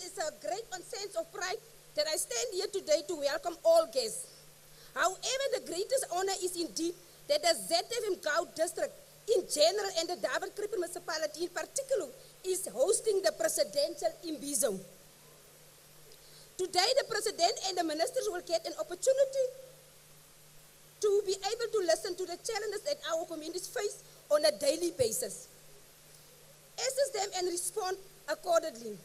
is a great sense of pride that I stand here today to welcome all guests. However, the greatest honor is indeed that the ZFM Gau district in general and the Dawid Kruiper Municipality in particular is hosting the Presidential Imbizo. Today, the President and the Ministers will get an opportunity to be able to listen to the challenges that our communities face on a daily basis, assess them and respond accordingly.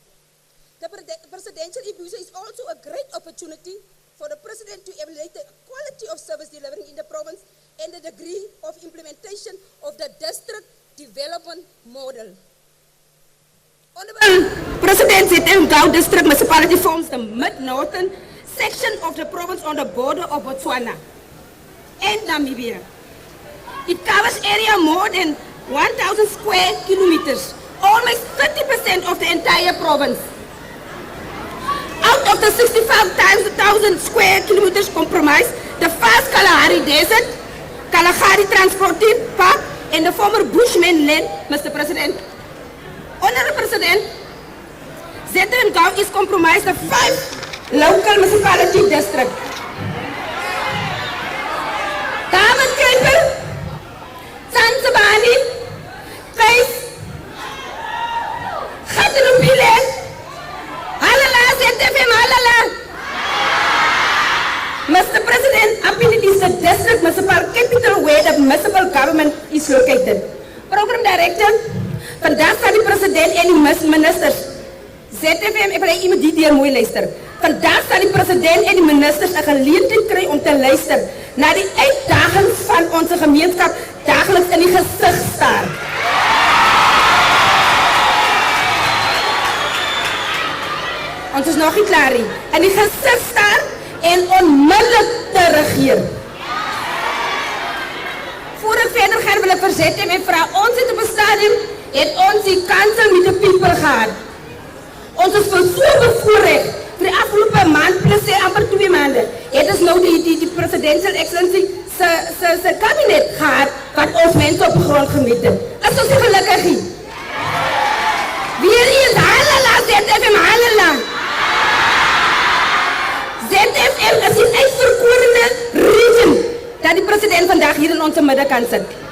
The Presidential Imbizo is also a great opportunity for the President to evaluate the quality of service delivery in the province and the degree of implementation of the district development model. Honorable President, ZFM Gau District Municipality forms the mid-northern section of the province on the border of Botswana and Namibia. It covers area more than 1,000 square kilometers, almost 30% of the entire province. Out of the 65,000 square kilometers comprise the vast Kalahari Desert, Kalahari Transportive Park, and the former Bushman land, Mr. President. Honorable President, ZFM Gau is comprised of 5 local municipality districts. Dawid Kruiper, Sansabani, Kais, Catalytic, Halala, ZFM Halala. Mr. President, Upington is the district municipal capital where the municipal government is located. Program Director, vandaag staat de president en die ministers. ZFM, ik wil iemand die hier mooi luister. Vandaag staat de president en de ministers een gelegenheid krijgen om te luisteren naar die uitdagingen van onze gemeenschap dagelijks in die gezicht staar. Ons is nog niet klaar nie. In die gezicht staar en onmiddellijk te regeren. Voor ik verder ga, wil ik verzetten en vraag ons in het stadium het ons die kansen met de people gehad. Ons is zo bevoorrecht voor de afgelopen maand plus amper 2 maanden. Het is nou die Presidential Excellency zijn kabinet gehad wat ons mensen op de grond gemeten. Is ons gelukkig hier? Weer is halala, ZFM halala. ZFM is die uitverkorene region dat de president vandaag hier in onze midden kan zitten.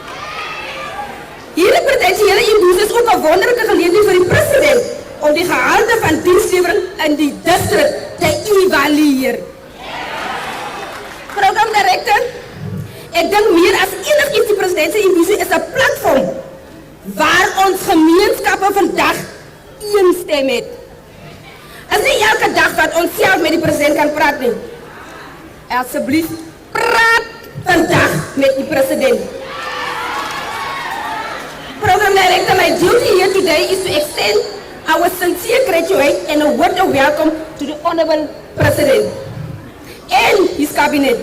Hier in Presidential Imbizo is ook een wonderlijke gelegenheid voor de president om die gehalte van dienstlevering in die district te evalueren. Program Director, ik denk meer als enig iets die Presidential Imbizo is een platform waar ons gemeenschappen vandaag één stem heeft. Het is niet elke dag dat ons zelf met de president kan praten. Alsjeblieft, praat vandaag met de president. Program Director, my duty here today is to extend our sincere gratitude and a word of welcome to the Honorable President and his cabinet.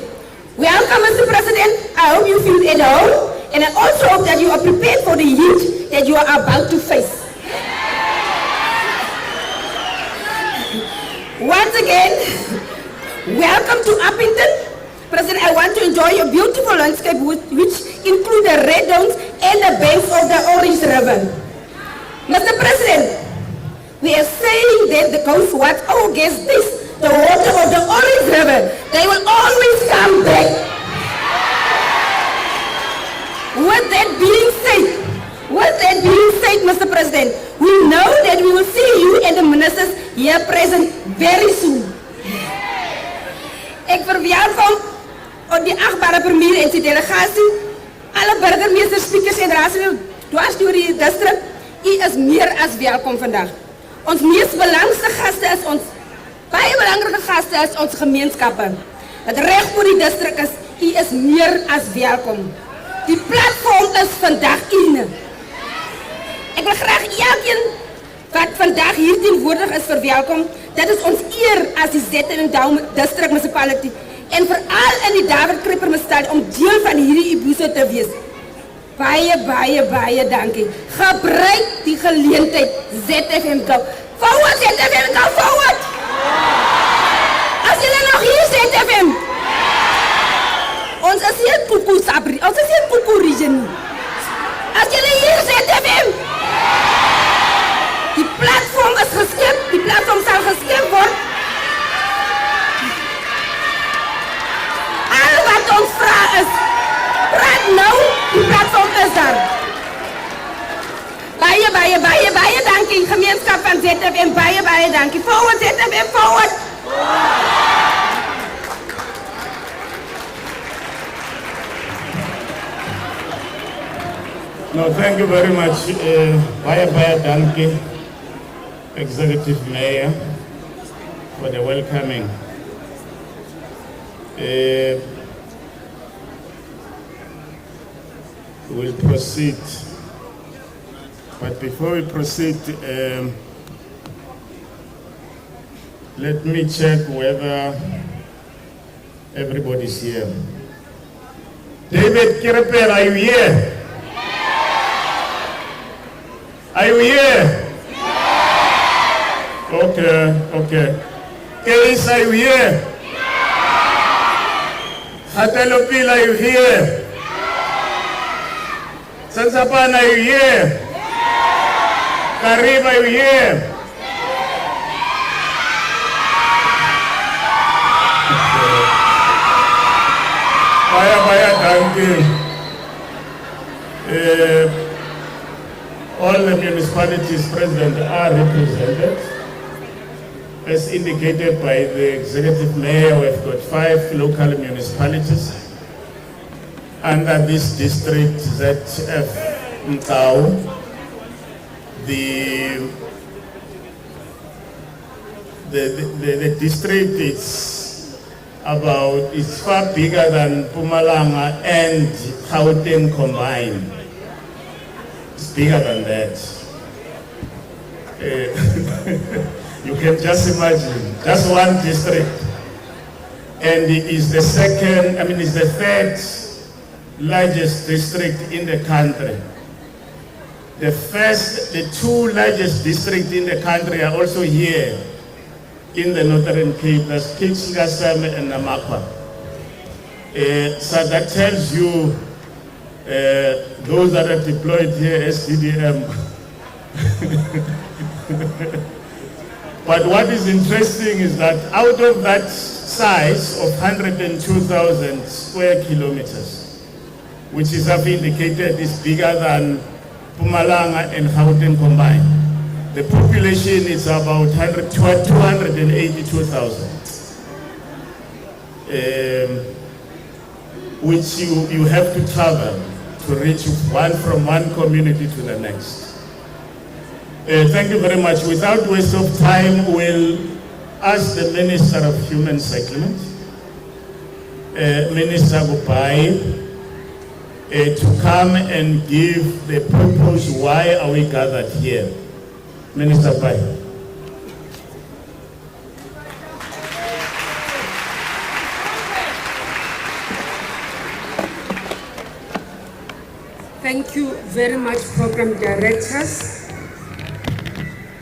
Welcome, Mr. President. I hope you feel at home, and I also hope that you are prepared for the heat that you are about to face. Once again, welcome to Upington. President, I want to enjoy your beautiful landscape which include the red downs and the banks of the Orange River. Mr. President, we are saying that the coast what our guests this, the water of the Orange River, they will always come back. With that being said, Mr. President, we know that we will see you and the ministers here present very soon. Ik verwelkom op die achtbare premier en zijn delegatie, alle burgemeesters, speakers en raadsleden dwars door die district. U is meer als welkom vandaag. Ons meest belangrijkste gasten is ons, baie belangrijke gasten is onze gemeenschappen. Het recht voor die district is, u is meer als welkom. Die platform is vandaag in. Ik wil graag elkeen wat vandaag hier tegenwoordig is verwelkom. Dat is ons eer als die ZFM Gau District Municipality. En vooral in die Dawid Kruiper Municipality om deel van hierdie Imbizo te wees. Baie dankie. Gebruik die geleentheid ZFM Gau. Forward ZFM Gau, forward! As julle nog hier ZFM. Ons is hier Kuku Sabri, ons is hier Kuku region. As julle hier ZFM. Die platform is geskep, die die platform sal geskep word. Al wat ons vra is, praat nou, die platform is daar. Baie dankie, gemeenskap van ZFM, baie dankie. Forward ZFM, forward! No, thank you very much. Baie dankie, Executive Mayor, for the welcoming. We'll proceed. But before we proceed, let me check whether everybody's here. Dawid Kruiper, are you here? Are you here? Okay. Kelis, are you here? Catalytic, are you here? Sansapan, are you here? Karim, are you here? Baya, thank you. All the municipalities present are represented. As indicated by the Executive Mayor, we've got 5 local municipalities under this district, ZF Mtau. The district is far bigger than Mpumalanga and Gauteng combined. It's bigger than that. You can just imagine, just one district, and it is the third largest district in the country. The 2 largest districts in the country are also here in the Northern Cape, that's Kitsikasam and Namakwa. So that tells you those that are deployed here, SDDM. But what is interesting is that out of that size of 102,000 square kilometers, which is, I've indicated, is bigger than Mpumalanga and Gauteng combined, the population is about 282,000, which you have to travel to reach from one community to the next. Thank you very much. Without waste of time, we'll ask the Minister of Human Settlement, Minister Gupai, to come and give the purpose, why are we guthered here. Minister Pai. Thank you very much, Program Directors.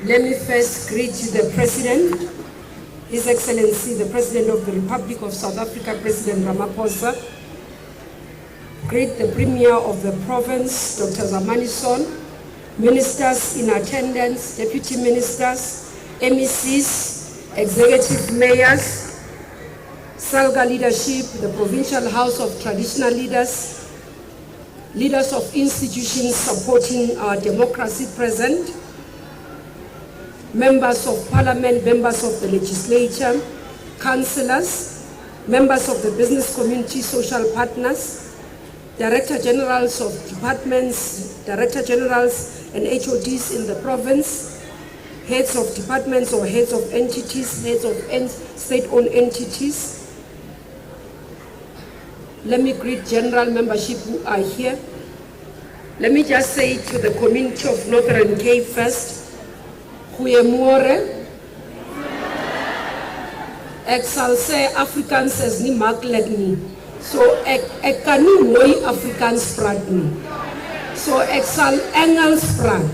Let me first greet the President, His Excellency, the President of the Republic of South Africa, President Ramaphosa. Greet the Premier of the province, Dr. Zamanison, Ministers in attendance, Deputy Ministers, MECs, Executive Mayors, Salga leadership, the Provincial House of Traditional Leaders, leaders of institutions supporting our democracy present, members of Parliament, members of the legislature, councillors, members of the business community, social partners, Director Generals of departments, Director Generals and HODs in the province, heads of departments or heads of entities, heads of state-owned entities. Let me greet general membership who are here. Let me just say to the community of Northern Cape first, Goeiemôre. Ek sal sê Afrikaans is nie maklik nie. So ek kan nie mooi Afrikaans praat nie. So ek sal Engels praat.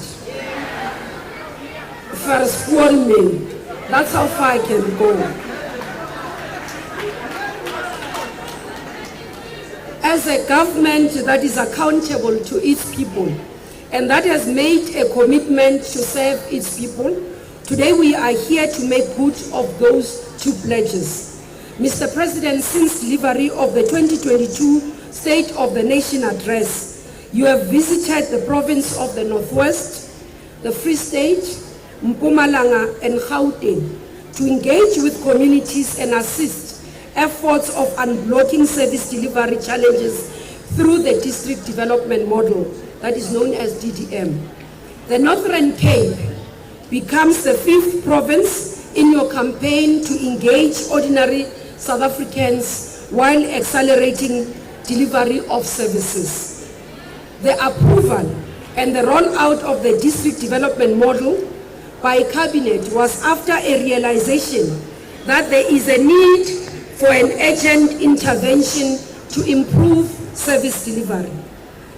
Verspoor my. That's how far I can go. As a government that is accountable to its people and that has made a commitment to serve its people, Today we are here to make good of those 2 pledges. Mr. President, since delivery of the 2022 State of the Nation Address, you have visited the province of the Northwest, the Free State, Mpumalanga and Gauteng to engage with communities and assist efforts of unblocking service delivery challenges through the district development model that is known as DDM. The Northern Cape becomes the 5th province in your campaign to engage ordinary South Africans while accelerating delivery of services. The approval and the rollout of the district development model by Cabinet was after a realization that there is a need for an urgent intervention to improve service delivery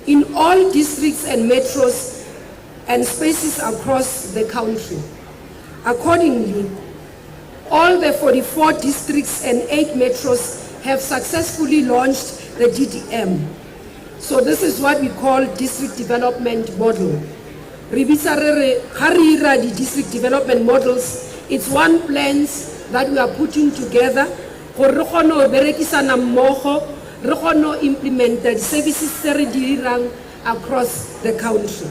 in all districts and metros and spaces across the country. Accordingly, all the 44 districts and 8 metros have successfully launched the DDM. So this is what we call district development model. The district development models, it's one plans that we are putting together for implemented services across the country.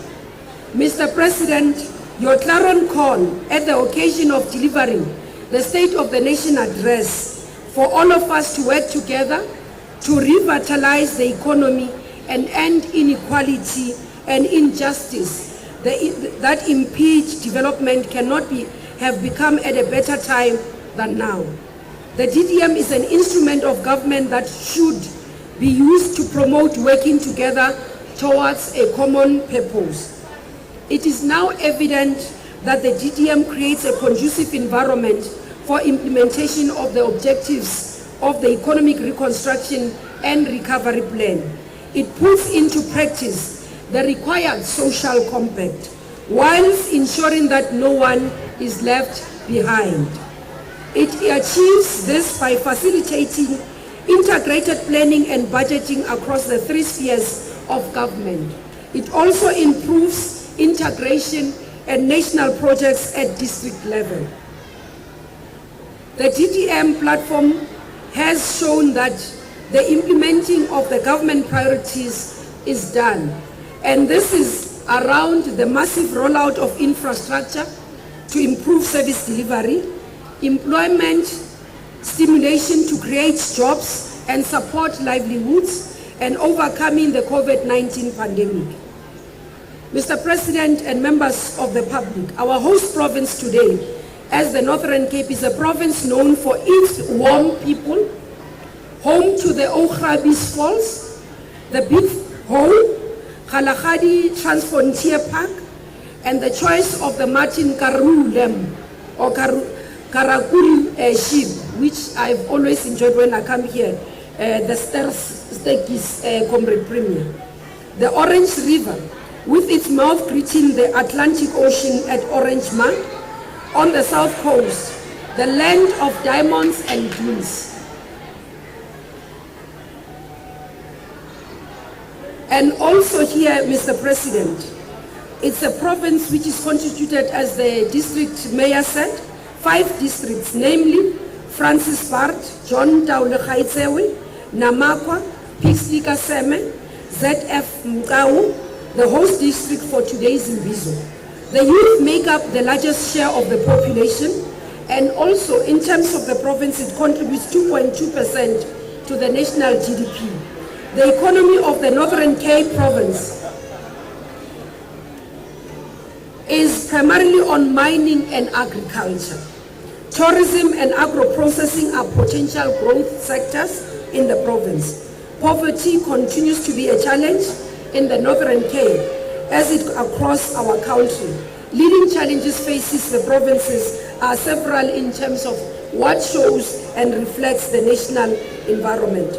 Mr. President, your clarion call at the occasion of delivering the State of the Nation Address for all of us to work together to revitalize the economy and end inequality and injustice that impede development cannot have become at a better time than now. The DDM is an instrument of government that should be used to promote working together towards a common purpose. It is now evident that the DDM creates a conducive environment for implementation of the objectives of the economic reconstruction and recovery plan. It puts into practice the required social compact, whilst ensuring that no one is left behind. It achieves this by facilitating integrated planning and budgeting across the 3 spheres of government. It also improves integration and national projects at district level. The DDM platform has shown that the implementing of the government priorities is done, and this is around the massive rollout of infrastructure to improve service delivery, employment stimulation to create jobs and support livelihoods, and overcoming the COVID-19 pandemic. Mr. President and members of the public, our host province today, as the Northern Cape, is a province known for its warm people, home to the Ograbis Falls, the Big Hole, Kalahadi Transfrontier Park, and the choice of the Martin Karoo lamb or Karakuri sheep, which I've always enjoyed when I come here, the steak is Comrade Premier. The Orange River, with its mouth greeting the Atlantic Ocean at Orange Mark, on the south coast, the land of diamonds and dunes. And also here, Mr. President, it's a province which is constituted, as the district mayor said, 5 districts, namely Francis Bart, John Taule Gaitsewe, Namakwa, Pixley Kaseme, ZF Mkau, the host district for today's Imbizo. The youth make up the largest share of the population, and also in terms of the province, it contributes 2.2% to the national GDP. The economy of the Northern Cape province is primarily on mining and agriculture. Tourism and agro-processing are potential growth sectors in the province. Poverty continues to be a challenge in the Northern Cape as it across our country. Leading challenges faces the provinces are several in terms of what shows and reflects the national environment.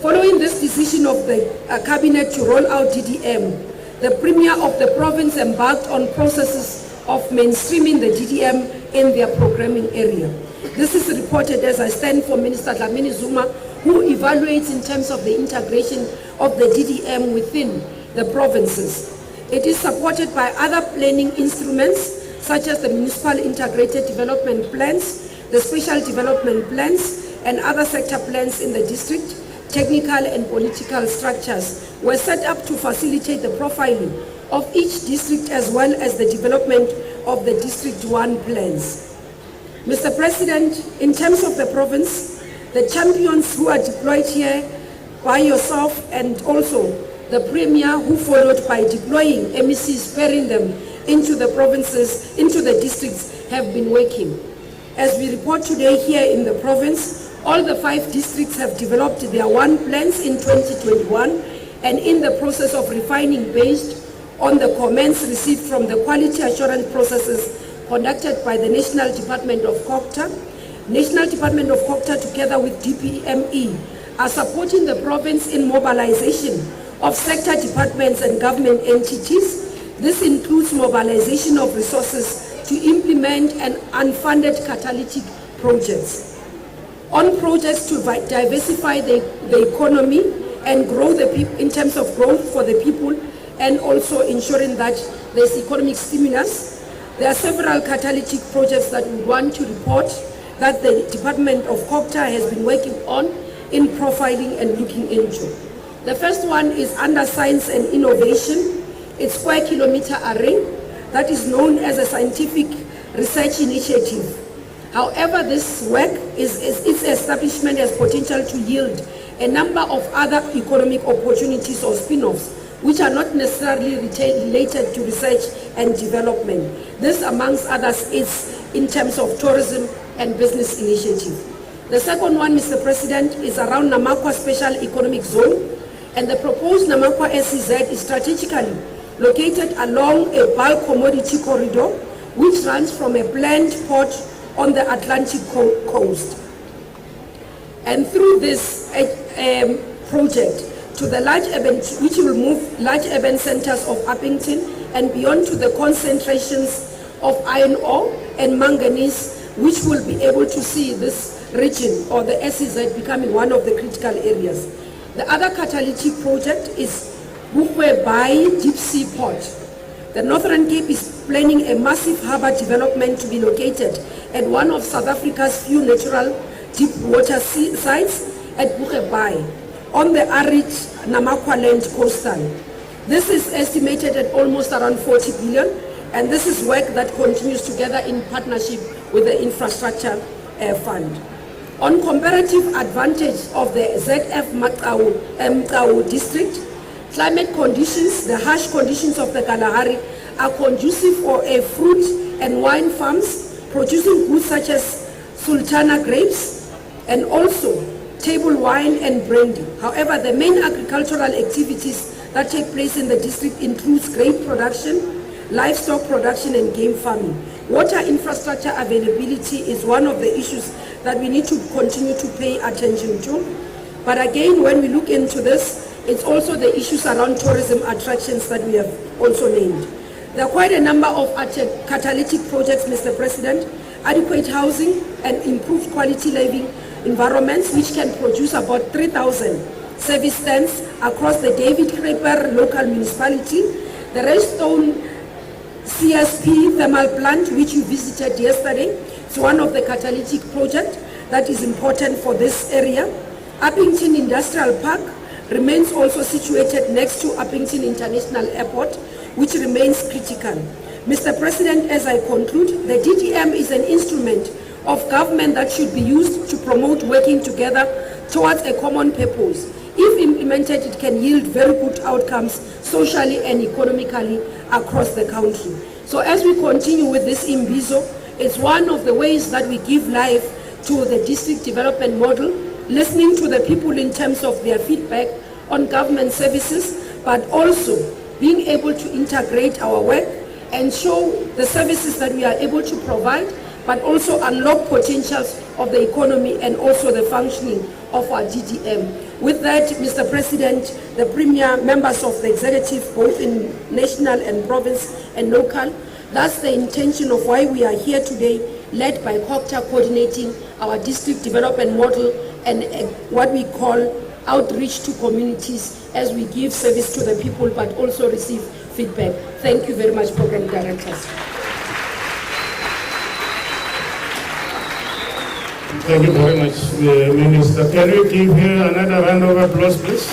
Following this decision of the Cabinet to roll out DDM, the Premier of the province embarked on processes of mainstreaming the DDM in their programming area. This is reported as I stand for Minister Dlamini Zuma, who evaluates in terms of the integration of the DDM within the provinces. It is supported by other planning instruments such as the municipal integrated development plans, the special development plans, and other sector plans in the district. Technical and political structures were set up to facilitate the profiling of each district as well as the development of the District 1 plans. Mr. President, in terms of the province, the champions who are deployed here by yourself and also the Premier who followed by deploying MECs, pairing them into the provinces, into the districts, have been working. As we report today here in the province, all the 5 districts have developed their 1 plans in 2021 and in the process of refining based on the comments received from the quality assurance processes conducted by the National Department of COGTA. National Department of COGTA together with DPME are supporting the province in mobilization of sector departments and government entities. This includes mobilization of resources to implement an unfunded catalytic projects. On projects to diversify the economy and grow the people in terms of growth for the people, and also ensuring that there's economic stimulus. There are several catalytic projects that we want to report that the Department of COGTA has been working on in profiling and looking into. The first one is under science and innovation. It's square kilometer array that is known as a scientific research initiative. However, this work its establishment has potential to yield a number of other economic opportunities or spin-offs which are not necessarily related to research and development. This, amongst others, is in terms of tourism and business initiative. The second one, Mr. President, is around Namakwa Special Economic Zone, and the proposed Namakwa SEZ is strategically located along a bulk commodity corridor which runs from a planned port on the Atlantic coast. And through this project, to the large urban, which will move large urban centers of Upington and beyond to the concentrations of iron ore and manganese, which will be able to see this region or the SEZ becoming one of the critical areas. The other catalytic project is Bukwe Bay Deep Sea Port. The Northern Cape is planning a massive harbour development to be located at one of South Africa's few natural deep water sites at Bukwe Bay, on the arid Namakwa land coastal. This is estimated at almost around 40 billion, and this is work that continues together in partnership with the Infrastructure Fund. On comparative advantage of the ZF Mkau district, climate conditions, the harsh conditions of the Kalahari are conducive for a fruit and wine farms producing goods such as Sultana grapes and also table wine and brandy. However, the main agricultural activities that take place in the district includes grape production, livestock production and game farming. Water infrastructure availability is one of the issues that we need to continue to pay attention to. But again, when we look into this, it's also the issues around tourism attractions that we have also named. There are quite a number of catalytic projects, Mr. President, adequate housing and improved quality living environments which can produce about 3,000 service stands across the Dawid Kruiper local municipality. The Redstone CSP thermal plant, which you visited yesterday, is one of the catalytic projects that is important for this area. Upington Industrial Park remains also situated next to Upington International Airport, which remains critical. Mr. President, as I conclude, the DDM is an instrument of government that should be used to promote working together towards a common purpose. If implemented, it can yield very good outcomes socially and economically across the country. So as we continue with this Imbizo, it's one of the ways that we give life to the district development model, listening to the people in terms of their feedback on government services, but also being able to integrate our work and show the services that we are able to provide, but also unlock potentials of the economy and also the functioning of our DDM. With that, Mr. President, the Premier, members of the executive, both in national and province and local, that's the intention of why we are here today, led by COGTA, coordinating our district development model and what we call outreach to communities as we give service to the people but also receive feedback. Thank you very much, Program Directors. Thank you very much, Minister. Can we give her another round of applause, please?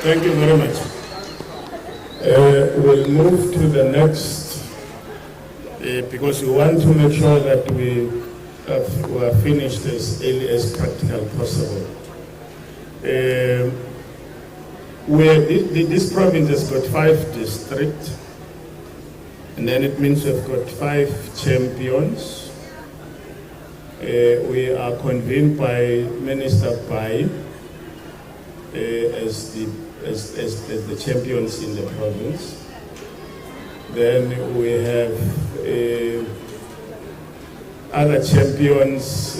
Thank you very much. We'll move to the next, because we want to make sure that we are finished as early as practical possible. This province has got 5 districts, and then it means we've got 5 champions. We are convened by Minister Pai as the champions in the province. Then we have other champions,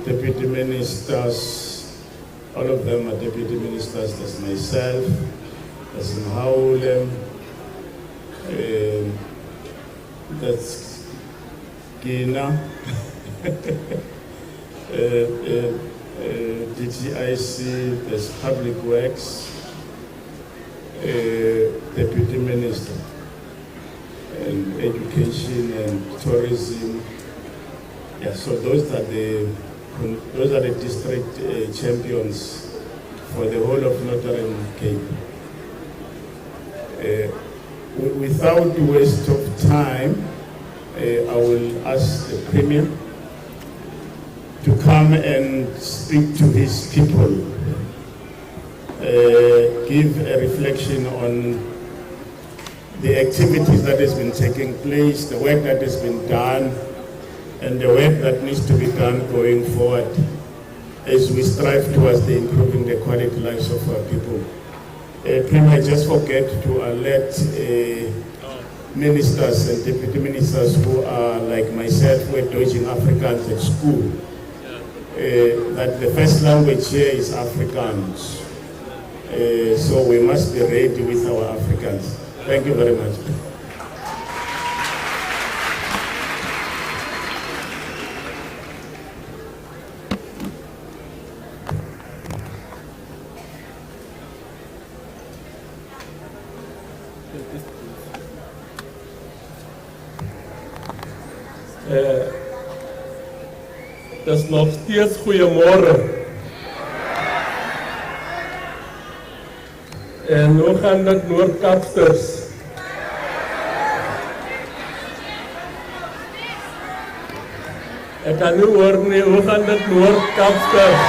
deputy ministers. All of them are deputy ministers. There's myself, there's Nhaule, that's Gina, DTIC, there's Public Works, Deputy Minister, and Education and Tourism. Yeah, so those are the district champions for the whole of Northern Cape. Without waste of time, I will ask the Premier to come and speak to his people, give a reflection on the activities that has been taking place, the work that has been done, and the work that needs to be done going forward as we strive towards the improving the quality lives of our people. Premier, just forget to alert ministers and deputy ministers who are like myself, who are teaching Afrikaans at school, that the first language here is Afrikaans. So we must be ready with our Afrikaans. Thank you very much. Dis nog steeds goeiemôre. En hoe gaan dit Noord-Kaapsters? Ek kan nie hoor nie, hoe gaan dit Noord-Kaapsters?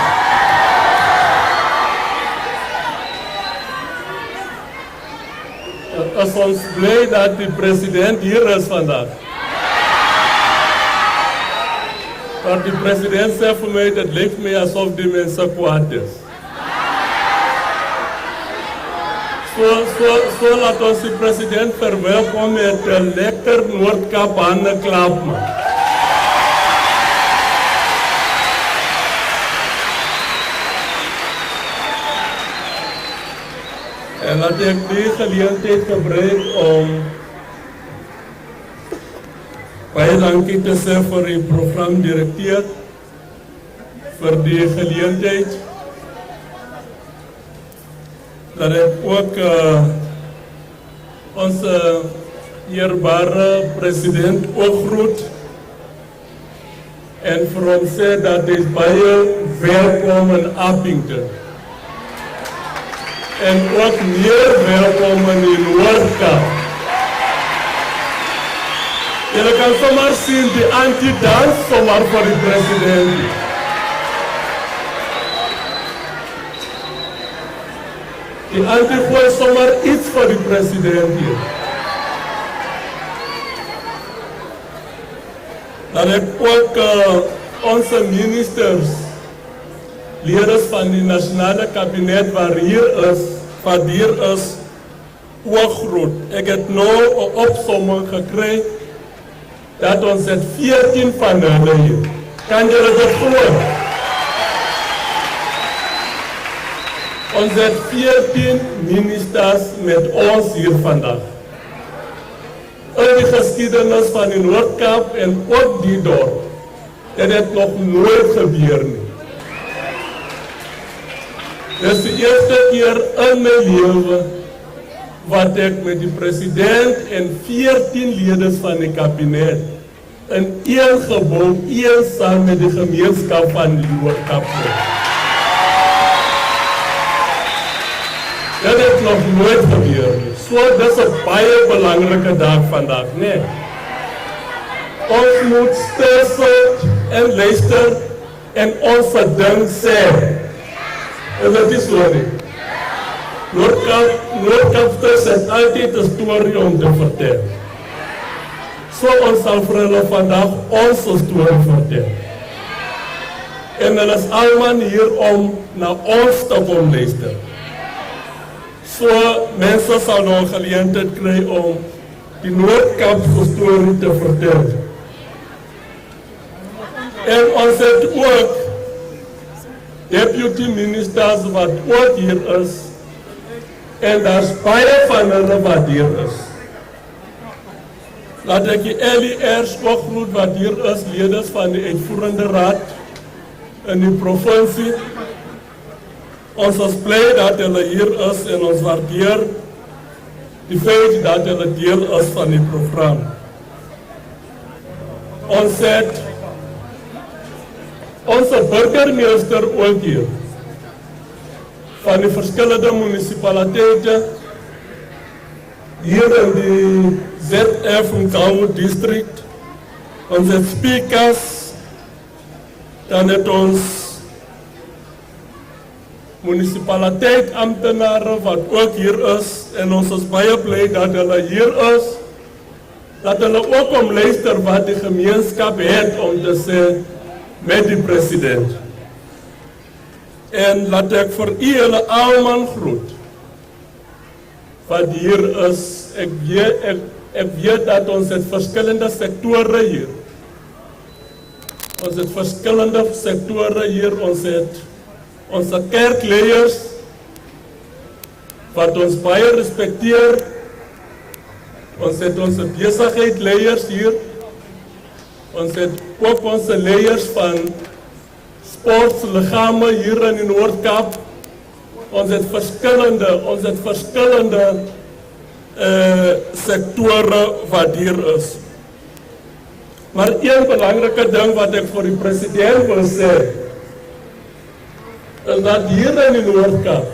Is ons bly dat die president hier is vandag. Maar die president sê vir my, dit lyk my asof die mense kwaad is. So laat ons die president verwelkom met 'n lekker Noord-Kaap hande klap. En laat ek die geleentheid gebruik om baie dankie te sê vir die programdirekteur vir die geleentheid dat ek ook ons eerbare president ook groet en vir hom sê dat hy baie welkom in Upington en ook meer welkom in die Noord-Kaap. Julle kan sommer sien die anti-dans sommer vir die president. Die anti-gooi sommer iets vir die president hier. Dat ek ook onze ministers, leerders van die nasionale kabinet waar hier is, ook groot. Ek het nou 'n opsomming gekry dat ons het 14 van hulle hier. Kan julle dit glo? Ons het 14 ministers met ons hier vandag. In die geskiedenis van die Noord-Kaap en ook die dorp, dit het nog nooit gebeur nie. Dit is die eerste keer in my lewe wat ek met die president en 14 ledes van die kabinet in een gebouw, een saam met die gemeenskap van die Noord-Kaap. Dat het nog nooit gebeur nie. So dis 'n baie belangrike dag vandag, nee. Ons moet stil en luister en ons ding sê. En dit is so nie. Noord-Kaapsters het altyd 'n storie om te vertel. So ons sal vir hulle vandag ons storie vertel. En hulle is almal hier om na ons te kom luister. So mense sal nou geleentheid kry om die Noord-Kaapse storie te vertel. En ons het ook deputy ministers wat ook hier is. En daar's baie van hulle wat hier is. Laat ek die LER's ook groet wat hier is, lede van die uitvoerende raad in die provinsie. Ons is bly dat hulle hier is en ons waardeer die feit dat hulle deel is van die program. Ons het onze burgemeester ook hier van die verskillende municipaliteite hier in die ZF Mkawu district. Ons het speakers, dan het ons municipaliteit ambtenare wat ook hier is en ons is baie bly dat hulle hier is, dat hulle ook om luister wat die gemeenskap het om te sê met die president. En laat ek vir u hulle almal groet wat hier is. Ek weet dat ons het verskillende sektore hier. Ons het verskillende sektore hier. Ons het ons kerkleiers wat ons baie respekteer. Ons het ons besigheidleiers hier. Ons het ook ons leiers van sportsliggame hier in die Noord-Kaap. Ons het verskillende sektore wat hier is. Maar een belangrike ding wat ek vir die president wil sê, is dat hier in die Noord-Kaap,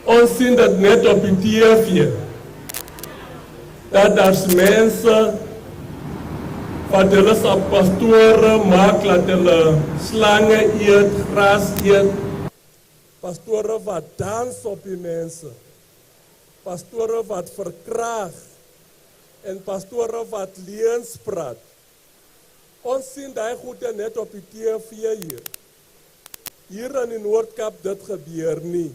ons sien dit net op die TV, dat daar's mense wat hulle as pastore maak, laat hulle slange eet, gras eet. Pastore wat dans op die mense. Pastore wat verkraag. En pastore wat leuns praat. Ons sien die goede net op die TV hier. Hier in die Noord-Kaap dit gebeur nie.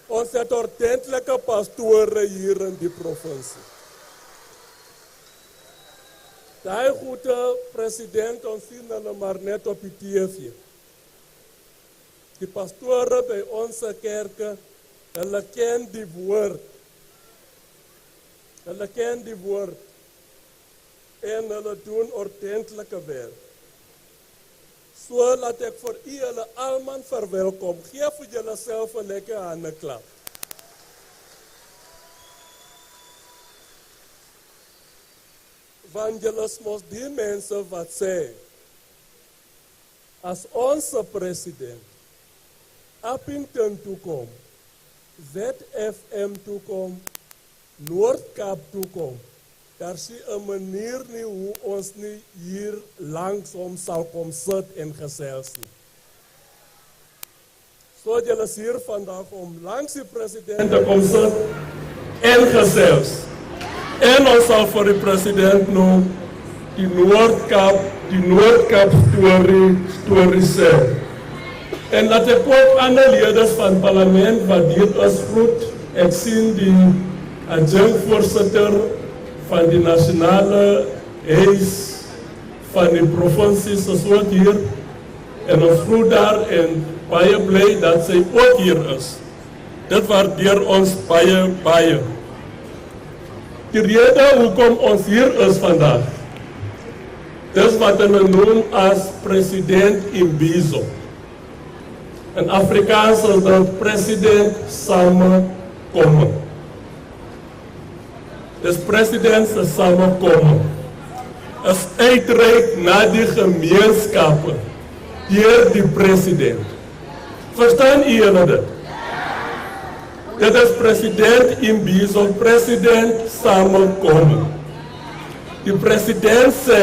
Ons het ordentlike pastore hier in die provinsie. Die goede president, ons sien hulle maar net op die TV. Die pastore by ons kerke, hulle ken die woord. Hulle ken die woord. En hulle doen ordentlike werk. So laat ek vir u hulle almal verwelkom. Geef vir julle self 'n lekker handeklap. Want julle is mos die mense wat sê, as onze president Upington toekom, ZFM toekom, Noord-Kaap toekom, daar sien 'n manier nie hoe ons nie hier langs hom sal kom sit en gesels nie. So julle is hier vandag om langs die president te kom sit en gesels. En ons sal vir die president nou die Noord-Kaap storie sê. En laat ek ook ander leerders van parlement wat hier is groet. Ek sien die adjunkvoorsitter van die nasionale huis van die provinsies is ook hier. En ons groet daar en baie bly dat sy ook hier is. Dit waardeer ons baie. Die rede hoekom ons hier is vandag, dis wat hulle noem as President Imbizo. In Afrikaans is dit president samenkomen. Dis president se samenkomen. is uitreik na die gemeenskappe deur die president. Verstaan u julle dit? Dit is president Imbizo, president samenkomen. Die president sê,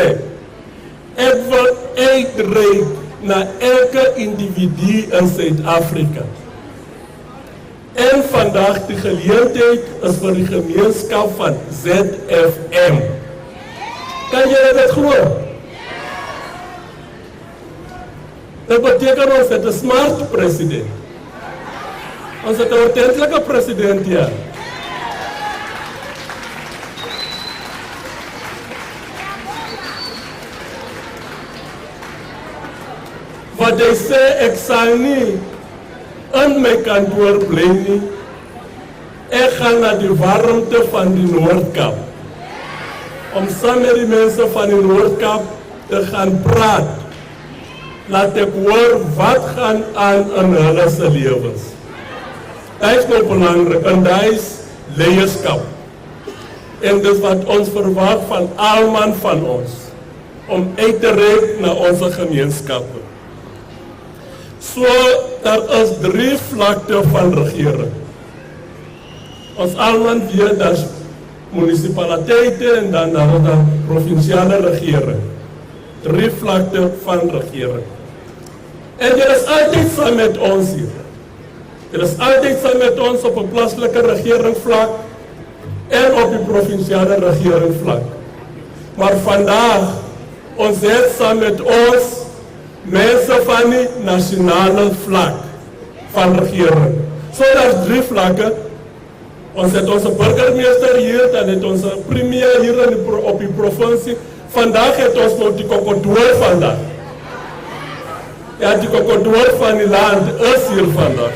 ek wil uitreik na elke individu in Suid-Afrika. En vandag die geleentheid is vir die gemeenskap van ZFM. Kan julle dit glo? Dat beteken ons het 'n smart president. Ons het 'n ordentlike president hier. Wat hy sê, ek sal nie in my kantoor bly nie. Ek gaan na die warmte van die Noord-Kaap. Om saam met die mense van die Noord-Kaap te gaan praat. Laat ek hoor wat gaan aan in hulle se lewens. Dit is nou belangrik en dit is leierskap. En dis wat ons verwag van almal van ons. Om uit te reik na ons gemeenskappe. So, daar is 3 vlakte van regering. Ons almal weet, daar is municipaliteite en dan daar is daar provinsiale regering. 3 vlakte van regering. En jy is altyd saam met ons hier. Jy is altyd saam met ons op 'n plaaslike regeringsvlak en op die provinsiale regeringsvlak. Maar vandag, ons het saam met ons mense van die nasionale vlak van regering. So daar is 3 vlakke. Ons het onze burgemeester hier, dan het onze premier hier op die provincie. Vandaag het ons nog die kokodoor vandaag. Ja, die kokodoor van die land is hier vandaag.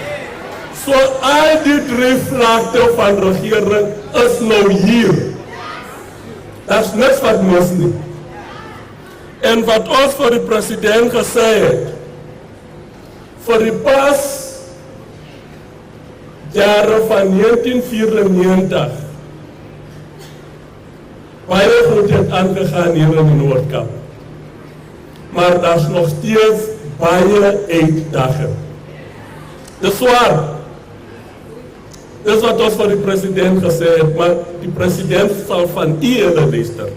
So al die 3 vlakte van regering is nou hier. Dat is niks wat mis nie. En wat ons voor die president gesê het, voor die pas jare van 1994, baie goed het aangegaan hier in die Noord-Kaap. Maar daar is nog steeds baie uitdaging. Dis waar. Dis wat ons voor die president gesê het, maar die president sal van u hulle luister.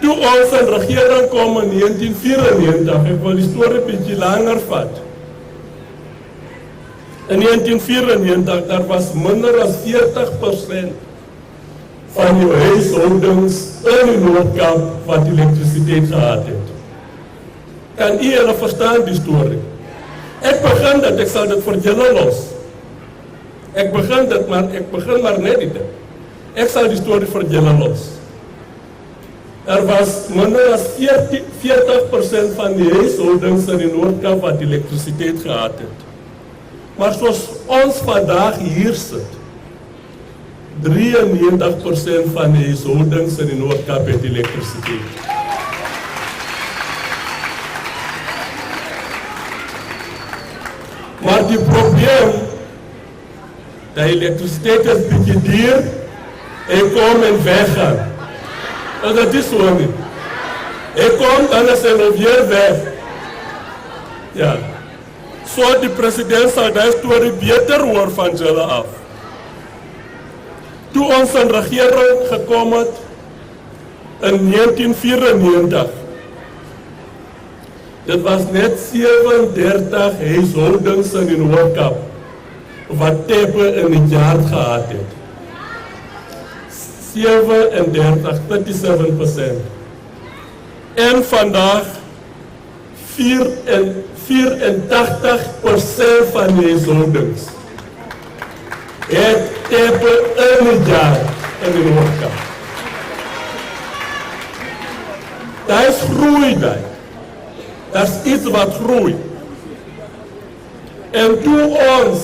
Toe ons in regering kom in 1994, ek wil die storie bietjie langer vat. In 1994, daar was minder as 40% van die huishoudings in die Noord-Kaap wat elektrisiteit gehad het. Kan u hulle verstaan die storie? Ek begin dit, ek sal dit vir julle los. Ek begin maar net dit. Ek sal die storie vir julle los. Er was minder as 40% van die huishoudings in die Noord-Kaap wat elektrisiteit gehad het. Maar soos ons vandaag hier sit, 93% van die huishoudings in die Noord-Kaap het elektrisiteit. Maar die probleem, die elektrisiteit is bietjie duur, en kom en weggaan. En dat is so nie. Ek kom, dan is hy nou weer weg. Ja. So die president sal die storie beter hoor van julle af. Toe ons in regering gekom het, in 1994, dit was net 37 huishoudings in die Noord-Kaap, wat tepe in die jaar gehad het. 37%. En vandaag 84% van die huishoudings het tepe in die jaar in die Noord-Kaap. Daar is groei daar. Dat is iets wat groeit. En toe ons,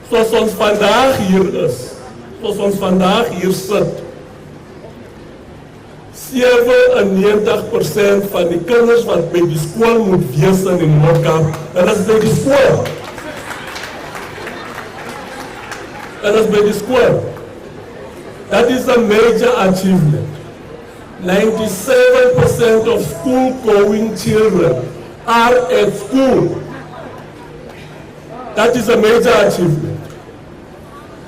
zoals ons vandaag hier is, zoals ons vandaag hier sit, 97% van die kinders wat by die skool moet wees in die Noord-Kaap, en is by die skool. En is by die skool. That is a major achievement. 97% of school-going children are at school. That is a major achievement.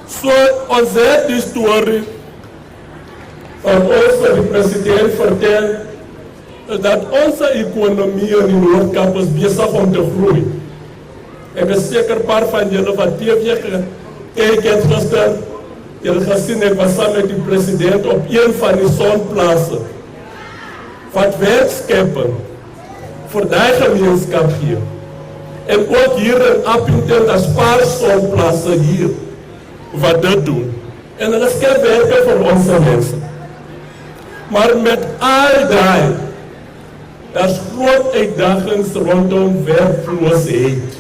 So, ons het die story van onze de president verteld dat onze economie in die Noord-Kaap is bezig om te groeien. Ik is zeker een paar van jullie wat TV gekeken het gister. Jullie gezien, ik was samen met de president op een van die zonplaatsen. Wat werk scheppen voor die gemeenschap hier. En ook hier in Upington, dat is een paar zonplaatsen hier. Wat dat doen. En dat is geen werken voor onze mensen. Maar met al die, dat is groot uitdagings rondom werkloosheid.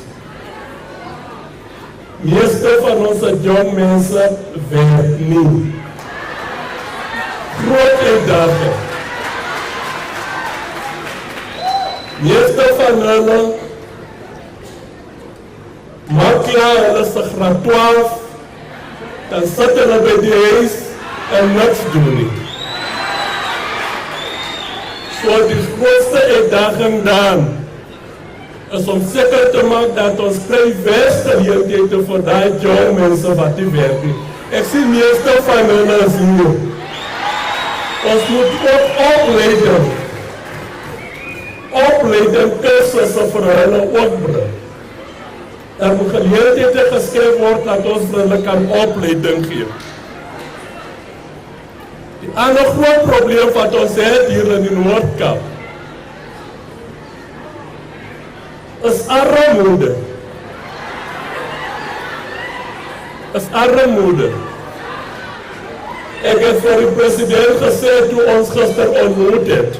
Meeste van onze jong mensen werken niet. Groot uitdaging. Meeste van hen maak klaar, hulle is graad 12, dan zitten hulle bij die huis en niks doen niet. So die grootste uitdaging dan is om zeker te maken dat ons krijg werkgeleenthede voor die jong mensen wat die werken. Ik zie meeste van hen als hier. Ons moet ook opleiden cursussen voor hen ook brengen. Er moet gelegenheden geschreven worden dat ons hen kan opleiding geven. Die andere groot probleem wat ons heeft hier in de Noord-Kaap is armoede. Ik heb voor de president gezegd toen ons gisteren ontmoet heeft,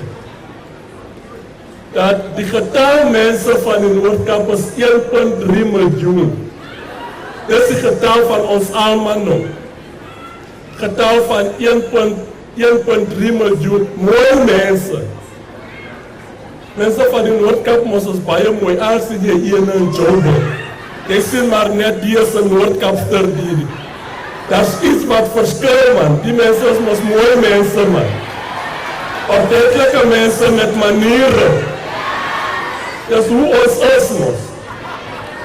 dat die getal mensen van de Noord-Kaap is 1,3 miljoen. Dat is het getal van ons allemaal nog. Getal van 1,3 miljoen mooie mensen. Mensen van de Noord-Kaap moesten ons baie mooi als die hier in Joburg. Die zien maar net die is een Noord-Kaapster die. Dat is iets wat verschil man. Die mensen moesten mooie mensen man. Ordentelijke mensen met manieren. Dat is hoe ons is moest.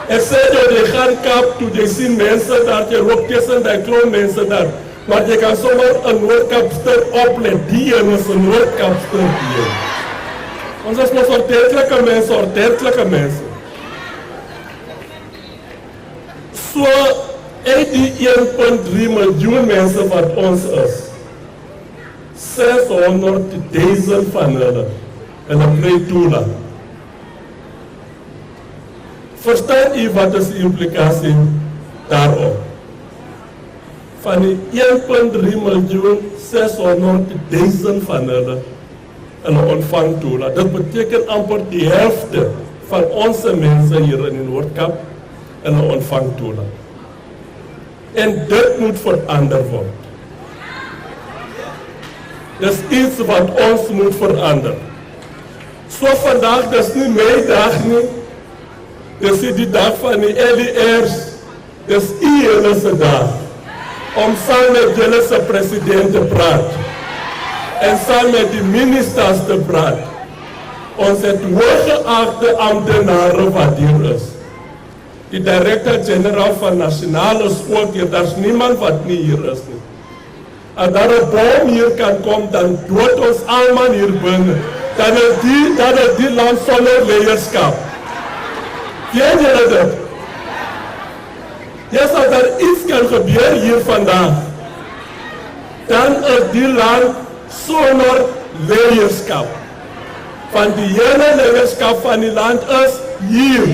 Ik zei dat je gaat Kaap toe, je ziet mensen daar, je loopt tussen die kleine mensen daar. Maar je kan zomaar een Noord-Kaapster opleiden. Die is een Noord-Kaapster die. Ons is nog ordentelijke mensen. Zo, uit die 1,3 miljoen mensen wat ons is, 600.000 van hulle krijg toelaat. Verstaan u wat is de implicatie daarop? Van die 1,3 miljoen, 600.000 van hulle ontvang toelaat. Dat betekent amper die helft van onze mensen hier in de Noord-Kaap ontvang toelaat. En dit moet veranderd worden. Dat is iets wat ons moet veranderen. Zo vandaag, dat is niet mijn dag niet. Dat is die dag van de LER's. Dat is jullie dag. Om samen met jullie president te praten. En samen met de ministers te praten. Ons het hooggeachte ambtenaren wat hier is. De directeur-generaal van Nationale is ook hier. Er is niemand wat niet hier is. Als daar een boom hier kan komen, dan doet ons allemaal hier binnen. Dan is die land zonder leiderschap. Weet jullie dat? Ja, als er iets kan gebeuren hier vandaag, dan is die land zonder leiderschap. Van die hele leiderschap van die land is hier.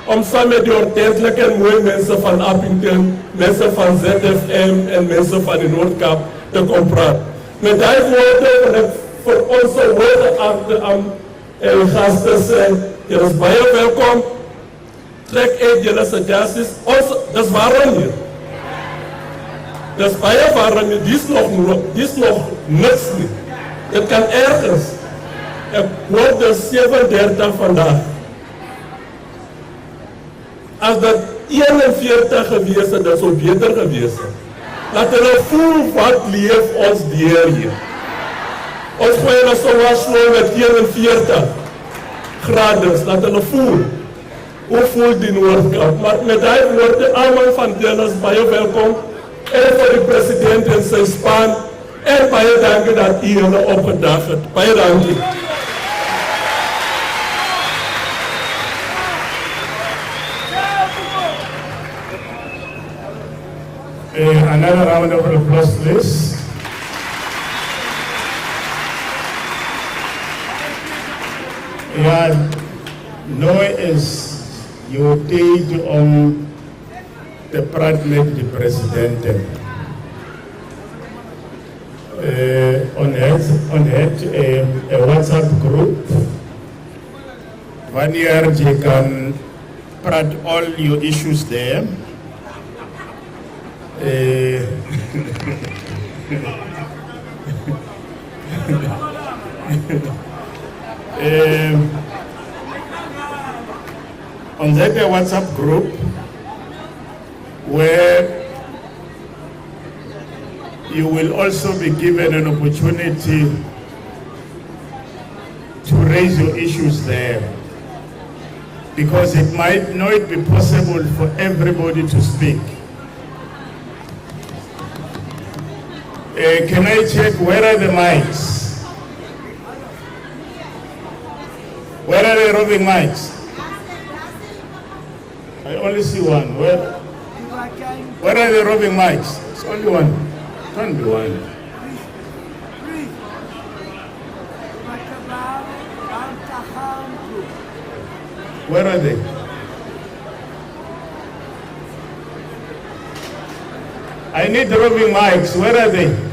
Om samen met die ordentelijke en mooie mensen van Upington, mensen van ZFM en mensen van de Noord-Kaap te komen praten. Met die woorden wil ik voor onze hooggeachte gasten zeggen, je is baie welkom. Trek uit jullie suggesties. Dat is waarom hier. Dat is baie waarom hier. Die is nog niks niet. Het kan ergens. Ik word de 37 vandaag. Als dat 41 geweest is, dat zou beter geweest zijn. Laat hulle voel wat leef ons dier hier. Ons gooi hulle so met 41 grades, laat hulle voel. Hoe voel die Noord-Kaap? Maar met die woorde, almal van julle is baie welkom. En vir die president en sy span. En baie dankie dat u hulle opgedag het. Baie dankie. Another round of applause, please. Ja, nou is jou tijd om te praten met de president. On het WhatsApp groep, wanneer je kan praat all your issues there. On that WhatsApp group where you will also be given an opportunity to raise your issues there, because it might not be possible for everybody to speak. Can I check where are the mics? Where are the roving mics? I only see one. Where are the roving mics? It's only one. Can't be one. Where are they? I need the roving mics. Where are they?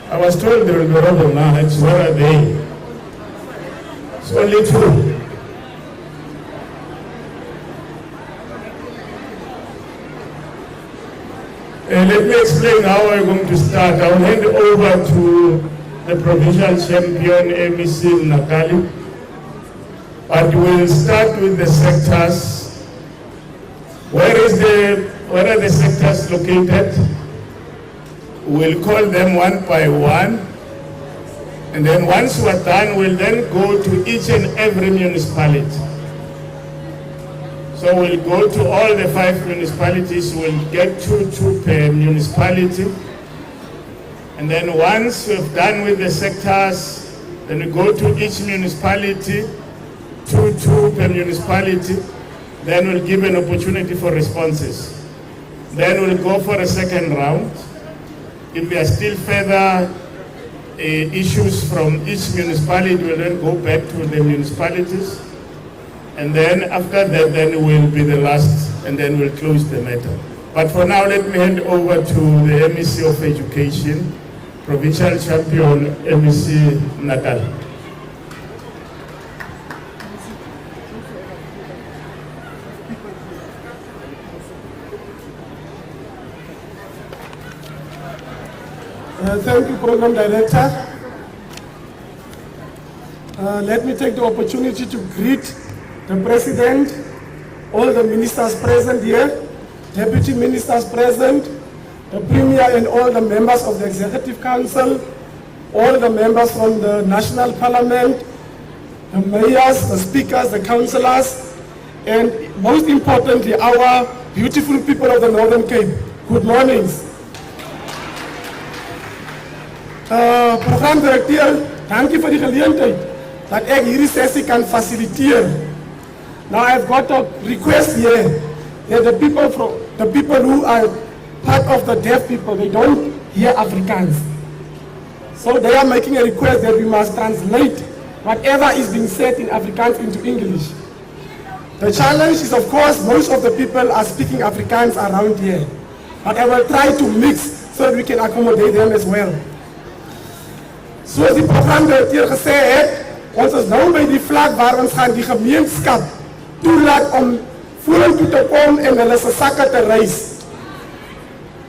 I was told there will be roving mics. Where are they? It's only two. Let me explain how we're going to start. I'll hand over to the provincial champion, MEC Nakali. But we'll start with the sectors. Where are the sectors located? We'll call them one by one. And then once we're done, we'll then go to each and every municipality. So we'll go to all the 5 municipalities, we'll get two per municipality. And then once we've done with the sectors, then we go to each municipality, two per municipality. Then we'll give an opportunity for responses. Then we'll go for a second round. If there are still further issues from each municipality, we'll then go back to the municipalities. And then after that, then will be the last, and then we'll close the matter. But for now, let me hand over to the MEC of Education, Provincial Champion, MEC Natal. Thank you, Program Director. Let me take the opportunity to greet the President, all the ministers present here, Deputy Ministers present, the Premier and all the members of the Executive Council, all the members from the National Parliament, the mayors, the speakers, the councillors, and most importantly, our beautiful people of the Northern Cape. Good mornings. Program Directeur, dank u vir die geleentheid dat ek hierdie sessie kan faciliteer. Now I've got a request here that the people who are part of the deaf people, they don't hear Afrikaans. So they are making a request that we must translate whatever is being said in Afrikaans into English. The challenge is, of course, most of the people are speaking Afrikaans around here. But I will try to mix so that we can accommodate them as well. Soos die programdirekteur gesê het, ons is nou by die vlak waar ons gaan die gemeenskap toelaat om vorentoe te kom en hulle se sakke te reis.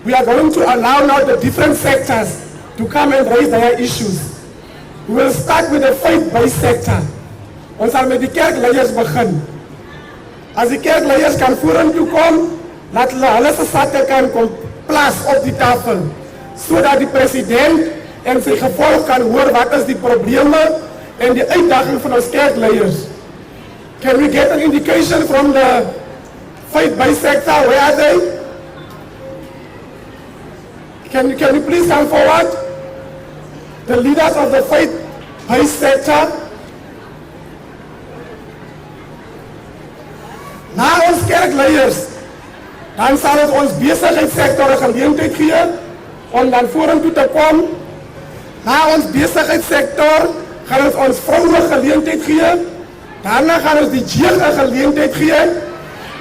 We are going to allow now the different sectors to come and raise their issues. We will start with the faith-based sector. Ons sal met die kerkleiers begin. As die kerkleiers kan vorentoe kom, laat hulle se sakke kan kom plaas op die tafel, sodat die president en sy gevolg kan hoor wat is die probleme en die uitdaging van ons kerkleiers. Can we get an indication from the faith-based sector? Where are they? Can you please come forward? The leaders of the faith-based sector. Na ons kerkleiers, dan sal het ons besigheidssector 'n geleentheid gee om dan vorentoe te kom. Na ons besigheidssector gaan ons vroue 'n geleentheid gee. Daarna gaan ons die jeug 'n geleentheid gee.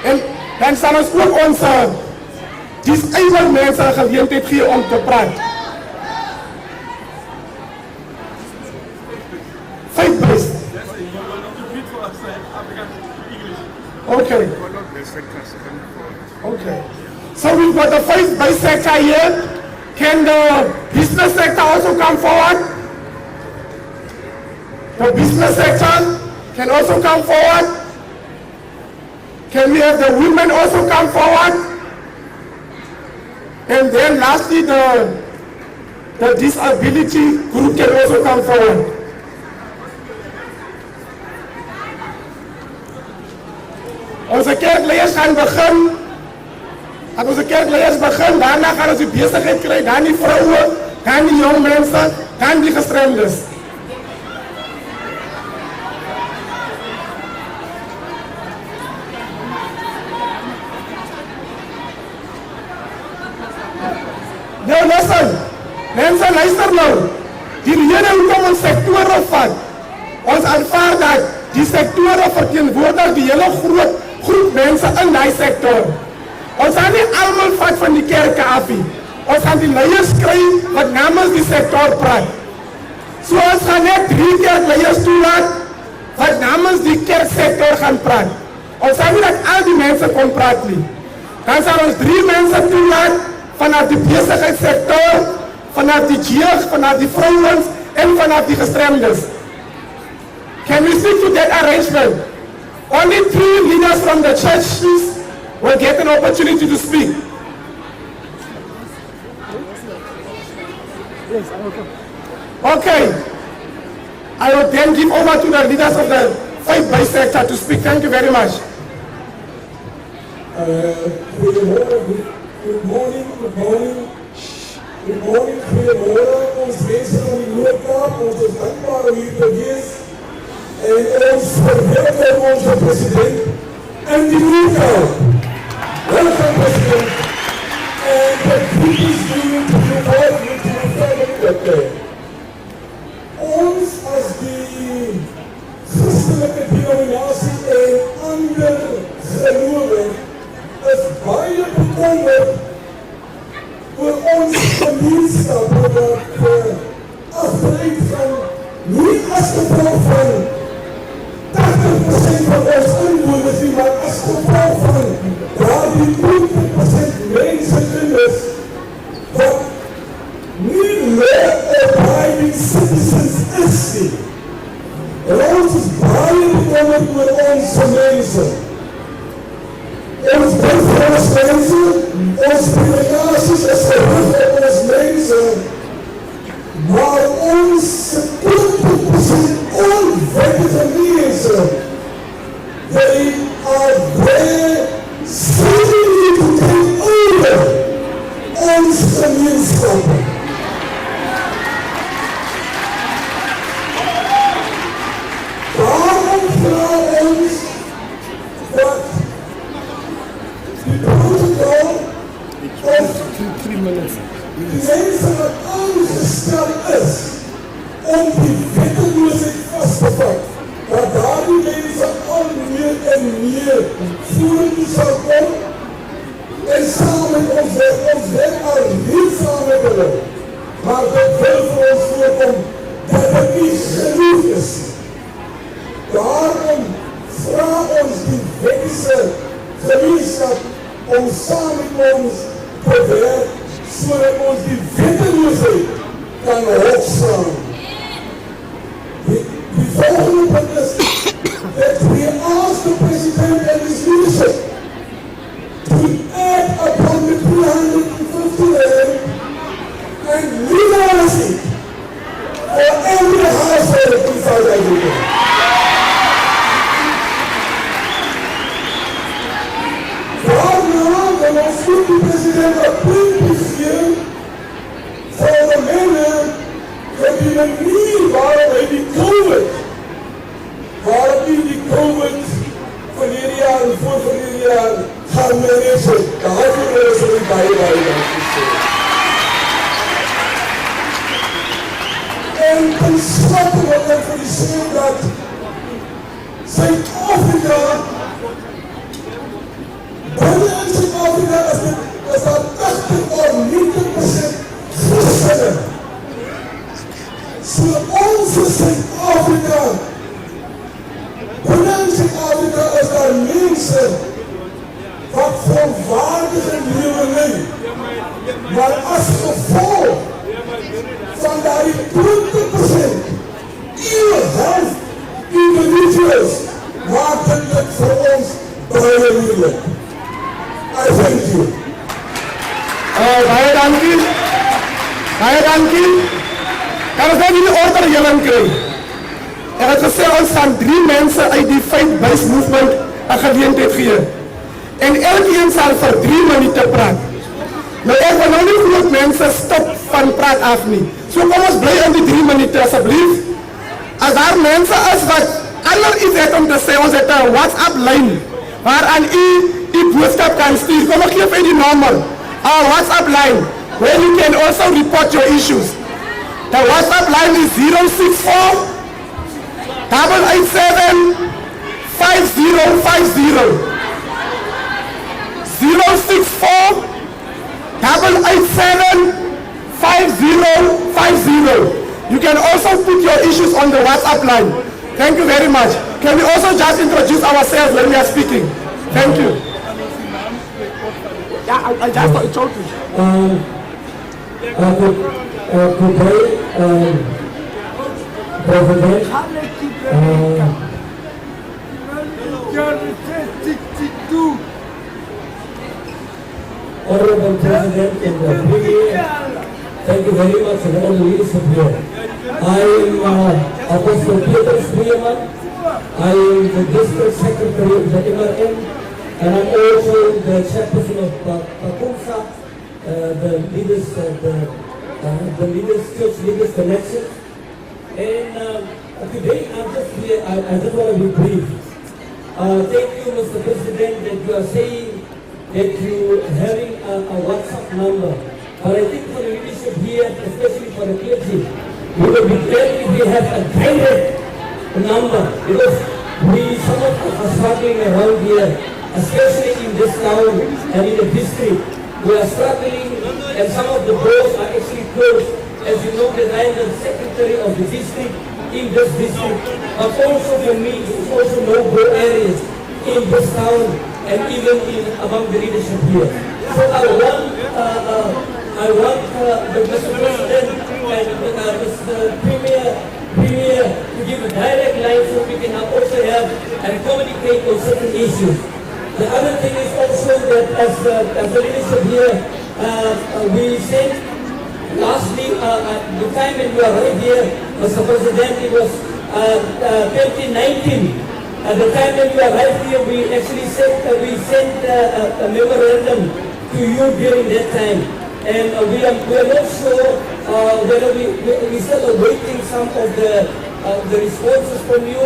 En dan sal ons ook ons disabled mense 'n geleentheid gee om te praat. Faith-based. Okay. Okay. So we've got the faith-based sector here. Can the business sector also come forward? The business sector can also come forward. Can we have the women also come forward? And then lastly, the disability group can also come forward. Onze kerkleiers gaan begin. As onze kerkleiers begin, daarna gaan ons die besigheid kry, dan die vroue, dan die jong mense, dan die gestremdes. Nou, mensen, luister nou. Die rede hoekom ons sectoren vat. Ons aanvaard dat die sectoren verteenwoordig die hele groep mensen in die sector. Ons gaan nie allemaal vat van die kerke af nie. Ons gaan die leiers kry wat namens die sector praat. So ons gaan net 3 kerkleiers toelaat wat namens die kerksector gaan praat. Ons gaan nie dat al die mense kon praat nie. Dan sal ons 3 mense toelaat vanaf die besigheidssector, vanaf die jeug, vanaf die vrouwens en vanaf die gestremdes. Can we stick to that arrangement? Only 3 leaders from the churches will get an opportunity to speak. Okay. I will then give over to the leaders of the faith-based sector to speak. Thank you very much. Good morning. Goeiemôre. Ons mense van die Noord-Kaap, ons is dankbaar om hier te wees. En ons verwelkom onze president in die Noord-Kaap. Welkom, president. And the British Union to provide with your family. Ons as die christelike denominatie en ander gelowe is baie bekommerd oor ons gemeenskap wat achteruit gaan, nie as gevolg van 80% van ons inwoners nie, maar as gevolg van daar die 20% mense kinders wat nie law-abiding citizens is nie. En ons is baie bekommerd oor ons mense. Ons bid vir ons mense, ons predikasies is gerig op ons mense, maar ons 20% onwettige mense, they are there seemingly to take over ons gemeenskap. Daarom vra ons dat die protocol of die mense wat aangestel is om die wetteloosheid vast te vat, dat daar die mense al meer en meer vorentoe sal kom en saam met ons wet al niet saam met hulle, maar dit wil vir ons voorkom dat dit nie genoeg is. Daarom vra ons die wetse gemeenskap om saam met ons te werk, sodat ons die wetteloosheid kan hofslaan. Die volgende punt is blessing for every household in South Africa. Right now, the most Deputy President of Presidential here for the manner dat die manier waarop hy die COVID van hierdie jaar en voor van hierdie jaar gaan manage het. Daarvoor is hy baie dankie sê. En ten slotte wat ek vir die sê dat Suid-Afrika binne in Suid-Afrika is daar 80 of 90% christene. So ons is Suid-Afrika. Binne in Suid-Afrika is daar mense wat volwaardige lewe lei. Maar as gevolg van die 20% helft individuals maak dit vir ons baie moeilik. I thank you. Baie dankie. Baie dankie. Kan ons nou die orderegeling kry? Ek het gesê ons gaan 3 mense uit die faith-based movement 'n geleentheid gee. En elkeen sal vir 3 minute praat. Nou ek wil nou nie groot mense stop van praat af nie. So kom ons bly in die 3 minute asseblief. As daar mense is wat ander iets het om te sê, ons het 'n WhatsApp lyn waaraan u boodskap kan stuur. Kom ek gee vir die nommer. Our WhatsApp line where you can also report your issues. The WhatsApp line is 064 887 5050. 064 887 5050. You can also put your issues on the WhatsApp line. Thank you very much. Can we also just introduce ourselves when we are speaking? Thank you. Yeah, I just told you. Good day, President. Honorable President and the Premier, thank you very much for all the leadership here. I am Apostle Peter Sriyaman. I am the District Secretary of the MRM, and I'm also the chairperson of Pakumsa, the leaders, Church Leaders Connection. And today I'm just here, I just want to be brief. Thank you, Mr. President, that you are saying that you having a WhatsApp number. But I think for the leadership here, especially for the clergy, we will be glad if we have a direct number, because some of us are struggling around here, especially in this town and in the district. We are struggling, and some of the doors are actually closed. As you know, that I am the secretary of the district in this district, but also for me, it's also no-go areas in this town and even among the leadership here. So I want the Mr. President and Mr. Premier to give a direct line so we can also have and communicate on certain issues. The other thing is also that as the leadership here, we said lastly, the time when we arrived here, Mr. President, it was 2019. At the time when we arrived here, we actually sent a memorandum to you during that time. And we are not sure whether we still awaiting some of the responses from you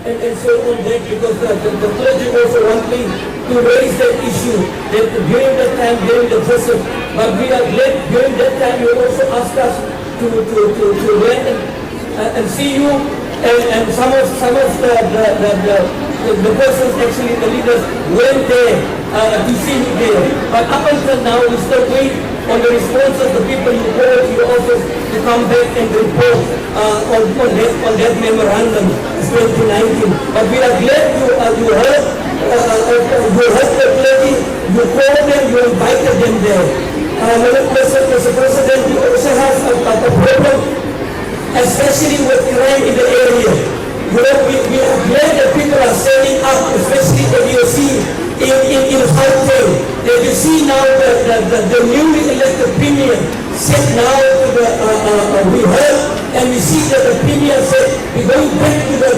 and so on that, because the clergy also want me to raise that issue that during that time, during the process. But we are glad during that time you also asked us to wait and see you, and some of the persons, actually the leaders, went there to see you there. But up until now, we still wait on the response of the people who go to your office to come back and report on that memorandum, 2019. But we are glad you heard the clergy, you called them, you invited them there. Mr. President, we also have a problem, especially with crime in the area. We are glad that people are standing up, especially that you see in Gauteng. That you see now the newly elected premier said now to we heard and we see that the Premier said we're going back to the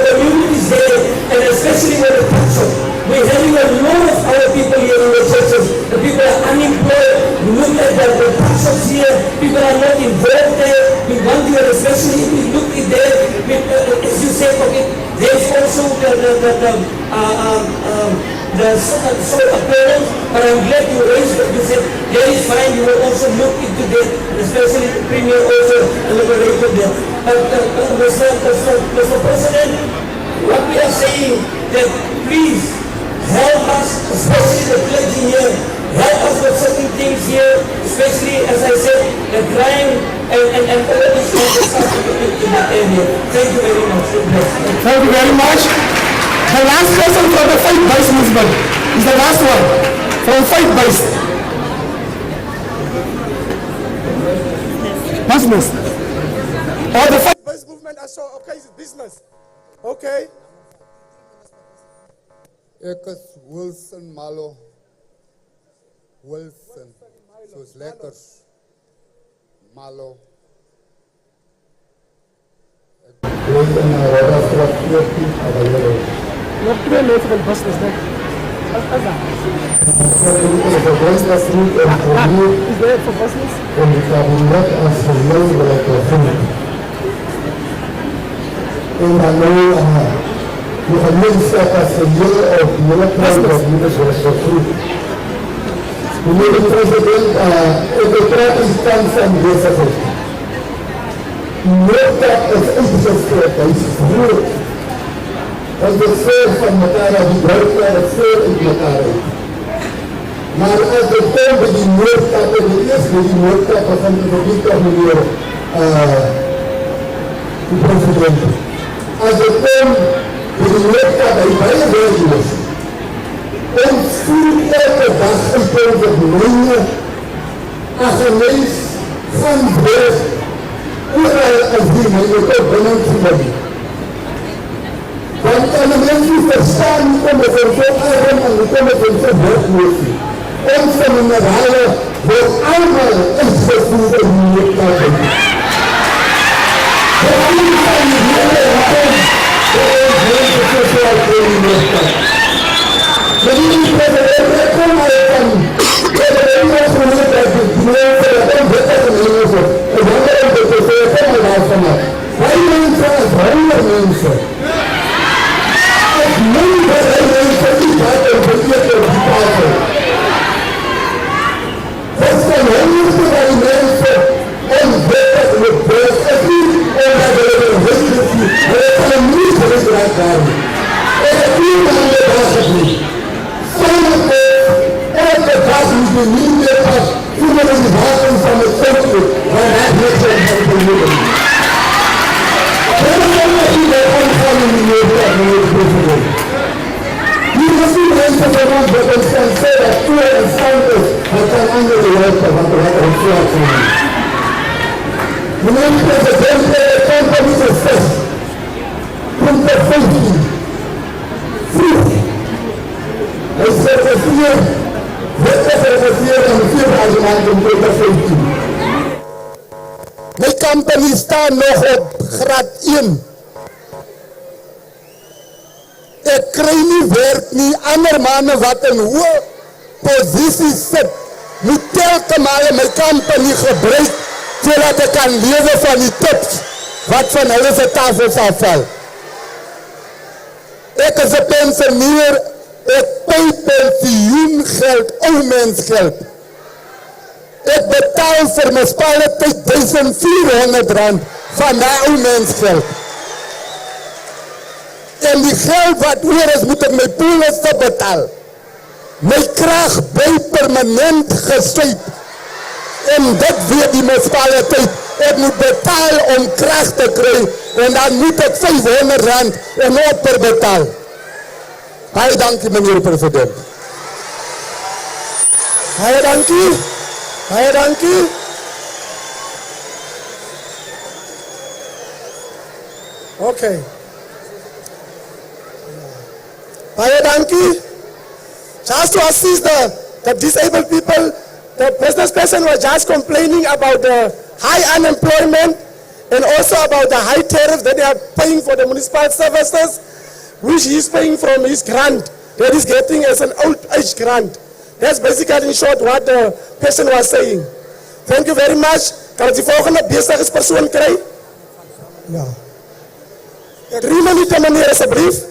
communities there, and especially with the council. We're having a lot of our people here in the churches. The people are unemployed. We look at the councils here. People are not involved there. We want you, especially if we look at there, as you said, okay, there's also the solar panels, but I'm glad you raised that. You said there is fine. You will also look into that, especially the Premier also elaborated that. But Mr. President, what we are saying that please help us, especially the clergy here, help us with certain things here, especially as I said, the crime and all this kind of stuff in that area. Thank you very much. Thank you very much. The last person for the faith-based movement is the last one from faith-based. Business. Or the faith-based movement, I saw, okay, it's business. Okay. Ek is Wilson Malo. Wilson. Soos letters. Malo. Ek is in Rodastraat 14 available. Nog 2 mensen van business, denk ik. Is that for business? En die kabinet as geheel wil ek begin. En dan nou, die gemeenskap as geheel of die hele kabinet is gegroeid. Meneer de president, ek betrek die stand van bezigheid. Die noodkap is uitgestreed, hy is groot. Want het veel van elkaar uit die buiten, het veel uit elkaar uit. Maar als het komt bij die noodkap, en het eerst bij die noodkap, van de gebied van meneer de president. Als het komt bij die noodkap, bij beide regio's. Ons voelt elke dag in terms of Mourinho, Aggenees, Van Brees, overal als die mensen ook binnen te worden. Want kan de mensen verstaan, die komen van zo'n arm en die komen van zo'n werkloos. Onze mineralen wordt allemaal uitgevoerd in die noodkappen. De vrienden van die hele land, de mensen sociaal in die noodkappen. Meneer de president, ik kom maar van de Engels genoemd dat de mensen dat ook beter in Engels is. En dan ben ik de president, kom maar daarvan af. Wij mensen als 100 mensen. Als minder mensen die dat een betekent op die tafel. Dat zijn honderden van die mensen en beter in het bos. En niet omdat we een wissel zien. Maar het kan niet geraakt worden. En het is aan de basis niet. Elke dag moet je niet meer pas voelen in de wapen van het volk, waar hij niet zijn van de middelen. Dat is allemaal die wij omgaan in die media, meneer de president. Hier is die mensen van ons dat ons kan zeggen dat toe en stand is, wat kan anderen helpen, want we hebben ons vlak van. Meneer de president, de compagnie is 6. Punt 15. Vroeg. Hij zegt dat hier, en de 4 maanden om 2015. Mijn company staat nog op graad 1. Ik krijg niet werk, niet andere mannen wat in hoge posities zit. Moet telkens maar mijn company gebruiken, zodat ik kan leven van die tips wat van hulle tafels afval. Ik is een pensioenier. Ik pay pensioengeld, oudmensgeld. Ik betaal voor mijn spalentijd R1.400 van dat oudmensgeld. En die geld wat oor is, moet ik mijn polissen betalen. Mijn kracht blijft permanent gestuurd. En dat weet die municipaliteit. Ik moet betalen om kracht te krijgen. En dan moet ik R500 en opper betalen. Baie dankie meneer president. Baie dankie. Baie dankie. Okay. Baie dankie. Just to assist the disabled people, The business person was just complaining about the high unemployment and also about the high tariffs that they are paying for the municipal services, which he's paying from his grant that he's getting as an old age grant. That's basically in short what the person was saying. Thank you very much. Kan ek die volgende besigheidspersoon kry? Ja. 3 minute meneer asseblief.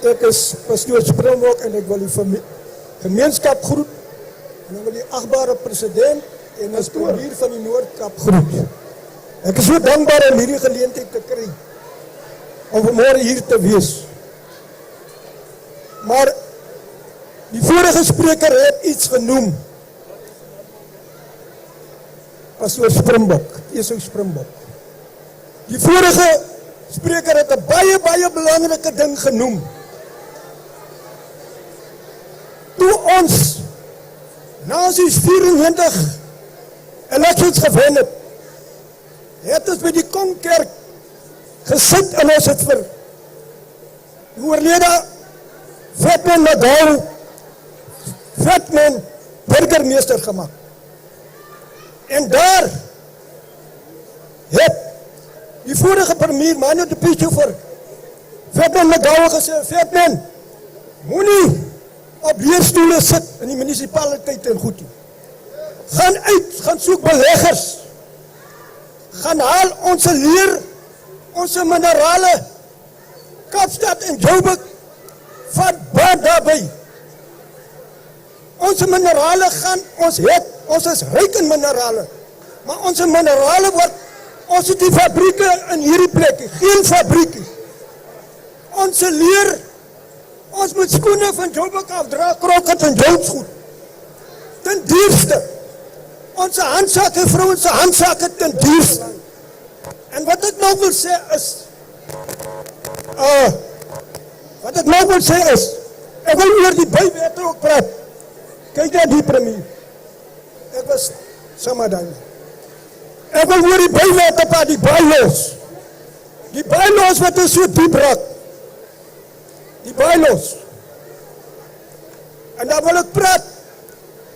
Ek is pastoor Springbok en ek wil die gemeenskap groet. En ek wil die achtbare president en as premier van die Noordkap groet. Ek is so dankbaar om hierdie geleentheid te kry om vanmorgen hier te wees. Maar die vorige spreker het iets genoem. Pastoor Springbok, Esau Springbok. Die vorige spreker het 'n baie belangrike ding genoem. Toe ons na ons 94 elections gewen het ons by die Konkerk gesit en ons het vir die oorlede Vetman Nadal Vetman burgemeester gemaak. En daar het die vorige premier, Manu de Picho vir Vetman Nadal gesê, Vetman, moenie op leerstoele sit in die municipaliteit en goed. Gaan uit, gaan soek beleggers. Gaan haal ons leer, ons minerale, Kaapstad en Joburg, vat baie daarby. Ons minerale gaan, ons is ryk in minerale, maar ons minerale word, ons het die fabrieke in hierdie plekke, geen fabrieke. Ons leer, ons moet skoene van Joburg afdra, kroket en joutsgoed. Ten duurste. Ons handsakke, vrouwense handsakke ten duurste. En wat ek nou wil sê is, ek wil oor die bywette ook praat. Kyk net die premier. Ek was Samadani. Ek wil oor die bywette praat, die bylaws. Die bylaws wat is so diep raak. Die bylaws. En dan wil ek praat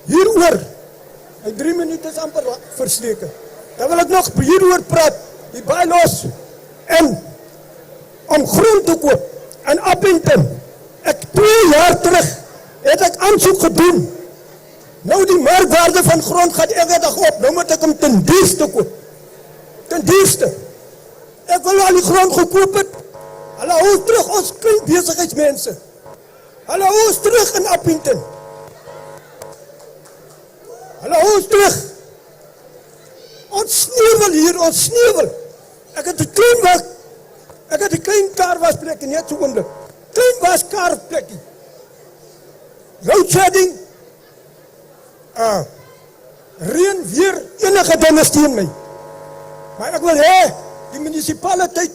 hieroor. My 3 minute is amper versteken. Dan wil ek nog hieroor praat, die bylaws en om grond te koop in Upington. Ek 2 jaar terug het ek aansoek gedoen. Nou die markwaarde van grond gaat elke dag op. Nou moet ek hem ten duurste koop. Ten duurste. Ek wil al die grond gekoop het. Hulle hou terug ons klein besigheidsmense. Hulle hou ons terug in Upington. Hulle hou ons terug. Ons sneeuwel hier, ons sneeuwel. Ek het een klein kaarwasplekje, net so oomblik. Klein waskaarplekje. Loadshedding. Reën, weer, enige dinge steen my. Maar ek wil hê, die municipaliteit,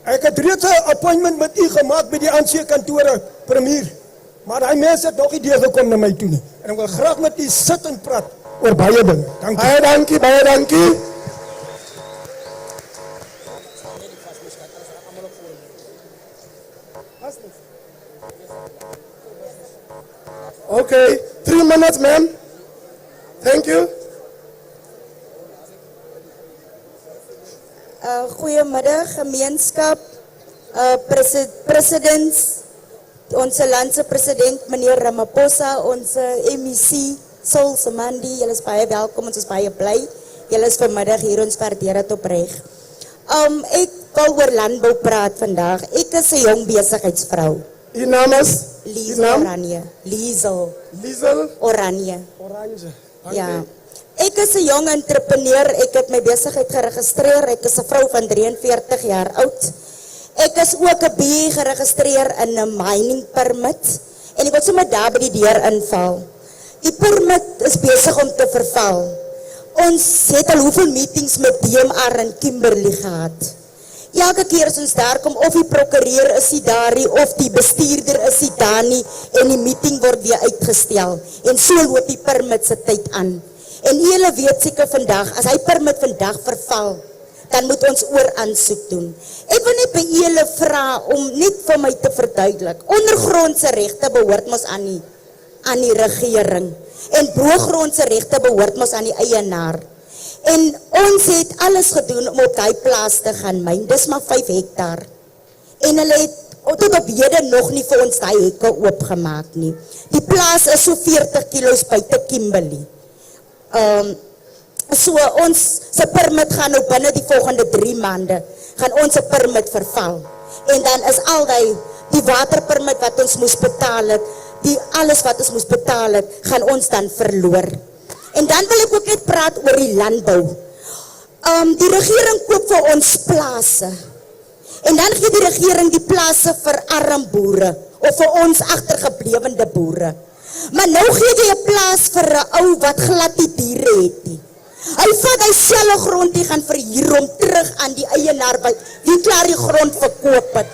ek het reeds 'n appointment met u gemaak by die ANC-kantore, premier. Maar die mense het nog nie deurgekom na my toe nie. En ek wil graag met u sit en praat oor baie dinge. Dankie. Baie dankie, baie dankie. Okay, 3 minutes, ma'am. Thank you. Goeiemiddag, gemeenskap, president, onze landse president, meneer Ramaphosa, onze MEC, Sol Samandi, julle is baie welkom, ons is baie bly. Julle is vanmiddag hier, ons waardeer het opreg. Ek wil oor landbou praat vandag. Ek is 'n jong besigheidsvrou. Uw naam is? Liesel Oranje. Liesel Oranje. Ja. Ek is 'n jong entrepreneur, ek het my besigheid geregistreer, ek is 'n vrou van 43 jaar oud. Ek is ook 'n BE geregistreer in 'n mining permit en ek wil sommer daar by die deur inval. Die permit is besig om te verval. Ons het al hoeveel meetings met DMR en Kimberley gehad. Elke keer as ons daar kom, of die prokureur is nie daar nie, of die bestuurder is nie daar nie, en die meeting word weer uitgestel. En so loop die permit se tyd aan. En julle weet seker vandag, as hy permit vandag verval, dan moet ons oor aansoek doen. Ek wil net by julle vra om net vir my te verduidelik. Ondergrondse regte behoort mos aan die aan die regering. En boergrondse regte behoort mos aan die eienaar. En ons het alles gedoen om op die plaas te gaan myn. Dis maar 5 hektaar. En hulle het tot op hede nog nie vir ons die hekke oopgemaak nie. Die plaas is so 40 kilo's buite Kimberley. So ons se permit gaan nou binne die volgende 3 maande gaan ons se permit verval. En dan is al die waterpermit wat ons moes betaal het, alles wat ons moes betaal het, gaan ons dan verloor. En dan wil ek ook net praat oor die landbou. Die regering koop vir ons plase. En dan gee die regering die plase vir arm boere of vir ons agtergeblewende boere. Maar nou gee jy 'n plaas vir 'n ou wat glad nie diere het nie. Hy vat hy selfe grond die gaan verhuur om terug aan die eienaar wie klaar die grond verkoop het.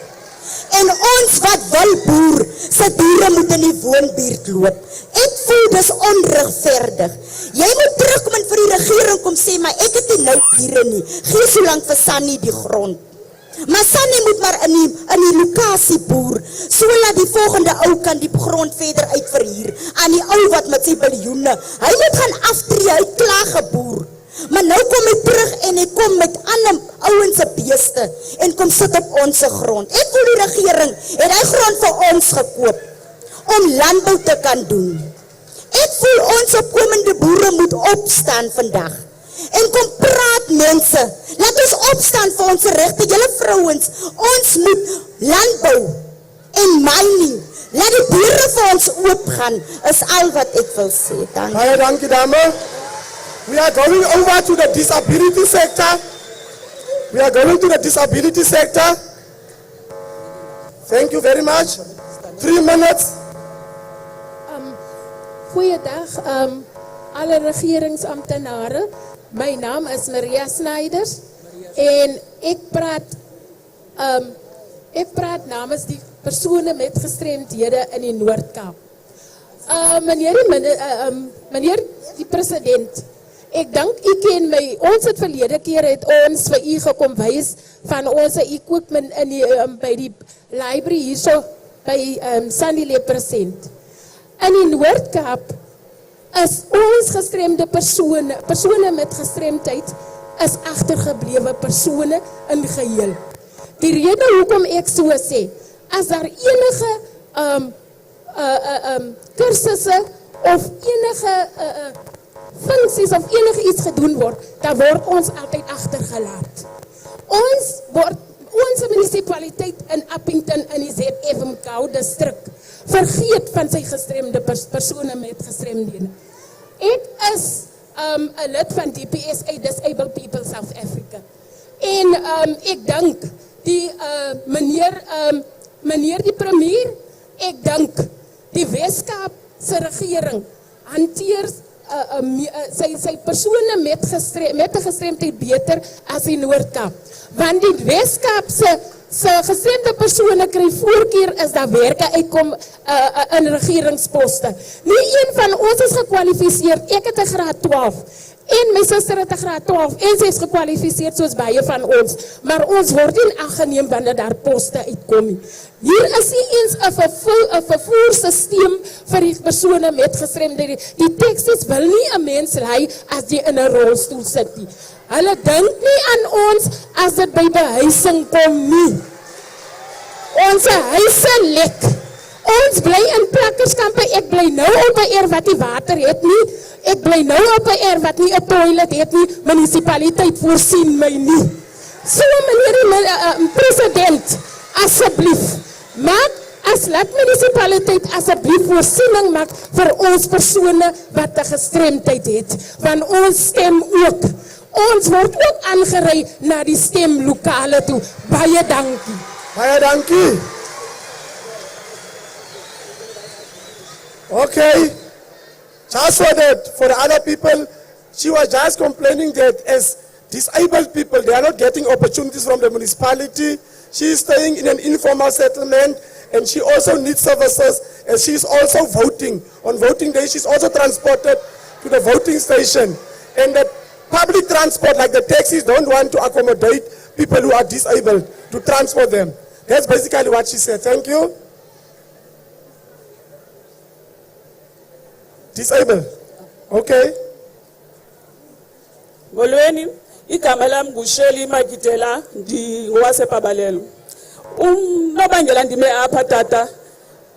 En ons wat wil boer, se diere moet in die woonbuurt loop. Ek voel dis onregverdig. Jy moet terugkom en vir die regering kom sê, maar ek het nie nou diere nie. Gee so lank vir Sannie die grond. Maar Sannie moet maar in die lokasie boer, so laat die volgende ou kan die grond verder uitverhuur aan die ou wat met sy biljoene. Hy moet gaan aftree, hy klaar geboer. Maar nou kom hy terug en hy kom met ander ouens se beeste en kom sit op ons grond. Ek voel die regering het hy grond vir ons gekoop om landbou te kan doen. Ek voel ons opkomende boere moet opstaan vandag. En kom praat mense, laat ons opstaan vir ons regte, julle vrouens, ons moet landbou en mining, laat die deure vir ons oopgaan, is al wat ek wil sê. Baie dankie dame. We are going over to the disability sector. We are going to the disability sector. Thank you very much. 3 minutes. Goeiedag, alle regeringsamptenare. My naam is Maria Snijders en ek praat namens die persone met gestremdhede in die Noord-Kaap. Meneer die president, ek dank u ken my, ons het verlede keer het ons vir u gekom wys van ons equipment in die, by die library hierso by Sandy present. In die Noord-Kaap is ons gestremde persone met gestremdheid is agtergeblewe persone in geheel. Die rede hoekom ek so sê, as daar enige kursusse of enige funksies of enige iets gedoen word, dan word ons altyd agtergelaat. Ons munisipaliteit in Upington in die ZFMK distrik vergeet van sy gestremde persone met gestremdhede. Ek is 'n lid van DPSA, Disabled People South Africa. En ek dank die meneer die premier, ek dank die Weskaap se regering hanteer sy persone met 'n gestremdheid beter as die Noord-Kaap. Want die Weskaap se gestremde persone kry voorkeur is daar werke uitkom in regeringsposte. Nie een van ons is gekwalifiseer. Ek het 'n graad 12 en my suster het 'n graad 12 en sy is gekwalifiseer soos baie van ons, maar ons word nie aangeneem wanneer daar poste uitkom nie. Hier is nie eens 'n vervoersisteem vir die persone met gestremdhede. Die taxis wil nie 'n mens ry as jy in 'n rolstoel sit nie. Hulle dink nie aan ons as dit by behuising kom nie. Ons huise lek. Ons bly in plakkerskampe. Ek bly nou op 'n erf wat nie water het nie. Ek bly nou op 'n erf wat nie 'n toilet het nie. Munisipaliteit voorsien my nie. So meneer die president, asseblief, laat munisipaliteit asseblief voorsiening maak vir ons persone wat 'n gestremdheid het. Want ons stem ook. Ons word ook aangery na die stemlokale toe. Baie dankie. Baie dankie. Okay. Just for the other people, she was just complaining that as disabled people, they are not getting opportunities from the municipality. She is staying in an informal settlement and she also needs services, and she is also voting. On voting day, she's also transported to the voting station. And the public transport, like the taxis, don't want to accommodate people who are disabled to transport them. That's basically what she said. Thank you. Disabled. Okay. Molweni, igama lami nguSheli Makitela ngwasePabalelo. Nobangela ndime apha tata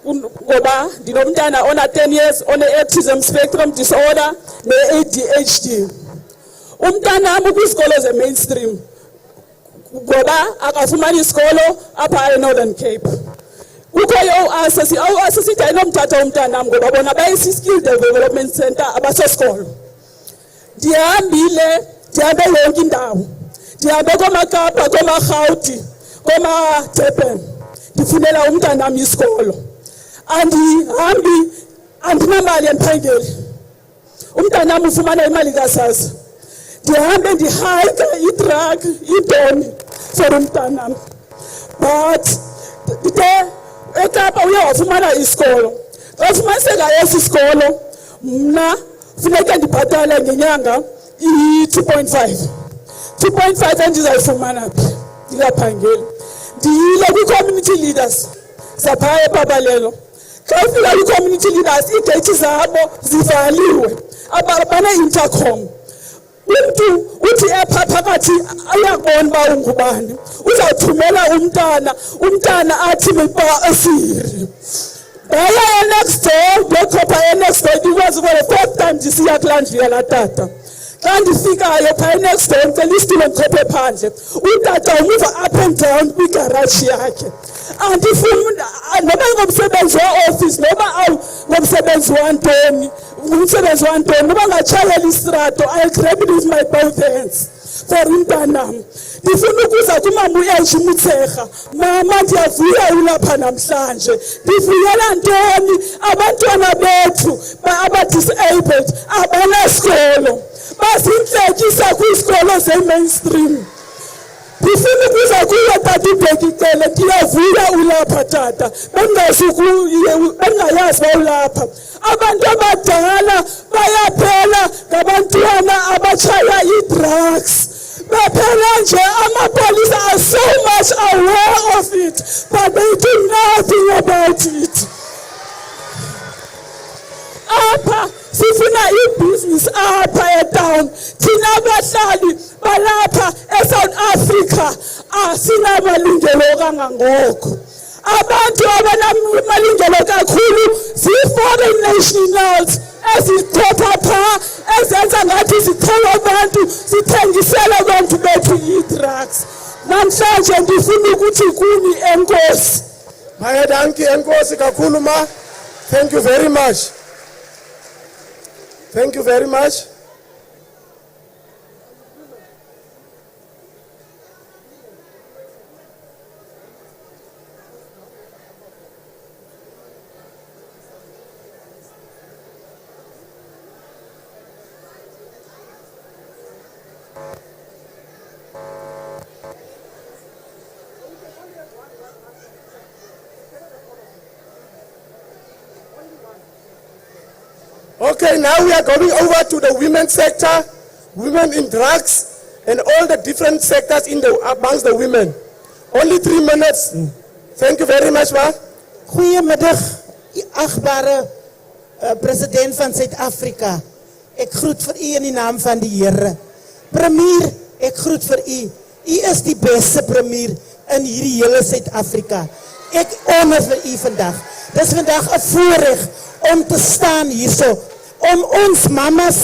ngoba ndinomntana ona 10 years one-autism spectrum disorder ne-ADHD. Umntana wami kwisikolo ze-mainstream ngoba akafumani isikolo apha e-Northern Cape. Kukho i-OAS sithi ayinomthatha umntana wami ngoba bona bayisi-skill development center abasesikolo. Ndihambe yonke indawo. Ndihambe komaKapa, komaRhawuti, komaDurban. Ndifunela umntana wami isikolo. Andihambi andinamali endiphangeli. Umntana wami ufumana imali kaSASSA. Ndihambe ndihayika i-truck, idoni for umntana wami. But eKapa uye wafumana isikolo. Xa ufumaniseka esi sikolo, mna funeka ndibhatale ngenyanga i-2.5. 2.5 endizayifumana phi ndingaphangeli. Ndiyile kwi-community leaders zaphaya ePabalelo. Xa ufika kwi-community leaders, iigeyithi zabo zivaliwe, bane-intercom. Umntu uthi epha phakathi ayabona uba ungubani. Uzawuthumela umntana athi mipa esiri. Ndaya next door, ndokhopha next door, because for the first time ndisiya kulandriya laa tata. Xa ndifikayo phaa next door, ndicela isitulo ndikhophe phandle. Utata umuva up and down kwigaraji yakhe. Andifuna noba ngomsebenzi wa-office, noba ngomsebenzi wantoni, noba ngatshayela istrato, I'll grab it with my both hands for umntanam. Ndifuna ukuza kumama uEnji Mutshekga, mama ndiyavuya ulapha namhlanje. Ndivuyela ntoni? Abantwana bethu aba-disabled abanasikolo, bazintlekisa kwisikolo ze-mainstream. Ndifuna ukuza kuyo tata uBhekicele, ndiyavuya ulapha tata, bengayazi uba ulapha. Abantu abadala bayaphela ngabantwana abatshaya ii-drugs. Baphela nje, amapolisa are so much aware of it, but they do nothing about it. Apha sifuna i-business apha etown. Thina abahlali balapha eSouth Africa asinamalungelo kangangoko. Abantu abanamalungelo kakhulu zii-foreign nationals ezithopha phaa, ezenza ngathi zithola abantu, zithengisela abantu bethu ii-drugs. Namhlanje ndifuna ukuthi kuni enkosi. Baie dankie enkosi kakhulu ma. Thank you very much. Thank you very much. Okay, now we are going over to the women's sector, women in drugs, and all the different sectors amongst the women. Only 3 minutes. Thank you very much, ma. Goedemiddag, achtbare president van Zuid-Afrika. Ik groet voor u in de naam van de Heer. Premier, ik groet voor u. U is die beste premier in hierdie hele Zuid-Afrika. Ik honor voor u vandaag. Het is vandaag een voorrecht om te staan hier zo. Om ons mamas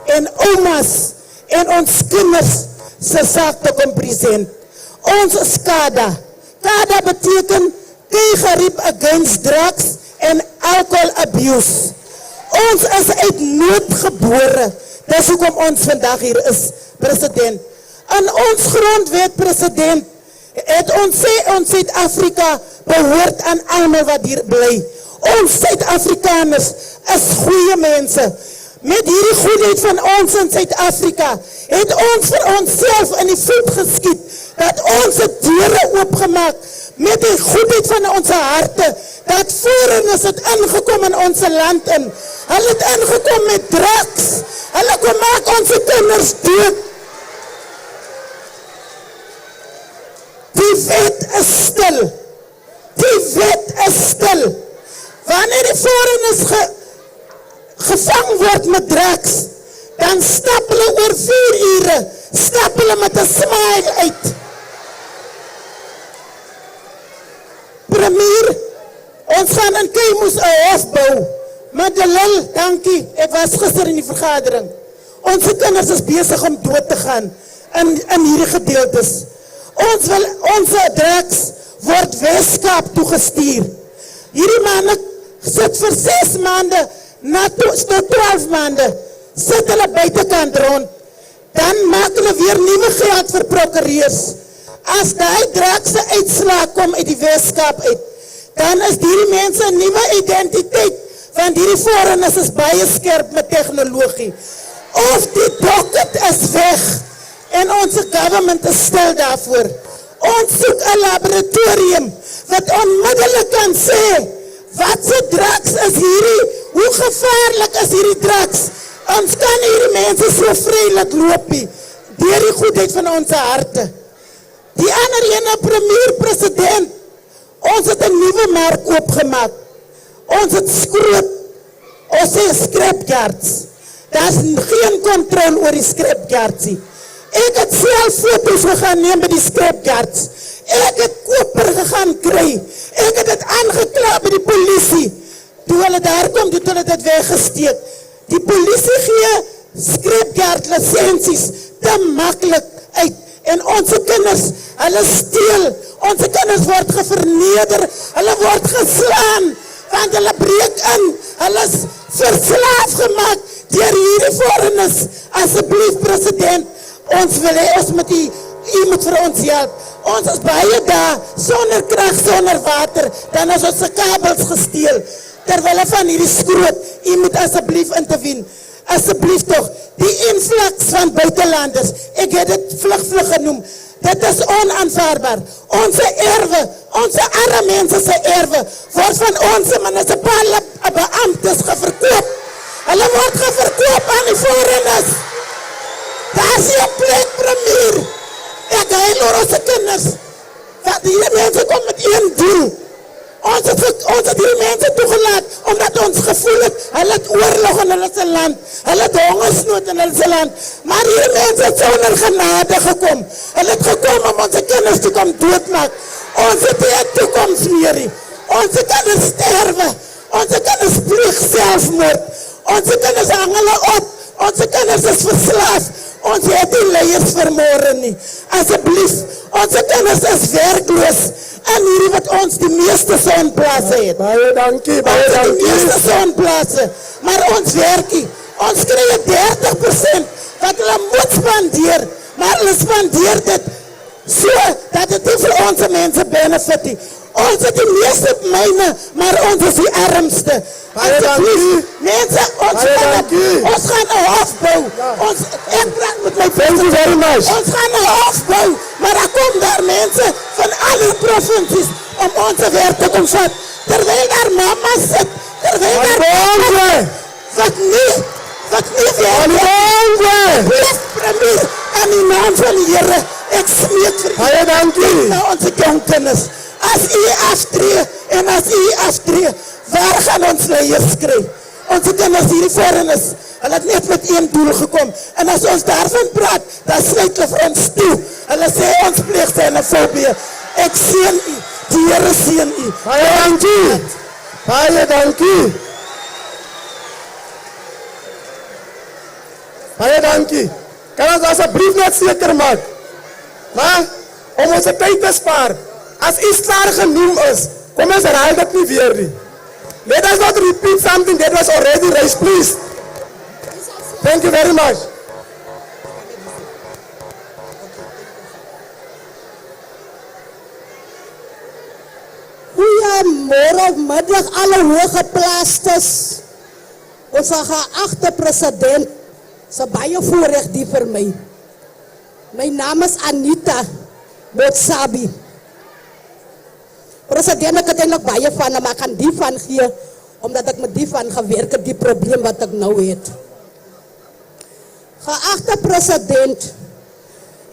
en oma's en ons kinders se zaak te kom present. Ons is KADA. KADA betekent Keigerib Against Drugs and Alcohol Abuse. Ons is uit nood gebore. Dis hoekom ons vandag hier is, president. In ons grondwet, president, het ons sê ons Suid-Afrika behoort aan almal wat hier bly. Ons Suid-Afrikaners is goeie mense. Met hierdie goedheid van ons in Suid-Afrika het ons vir onsself in die voet geskiet dat ons die deure oopgemaak met die goedheid van ons harte, dat foreigners het ingekom in ons land in. Hulle het ingekom met drugs. Hulle kom maak ons kinders dood. Die wet is stil. Die wet is stil. Wanneer die foreigners gevang word met drugs, dan stap hulle oor 4 ure, stap hulle met 'n smile uit. Premier, ons gaan in Keimoes 'n hof bou. Madelil, dankie, ek was gister in die vergadering. Ons kinders is besig om dood te gaan in hierdie gedeeltes. Ons drugs word Weskaap toegestuur. Hierdie manne sit vir 6 maande, tot 12 maande, sit hulle buitekant rond. Dan maak hulle weer nuwe geld vir prokureurs. As die drugs se uitslae kom uit die Weskaap uit, dan is hierdie mense 'n nuwe identiteit, want hierdie foreigners is baie skerp met tegnologie. Of die docket is weg, en onze government is stil daarvoor. Ons soek 'n laboratorium, wat onmiddellik kan sê, wat se drugs is hierdie, hoe gevaarlik is hierdie drugs, ons kan hierdie mense so vry laat loop nie, deur die goedheid van ons harte. Die ander ene, premier, president, ons het 'n nuwe mark oopgemaak. Ons het skroot, ons sê scrapyards. Daar is geen controle oor die scrapyards nie. Ek het self foto's gegaan neem by die scrapyards. Ek het koper gegaan kry. Ek het dit aangekla by die polisie. Toe hulle daar kom, toe hulle dit weggesteek. Die polisie gee scrapyard lisensies te maklik uit. En onze kinders, hulle steel, onze kinders word geverneder, hulle word geslaan, want hulle breek in, hulle is verslaaf gemaakt deur hierdie foreigners. Asseblief president, ons wil hê, ons moet u moet vir ons help. Ons is baie daar, sonder krag, sonder water, dan is ons kabels gesteel, terwille van hierdie skroot, u moet asseblief intervene. Asseblief toch, die influx van buitenlanders, ek het dit vlug genoem, dit is onaanvaarbaar. Onze erwe, onze arme mense se erwe, word van onze munisipale beamptes geverkoop. Hulle word geverkoop aan die foreigners. Daar is die plek, premier. Ek huil oor onze kinders. Want die mense kom met een doel. Ons het die mense toegelaat, omdat ons gevoel het, hulle het oorlog in hulle se land, hulle het hongersnood in hulle se land, maar die mense het sonder genade gekom. Hulle het gekom om onze kinders te kom doodmaak. Ons het die toekoms meer. Onze kinders sterwe. Onze kinders pleeg selfmoord. Onze kinders hang hulle op. Onze kinders is verslaaf. Ons het die leiers vermoor nie. Asseblief, onze kinders is werkloos. En hierdie wat ons die meeste sonplase het. Baie dankie, baie dankie. Ons het die meeste sonplase, maar ons werkie. Ons kry 30% wat hulle moet spandeer, maar hulle spandeer dit so dat het nie vir ons mense benefit nie. Ons het die meeste myne, maar ons is die armste. Baie dankie. Mense, ons gaan 'n hof bou. Ek praat met my Thank you very much. ons gaan 'n hof bou, maar daar kom daar mense van alle provinsies om onze werk te kom vat. Terwyl daar mama's sit, terwyl daar wat nie werk. Premier, in die naam van die Here, ek smeek vir Baie dankie. na onze kinders. As u aftree en as u aftree, waar gaan ons leiers kry? Onze kinders hierdie foreigners, hulle het net met een doel gekom. En as ons daarvan praat, dan sluit hulle vir ons toe. Hulle sê ons pleeg xenofobie. Ek seën u, die Here seën u. Baie dankie. Baie dankie. Baie dankie. Kan ons asseblief net seker maak, om onze tyd te spaar, as iets klaar genoem is, kom ons herhaal dit nie weer nie. Let us not repeat something that was already raised, please. Thank you very much. Goeiemiddag alle hooggeplaastes. Ons geagte president, se baie voorreg die vir my. My naam is Anita Botsabi. President, ek het eintlik baie van, maar ek kan die van gee, omdat ek met die van gewerk het, die probleem wat ek nou het. Geagte president,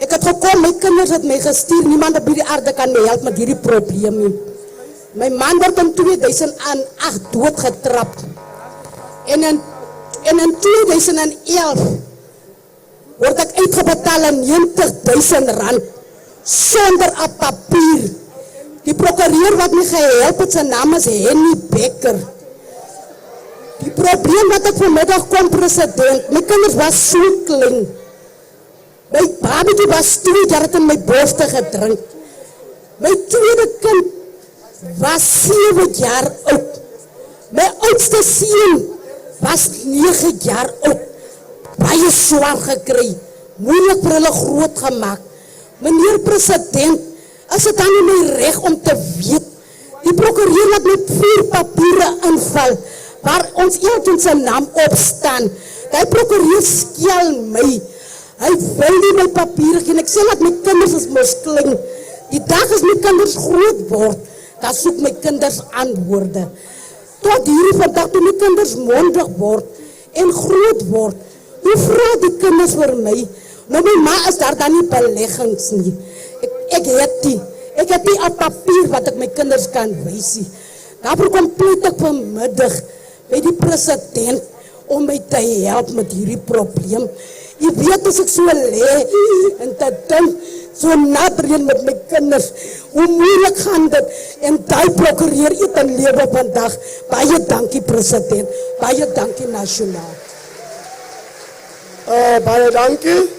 ek het gekom, my kinders het my gestuur, niemand op die aarde kan my help met hierdie probleem nie. My man word in 2008 doodgetrap. En in En in 2011 word ek uitgebetaal aan R90.000 sonder 'n papier. Die prokureur wat my gehelp het, sy naam is Henny Becker. Die probleem wat ek vanmiddag kom, president, my kinders was so klein. My baby was 2 jaar in my borste gedrink. My tweede kind was 7 jaar oud. My oudste seun was 9 jaar oud. Baie swaar gekry, moeilik vir hulle groot gemaak. Meneer president, as het dan nie my reg om te weet, die prokureur laat met 4 papiere inval, waar ons elkeen sy naam op staan. Die prokureur skel my. Hy wil nie my papiere gee. Ek sê dat my kinders is mos klein. Die dag as my kinders groot word, dan soek my kinders antwoorde. Tot hierdie vandag toe my kinders mondig word en groot word, hoe vra die kinders vir my? Nou my ma is daar dan nie beleggings nie. Ek het nie 'n papier wat ek my kinders kan wys nie. Daarvoor kom pleit ek vanmiddag by die president om my te help met hierdie probleem. Jy weet as ek so lê en te dink, so naderheen met my kinders, hoe moeilik gaan dit, en die prokureur het in lewe vandag. Baie dankie president, baie dankie nasionaal. Baie dankie.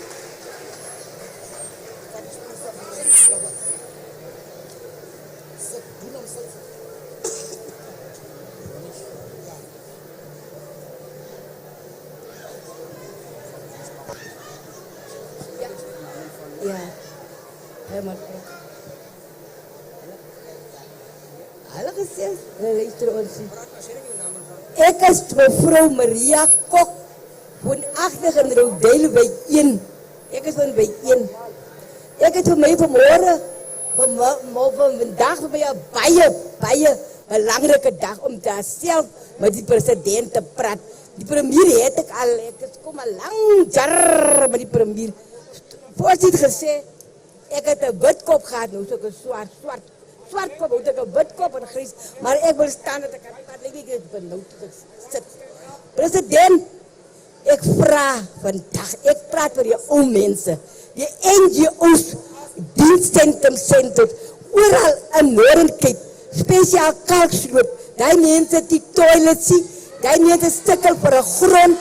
Ja, helemaal. Alle gezegd, luister ons. Ek is mevrou Maria Kok, woonagtig in Roudale by 1. Ek is van by 1. Ek het vir my vanmorgen, vandag vir my 'n baie belangrike dag om daar self met die president te praat. Die premier het ek kom al lang jaar met die premier. Voorzitter gesê, ek het 'n wit kop gehad, nou so 'n swart kop, ek 'n wit kop en gries, maar ek wil staan dat ek kan praat, ek het benauwd sit. President, ek vra vandag, ek praat vir die ou mense, die NGO's, dienstcentrum, oral in Northern Cape, spesiaal Kalksloop, die mense die toilets, die mense stikkel vir 'n grond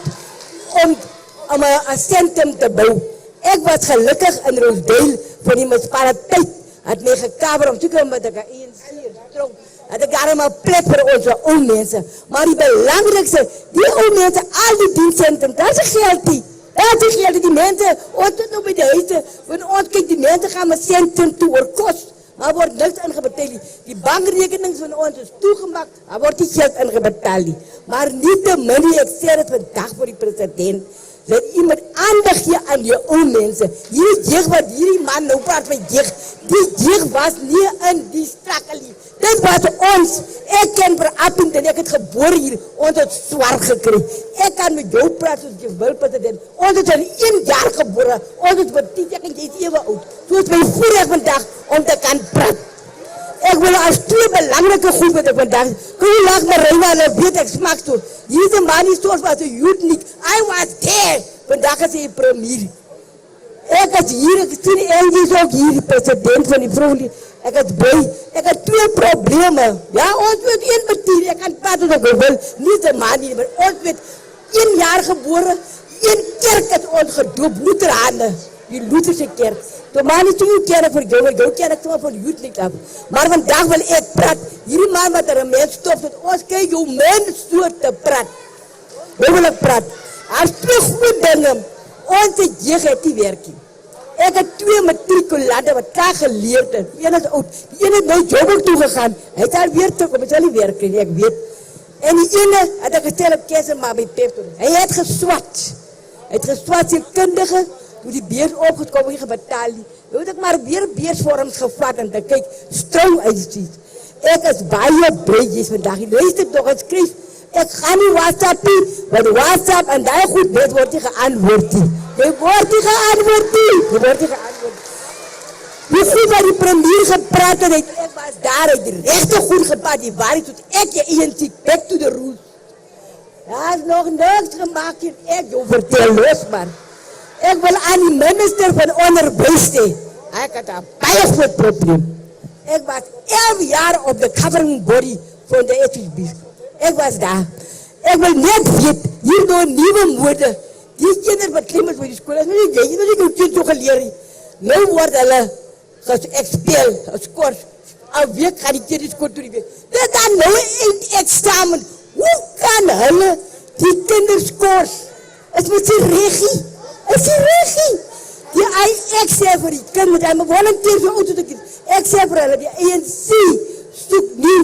om 'n sentrum te bou. Ek was gelukkig in Rosedale vir die munisipaliteit, het my gekaver om te kom met ek 'n ANC tronk, het ek daar 'n plek vir ons ou mense, maar die belangrikste, die ou mense, al die dienstcentrum, daar is geld nie. Daar is geld die mense, ons het nou by die huise, want ons kyk die mense gaan met sentrum toe oor kos, maar word niks ingebetaal nie. Die bankrekenings van ons is toegemaak, maar word die geld ingebetaal nie. Maar nietemin, ek sê dit vandag vir die president, dat iemand aandag gee aan die ou mense. Hierdie jeug wat hierdie man nou praat van jeug, die jeug was nie in die strakkel nie. Dit was ons, ek ken vir Upington, ek het gebore hier, ons het swaar gekry. Ek kan met jou praat soos jy wil, president. Ons het in 1 jaar gebore, ons het vir 10 jaar en jy is ewe oud. So is my voorrecht vandag om te kan praat. Ek wil as 2 belangrike goed wat ek vandag, kun jy lag my reina, hulle weet ek smaak so. Hier is 'n man die soos was 'n youthnik, I was there, vandag is hy premier. Ek is hier, ek sien die NGO's ook hier, die president van die vrouwelijk, ek is by, ek het 2 probleme. Ja, ons weet 1 betier, ek kan praat wat ek wil, nie te man nie, maar ons weet 1 jaar gebore, 1 kerk het ons gedoop, Lutherhane, die Lutherse kerk. Toe man is toe jou kerk vir jou kerk toe van youth niet af. Maar vandag wil ek praat, hierdie man wat er 'n mens stop, dat ons kyk jou mens so te praat. Nou wil ek praat, as 2 goeie dinge, ons jeug het nie werk nie. Ek het 2 matrikulante wat klaar geleerd het, die een is oud, die een het nou Joburg toegegaan, hy het daar weer terug, hy sal nie werk nie, ek weet. En die ene het ek gestel op Keizer, maar by Pep, hy het geswat, sy kundige, toe die beers opgekom en gebetaal nie. Nou het ek maar weer beersvorms gevat en te kyk, strong uitsies. Ek is baie breedjes vandag, die luister toch en skryf, ek gaan nie WhatsApp nie, want WhatsApp en die goed net word nie geantwoord nie. Die word nie geantwoord nie. Die goed wat die premier gepraat het, ek was daar, het die rechte goed gepraat, die waarheid tot ek je ANC, back to the rules. Daar is nog niks gemaakt en ek jou vertel los man. Ek wil aan die minister van onderwijs sê, ek het 'n baie groot probleem. Ek was 11 jaar op de governing body van de SABC. Ik was daar. Ik wil net weten, hier door nieuwe moeder, die kinderen wat klimmen voor die school, dat is niet jy het jou kind zo geleerd. Nou word hulle gespeeld, geskort. Al week gaan die kinderen school toe die week. Dit dan nou een examen. Hoe kan hulle die kinderen skors? Is met die regie? Is die regie? Die ek sê vir die kinderen, en my volunteer vir auto te kies. Ek sê vir hulle, die ANC soek nie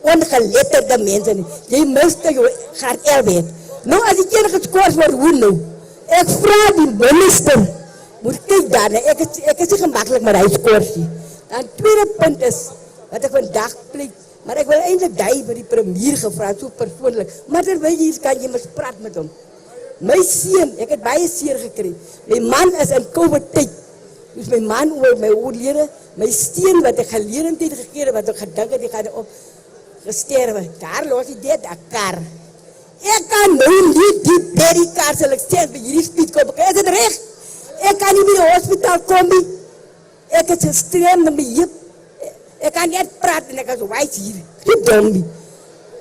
ongeletterde mense nie. Jy miste jou graad 11 het. Nou as die kinderen geskors word, hoe nou? Ek vraag die minister, moet kyk daar, ek is nie gemakkelijk met hy skors nie. Dan tweede punt is, wat ek vandag pleit, maar ek wil eindelijk die vir die premier gevraagd, so persoonlijk. Maar terwijl jy kan jy mis praat met hom. My seun, ek het baie seer gekry. My man is in COVID-tyd. Dus my man oor my oorlede, my steen wat ek geleerdheid gekeer, wat ek gedink het, die gaan op gesterwe. Daar los die dit, kar. Ek kan nou nie die berry kar sal ek sê, by hierdie speed kom. Is het recht? Ek kan nie by die hospitaal kom nie. Ek het gestrem met my hip. Ek kan net praat en ek is wijs hier. Geen dom nie.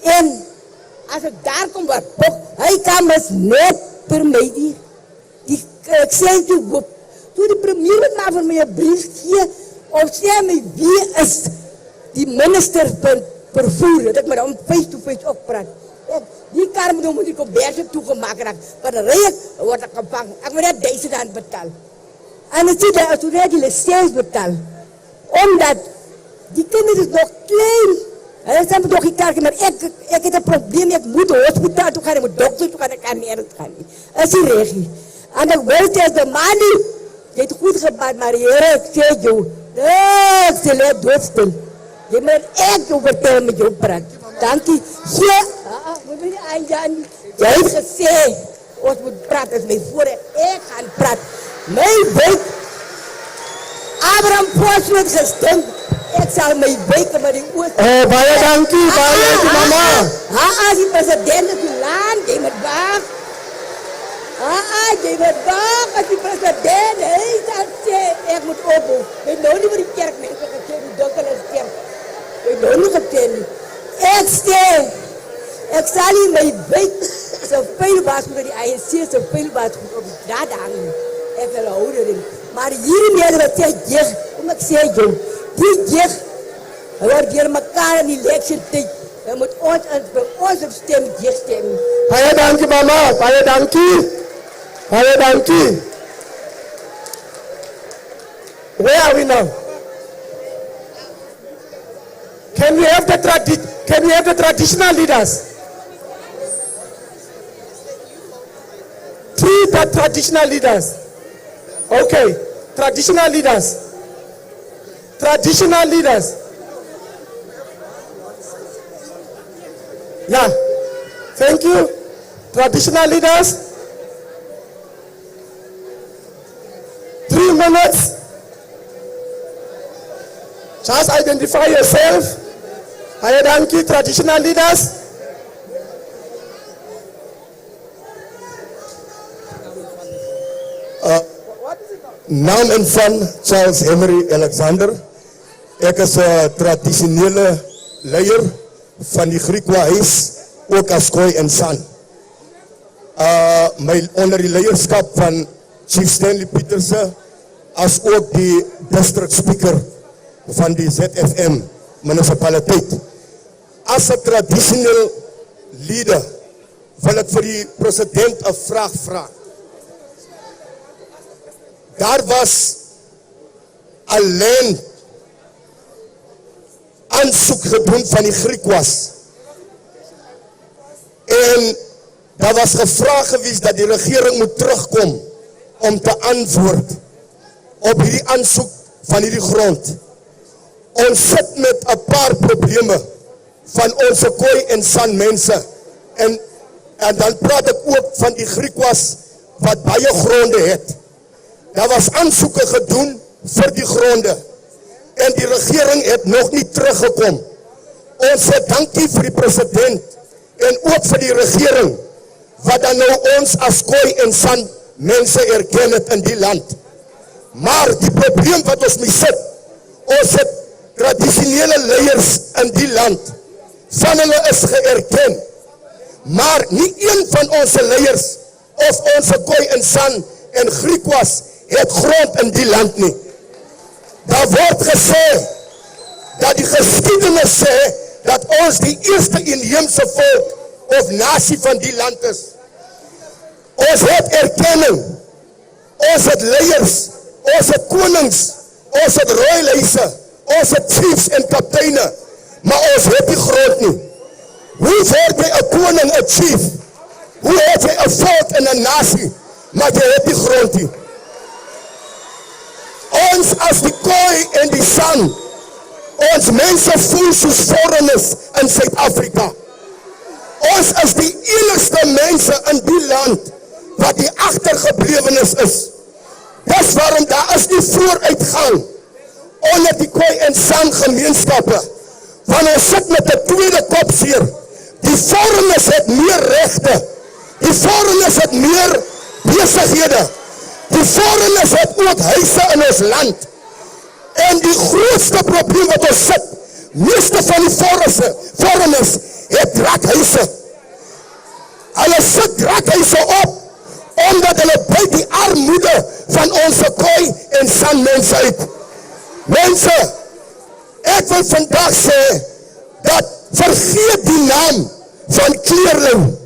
En as ek daar kom wat pok, hy kan mis net per my die ek sê toe hoop. Toe die premier het maar vir my 'n brief gee, of sê my wie is die minister van vervoer, dat ek met hom face-to-face ook praat. Die kar moet ik op bergen toegemaakt raken. Maar dan rij ik, word ik gevangen. Ik moet net deze dan betalen. En dan zie je dat toen die licentie betalen. Omdat die kinderen is nog klein. En dan zijn we toch gekeken, maar ik heb een probleem. Ik moet naar het hospitaal toe gaan, ik moet dokter toe gaan, ik kan nergens gaan. Dat is die regie. En dan wil je de man niet. Je hebt goed gemaakt, maar ik zeg jou, ik zal het doodstil. Je moet echt over vertellen met jou praten. Dank je. Jy het gesê, ons moet praat, is my voorrecht, ek gaan praat. My buik, Abraham Post het gestem, ek sal my buik met die oor. Baie dankie, mama. As die president is die land, jy moet waag. Jy moet waag, as die president, hy sal sê, ek moet opbouw. Jy nou nie vir die kerk, mense gesê, die dokter is kerk. Jy nou nie gesê nie. Ek sê, ek sal nie my buik, so veel baas moet die ANC, so veel baas moet op die draad hangen. Ek wil houden erin. Maar hierdie mense wat sê jeug, kom ek sê jou, die jeug, word hier mekaar in die election tyd, dan moet ons op stem, jeug stem. Baie dankie mama, baie dankie. Baie dankie. Where are we now? Can we have the traditional leaders? The traditional leaders. Okay, traditional leaders. Traditional leaders. Yeah, thank you. Traditional leaders. 3 minutes. Just identify yourself. Baie dankie, traditional leaders. Naam en van Charles Henry Alexander. Ek is 'n tradisionele leier van die Griekwa huis, ook as Kooi en San. My onder die leierskap van Chief Stanley Pieterse, as ook die district speaker van die ZFM municipaliteit. As 'n tradisionele leader wil ek vir die president 'n vraag vra. Daar was alleen aansoek gedoen van die Griekwas. En daar was gevraag geweest dat die regering moet terugkom om te antwoord op hierdie aansoek van hierdie grond. Ons sit met 'n paar probleme van ons Kooi en San mense. En dan praat ek ook van die Griekwas wat baie gronde het. Daar was aansoeke gedoen vir die gronde en die regering het nog nie teruggekom. Ons sê dankie vir die president en ook vir die regering, wat dan nou ons as Khoi en San mense erken het in die land. Maar die probleem wat ons mee sit, ons het tradisionele leiers in die land, van hulle is geërken, maar nie een van ons leiers, of ons Khoi en San en Griekwas, het grond in die land nie. Daar word gesê, dat die geskiedenis sê, dat ons die eerste inheemse volk, of nasie van die land is. Ons het erkenning, ons het leiers, ons het konings, ons het royalhuise, ons het chiefs en kapteine, maar ons het die grond nie. Hoe word jy 'n koning, 'n chief? Hoe het jy 'n volk en 'n nasie, maar jy het die grond nie? Ons as die Khoi en die San, ons mense voel soos foreigners in Suid-Afrika. Ons is die enigste mense in die land wat die agtergeblewenes is. Dis waarom daar is nie vooruitgang onder die Khoi en San gemeenskappe. Want ons sit met 'n tweede kopseer. Die foreigners het meer regte. Die foreigners het meer besighede. Die foreigners het ook huise in ons land. En die grootste probleem wat ons sit, meeste van die foreigners het drakhuise. Hulle sit drakhuise op, omdat hulle by die armoede van ons Khoi en San mense uit. Mense, ek wil vandag sê, dat vergeet die naam van kleerling.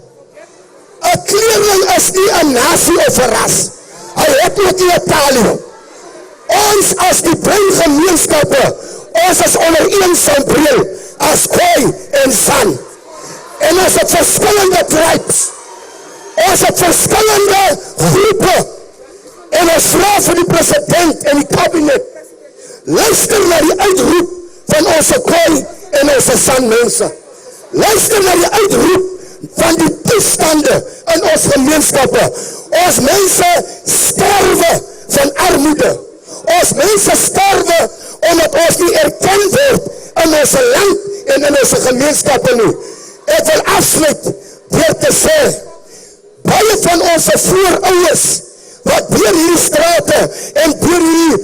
'n Kleerling is nie 'n nasie of 'n ras. Hy het ook nie 'n taal nie. Ons as die bruin gemeenskappe, ons is onder een sambreel as Khoi en San. En ons het verskillende tribes. Ons het verskillende groepe. En ons vra vir die president en die kabinet, luister na die uitroep van ons Khoi en ons San mense. Luister na die uitroep van die toestande in ons gemeenskappe. Ons mense sterwe van armoede. Ons mense sterwe omdat ons nie erken word in ons land en in ons gemeenskappe nie. Ek wil afsluit deur te sê, baie van ons voorouers wat deur hierdie strate en deur hierdie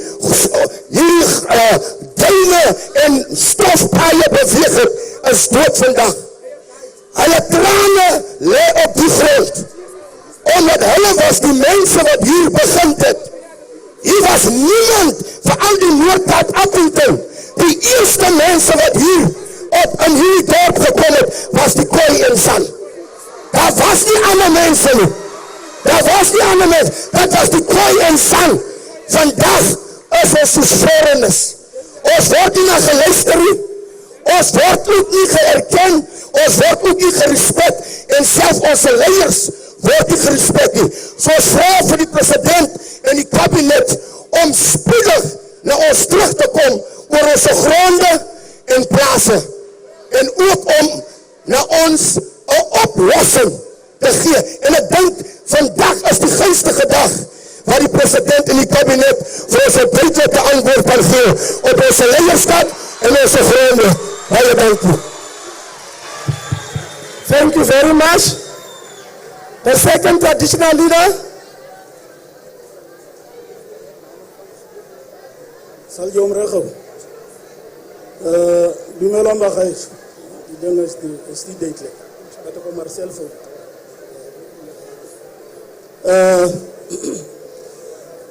duine en stofpaaie beweeg het, is dood vandag. Hulle trane lê op die grond, omdat hulle was die mense wat hier begin het. Hier was niemand, veral die Noordkap Upington, die eerste mense wat hier in hierdie dorp gekom het, was die Khoi en San. Daar was nie ander mense nie. Daar was nie ander mense. Dat was die Khoi en San. Vandag is ons soos foreigners. Ons word nie na geluister nie. Ons word ook nie geërken. Ons word ook nie gerespek. En self ons leiers word nie gerespek nie. So ons vra vir die president en die kabinet om spoedig na ons terug te kom oor ons gronde en plase. En ook om na ons 'n oplossing te gee. En ek dink vandag is die gunstige dag waar die president en die kabinet vir ons 'n duidelike antwoord kan gee op ons leierskap en ons gronde. Baie dankie. Thank you very much. The second traditional leader. Saljom Rego. Dumelang bagais. Die ding is die duidelik. Dat ek maar self ook.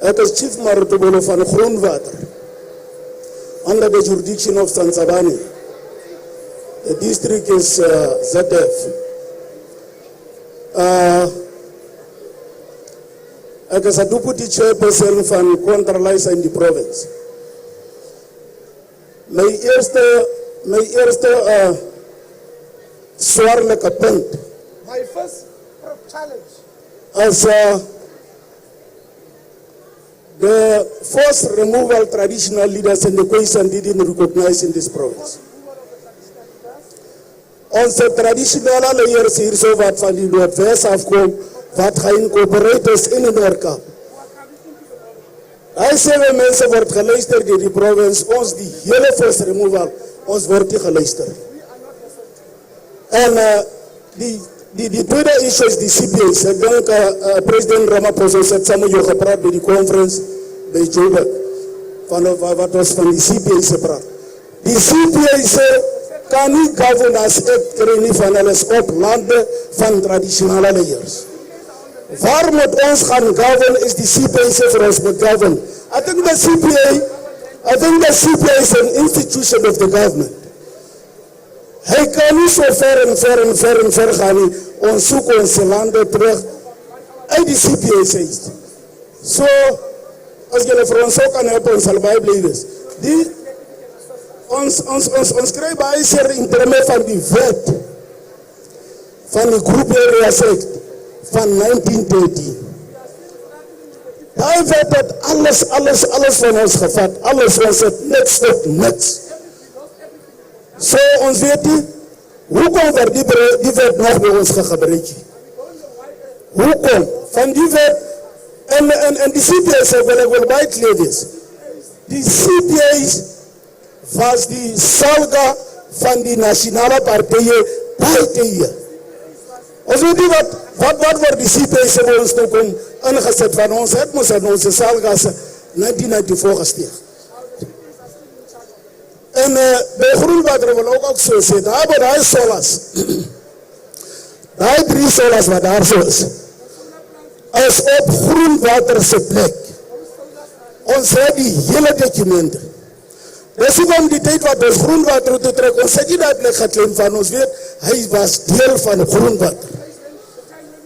Ek is chief Marutobolo van Groenwater. Under the jurisdiction of Sansabani. The district is ZF. Ek is a deputy chairperson van Contralysa in die province. My eerste swaarlike punt. My first challenge. As the forced removal traditional leaders in the Khoisan didn't recognize in this province. Onze traditionele leiders hier zo wat van die Noordwest afkomen, wat geïncorporeerd is in de Noordkap. Hij zei dat mensen worden geluisterd in die province, ons die hele forced removal, ons wordt niet geluisterd. En die tweede issue is die CPA's. Ek dink president Ramaphosa het saam met jou gepraat by die conference by Joburg van wat was van die CPA's gepraat. Die CPA's kan nie govern as ek kry nie van hulle op lande van tradisionele leiers. Waar moet ons gaan govern is die CPA's vir ons moet govern. I think the CPA is an institution of the government. Hy kan nie so ver gaan nie, ons soek ons lande terug uit die CPA sê. So, as julle vir ons ook kan help, ons sal baie bly wees. Ons kry baie seer in terme van die wet van die Group Areas Act van 1930. Daai wet het alles van ons gevat, alles ons het niks. So ons weet nie, hoekom word die wet nog by ons gebruik? Hoekom? Van die wet, en die CPA's wil baie kleer wees. Die CPA's was die salga van die nasionale partye baie teë. Ons weet nie wat word die CPA's vir ons nou kom ingeset van ons het ons salgas 1994 gesteeg. En bij Groenwater wil ook zo zijn. Daar hebben wij solas. Daar 3 solas wat daar zo is op Groenwaterse plek. Ons heeft die hele documenten. Dus ook om die tijd wat ons Groenwater te trekken, ons heeft die dat plek geclaimd van ons weet, hij was deel van Groenwater.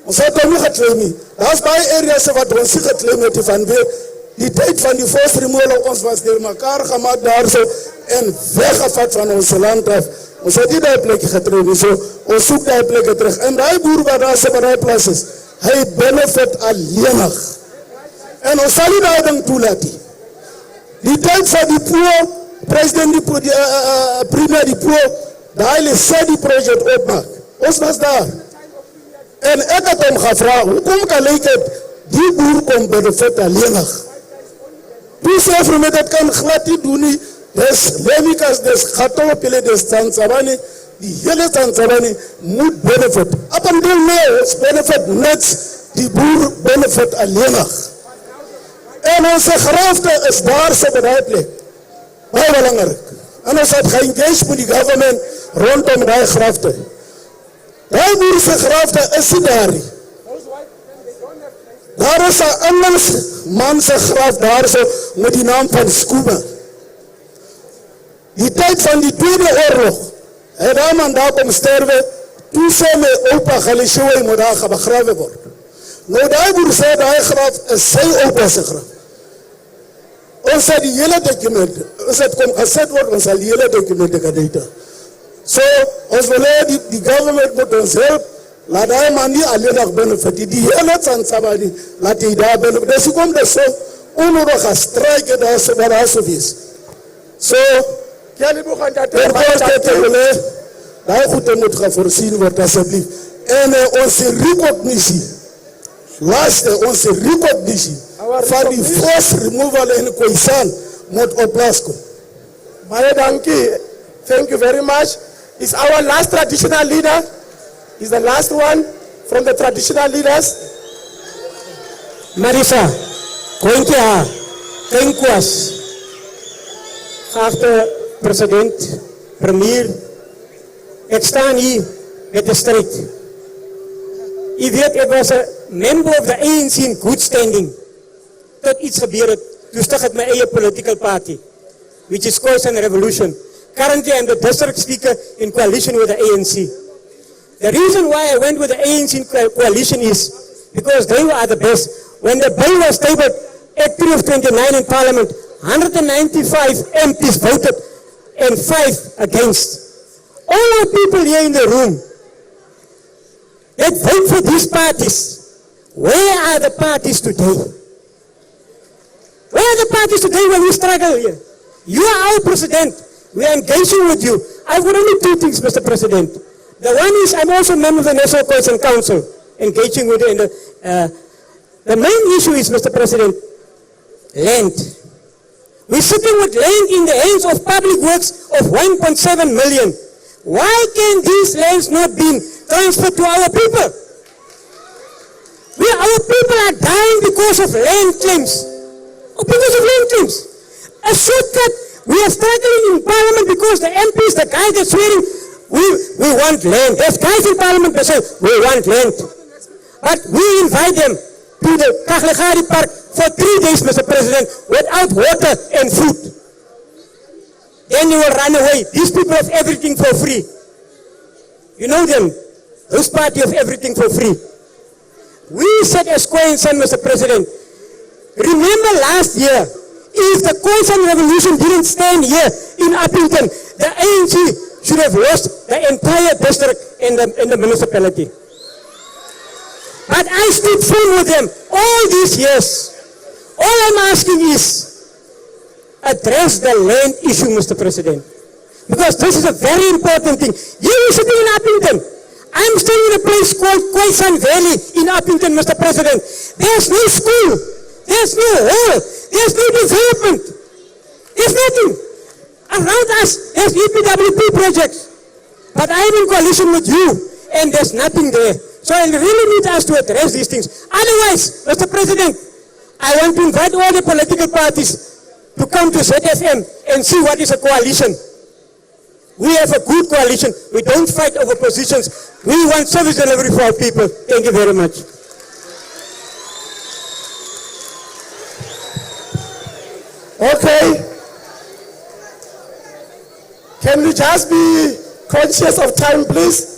Ons heeft dat niet geclaimd. Dat is bij areas wat ons niet geclaimd heeft van weer. Die tijd van die volksremolen, ons was door elkaar gemaakt daar zo en weggevat van ons land af. Ons heeft die plekje getreden, zo. Ons zoekt die plekje terug. En die boer wat daar bij die plaats is, hij benefit alleenig. En ons zal die ding toelaten. Die tijd van die poor, president die poor, premier die poor, daar hij die project opmaakt. Ons was daar. En ik had hem gevraagd, hoe kom ik het die boer komt benefit alleenig? Toen zei voor mij dat kan glad niet doen. Dus lemikas, dus gatopele, dus Tanzabani, die hele Tanzabani moet benefit. Up until now, it's benefit net die boer benefit alleenig. En onze grafte is daar zo bedrijfelijk. Baie belangrijk. En ons het geëngaged met die government rondom die grafte. Die boerse grafte is niet daar. Daar is een Engels manse graf daar zo met die naam van Scuba. Die tijd van die Tweede Oorlog, het daar man daar kom sterven, toen zei mijn opa Galicië moet daar begraven worden. Nou die boer zei, die graf is zijn opa's graf. Ons het die hele documenten, ons het kom gezet worden, ons het die hele documenten gedaan. So, ons wil die government moet ons helpen. Laat hij maar niet alleen nog benefit. Die hele Tanzabani laat hij daar benefit. Dus ik kom dus zo onnodig gaan strijken daar zo bij de is. Zo, daar goed moet gaan voorzien worden alsjeblieft. En onze recognitie, laatste, onze recognitie van die force removal in Khoisan moet op plaats komen. Baie dankie. Thank you very much. Is our last traditional leader. Is the last one from the traditional leaders. Marisa, Koinkia, Kenkwas, geachte president, premier, ik sta hier met de strijd. U weet, ik was een member of the ANC in good standing. Tot iets gebeurde, toen stig ik mijn eigen political party, which is Khoisan Revolution. Currently, I'm the district speaker in coalition with the ANC. The reason why I went with the ANC coalition is because they were the best. When the bill was tabled, Act 3 of 29 in Parliament, 195 MPs voted and 5 against. All the people here in the room that vote for these parties, where are the parties today? Where are the parties today when we struggle here? You are our president. We are engaging with you. I've got only 2 things, Mr. President. The one is I'm also a member of the National Khoisan Council, engaging with you. The main issue is, Mr. President, land. We're sitting with land in the hands of public works of 1.7 million. Why can these lands not be transfer to our people. Our people are dying because of land claims. A shortcut, we are struggling in parliament because the MPs, the guys are swearing, we want land. There's guys in parliament that say, we want land. But we invite them to the Kaglagari Park for 3 days, Mr. President, without water and food. Then you will run away. These people have everything for free. You know them, this party of everything for free. We said as Khoisan, Mr. President, remember last year, if the Khoisan revolution didn't stand here in Upington, the ANC should have lost the entire district in the municipality. But I stood firm with them all these years. All I'm asking is, address the land issue, Mr. President. Because this is a very important thing. You sitting in Upington. I'm staying in a place called Khoisan Valley in Upington, Mr. President. There's no school. There's no hall. There's no development. There's nothing. Around us, there's EPWP projects. But I'm in coalition with you, and there's nothing there. So I really need us to address these things. Otherwise, Mr. President, I want to invite all the political parties to come to ZFM and see what is a coalition. We have a good coalition. We don't fight over positions. We want service delivery for our people. Thank you very much. Okay. Can we just be conscious of time, please?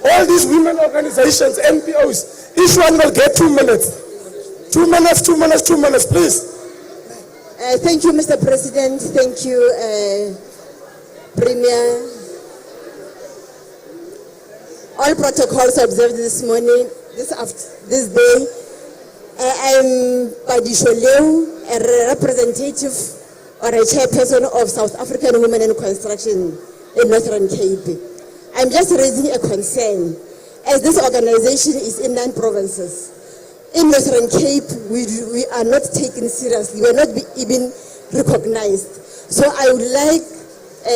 All these women organizations, NPOs, each one will get 2 minutes. 2 minutes, 2 minutes, 2 minutes, please. Thank you, Mr. President. Thank you, Premier. All protocols observed this morning, this day. I'm Padisho Leu, a representative or a chairperson of South African Women in Construction in Northern Cape. I'm just raising a concern, as this organization is in 9 provinces. In Northern Cape, we are not taken seriously. We are not even recognized. So I would like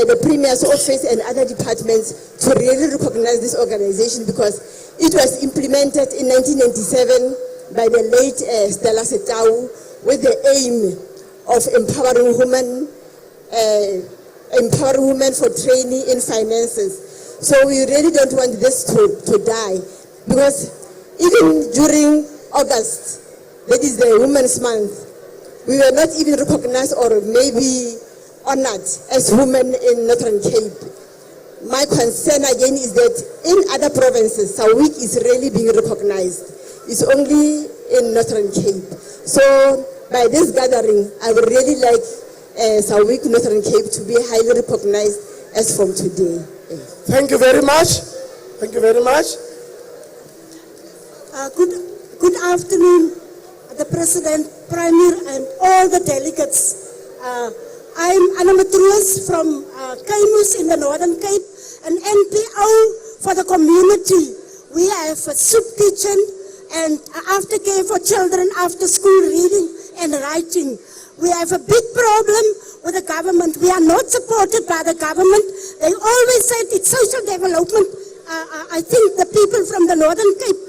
the Premier's office and other departments to really recognize this organization, because it was implemented in 1997 by the late Stella Setau with the aim of empowering women for training in finances. So we really don't want this to die, because even during August, that is the Women's Month, we were not even recognized or maybe honored as women in Northern Cape. My concern again is that in other provinces, Sawik is really being recognized. It's only in Northern Cape. So by this gathering, I would really like Sawik Northern Cape to be highly recognized as from today. Thank you very much. Thank you very much. Good afternoon, the President, Premier, and all the delegates. I'm Anna Matruas from Kaimus in the Northern Cape, an NPO for the community. We have a soup kitchen and aftercare for children after school reading and writing. We have a big problem with the government. We are not supported by the government. They always said it's social development. I think the people from the Northern Cape,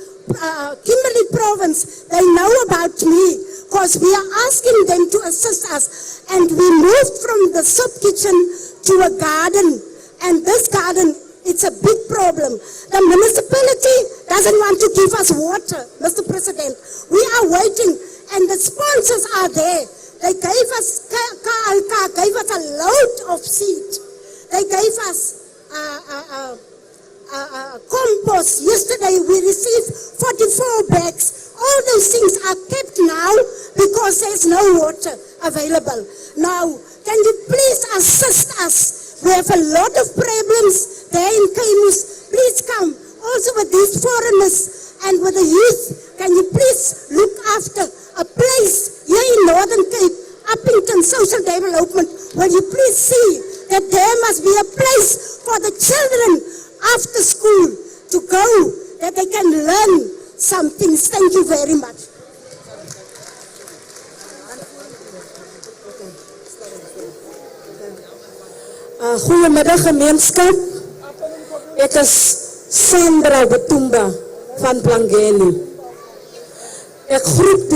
Kimberley province, they know about me, because we are asking them to assist us. And we moved from the soup kitchen to a garden. And this garden, it's a big problem. The municipality doesn't want to give us water, Mr. President. We are waiting, and the sponsors are there. They gave us, KALK gave us a load of seed. They gave us compost. Yesterday we received 44 bags. All those things are kept now because there's no water available. Now, can you please assist us? We have a lot of problems there in Kaimus. Please come. Also with these foreigners and with the youth, can you please look after a place here in Northern Cape, Upington Social Development, where you please see that there must be a place for the children after school to go, that they can learn some things. Thank you very much. Goedemiddag gemeenskap. Ek is Sandra Batumba van Plangeni. Ek groet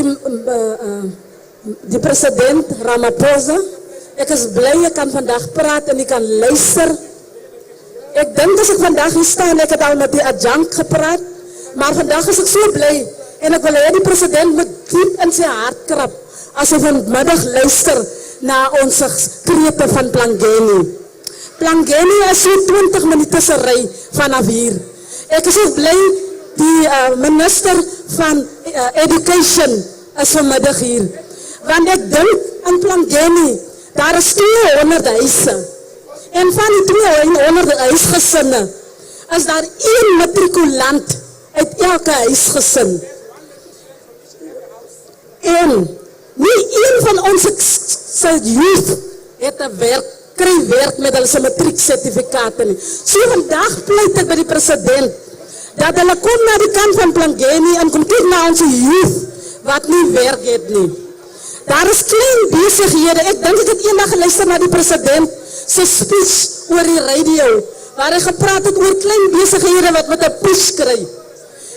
die president Ramaphosa. Ek is blij ek kan vandag praat en ek kan luister. Ek dink as ek vandag hier staan, ek het al met die adjunct gepraat, maar vandag is ek so blij en ek wil hê die president moet diep in sy hart krap as hy vanmiddag luister na ons krete van Plangeni. Plangeni is so 20 minute se ry vanaf hier. Ek is ook blij die minister van education is vanmiddag hier. Want ek dink in Plangeni, daar is 200 huise. En van die 200 huisgesinne is daar 1 matrikulant uit elke huisgesin. En nie een van ons youth het 'n werk, kry werk met hulle matrieksertifikate nie. So vandag pleit ek by die president dat hulle kom na die kant van Plangeni en kom kyk na ons youth wat nie werk het nie. Daar is klein besighede. Ek dink ek het eendag geluister na die president se speech oor die radio, waar hy gepraat het oor klein besighede wat met 'n push kry.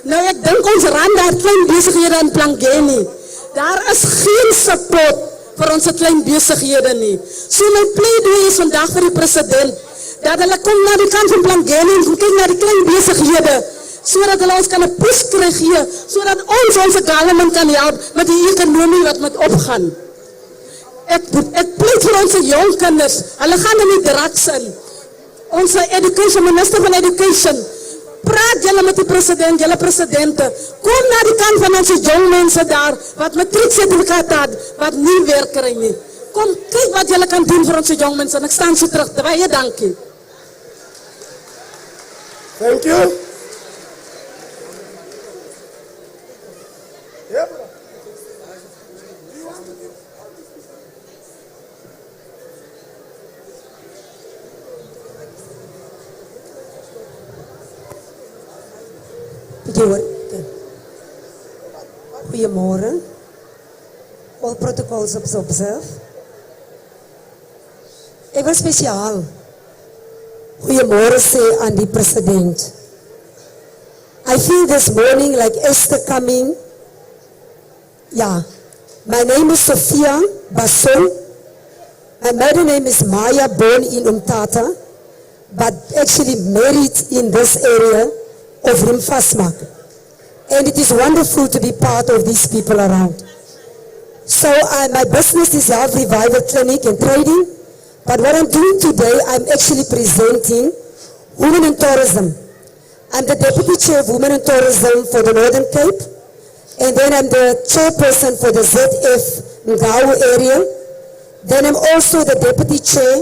Nou ek dink ons ran daar klein besighede in Plangeni. Daar is geen support vir ons klein besighede nie. So my pleidooi is vandag vir die president dat hulle kom na die kant van Plangeni en kyk na die klein besighede, sodat hulle ons kan 'n push kry gee, sodat ons government kan help met die ekonomie wat met opgaan. Ek pleit vir ons jong kinders, hulle gaan in die drugs in. Ons education, minister van education, praat julle met die president, julle presidente, kom na die kant van ons jong mense daar, wat matrieksertifikate het, wat nie werk kry nie. Kom kyk wat julle kan doen vir ons jong mense, en ek staan so terug, baie dankie. Thank you. Goedemorgen. All protocols observed. Ik wil speciaal goedemorgen zeggen aan die president. I feel this morning like Esther coming. Yeah. My name is Sophia Basson. My maiden name is Maya, born in Umtata, but actually married in this area of Rimfasmak. And it is wonderful to be part of these people around. So my business is Health Revival Clinic and Trading, but what I'm doing today, I'm actually presenting Women in Tourism. I'm the Deputy Chair of Women in Tourism for the Northern Cape, and then I'm the Chairperson for the ZF Ngau area. Then I'm also the Deputy Chair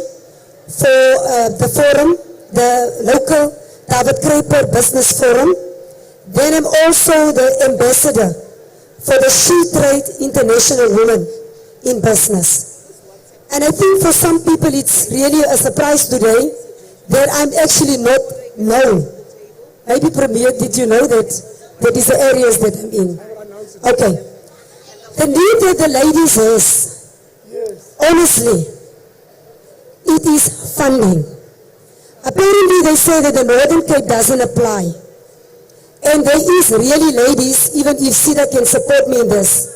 for the forum, the local Dawid Kruiper Business Forum. Then I'm also the ambassador for the She Trade International Women in Business. And I think for some people it's really a surprise today that I'm actually not known. Maybe Premier, did you know that is the areas that I'm in? Okay. The need that the ladies has, honestly, it is funding. Apparently they say that the Northern Cape doesn't apply. And there is really ladies, even if SIDA can support me in this,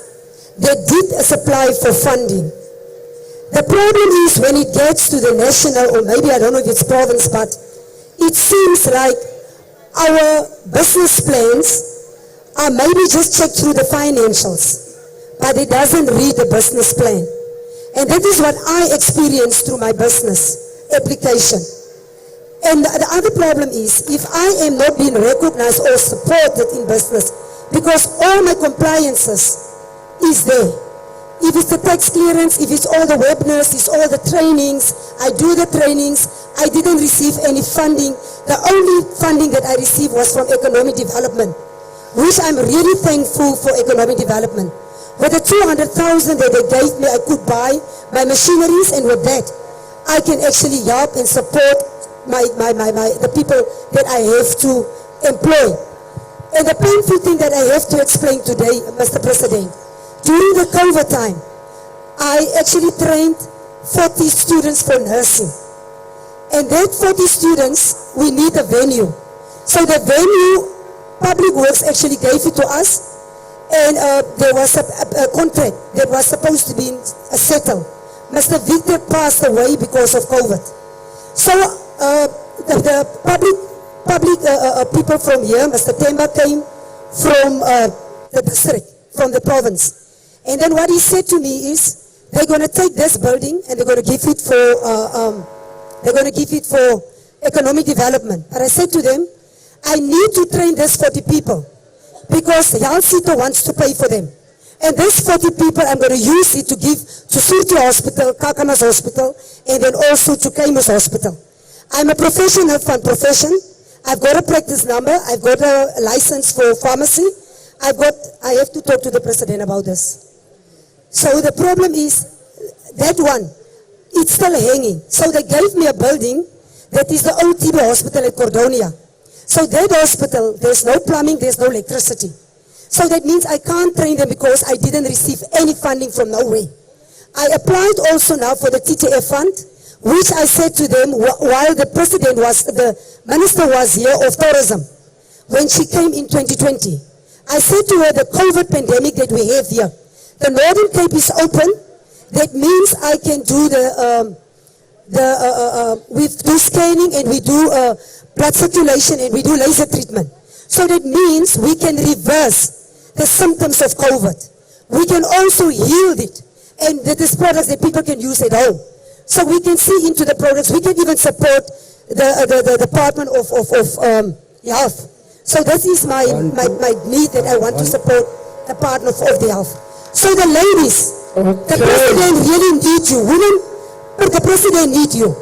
they did supply for funding. The problem is when it gets to the national, or maybe I don't know if it's province, but it seems like our business plans are maybe just checked through the financials, but it doesn't read the business plan. And that is what I experienced through my business application. And the other problem is, if I am not being recognized or supported in business, because all my compliances is there. If it's the tax clearance, if it's all the webinars, it's all the trainings, I do the trainings, I didn't receive any funding. The only funding that I received was from economic development, which I'm really thankful for economic development. With the 200,000 that they gave me, I could buy my machineries, and with that, I can actually help and support the people that I have to employ. And the painful thing that I have to explain today, Mr. President, during the COVID time, I actually trained 40 students for nursing. And that 40 students, we need a venue. So the venue, Public Works actually gave it to us, and there was a contract that was supposed to be settled. Mr. Victor passed away because of COVID. So the public people from here, Mr. Temba came from the district, from the province. And then what he said to me is, they're going to take this building and they're going to give it for economic development. But I said to them, I need to train this 40 people because Yalsito wants to pay for them. And this 40 people, I'm going to use it to give to Surti Hospital, Kakamas Hospital, and then also to Kaimus Hospital. I'm a professional from profession. I've got a practice number. I've got a license for pharmacy. I have to talk to the president about this. So the problem is that one, it's still hanging. So they gave me a building that is the old TB hospital at Cordonia. So that hospital, there's no plumbing, there's no electricity. So that means I can't train them because I didn't receive any funding from nowhere. I applied also now for the TTF fund, which I said to them while the minister was here of tourism, when she came in 2020. I said to her, the COVID pandemic that we have here, the Northern Cape is open. That means I can do we do scanning and we do blood circulation and we do laser treatment. So that means we can reverse the symptoms of COVID. We can also heal it, and that is products that people can use at home. So we can see into the products. We can even support the Department of Health. So that is my need that I want to support the Department of the Health. So the ladies, the president really needs you. Women, but the president needs you.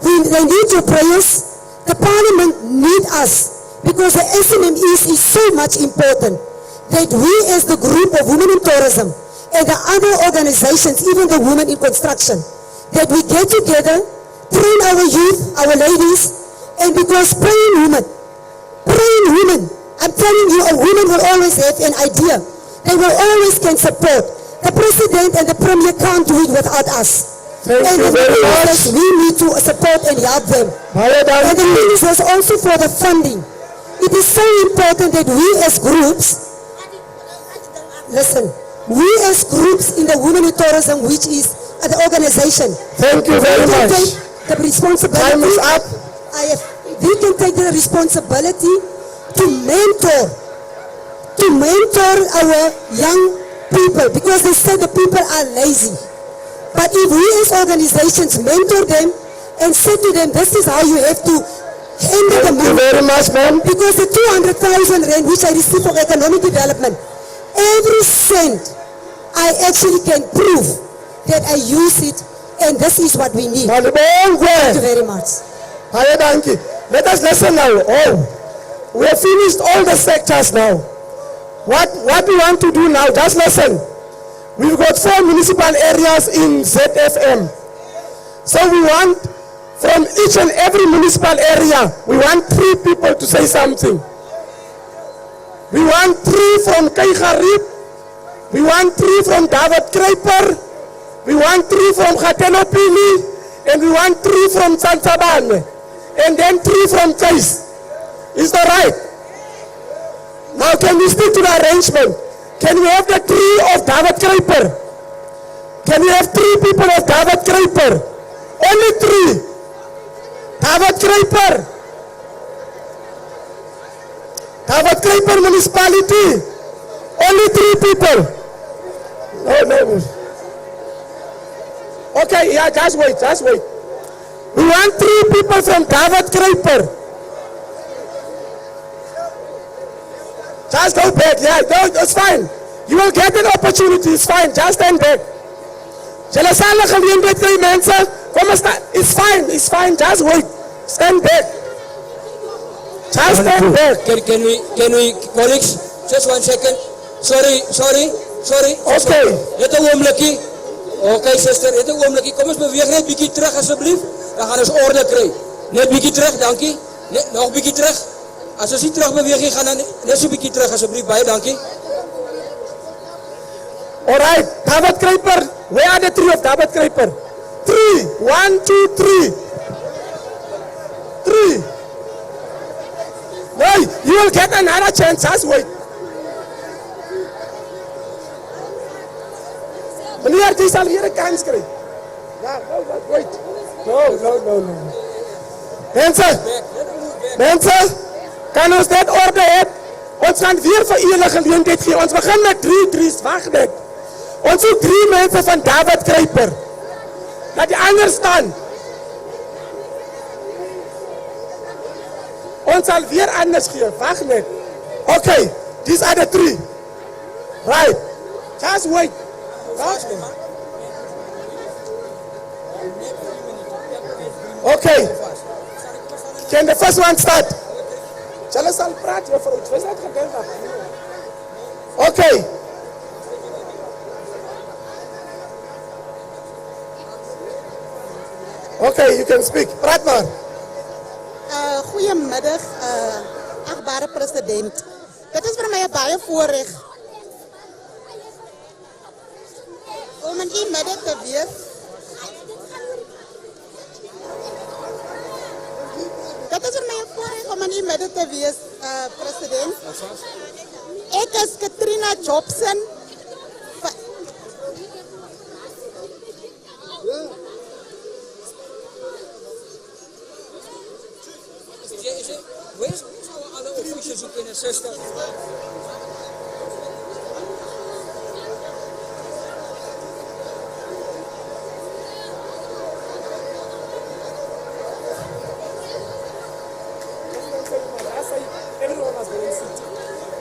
They need your prayers. The parliament needs us because the SMMEs is so much important that we as the group of women in tourism and the other organizations, even the women in construction, that we get together, train our youth, our ladies, and because praying women, I'm telling you, a woman will always have an idea. They will always can support. The president and the premier can't do it without us. Thank and you very much. We need to support and help them. And the minister was also for the funding. It is so important that we as groups, listen, we as groups in the Women in Tourism, which is the organization. Thank you very much. The responsibility. Time is up. We can take the responsibility to mentor our young people, because they say the people are lazy. But if we as organizations mentor them and say to them, this is how you have to handle the money. Thank you very much, ma'am. Because the 200,000 rand which I receive for economic development, every cent I actually can prove that I use it, and this is what we need. Thank you very much. Let us listen now. We have finished all the sectors now. What we want to do now, just listen. We've got 4 municipal areas in ZFM. So we want, from each and every municipal area, we want 3 people to say something. We want 3 from Kaigarib. We want 3 from Dawid Kruiper. We want 3 from Catalytic. And we want 3 from Santabane. And then 3 from Kais. Is that right? Now can we stick to the arrangement? Can we have the 3 of Dawid Kruiper? Can we have 3 people of Dawid Kruiper? Only 3. Dawid Kruiper. Dawid Kruiper Municipality. Only 3 people. No. Okay, yeah, just wait. We want 3 people from Dawid Kruiper. Just go back, yeah, no, it's fine. You will get an opportunity, it's fine, just stand back. It's fine, just wait. Stand back. Just stand back. Can we, colleagues, just 1 second. Sorry. Okay. Net 'n oomblikie. Okay, sister, net 'n oomblikie. Kom ons beweeg net bietjie terug asseblief. Dan gaan ons orde kry. Net bietjie terug, dankie. Net nog bietjie terug. As ons nie terug beweeg nie, gaan dan net so bietjie terug asseblief. Baie dankie. Alright, Dawid Kruiper. Where are the 3 of Dawid Kruiper? 3. 1, 2, 3. 3. No, You will get another chance. Just wait. Meneer, jy sal weer 'n kans kry. Ja, wait. No. Mensen, kan ons dit orde hê? Ons gaan weer vir u 'n geleentheid gee. Ons begin met 3 trees. Wag net. Ons het 3 mense van Dawid Kruiper. Laat die ander staan. Ons sal weer anders gee. Wag net. Okay, these are the 3. Right. Just wait. Okay. Can the first one start? Shall I start praat juffrou? Dis net gedink. Okay. Okay, you can speak. Praat maar. Goeiemiddag, achtbare president. Dit is vir my 'n baie voorreg om in u midde te wees. Dit is vir my 'n voorreg om in u midde te wees, president. Ek is Katrina Jobson. Where's alle officials ook in een sister?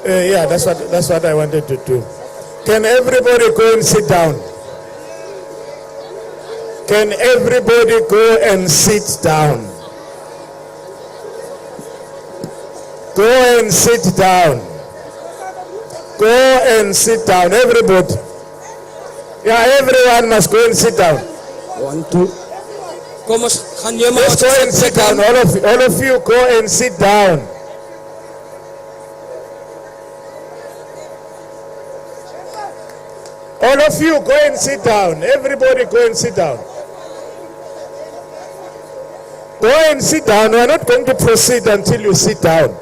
Yeah, that's what I wanted to do. Can everybody go and sit down? Can everybody go and sit down? Go and sit down. Go and sit down, everybody. Yeah, everyone must go and sit down. 1, 2. Kom ons gaan neem maar. Let's go and sit down. All of you go and sit down. All of you go and sit down. Everybody go and sit down. Go and sit down. We are not going to proceed until you sit down.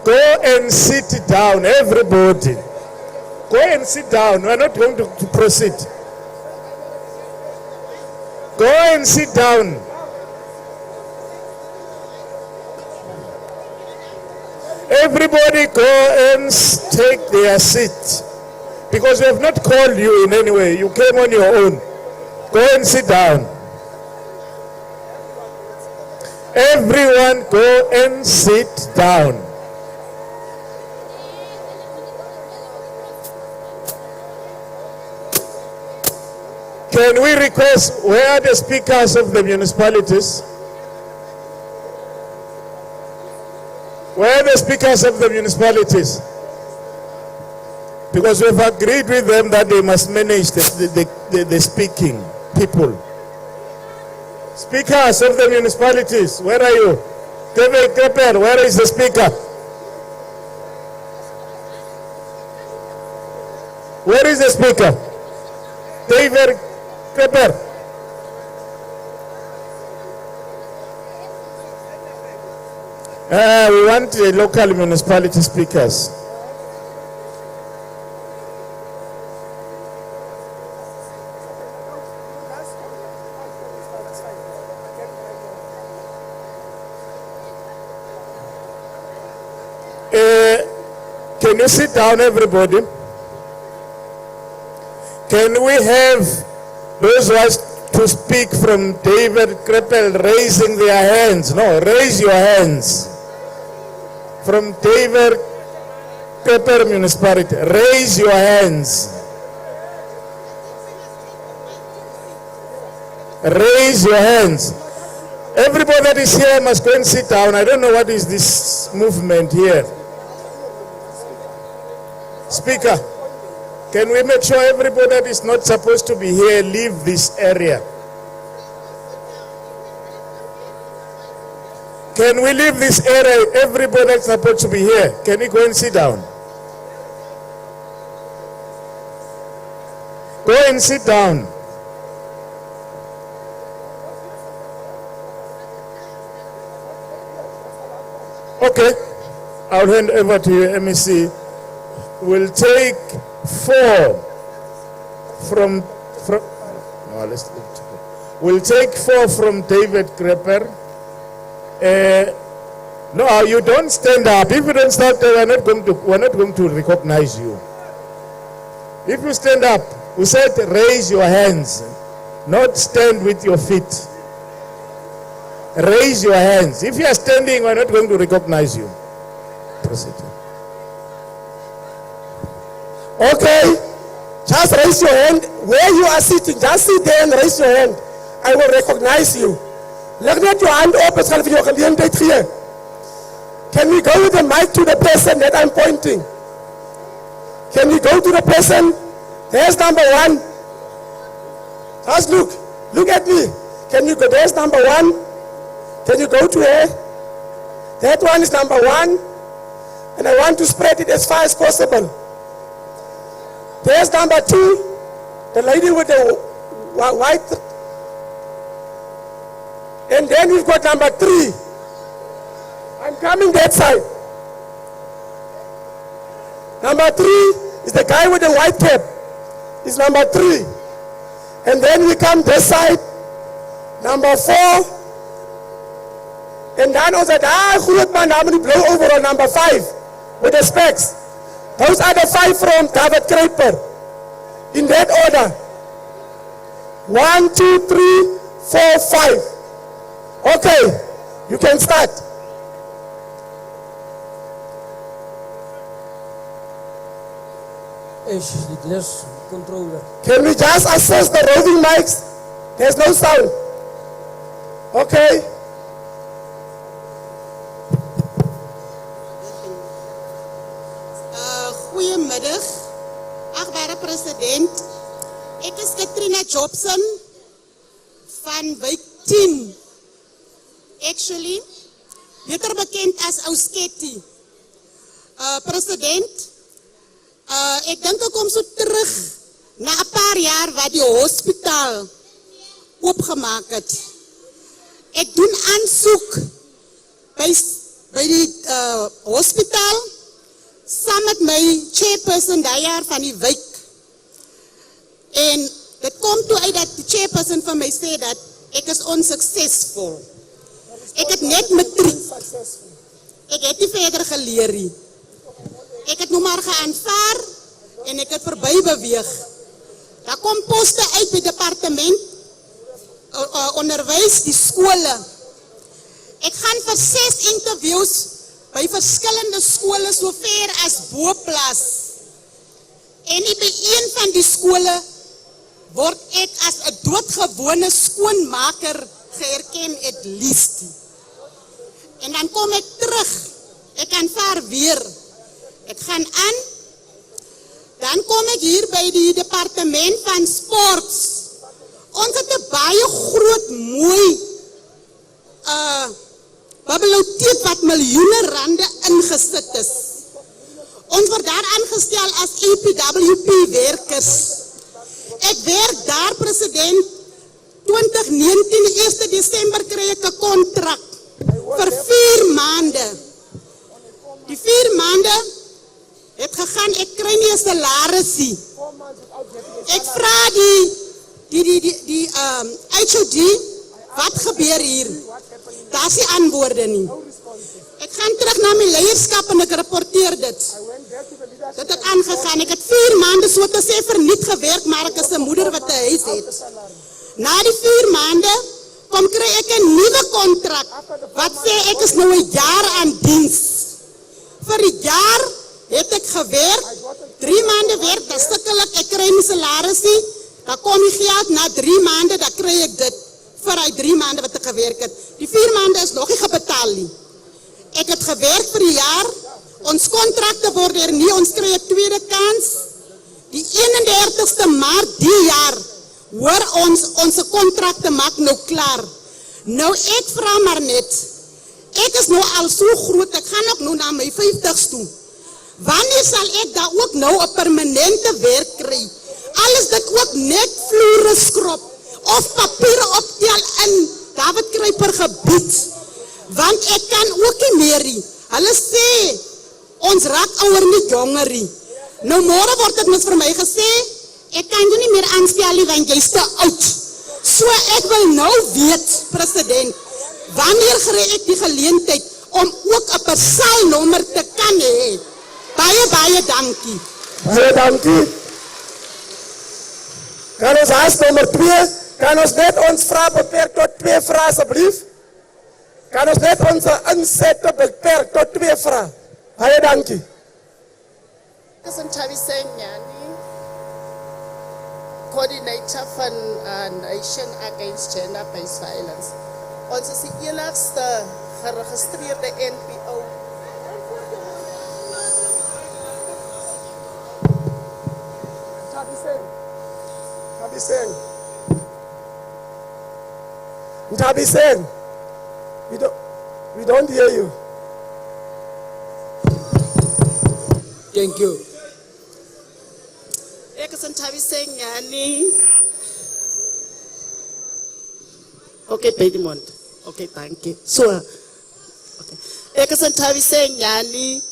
Go and sit down, everybody. Go and sit down. We are not going to proceed. Go and sit down. Everybody go and take their seat. Because we have not called you in any way. You came on your own. Go and sit down. Everyone go and sit down. Can we request, where are the speakers of the municipalities? Where are the speakers of the municipalities? Because we've agreed with them that they must manage the speaking people. Speakers of the municipalities, where are you? Dawid Kruiper, where is the speaker? Where is the speaker? Dawid Kruiper. We want the local municipality speakers. Can you sit down, everybody? Can we have those who are to speak from Dawid Kruiper raising their hands? No, raise your hands. From Dawid Kruiper Municipality, raise your hands. Raise your hands. Everybody that is here must go and sit down. I don't know what is this movement here. Speaker, can we make sure everybody that is not supposed to be here leave this area? Can we leave this area? Everybody that's supposed to be here, can you go and sit down? Go and sit down. Okay, I'll hand over to you, MEC. We'll take 4 from no, let's we'll take 4 from Dawid Kruiper. No, you don't stand up. If you don't stand up, we're not going to recognize you. If you stand up, we said raise your hands, not stand with your feet. Raise your hands. If you are standing, we're not going to recognize you. Proceed. Okay, just raise your hand. Where you are sitting, just sit there and raise your hand. I will recognize you. Leg net your hand up as half your geleentheid here. Can we go with the mic to the person that I'm pointing? Can we go to the person? There's number 1. Just look at me. Can you go? There's number 1. Can you go to her? That one is number 1. And I want to spread it as far as possible. There's number 2. The lady with the white. And then we've got number 3. I'm coming that side. Number 3 is the guy with the white cap. Is number 3. And then we come this side. Number 4. And then also groot man daar met die blou overall, number 5 with the specs. Those are the 5 from Dawid Kruiper. In that order. 1, 2, 3, 4, 5. Okay, you can start. Controller. Can we just access the roving mics? There's no sound. Okay. Goedemiddag, achtbare president. Ik is Katrina Jobson van wijk 10. Actually, beter bekend als Ausketi. President, ik denk ook om zo terug na een paar jaar waar die hospitaal opgemaakt het. Ik doe aanzoek bij die hospitaal samen met mijn chairperson dat jaar van die wijk. En het komt toe uit dat de chairperson van mij zei dat ik is onsuccesvol. Ik heb net matriek. Ik heb niet verder geleerd. Ik heb nog maar geaanvaar en ik heb voorbij beweeg. Daar komt posten uit bij het departement onderwijs, die scholen. Ik ga voor 6 interviews bij verschillende scholen zo ver als Booplas. En bij een van die scholen word ik als een doodgewone schoonmaker geërkend het liefst. En dan kom ik terug. Ik aanvaar weer. Ik ga aan. Dan kom ik hier bij die departement van sports. Ons het een baie groot, mooi bibliotheek wat miljoenen randen ingesit is. Ons wordt daar aangesteld als EPWP-werkers. Ik werk daar, president. 2019, 1 december kreeg ik een contract. Voor 4 maanden. Die 4 maanden het gegaan, ik krijg niet een salarisie. Ik vraag die HOD, wat gebeurt hier? Daar is die antwoorden niet. Ik ga terug naar mijn leiderschap en ik rapporteer dit. Dat het aangegaan. Ik heb 4 maanden zo te zeggen verniet gewerkt, maar ik is een moeder wat de huis heeft. Na die 4 maanden krijg ik een nieuwe contract. Wat zei ik is nu een jaar aan dienst. Voor een jaar heb ik gewerkt. 3 maanden werk, dat stukkelijk. Ik krijg mijn salarisie. Dan kom je geld na 3 maanden, dan krijg ik dit. Vooruit 3 maanden wat ik gewerkt heb. Die 4 maanden is nog niet betaald. Ik heb gewerkt voor een jaar. Ons contracten worden er niet. Ons krijg een tweede kans. Die 31ste maart die jaar. Hoor onze contracten maak nou klaar. Nou, ik vraag maar net. Ik is nou al zo groot. Ik ga nog nou naar mijn 50's toe. Wanneer zal ik daar ook nou een permanente werk krijgen? Alles dat ook net vloeren schrop. Of papieren optel in Dawid Kruiper gebied. Want ik kan ook niet meer. Hulle sê, ons raak ouer nie jonger nie. Nou môre word dit mos vir my gesê, ek kan jou nie meer aanstel nie want jy's te oud. So ek wil nou weet, president, wanneer kry ek die geleentheid om ook 'n persaalnommer te kan hê? Baie dankie. Baie dankie. Kan ons haas nommer 2? Kan ons net ons vrae beperk tot 2 vrae asseblief? Kan ons net ons insette beperk tot 2 vrae? Baie dankie. Coordinator van Nation Against Gender-Based Violence. Ons is die enigste geregistreerde NPO. Ntabiseng. We don't hear you. Thank you. Ek is Ntabiseng Nyani. Okay, Pedimont. Okay, thank you. So, okay. Ek is Ntabiseng Nyani,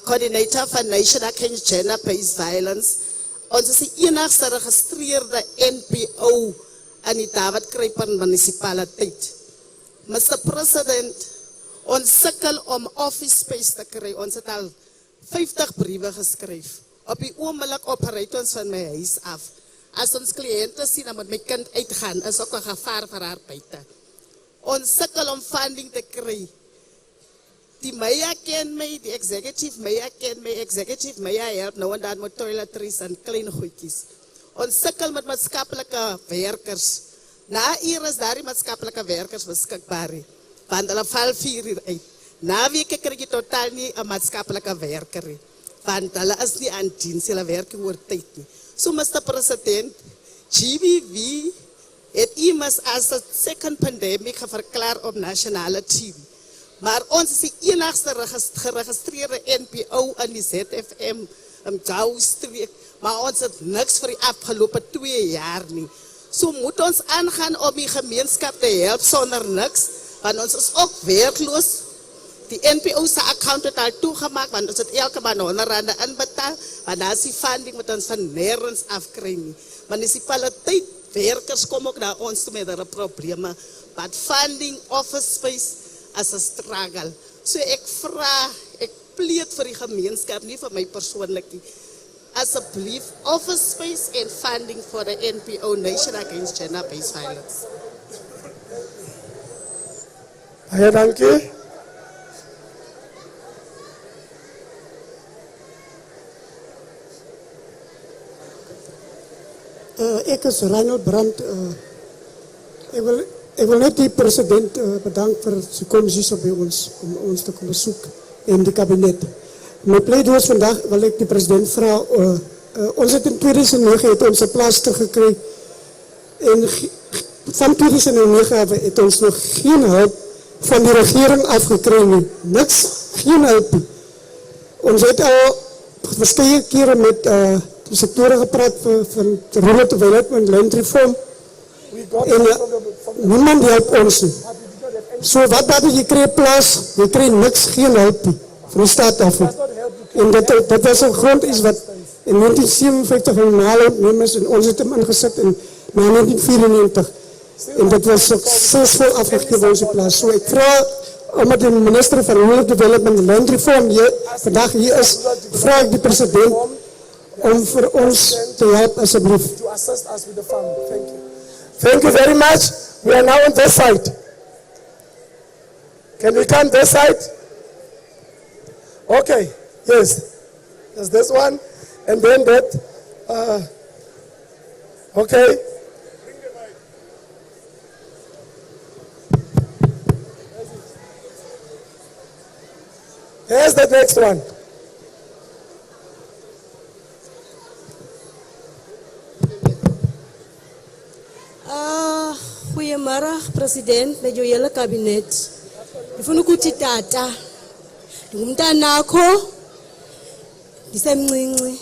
coordinator van Nation Against Gender-Based Violence. Ons is die enigste geregistreerde NPO in die Dawid Kruiper Municipality. Mr. President, ons sukkel om office space te kry. Ons het al 50 briewe geskryf. Op die oomblik operate ons van my huis af. As ons kliënte sien dat met my kind uitgaan, is ook 'n gevaar vir haar buite. Ons sukkel om funding te kry. Die mayor ken my, die executive mayor ken my, executive mayor help nou en dan met toiletries en klein goedjies. Ons sukkel met maatskaplike werkers. Na uur is daar die maatskaplike werkers beskikbaar, want hulle val 4 uur uit. Na weke kry jy totaal nie 'n maatskaplike werker nie, want hulle is nie aan diens, hulle werk oor tyd nie. So Mr. President, GBV het immers as 'n second pandemic verklaar op nasionale TV. Maar ons is die enigste geregistreerde NPO in die ZFM in Gouwstreek, maar ons het niks vir die afgelope 2 jaar nie. So moet ons aangaan om die gemeenskap te help sonder niks, want ons is ook werkloos. Die NPO se account het al toegemaak, want ons het elke maand R100 inbetaal, want daar is die funding wat ons van nergens afkry nie. Munisipaliteit werkers kom ook na ons toe met hulle probleme, but funding, office space as 'n struggle. So ek pleed vir die gemeenskap, nie vir my persoonlik nie. Asseblief, office space and funding for the NPO, Nation Against Gender-Based Violence. Baie dankie. Ek is Reinhold Brandt. Ik wil net die president bedanken voor zijn komst hier bij ons, om ons te komen bezoeken in het kabinet. Mijn pleidooi vandaag wil ik de president vragen. Ons het in 2009 het onze plaats teruggekregen. En van 2009 hebben we ons nog geen hulp van de regering afgekregen. Niks, geen hulp. Ons het al verschillende keren met de sectoren gepraat van de rural development, land reform. En niemand helpt ons nie. So wat je kreeg plaats, je kreeg niks, geen hulp van de staat af. En dat was een grond is wat in 1957 een naloopnemers en ons het hem ingezet in 1994. En dat was succesvol afgegeven onze plaats. So ik vraag, omdat de minister van Rural Development en Land Reform hier, vandaag hier is, vraag ik de president om voor ons te helpen alsjeblieft. To assist us with the fund. Thank you. Thank you very much. We are now on this side. Can we come this side? Okay, yes. There's this one, and then that. Okay. Here's the next one. Goeiemiddag president met jou hele kabinet. Ndifuna ukuthi tata ngumntanakho ndisemncinci.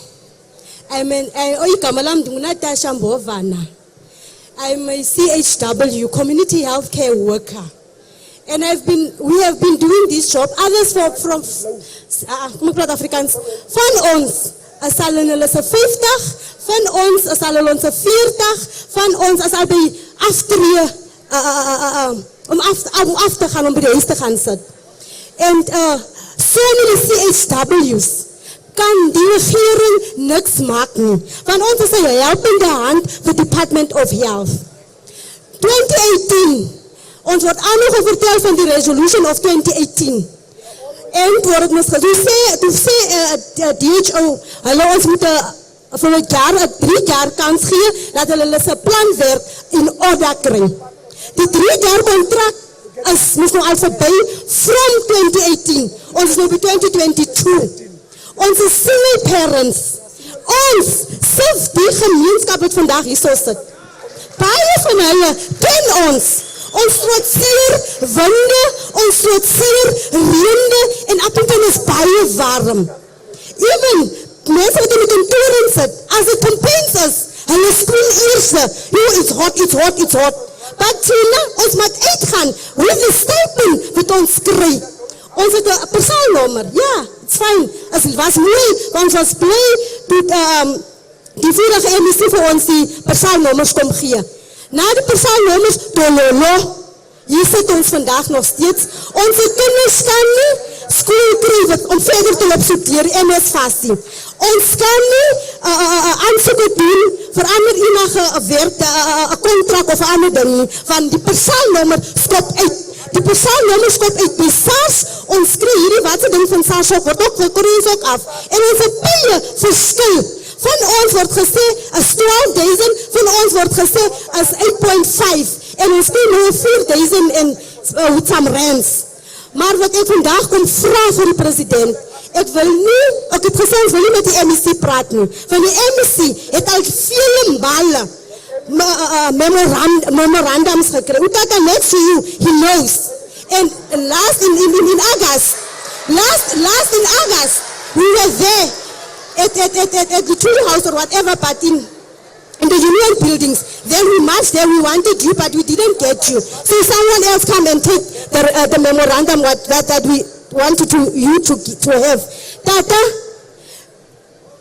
Igama lami ndinguNatasha Mbovana. I'm a CHW, community healthcare worker. And we have been doing this job. Others from Afrikaans. Van ons is al in hulle se 50, van ons is al in ons 40, van ons is al by aftree om af te gaan, om by die huis te gaan sit. And so many CHW's kan die regering niks maak nie. Want ons is 'n helpende hand vir Department of Health. 2018, ons word aanhou vertel van die resolution of 2018. En word het ons gesê, toe sê DHO, hulle ons moet vir 'n 3 jaar kans gee, dat hulle se planwerk in orde kry. Die 3 jaar kontrak moes nou al verby from 2018. Ons is nou by 2022. Ons is single parents. Ons, selfs die gemeenskap wat vandag hier so sit. Baie van hulle ken ons. Ons trotseer winde, ons trotseer reende, en Upington is baie warm. Even mense wat in die kantore sit, as die campaigns is, hulle spring eers, it's hot, it's hot, it's hot. Maar Tina, ons moet uitgaan, with the statement wat ons kry. Ons het 'n persaalnommer, ja, it's fine. Het was mooi, want ons was blij dat die vorige MEC vir ons die persaalnommers kom gee. Na die persaalnommers, dololo, hier sit ons vandag nog steeds. Onze kinders kan nie school kry om verder te loop studeer, MS vasie. Ons kan nie aansoeke doen vir ander enige werk, 'n kontrak of 'n ander ding, want die persaalnommer skop uit. Die persaalnommer skop uit by SARS. Ons kry hierdie watse ding van SARS word ook vir Koreans ook af. En ons paaie verskil. Van ons word gesê as 12,000, van ons word gesê as 8.5. En ons kry nou 4,000 en with some rands. Maar wat ek vandag kom vra vir die president, ek het gesê ons wil nie met die MEC praat nie. Van die MEC het al vele male memorandums gekry. Utata next to you, he knows. And last in August, we were there at the tree house or whatever, but in the union buildings. Then we marched there, we wanted you, but we didn't get you. So someone else come and take the memorandum that we wanted you to have. Tata,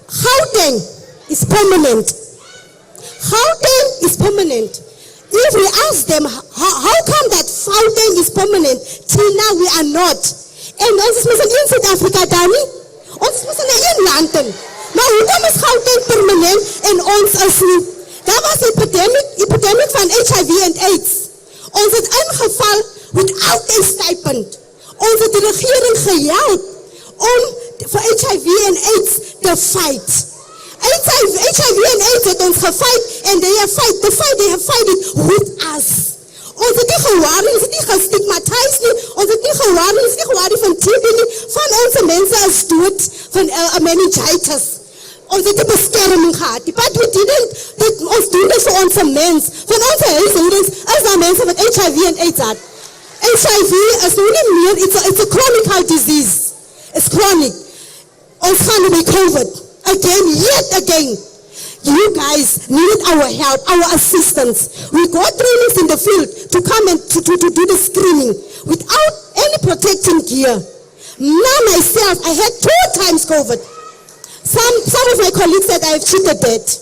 Gauteng is permanent. Gauteng is permanent. If we ask them, how come that Gauteng is permanent, till now we are not? En ons is in South Africa, Danny. Ons is in London. Maar hoekom is Gauteng permanent en ons is nie? Daar was epidemic van HIV en AIDS. Ons het ingeval without a stipend. Ons het die regering gehelp om vir HIV en AIDS te fight. HIV en AIDS het ons gefight and they have fight it with us. Ons het nie gewaar, ons het nie gestigmatiseerd nie, ons het nie gewaar, ons het nie gewaar van TB nie, van onze mense is dood van meningitis. Ons het die beskerming gehad, but we didn't, ons doen dit vir onze mens, van onze huishoudens is daar mense wat HIV en AIDS had. HIV is nou nie meer, it's a chronic disease, it's chronic. Ons gaan by COVID, yet again. You guys need our help, our assistance. We got trainings in the field to come and to do the screening without any protecting gear. Now myself, I had 2 times COVID. Some of my colleagues said I have cheated that.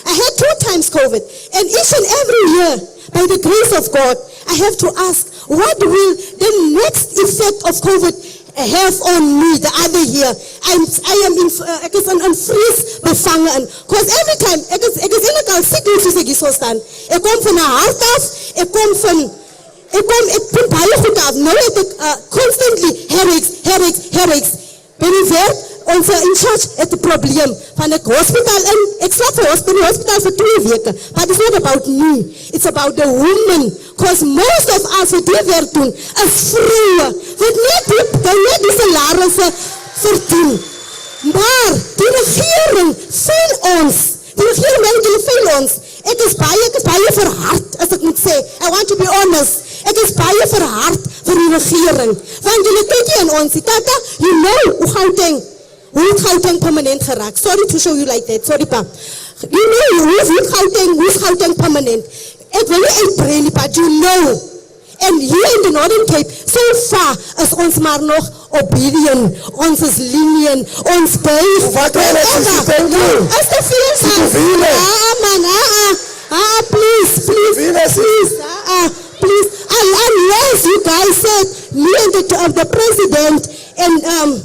I had 2 times COVID. And each and every year, by the grace of God, I have to ask, what will the next effect of COVID have on me the other year? I am in freeze bevangen. Because every time, ek is siek soos ek hier so staan. Ek kom van 'n hart af, ek kom baie goed af. Nou het ek constantly headaches. By die werk, ons in charge het 'n probleem. Van ek hospitaal in, ek slaap vir hospitaal vir 2 weke. But it's not about me, it's about the woman. Because most of us wat die werk doen, is vroue. Wat net die salarisse verdien. Maar die regering veel ons. Die regering veel ons. Ek is baie verhard, as ek moet sê. I want to be honest. Ek is baie verhard vir die regering. Want julle kyk hier in ons. Tata, you know hoe Gauteng permanent geraak. Sorry to show you like that. Sorry pa. You know who's Gauteng permanent. Ek wil nie uitbrei nie, but you know. En hier in die Northern Cape, so far is ons maar nog obedient, ons is lenient, ons buig. Wat wil ek sê, thank you. Is te veel Te veel. man, please, unless you guys said, me and the president and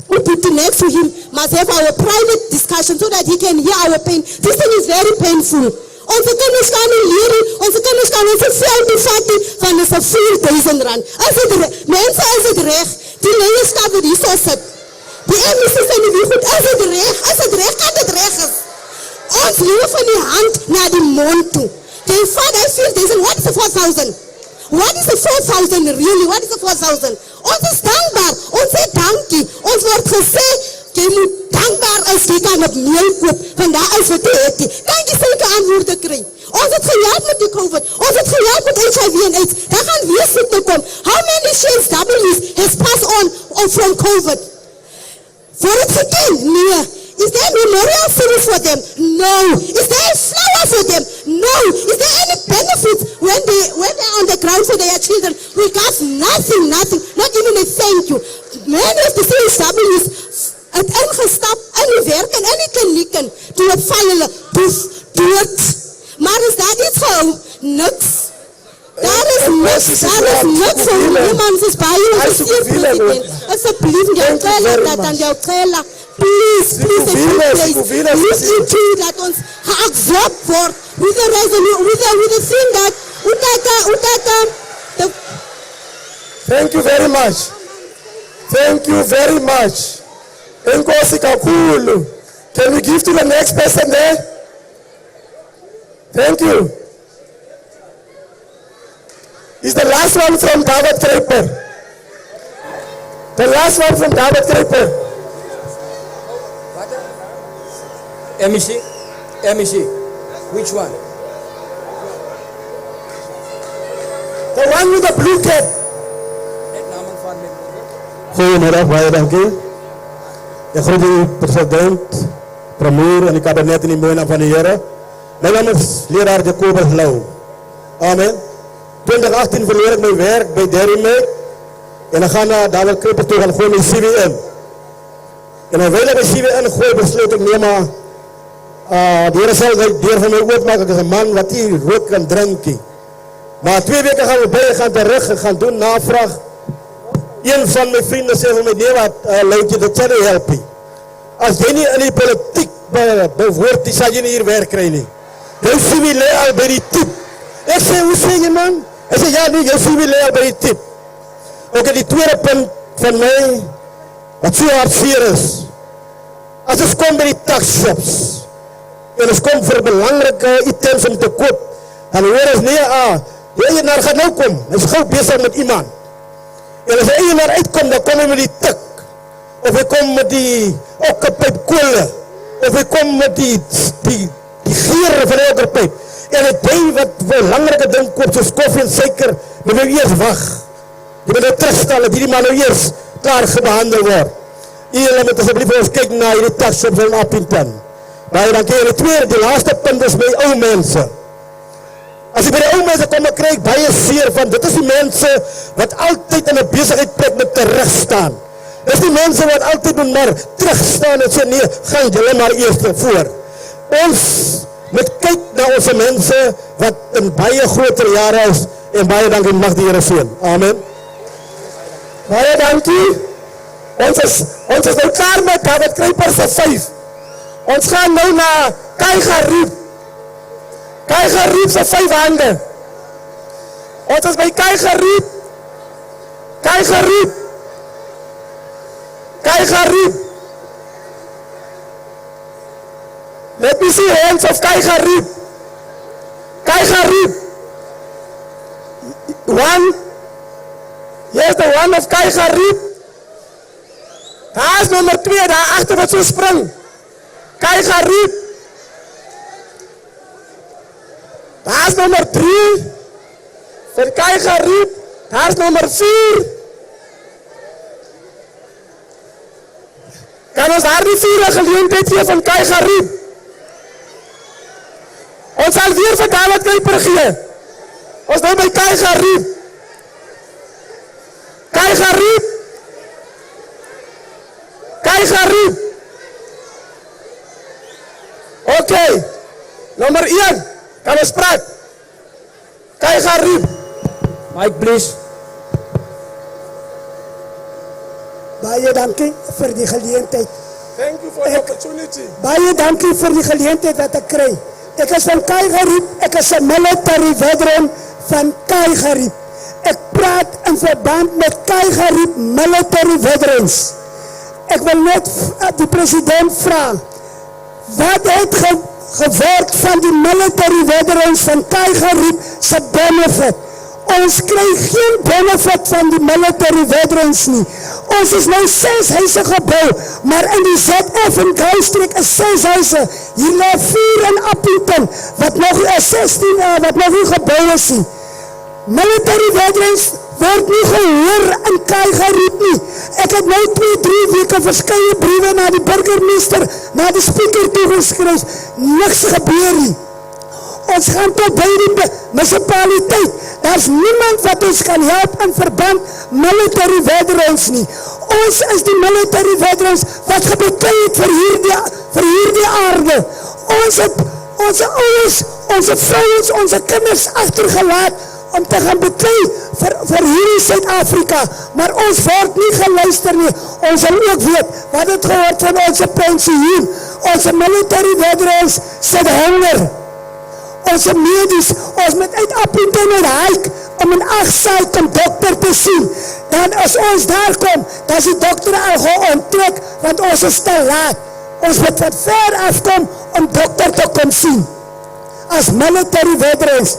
we put next to him must have our private discussion so that he can hear our pain. This thing is very painful. Onze kinders gaan nie leer, onze kinders gaan ons veld bevat van is 4,000 rand. Mense, is het reg? Die leierskap wat hier so sit. Die MS's en die goed, is het reg? Is het reg? Kan het reg is? Ons lewe van die hand na die mond toe. Die vader 4,000, what is the 4,000? What is the 4,000 really? What is the 4,000? Ons is dankbaar, ons sê dankie. Ons word gesê, jy moet dankbaar is, jy kan op meel koop, want daar is wat jy het. Kan jy sulke antwoorde kry? Ons het gehelp met die COVID, ons het gehelp met HIV en AIDS, daar gaan weer siekte kom. How many shares W's has passed on from COVID? Voor het geken? Nee. Is there a memorial service for them? No. Is there a flower for them? No. Is there any benefits when they're on the ground for their children? We got nothing, not even a thank you. Many of the CSW's het ingestapt in die werk en in die klinieken toe het veilig dood. Maar is daar iets gehou? Niks. Daar is niks voor iemand is bij jou gesteer, president. Asseblief, jou kela dat aan jou kela. Please, look into dat ons geabsorb word with the thing that Thank you very much. Thank you very much. Enkosi kakhulu. Can we give to the next person there? Thank you. Is the last one from Dawid Kruiper. The last one from Dawid Kruiper. MEC. Which one? The one with the blue cap. Goedemiddag, baie dankie. Ek groet die president, premier en die kabinet in die mooi naam van die Here. My naam is leraar Jacobus Lau. Amen. 2018 verloor ek my werk by Derrymack en ek gaan na Dawid Kruiper toe gaan gooi my CV in. En terwyl ek my CV in gooi, besluit ek nee maar die Here sal die deur van my oopmaak. Ek is 'n man wat nie rook en drink nie. Maar 2 weke gaan we by gaan terug en gaan doen navraag. Een van my vriende sê vir my, nee wat, Loutje, dit sal nie help nie. As jy nie in die politiek behoort, die sal jy nie hier werk kry nie. Jou CV lê al by die tip. Ek sê, hoe sê jy man? Ek sê, ja nie, jou CV lê al by die tip. Ook die tweede punt van my, wat so hartseer is, as ons kom by die taxshops, en ons kom vir belangrike items om te koop, dan hoor ons, nee, die eienaar gaan nou kom, hy is gauw bezig met iemand. En as die eienaar uitkom, dan kom hy met die tik, of hy kom met die okkerpijp koole, of hy kom met die geere van die okkerpijp, en het by wat belangrike ding koop, soos koffie en suiker, moet nou eers wacht. Jy moet nou terugstel, dat die man nou eers klaar gebehandel word. Julle moet asseblief vir ons kyk na hierdie taxshops in Upington. Baie dankie. En die tweede, die laaste punt is my ou mense. As ek by die ou mense kom, dan kry ek baie seer van, dit is die mense wat altyd in 'n besigheidplek met terugstaan. Dit is die mense wat altyd moet maar terugstaan en sê, nee, gaan julle maar eers voor. Ons moet kyk na ons mense wat in baie groter jare is, en baie dankie, mag die Here seën. Amen. Baie dankie. Ons is nou klaar met Dawid Kruiper se 5. Ons gaan nou na Kruiper se 5 hande. Ons is by Kruiper. Let me see hands of Kruiper. 1. Here's the one of Kruiper. Daar is nummer 2, daar achter wat so spring. Kruiper. Daar is nummer 3. Vir Kruiper. Daar is nummer 4. Kan ons daar die 4 geleentheid gee van Kruiper? Ons sal weer vir Dawid Kruiper gee. Ons nou by Kruiper. Kai Garib. Kai Garib. Okay. Nomor 1. Kan ons praat? Kai Garib. Mike, please. Baie dankie vir die geleentheid. Thank you for the opportunity. Baie dankie vir die geleentheid wat ek kry. Ek is van Kai Garib. Ek is 'n military veteran van Kai Garib. Ek praat in verband met Kai Garib military veterans. Ek wil net die president vra, wat het geword van die military veterans van Kai Garib se benefit? Ons kry geen benefit van die military veterans nie. Ons is nou 6 huise gebou, maar in die ZF en Gouwstreek is 6 huise. Hier lê 4 in Upington, wat nog 16 wat nog nie gebou is nie. Military veterans word nie gehoor in Kai Garib nie. Ek het nou 2-3 weke verskeie briewe na die burgemeester, na die speaker toegeskryf. Niks gebeur nie. Ons gaan tot by die municipaliteit. Daar's niemand wat ons kan help in verband military veterans nie. Ons is die military veterans wat gebekei het vir hierdie aarde. Ons het ons ouers, ons vrouens, ons kinders agtergelaat om te gaan bekei vir hierdie Suid-Afrika, maar ons word nie geluister nie. Ons wil ook weet wat het gehoord van ons pensioen. Ons military veterans sit honger. Ons medies, ons moet uit Upington en hike om in 8 saai kom dokter te sien. Dan as ons daar kom, dan is die dokter al geonttrek, want ons is te laat. Ons moet wat ver afkom om dokter te kom sien. As military veterans.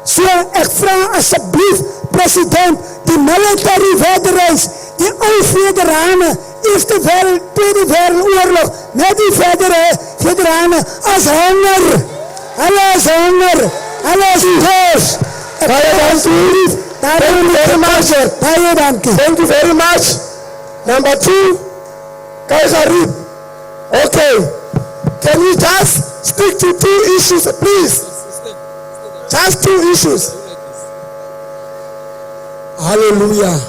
So ek vra asseblief, president, die military veterans, die ou veterane, Eerste Wêreld, Tweede Wêreldoorlog, net die veterane, as honger. Hulle is honger. Hulle is doos. Baie dankie. Thank you very much. Baie dankie. Thank you very much. Number 2, Kai Garib. Okay. Can we just stick to 2 issues, please? Just 2 issues. Hallelujah.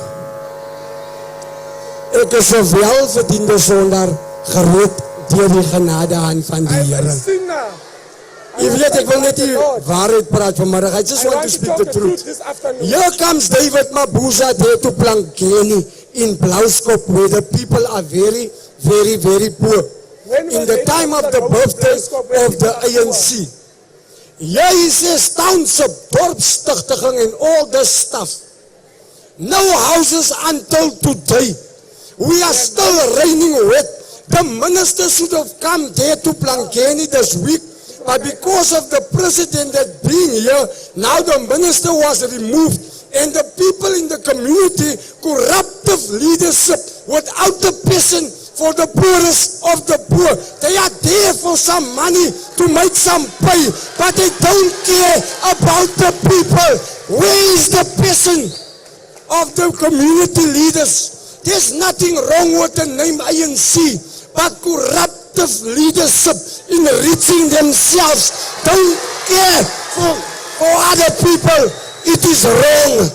Ek is 'n welverdiende sondaar gered deur die genadehand van die Here. You weet, ek wil net die waarheid praat vanmiddag. I just want to speak the truth. Here comes David Mabuza there to Plankeni in Blauskop, where the people are very, very, very poor. In the time of the birthday of the ANC. Here he says township, dorpsstichting and all this stuff. No houses until today. We are still raining wet. The minister should have come there to Plankeni this week. But because of the president that being here, now the minister was removed, and the people in the community, corruptive leadership, without the passion for the poorest of the poor. They are there for some money to make some pay, but they don't care about the people. Where is the passion of the community leaders? There's nothing wrong with the name ANC, but corruptive leadership in reaching themselves, don't care for other people. It is wrong.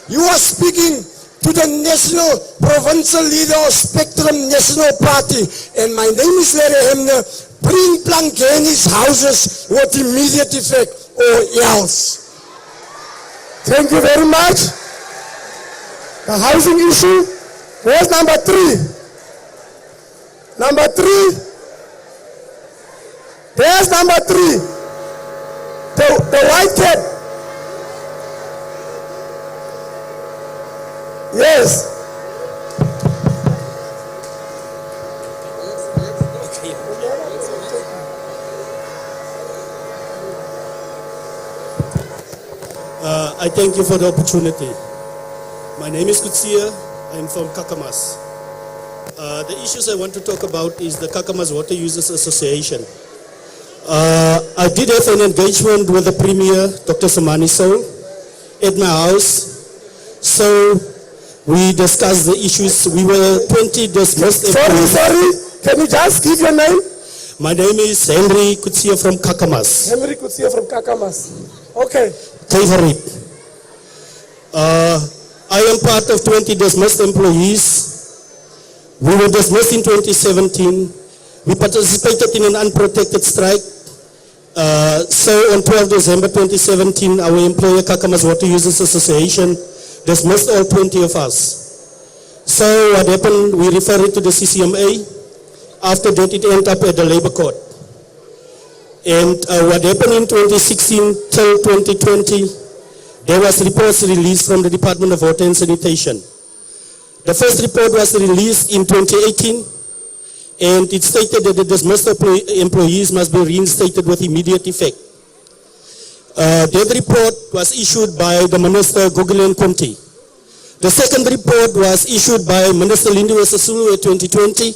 You are speaking to the national, provincial leader of Spectrum National Party, and my name is Larry Hemner. Bring Plankeni's houses with immediate effect or else. Thank you very much. The housing issue. Where's number 3? Number 3. There's number 3. The white cap. Yes. I thank you for the opportunity. My name is Kutsia. I'm from Kakamas. The issues I want to talk about is the Kakamas Water Users Association. I did have an engagement with the Premier, Dr. Samaniso, at my house. So we discussed the issues. We were 20 dismissed. Sorry. Can you just give your name? My name is Henry Kutsia from Kakamas. Henry Kutsia from Kakamas. Okay. Kaivarip. I am part of 20 dismissed employees. We were dismissed in 2017. We participated in an unprotected strike. So on 12 December 2017, our employer Kakamas Water Users Association dismissed all 20 of us. So what happened, we referred it to the CCMA. After that, it ended up at the labor court. And what happened in 2016 till 2020, there was reports released from the Department of Water and Sanitation. The first report was released in 2018, and it stated that the dismissed employees must be reinstated with immediate effect. That report was issued by the Minister Gugulen Conti. The second report was issued by Minister Lindiwe Sisulu in 2020.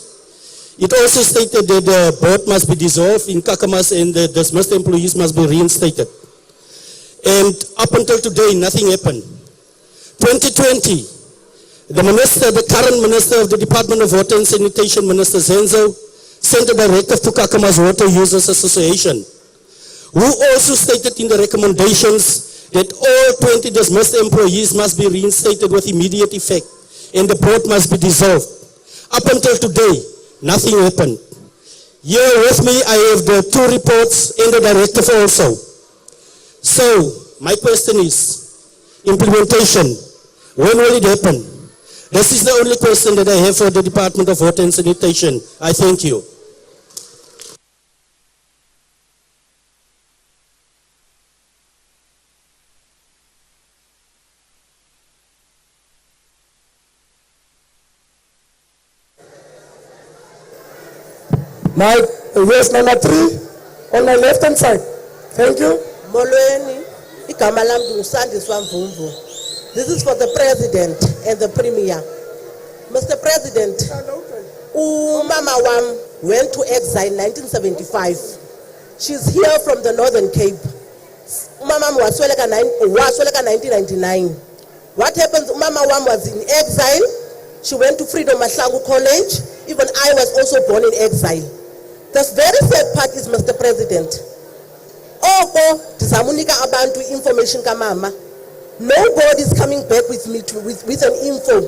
It also stated that the board must be dissolved in Kakamas and the dismissed employees must be reinstated. And up until today, nothing happened. 2020, the current minister of the Department of Water and Sanitation, Minister Zenzo, sent a directive to Kakamas Water Users Association, who also stated in the recommendations that all 20 dismissed employees must be reinstated with immediate effect and the board must be dissolved. Up until today, nothing happened. Here with me, I have the 2 reports and the directive also. So, my question is, implementation, when will it happen? This is the only question that I have for the Department of Water and Sanitation. I thank you. Yes, number 3, on my left hand side. Thank you. Molweni, igama lam ndingusandiswa Mvumvu. This is for the President and the Premier. Mr. President, umama wam went to exile in 1975. She's here from the Northern Cape. Umama wasweleka 1999. What happens, umama wam was in exile. She went to Freedom Mahlangu College. Even I was also born in exile. The very sad part is, Mr. President, oko ndizamunika abantu information kamama. Nobody is coming back with me with an info.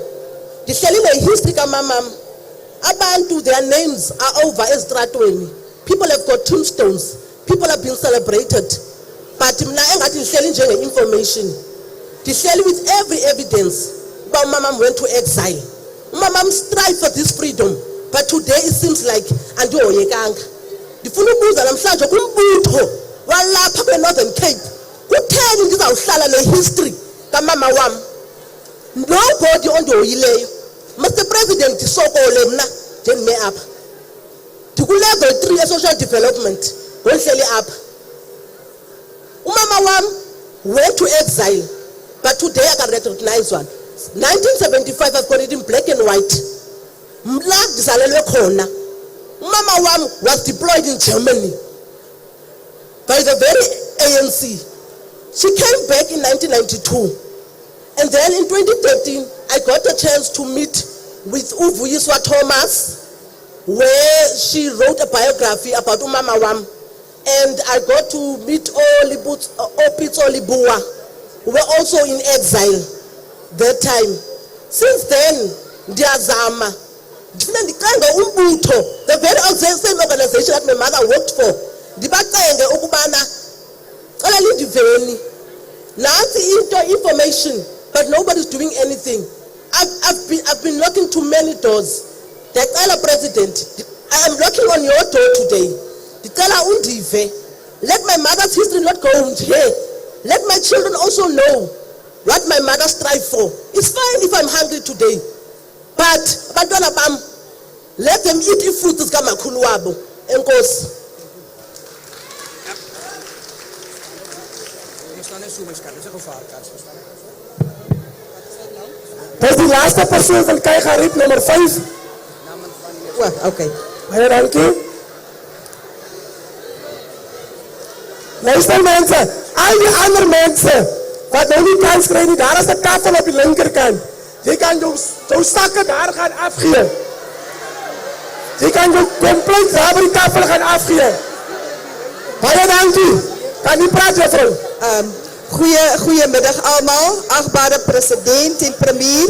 Ndihleli ne-history kamama. Abantu, their names are over estratweni. People have got tombstones. People have been celebrated. But mna engathi ndihleli njenge-information. Ndihleli with every evidence. Uba umama went to exile. Umama strive for this freedom. But today it seems like andihoyekanga. Ndifuna ukubuza namhlanje kumbutho walapha kwe-Northern Cape. Kutheni ndizawuhlala le-history kamama wam? Nobody ondihoyileyo. Mr. President, ndisokole mna njendime apha. Ndiku-level 3 e-social development ngondihleli apha. Umama wam went to exile, but today I can recognize one. 1975, I've got it in black and white. Mla ndizalelwe khona. Umama wam was deployed in Germany by the very ANC. She came back in 1992. And then in 2013, I got a chance to meet with Uvuyiswa Thomas, where she wrote a biography about Umama Wam. And I got to meet Opitz Olibua, who were also in exile that time. Since then, Ndiazama, the very same organization that my mother worked for, information, but nobody's doing anything. I've been knocking to many doors. The President, I am knocking on your door today. Let my mother's history not go here. Let my children also know what my mother strive for. It's fine if I'm hungry today, but let them eat food that's kamakhulu wabo. Enkosi. That's the last person van Keigerriep, nummer 5. Well, okay. Baie dankie. Luister mensen, al die andere mensen wat nou nie kans kry nie, daar is 'n tafel op die linkerkant. Jy kan jou sakke daar gaan afgee. Jy kan jou complaints daar by die tafel gaan afgee. Baie dankie. Kan nie praat, juffrou. Goeiemiddag allemaal, achtbare president en premier.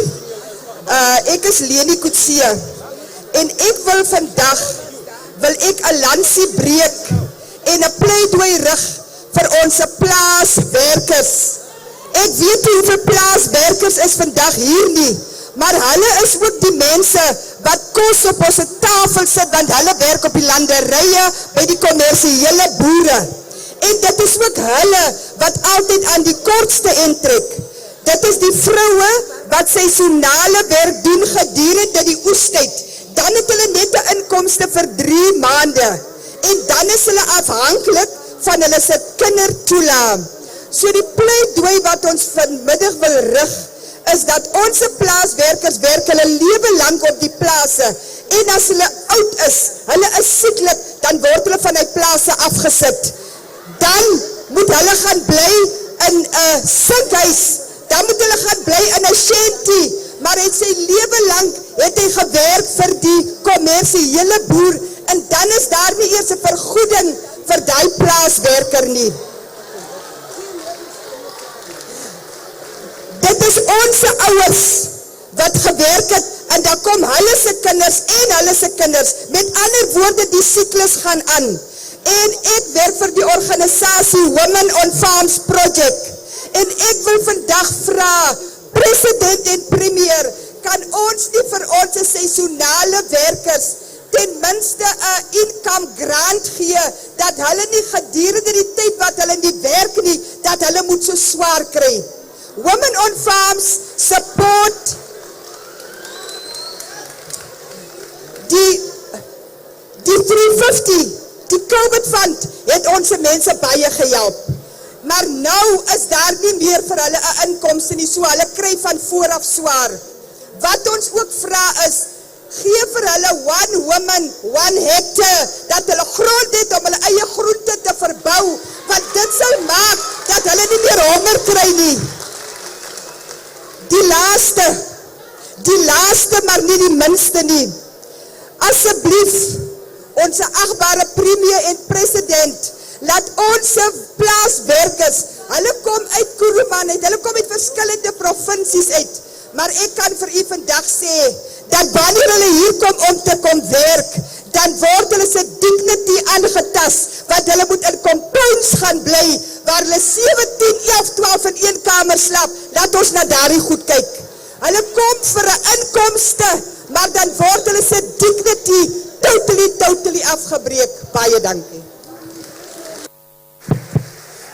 Ek is Leni Kutsie en ek wil vandag een lansie breek en een pleidooi rig vir ons plaaswerkers. Ek weet nie hoeveel plaaswerkers is vandag hier nie, maar hulle is ook die mense wat kos op ons tafel sit, want hulle werk op die landerye by die kommersiële boere. En dit is ook hulle wat altyd aan die kortste intrek. Dit is die vroue wat seisonale werk doen gedurende die oestyd. Dan het hulle net 'n inkomste vir 3 maande. En dan is hulle afhanklik van hulle se kindertoelaag. So die pleidooi wat ons vanmiddag wil rig, is dat ons plaaswerkers werk hulle lewe lang op die plase. En as hulle oud is, hulle is sieklik, dan word hulle van die plase afgesit. Dan moet hulle gaan bly in 'n sinkhuis, dan moet hulle gaan bly in 'n shanty, maar hy sy lewe lang het hy gewerk vir die kommersiële boer, en dan is daar nie eers 'n vergoeding vir die plaaswerker nie. Dit is ons ouers wat gewerk het, en dan kom hulle se kinders en hulle se kinders, met ander woorde die siklus gaan aan. En ek werk vir die organisasie Women on Farms Project. En ek wil vandag vra, president en premier, kan ons nie vir ons seisonale werkers ten minste 'n income grant gee, dat hulle nie gedurende die tyd wat hulle nie werk nie, dat hulle moet so swaar kry. Women on Farms support die 350, die COVID fund het ons mense baie gehelp. Maar nou is daar nie meer vir hulle 'n inkomste nie, so hulle kry van vooraf swaar. Wat ons ook vra is, gee vir hulle 1 woman, 1 hectare, dat hulle grond het om hulle eie groente te verbou, want dit sal maak dat hulle nie meer honger kry nie. Die laaste, maar nie die minste nie. Asseblief, onze achtbare premier en president, laat onze plaaswerkers, hulle kom uit Kuruman uit, hulle kom uit verskillende provinsies uit, maar ek kan vir u vandag sê, dat wanneer hulle hier kom om te kom werk, dan word hulle se dignity aangetast, want hulle moet in compounds gaan bly, waar hulle 7, 10, 11, 12 in 1 kamer slaap. Laat ons na daardie goed kyk. Hulle kom vir 'n inkomste, maar dan word hulle se dignity totally afgebreek. Baie dankie.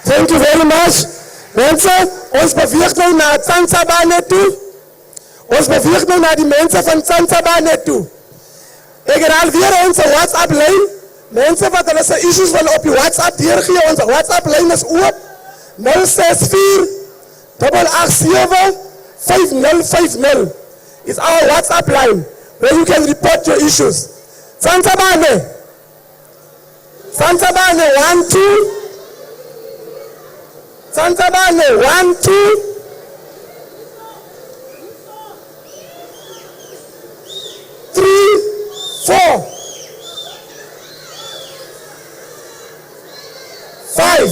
Thank you very much. Mense, ons beweeg nou na Tsansabane toe. Ons beweeg nou na die mense van Tsansabane toe. Ek herhaal weer onze WhatsApp-lijn. Mensen wat hulle se issues wil op die WhatsApp deurgee, onze WhatsApp-lijn is oop. 064 887 5050 is our WhatsApp line, where you can report your issues. Tsansabane 1 2. Tsansabane 1 2. 3 4 5.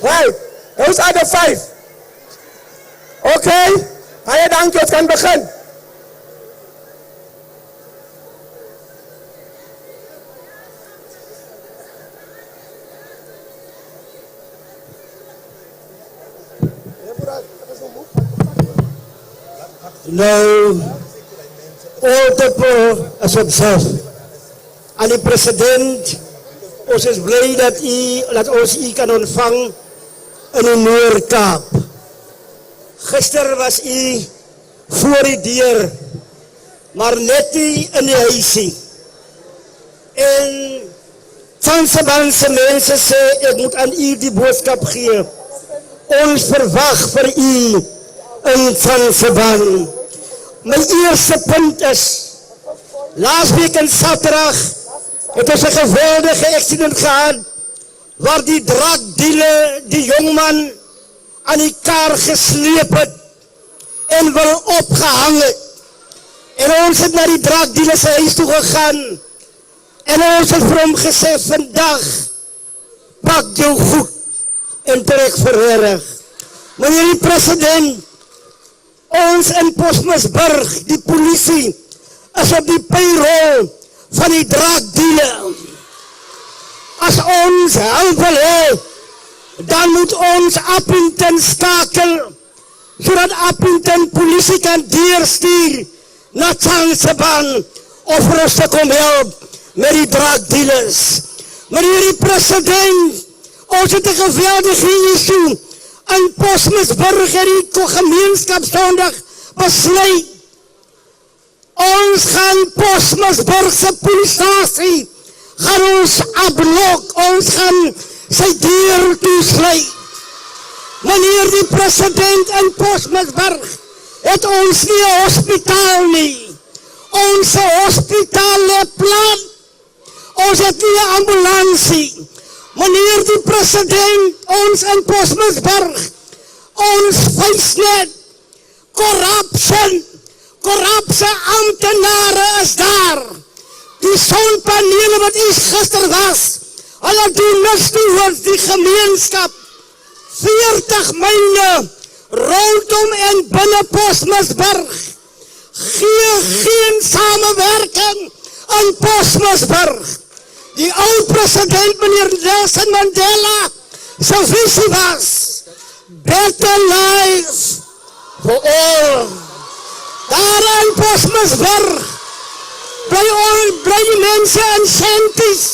Right, those are the 5. Okay, baie dankie, ons kan begin. Nou, all as observe. Aan die president, ons is blij dat ons u kan ontvang in die Noord-Kaap. Gister was u voor die deur, maar net nie in die huisie. En Tsansabanse mense sê, ek moet aan u die boodskap gee. Ons verwag vir u in Tsansaban. My eerste punt is, laasweek in Saterdag het ons 'n geweldige accident gehad, waar die drankdealer die jongman aan die kar gesleep het en wil opgehang het. En ons het na die drankdealer se huis toe gegaan en ons het vir hom gesê, vandag pak jou goed en trek verherig. Meneer die president, ons in Postmasburg, die polisie, is op die payroll van die draakdealer. As ons hulp wil hê, dan moet ons Upington skakel, sodat Upington polisie kan deurstuur na Tsanseban of vir ons te kom help met die draakdealers. Meneer die president, ons het 'n geweldige issue in Postmasburg en die gemeenskap Sondag besluit. Ons gaan Postmasburg se polisiestasie gaan ons afblok, ons gaan sy deur toesluit. Meneer die president in Postmasburg het ons nie 'n hospitaal nie. Ons hospitaal lê plat. Ons het nie 'n ambulansie. Meneer die president, ons in Postmasburg, ons vuisnet, korrupsie amptenare is daar. Die sonpanele wat iets gister was, hulle doen niks towards die gemeenskap. 40 myne rondom en binne Postmasburg. Geen samenwerking in Postmasburg. Die oud president meneer Nelson Mandela sy visie was better life for all. Daar in Postmasburg bly die mense in shanties.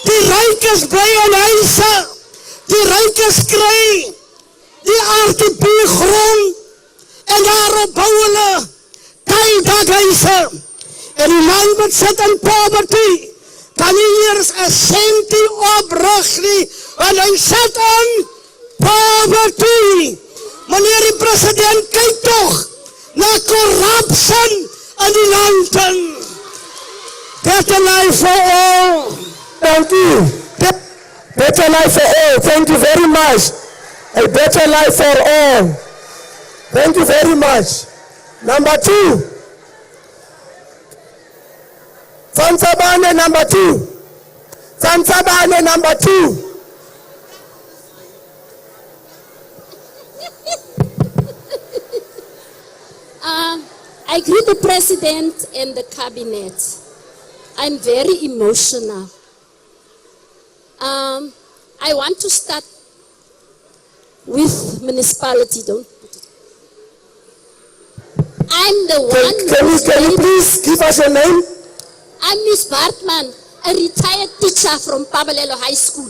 Die rykes bly in huise. Die rykes kry die RTP grond en daarop bou hulle tuindakhuise. En die man wat sit in poverty kan nie eers 'n sentie oprig nie, want hy sit in poverty. Meneer die president, kyk toch na corruption in die land. Better life for all. Thank you. Better life for all. Thank you very much. A better life for all. Thank you very much. Number 2. Tsantsabane number 2. Tsantsabane number 2. I greet the president and the cabinet. I'm very emotional. I want to start with municipality. Don't put it. I'm the one. Can you please give us your name? I'm Miss Bartman, a retired teacher from Pabalelo High School.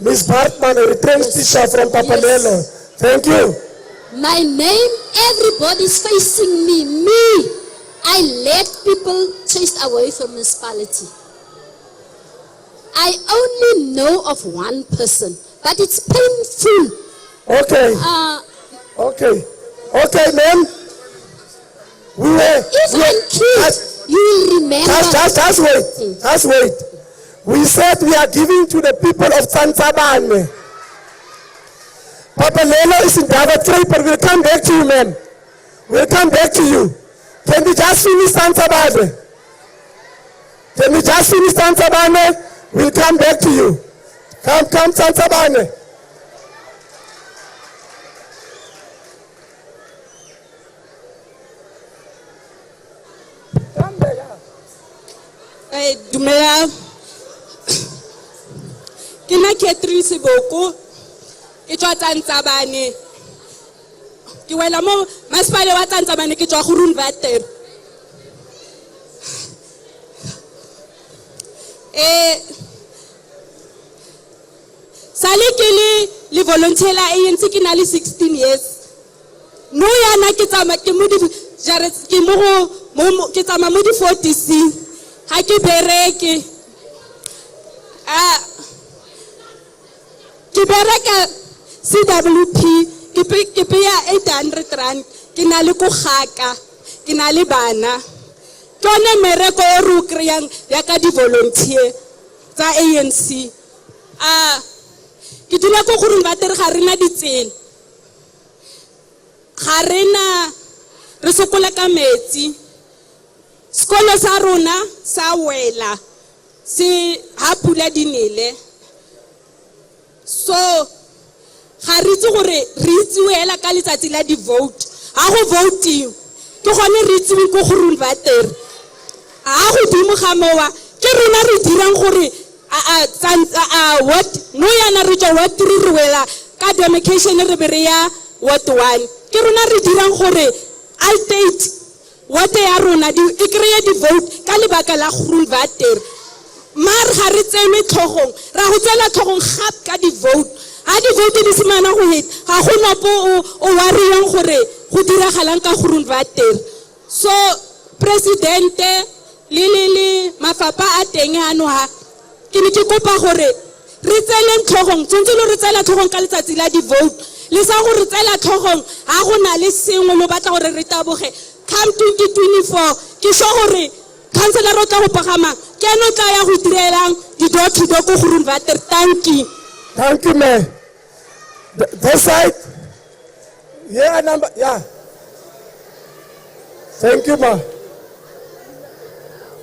Miss Bartman, a retired teacher from Pabalelo. Yes. Thank you. My name, everybody's facing me. Me. I let people chased away from municipality. I only know of one person, but it's painful. Okay. Okay, ma'am. If I'm killed, you will remember. Just wait. We said we are giving to the people of Tsantsabane. Pabalelo is in Dawid Kruiper. We'll come back to you, ma'am. We'll come back to you. Can we just finish Tsantsabane? We'll come back to you. Come, Tsantsabane. Dumela. Ke na Catherine Seboko. Ke tswa Tsantsabane. Ke wela mo masipale wa Tsantsabane ke tswa Groenwater. Sale ke le volunteer la ANC ke na le 16 years. No yana ke tsama ke mo di jare ke mo ke tsama mo di 40. Ha ke bereke. Ke bereka CWP ke paya 800 rand ke na le go gaka ke na le bana. Tsone mereko o ru kreyang ya ka di volunteer tsa ANC. Ke dula go gore ba tere ga rena ditsela. Ga rena re sokola ka metsi. Skolo sa rona sa wela se ha pula dinele. So ga re itse gore re itsewe hela ka letsatsi la di vote ha go vote ke gone re itsewe go Groenwater ha go dimo ga mowa ke rena re dirang gore what no yana re tšwa what 3 re wela ka demarcation re be re ya what 1 ke rena re dirang gore altate what ya rona e kreye di vote ka lebaka la Groenwater mar ga re tseme tlhogong ra go tsela tlhogong gap ka di vote ha di vote di semana go hit ga go napo o wariyang gore go diragalang ka Groenwater so presidente le mafapa a teng ano ha ke ne ke kopa gore re tseleng tlhogong tsontse lo re tsela tlhogong ka letsatsi la di vote le sa go re tsela tlhogong ha go na le sengwe lo batla gore re taboge come 2024 ke sho gore councilor ro tla go pagama ke no tla ya go direlang di door to door go Groenwater. Thank you man. This side yeah number yeah thank you ma.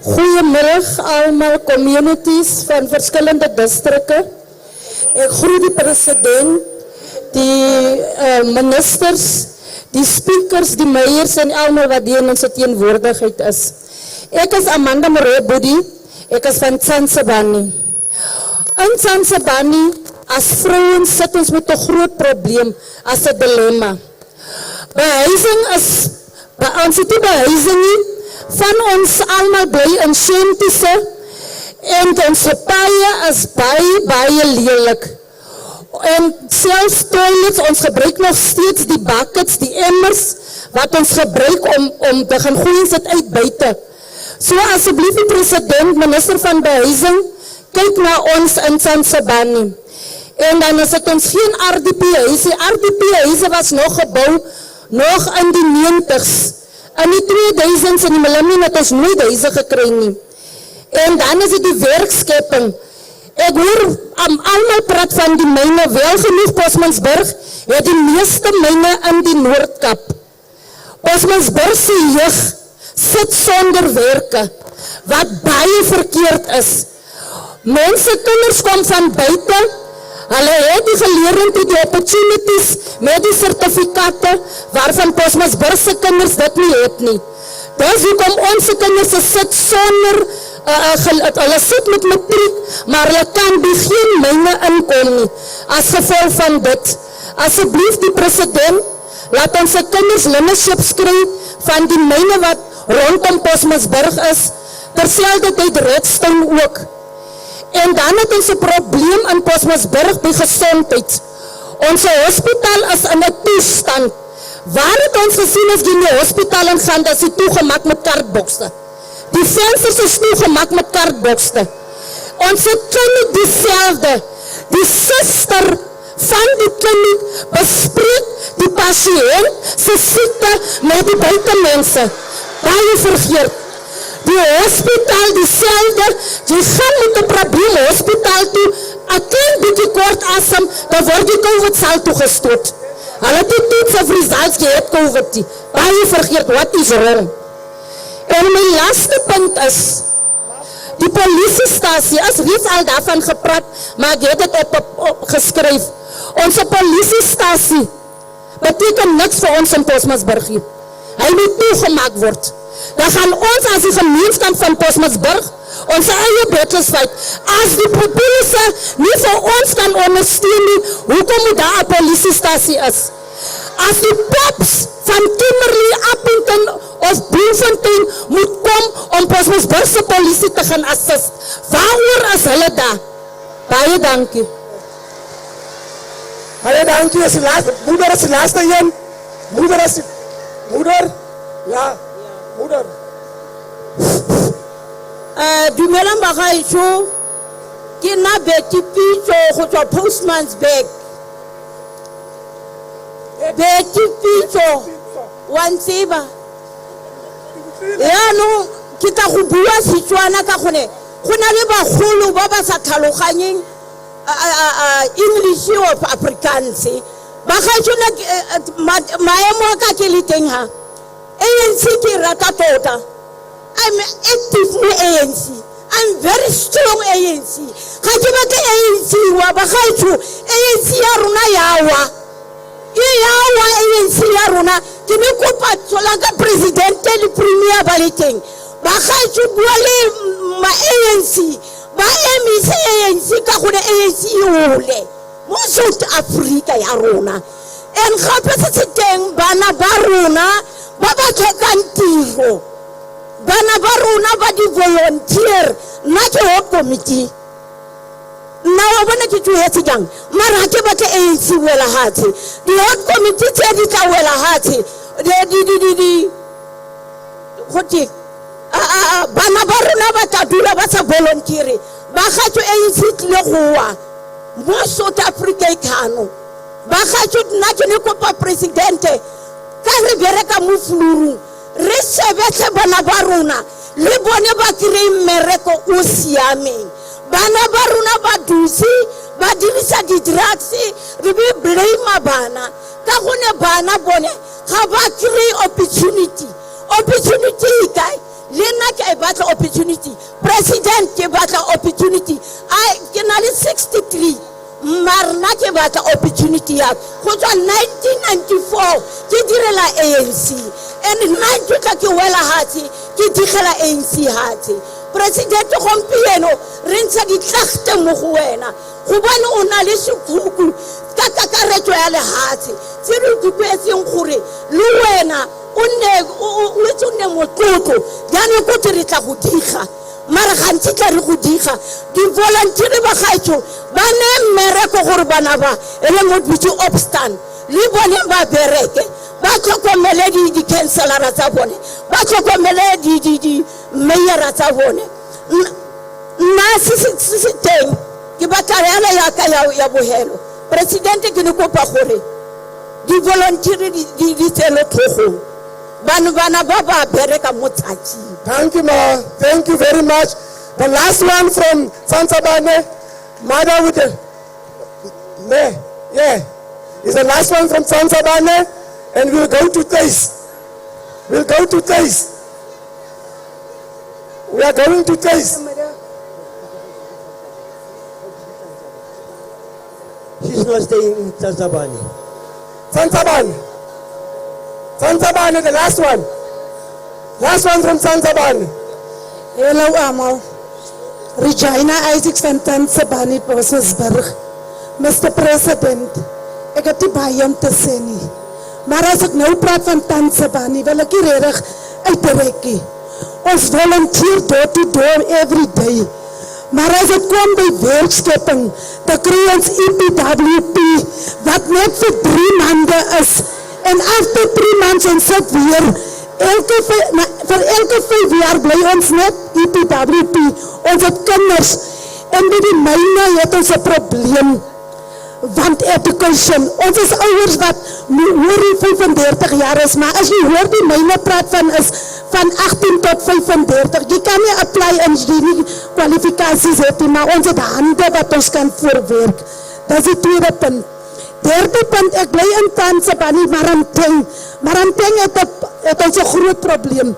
Goeiemiddag allemaal communities van verschillende districten. Ik groet die president, die ministers, die speakers, die meiers en allemaal wat die in onze teenwoordigheid is. Ik is Amanda Morebudi, ik is van Tsansabani. In Tsansabani, als vrouwen zitten ons met een groot probleem, als een dilemma. Behuizing is, ons het die behuizing nie, van ons allemaal bly in Sentisse en ons paaie is baie lelik. En selfs toilets, ons gebruik nog steeds die buckets, die emmers, wat ons gebruik om te gaan gooi sit uit buite. So asseblief die president, minister van behuizing, kyk na ons in Tsansabani. En dan is het ons geen RDP-huise. RDP-huise was nog gebouw, nog in die 90's. In die 2000's in die millennium het ons nooit huise gekry nie. En dan is het die werkskepping. Ek hoor allemaal praat van die myne, wel genoeg Bosmansburg het die meeste myne in die Noordkap. Bosmansburgse jeug sit sonder werke, wat baie verkeerd is. Mense kinders kom van buite, hulle het die geleerdheid, die opportunities met die sertifikate waarvan Bosmansburgse kinders dit nie het nie. Dus hoekom onze kinders sit sonder, hulle sit met matriek, maar hulle kan by geen myne inkom nie, as gevolg van dit. Asseblief die president, laat ons kinders learnerships kry van die myne wat rondom Bosmansburg is, terselfde tyd Redstone ook. En dan het ons 'n probleem in Bosmansburg by gesondheid. Ons hospitaal is in 'n toestand. Waar het ons gesien as die hospitaal ingaan, dat is toegemaak met kartbokste. Die vensters is toegemaak met kartbokste. Ons kliniek dieselfde. Die suster van die kliniek bespreek die patiënt se siekte met die buitemense. Baie vergeet. Die hospitaal dieselfde, jy gaan met 'n probleem hospitaal toe, 'n klein bietjie kort asem, dan word die COVID saal toegestoot. Hulle het die toets of results gehad COVID die. Baie vergeet, what is wrong? En my laaste punt is, die polisiestasie, as reeds al daarvan gepraat, maar ek het dit op geskryf. Onze polisiestasie beteken niks vir ons in Bosmansburg hier. Hy moet toegemaak word. Dan gaan ons as die gemeenskap van Bosmansburg ons eie battles fight. As die polisie nie vir ons kan ondersteun nie, hoekom moet daar 'n polisiestasie is? As die pops van Kimberley, Upington of Bloemfontein moet kom om Bosmansburg se polisie te gaan assist, waaroor is hulle daar? Baie dankie. Baie dankie, is die laaste, moeder is die laaste een. Moeder? Ja. Moeder. Dumelang bagaetsho, ke nna Betty Pitso go tswa Postmansburg. Betty Pitso, wa ntseba. Yaanong ke tla go bua Setswana ka gone go na le bagolo ba ba sa tlhaloganyeng English or Afrikaans. Bagaetsho maemo a ka ke le teng ha. ANC ke rata tota. I'm active in ANC. I'm very strong ANC. Ga ke batla ANC wa ba gaitso ANC ya rona yawa. Yawa ANC ya rona ke ne kopa tsola ka president le premier ba le teng. Ba gaitso bua le ma ANC ba emise ANC ka gone ANC yole mo South Africa ya rona. En gape se teng bana ba rona ba ba tlhokang tiro. Bana ba rona ba di volunteer na ke ho committee na wa bona ke tshwetse jang mara ke batla ANC wela hatsi di hot committee tse di tla wela hatsi di hoti bana ba rona ba tla dula ba sa volunteer ba gatso ANC tle gowa mo South Africa ikano ba gatso nna ke ne kopa president ka re bereka mo fluru re sebetse bana ba rona le bone ba kire mmereko o siameng bana ba rona ba dusi ba dirisa di drugs re be blame bana ka gone bana bone ga ba kire opportunity kai le nna ke batla opportunity president ke batla opportunity I ke na le 63 marna ke batla opportunity ya go tswa 1994 ke direla ANC and 90 ke wela hatsi ke digela ANC hatsi president gompieno re ntse di tlagte mo go wena go bana o na le sekuku ka kakaretso ya le hatsi tse re dipetseng gore le wena o ne motlotlo jane go re tla go diga mara gantsi tla re go diga di volunteer ba gaitso ba ne mmereko gore bana ba ele mo bitse obstan le bone ba bereke ba tlhokomele di councilor tsa bone ba tlhokomele di mayor tsa bone nna se teng ke batla ya ka ya bohelo president ke ne kopa gore di volunteer di tselo tlhogong bana ba ba bereka mo tsatsi. Thank you, ma. Thank you very much. The last one from Sansabane, Mother with the is the last one from Sansabane, and we'll go to taste. We'll go to taste. We are going to taste. She's not staying in Sansabane. Sansabane, the last one. Last one from Sansabane. Hello, Amo. Regina Isaac van Sansabane, Bosesburg. Mr. President, ek het nie baie om te sê nie. Maar as ek nou praat van Sansabane, wil ek hier reg uitrekkie. Ons volunteer door to door every day. Maar as het kom by werkskepping, dan kry ons EPWP, wat net vir 3 maande is. En after 3 months ons sit weer, vir elke 5 jaar bly ons net EPWP, ons het kinders, en by die myne het ons 'n probleem, want education, ons is ouers wat hoor die 35 jaar is, maar as jy hoor die myne praat van is, van 18 tot 35, jy kan nie apply en jy nie kwalifikasies het nie, maar ons het hande wat ons kan voorwerk, dat is die tweede punt. Derde punt, ek bly in Sansabane, Maranteng het ons 'n groot probleem.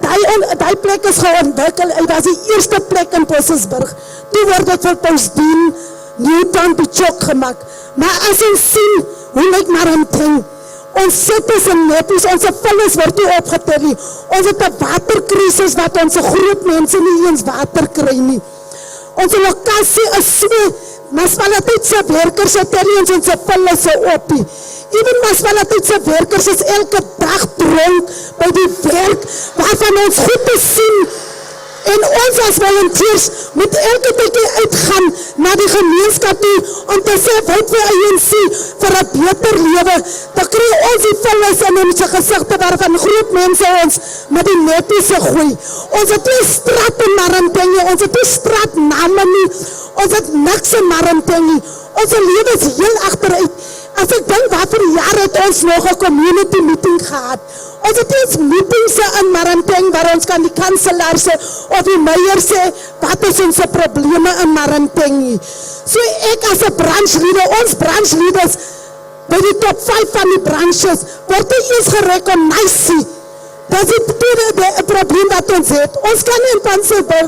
Die plek is geontwikkel, dit was die eerste plek in Bosesburg, toe word dit vir Postdien, Newtown Pichok gemaakt. Maar as ons sien, hoe lyk Maranteng, ons sit is in neppies, ons vullis word nie opgetel nie, ons het 'n waterkrisis wat ons groot mense nie eens water kry nie. Ons lokasie is so, Munisipaliteitse werkers het ons vullis op nie. Even Munisipaliteitse werkers is elke dag dronk by die werk, waarvan ons goed te sien. En ons as volunteers moet elke tydjie uitgaan na die gemeenskap toe om te sê wat vir ANC vir 'n beter lewe. Dan kry ons die vullis in ons gesigte waarvan groot mense ons met die netjies gooi. Ons het nie straat in Maranteng nie, ons het nie straatname nie, ons het niks in Maranteng nie. Ons lewe is heel agteruit. As ek dink wat vir jare het ons nog 'n community meeting gehad. Ons het eens meetings in Maranteng waar ons kan die kanselaar sê of die meier sê wat is ons probleme in Maranteng. So ek as 'n branchleader, ons branchleaders by die top 5 van die branches word nie eens gerecogniseer Dat is het probleem dat ons heeft. Ons kan niet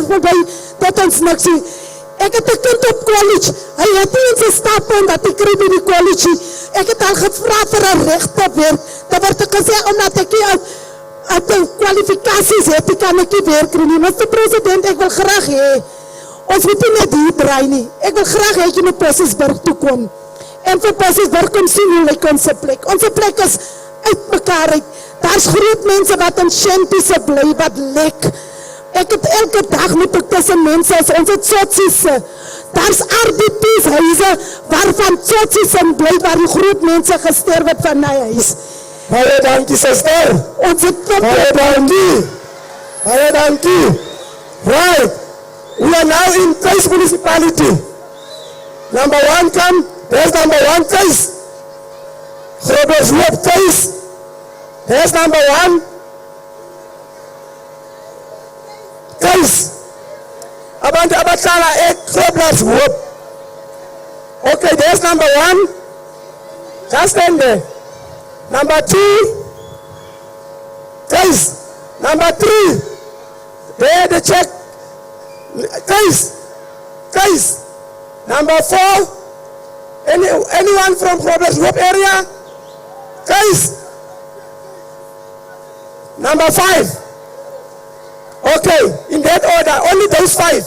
voorbij dat ons niks zien. Ik heb een kind op college. Hij heeft niet eens een stapel dat ik kreeg in die college. Ik heb al gevraagd voor een rechterwerk. Dan wordt ik gezegd, omdat ik de kwalificaties heb, ik kan niet werken. Mr. President, ik wil graag ons moet niet hier draaien. Ik wil graag dat je naar Posisburg toe komt. En voor Posisburg komt zien hoe ik onze plek. Onze plek is uit elkaar uit. Daar is groot mensen wat een shanties blij, wat lek. Ik heb elke dag moet ik tussen mensen als onze tsotsies. Daar is arbeidshuizen waarvan tsotsies zijn blij, waar die groot mensen gesterven van huis. Baie dankie, sister. Onze Baie dankie. Baie dankie. Right. We are now in Kuis Municipality. Number 1 come. There's number 1 Kuis. Groblershoop Kuis. There's number 1. Kuis. Abantu abahlala eGroblershoop. Okay, there's number 1. Just stand there. Number 2. Kuis. Number 3. There the check. Guys, number 4, anyone from Groblershoop area? Guys, number 5. Okay, in that order, only those 5.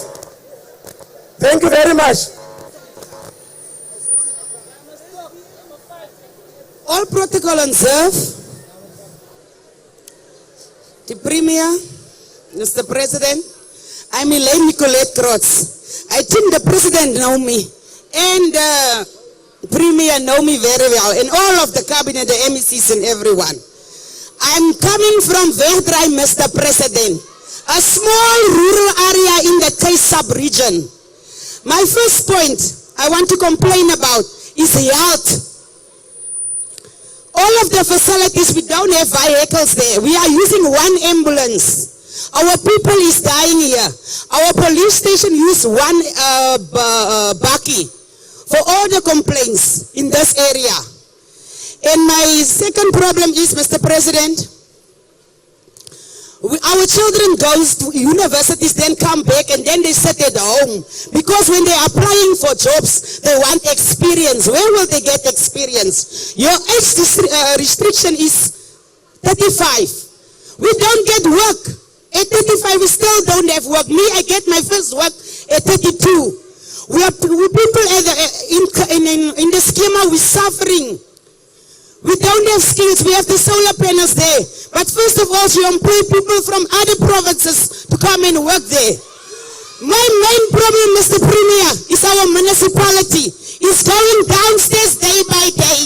Thank you very much. All protocol observed. The Premier, Mr. President, I'm Elaine Nicolette Krotz. I think the President know me and the Premier know me very well, and all of the cabinet, the MECs and everyone. I'm coming from Wegdraai, Mr. President, a small rural area in the Kuis sub-region. My first point I want to complain about is health. All of the facilities, we don't have vehicles there. We are using one ambulance. Our people is dying here. Our police station use one bakkie for all the complaints in this area. And my second problem is, Mr. President, our children go to universities, then come back, and then they sit at home. Because when they're applying for jobs, they want experience. Where will they get experience? Your age restriction is 35. We don't get work. At 35, we still don't have work. Me, I get my first work at 32. We people in the schema, we're suffering. We don't have skills. We have the solar panels there. But first of all, you employ people from other provinces to come and work there. My main problem, Mr. Premier, is our municipality. It's going downstairs day by day.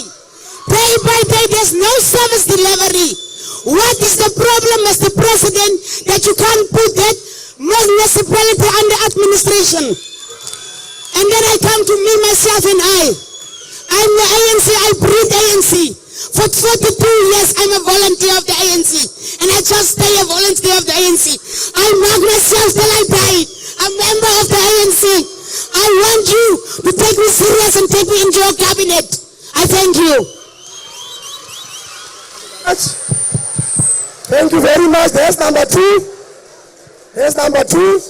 Day by day, there's no service delivery. What is the problem, Mr. President, that you can't put that municipality under administration? And then I come to me, myself, and I'm the ANC, I breathe ANC. For 42 years, I'm a volunteer of the ANC. And I just stay a volunteer of the ANC. I mark myself till I die, a member of the ANC. I want you to take me serious and take me into your cabinet. I thank you. Thank you very much. There's number 2. There's number 2.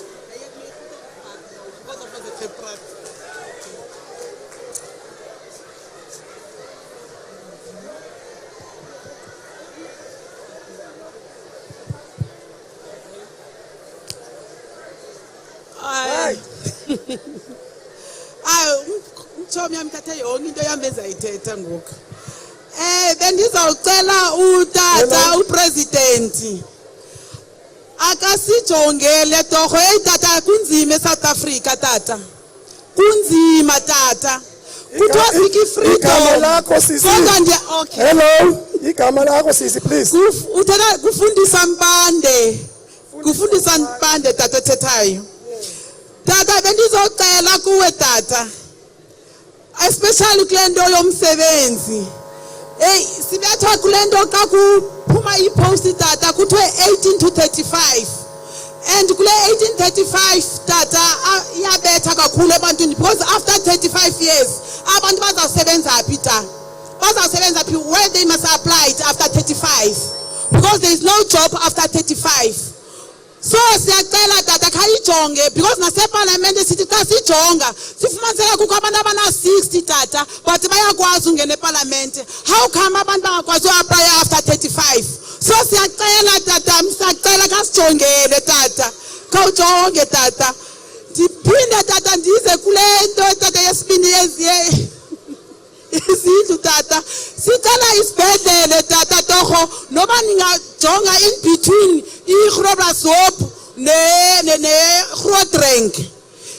Bendizawucela utata upresident akasijongele torho. Hey tata, kunzima eSouth Africa tata, kunzima tata. Kuthiwa siki freedom. Kodwa nje okay. Hello, igama lakho sisi please. Uthanda kufundisa mpande. Kufundisa mpande tata thethayo. Tata, bendizocela kuwe tata, especially kule nto yomsebenzi. Hey, sibethwa kule nto xa kuphuma ipost tata kuthiwe 18 to 35. And kule 1835 tata iyabetha kakhulu ebantwini, because after 35 years abantu bazawusebenza phi ta? Bazawusebenza phi? Where they must apply it after 35. Because because there is no job after 35. So siyacela tata khayijonge because naseparlamente sithi xa sijonga sifumaniseka kukho abantu abana-60 tata but bayakwazi ungena eparlamente. How come abantu bangakwazi uaplya after 35? So siyacela tata, siyacela khasijongele tata, khawujonge tata. Ndiphinde tata ndize kule nto tata yesibini izindlu tata, sicela isibhedlele tata torho noba ningajonga in between iGroblersdorp ne-Grootdrink.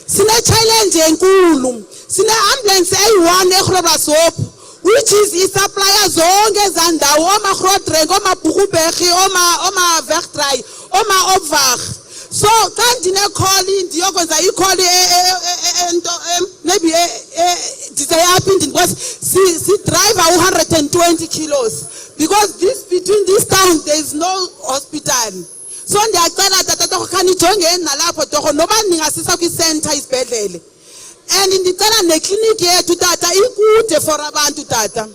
Sine challenge enkulu, sine ambulance eyi-1 eGroblersdorp which is isupplya zonke ezaa ndawo, oma-Grootdrink, oma-Boegoebergie, oma-Wegdraai, oma-Opwag. So xa ndine-call ndiyokwenza i-call maybe ndiseyaphi because si-driver 120 kilos because between this town there is no hospital. So ndiyacela tata torho khanijongeni nalapho torho noba ningasisa kwi-center isibhedlele. And ndicela nekliniki yethu tata ikude for abantu tata,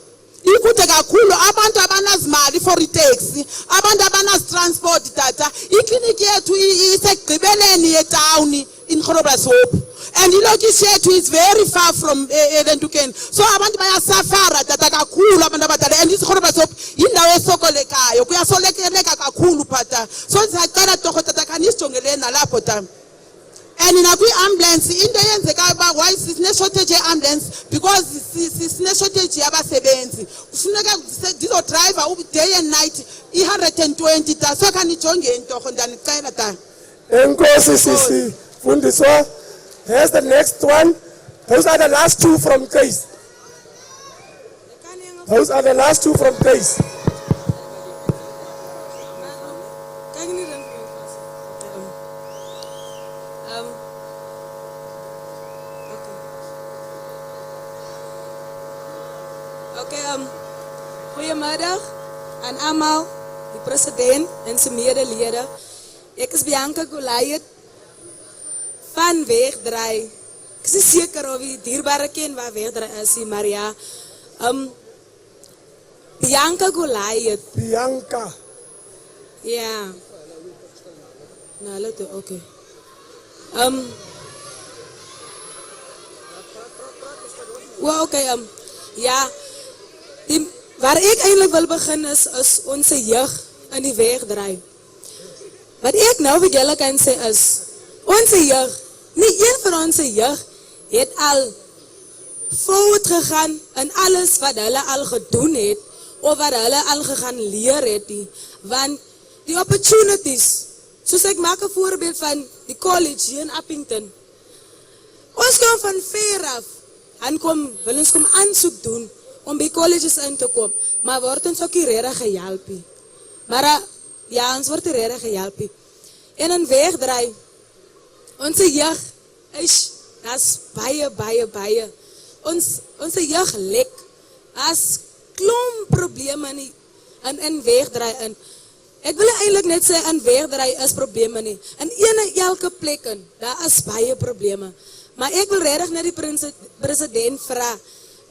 ikude kakhulu. Abantu abanazimali for itaxi, abantu abanazitransport tata, ikliniki yethu isekugqibeleni yetown in Groblersdorp, and ilokishi yethu is very far from Elentukeni. So abantu bayasafara tata kakhulu abantu abadala, and iGroblersdorp yindawo esokolekayo, kuyasolekeleka kakhulu pata. So ndiyacela torho tata khanisijongele nalapho tata. And in a ambulance, in the end, why is no shortage of ambulance? Because it's no shortage of abasebenzi. This driver will be day and night, 120. So can you join in to understand that? Sisi Fundiswa. Here's the next one. Those are the last two from case. Those are the last two from case. Goeiemiddag aan almal, die president en sy medelede. Ek is Bianca Goliath van Wegdraai. Ek is seker of die dierbare ken waar Wegdraai is, maar ja. Bianca Goliath. Bianca. Ja. Nou, let toe, okay. Well, okay, ja. Waar ek eintlik wil begin is onze jeug in die Wegdraai. Wat ek nou vir julle kan sê is, onze jeug, nie een van onze jeug het al voort gegaan in alles wat hulle al gedoen het, of wat hulle al gegaan leer het nie. Want die opportunities, soos ek maak 'n voorbeeld van die college hier in Upington. Ons kom van ver af, en wil ons kom aansoek doen, om by colleges in te kom, maar word ons ook nie regtig gehelp nie. Maar ja, ons word nie regtig gehelp nie. En in Wegdraai, ons jeug, das baie. Ons jeug lek, as klomp probleme in Wegdraai in. Ek wil eintlik net sê, in Wegdraai is probleme nie. In elke plek in, daar is baie probleme. Maar ek wil regtig net die president vra,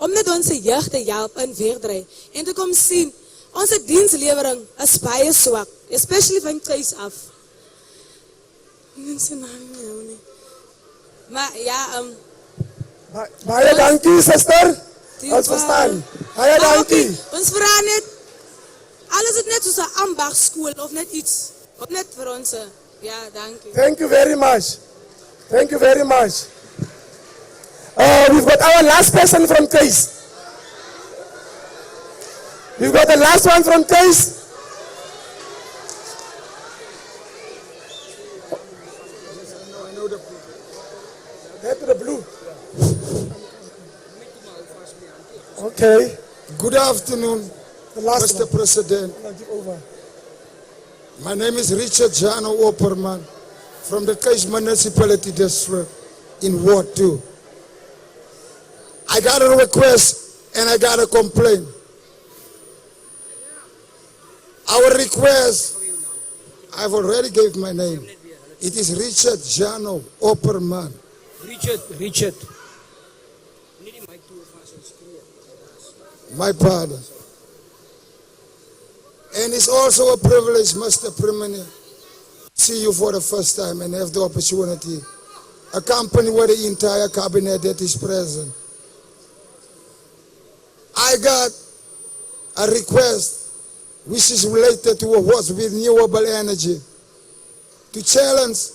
om net onze jeug te help in Wegdraai, en te kom sien, onze dienslewering is baie swak, especially van thuis af. Maar ja, baie dankie, sister. Ons verstaan. Baie dankie. Ons vra net, alles het net soos 'n ambagskool, of net iets, of net vir ons, ja, dankie. Thank you very much. Thank you very much. We've got our last person from case. We've got the last one from case. Head to the blue. Okay. Good afternoon, Mr. President. My name is Richard Jano Opperman from the Case Municipality District in Ward 2. I got a request and I got a complaint. Our request, I've already gave my name. It is Richard Jano Opperman. Richard. My pardon. And it's also a privilege, Mr. Premier, to see you for the first time and have the opportunity, accompanied with the entire cabinet that is present. I got a request which is related to what's renewable energy, to challenge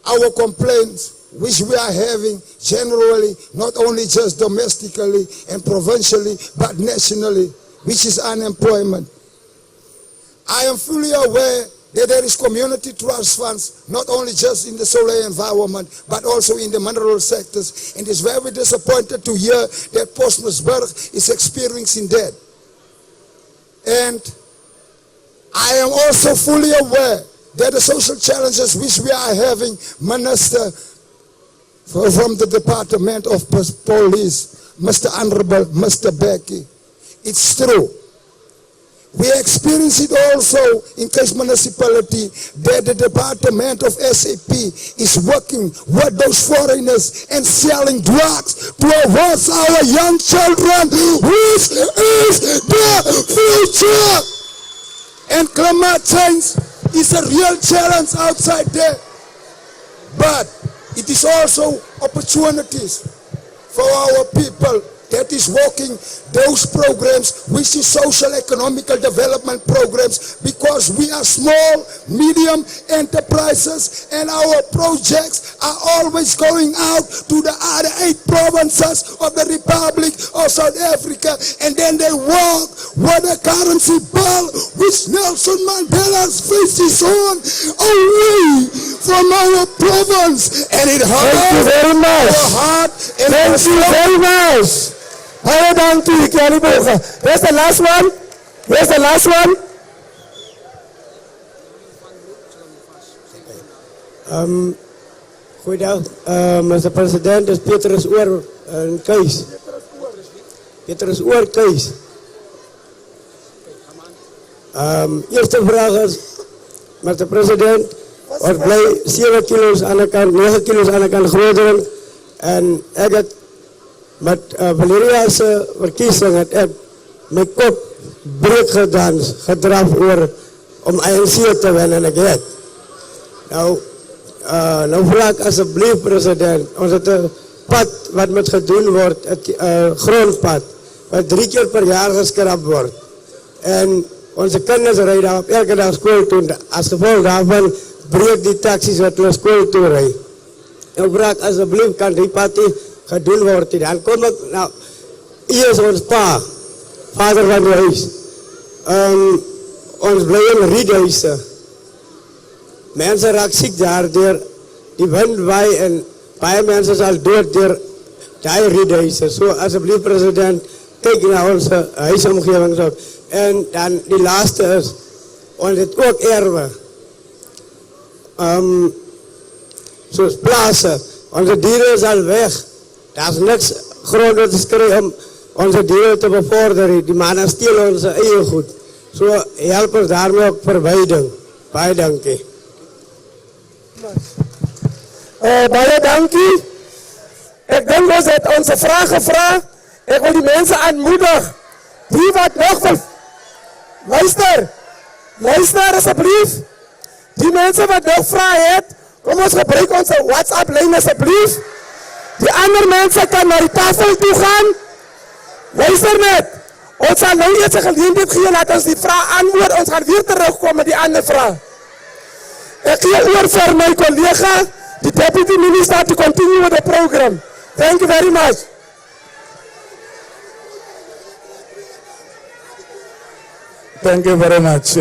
our complaints which we are having generally, not only just domestically and provincially, but nationally, which is unemployment. I am fully aware that there is community trust funds, not only just in the solar environment, but also in the mineral sectors. And it's very disappointed to hear that Postmasburg is experiencing that. And I am also fully aware that the social challenges which we are having, Minister from the Department of Police, Mr. Honorable, Mr. Becky, it's true. We experience it also in Case Municipality that the Department of SAP is working with those foreigners and selling drugs towards our young children, which is the future. And climate change is a real challenge outside there. But it is also opportunities for our people that is working those programs, which is social economical development programs, because we are small, medium enterprises, and our projects are always going out to the other 8 provinces of the Republic of South Africa, and then they work with a currency bill which Nelson Mandela's face is on, away from our province, and it hurts our heart. Thank you very much. Thank you, Kiani Boga. Where's the last one? Where's the last one? Goeiedag, Mr. President, is Petrus oor in Keis. Petrus oor Keis. Eerste vraag is, Mr. President, ons bly 7 kilo's aan de kant, 9 kilo's aan de kant groter, en ek het met Valeria's verkiesing het ek my kop breek gedraf oor om ANC te wen, en ek het. Nou vraag ek asseblief, President, ons het een pad wat moet gedoen word, een grondpad, wat 3 keer per jaar geskrap word. En onze kinders ry daar op elke dag school toe, as gevolg daarvan breek die taxis wat hulle school toe ry. Nou vraag ek asseblief, kan die pad gedoen word, dan kom ek, nou, hier is ons pa, vader van die huis. Ons bly in riedhuise. Mense raak siek daardoor, die wind waai en baie mense sal dood door die riedhuise. So asseblief, President, kyk na ons huisomgewing ook. En dan die laaste is, ons het ook erwe. Soos plase, onze dieren is al weg. Daar is niks grond te skry om onze dieren te bevorderen. Die mannen steel onze eie goed. So help ons daarmee ook verwijding. Baie dankie. Baie dankie. Ek dink ons het onze vraag gevra. Ek wil die mense aanmoedig. Die wat nog wil... Luister asseblief. Die mense wat nog vraag het, kom ons gebruik onze WhatsApp-lijn asseblief. Die andere mensen kan naar die tafel toe gaan. Luister net. Ons zal nou eerst een gelegenheid geven, laat ons die vraag antwoord. Ons gaan weer terugkomen met die andere vraag. Ik geef oor voor mijn collega, the Deputy Minister, to continue with the program. Thank you very much. Thank you very much.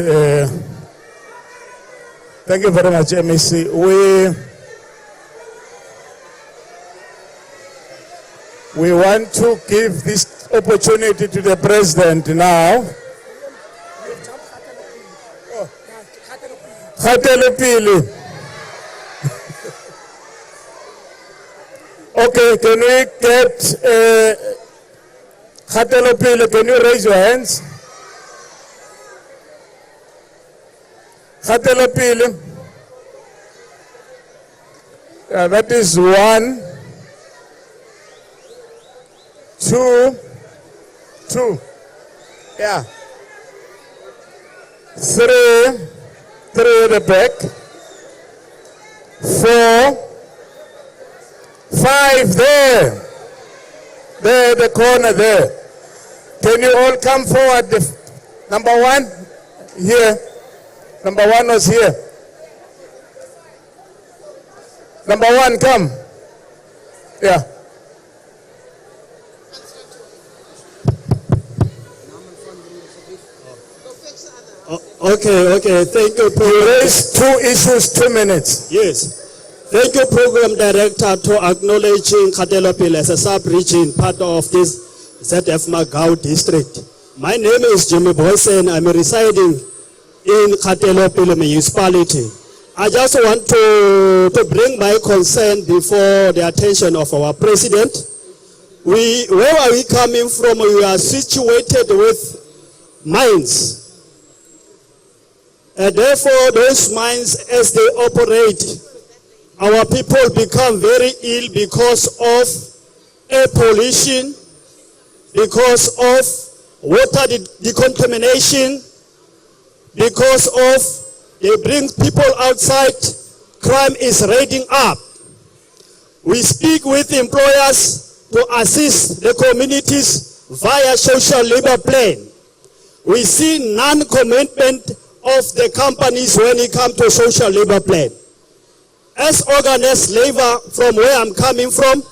Thank you very much, MEC. We want to give this opportunity to the President now. Catalytic. Okay, can we get Catalytic? Can you raise your hands? Catalytic. That is 1, 2. Yeah. 3 at the back, 4, 5 there, the corner there. Can you all come forward? Number 1 here. Number 1 was here. Number 1, come. Yeah. Okay, thank you. You raised 2 issues, 2 minutes. Yes. Thank you, Program Director, to acknowledging Catalytic as a sub-region part of this ZF Magau district. My name is Jimmy Boysen. I'm residing in Catalytic Municipality. I just want to bring my concern before the attention of our President. Where are we coming from? We are situated with mines. And therefore, those mines, as they operate, our people become very ill because of air pollution, because of water decontamination, because of they bring people outside, crime is raiding up. We speak with employers to assist the communities via social labor plan. We see non-commitment of the companies when it comes to social labor plan. As organized labor, from where I'm coming from,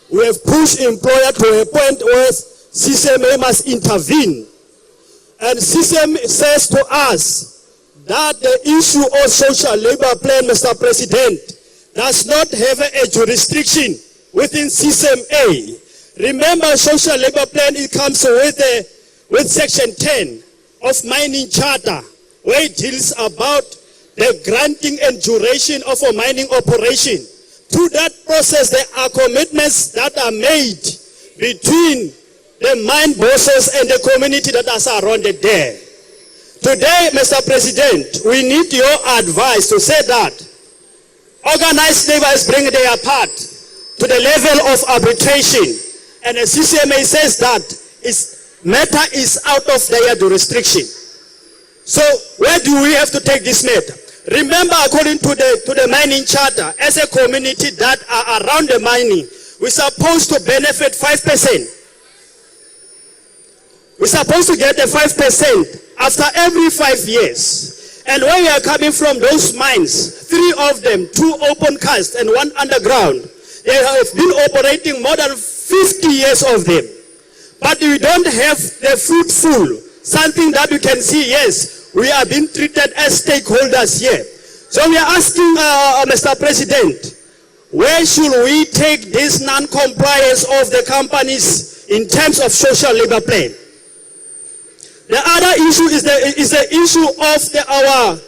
we have pushed employer to a point where CCMA must intervene. And CCMA says to us that the issue of social labor plan, Mr. President, does not have a jurisdiction within CCMA. Remember, social labor plan, it comes with section 10 of mining charter, where it deals about the granting and duration of a mining operation. Through that process, there are commitments that are made between the mine bosses and the community that are surrounded there. Today, Mr. President, we need your advice to say that organized labor is bringing their part to the level of arbitration, and the CCMA says that its matter is out of their jurisdiction. So where do we have to take this matter? Remember, according to the mining charter, as a community that are around the mining, we're supposed to benefit 5%. We're supposed to get the 5% after every 5 years. And where we are coming from, those mines, 3 of them, 2 open cast and 1 underground, they have been operating more than 50 years of them. But we don't have the fruitful, something that we can see, yes, we are being treated as stakeholders here. So we are asking Mr. President, where should we take this non-compliance of the companies in terms of social labor plan? The other issue is the issue of our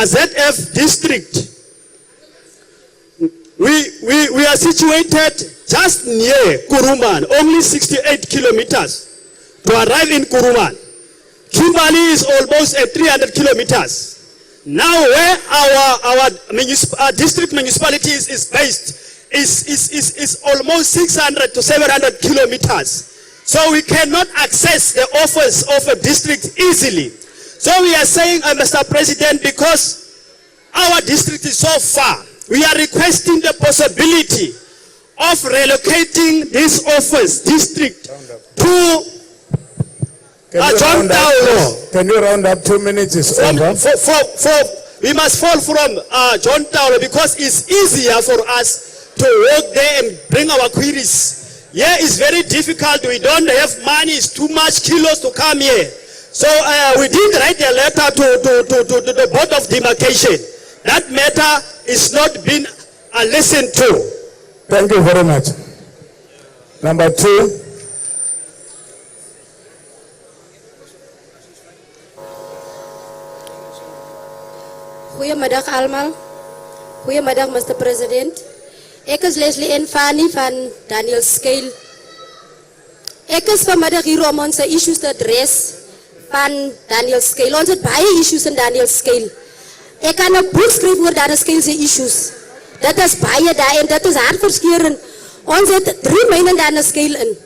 ZF district. We are situated just near Kuruman, only 68 kilometers to arrive in Kuruman. Kimberley is almost at 300 kilometers. Now where our district municipality is based is almost 600 to 700 kilometers. So we cannot access the office of a district easily. So we are saying, Mr. President, because our district is so far, we are requesting the possibility of relocating this office district to John Taulo. Can you round up? 2 minutes is over. We must fall from John Taulo because it's easier for us to work there and bring our queries. Here is very difficult. We don't have money. It's too much kilos to come here. So we did write a letter to the Board of Demarcation. That matter is not being listened to. Thank you very much. Number 2. Goedemiddag allemaal. Goedemiddag Mr. President. Ik is Leslie en Fanny van Daniel Scale. Ik is vanmiddag hier om onze issues te address van Daniel Scale. Ons het baie issues in Daniel Scale. Ik kan een boek schrijven over Daniel Scale's issues. Dat is baie daar en dat is hartverskeurend. Ons het 3 myne in Daniel Scale in.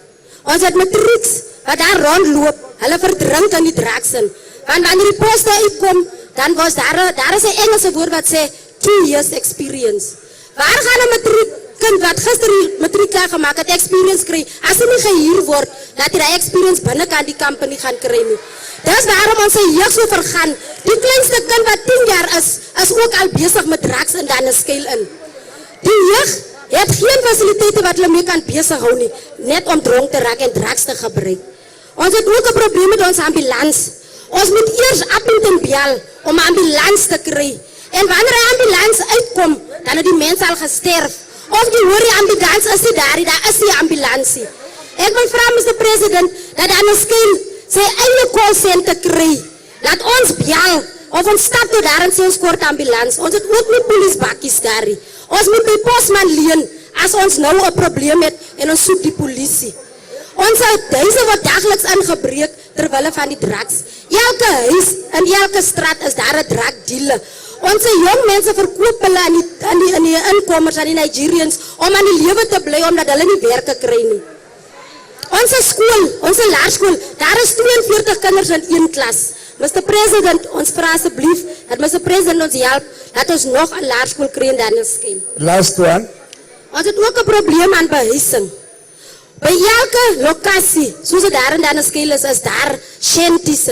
Ons het matrieks wat daar rondloop. Hulle verdrink in die draaksin. Want wanneer die poste uitkom, dan was daar is 'n Engelse woord wat sê 2 years experience. Waar gaan 'n matriekkind wat gister die matriek klaar gemaak het experience kry as hy nie gehuur word dat hy daai experience binne kan die company gaan kry nie. Dis waarom ons se jeug so vergaan. Die kleinste kind wat 10 jaar is ook al besig met drugs in dan 'n skeel in. Die jeug het geen fasiliteite wat hulle mee kan besig hou nie, net om dronk te raak en drugs te gebruik. Ons het ook 'n probleem met ons ambulans. Ons moet eers Upington bel om 'n ambulans te kry. En wanneer 'n ambulans uitkom, dan het die mense al gesterf. Of die hoor die ambulans is nie daar is die ambulansie. Ek wil vra Mr. President dat aan 'n skeel sy eie call center kry. Dat ons bel of ons stap tot daar en sê ons kort ambulans. Ons het ook nie polisiebakkies daar nie. Ons moet by posman leen as ons nou 'n probleem het en ons soek die polisie. Ons huise word dageliks ingebreek terwille van die drugs. Elke huis in elke straat is daar 'n drugdealer. Ons jong mense verkoop hulle aan die inkomers, aan die Nigerians, om aan die lewe te bly omdat hulle nie werke kry nie. Onze school, onze laerskool, daar is 42 kinders in 1 klas. Mr. President, ons vra asseblief dat Mr. President ons help dat ons nog 'n laerskool kry in Danielsskeel. Last one. Ons het ook 'n probleem aan behuising. By elke lokasie, soos dit daar in Danielsskeel is daar shanties.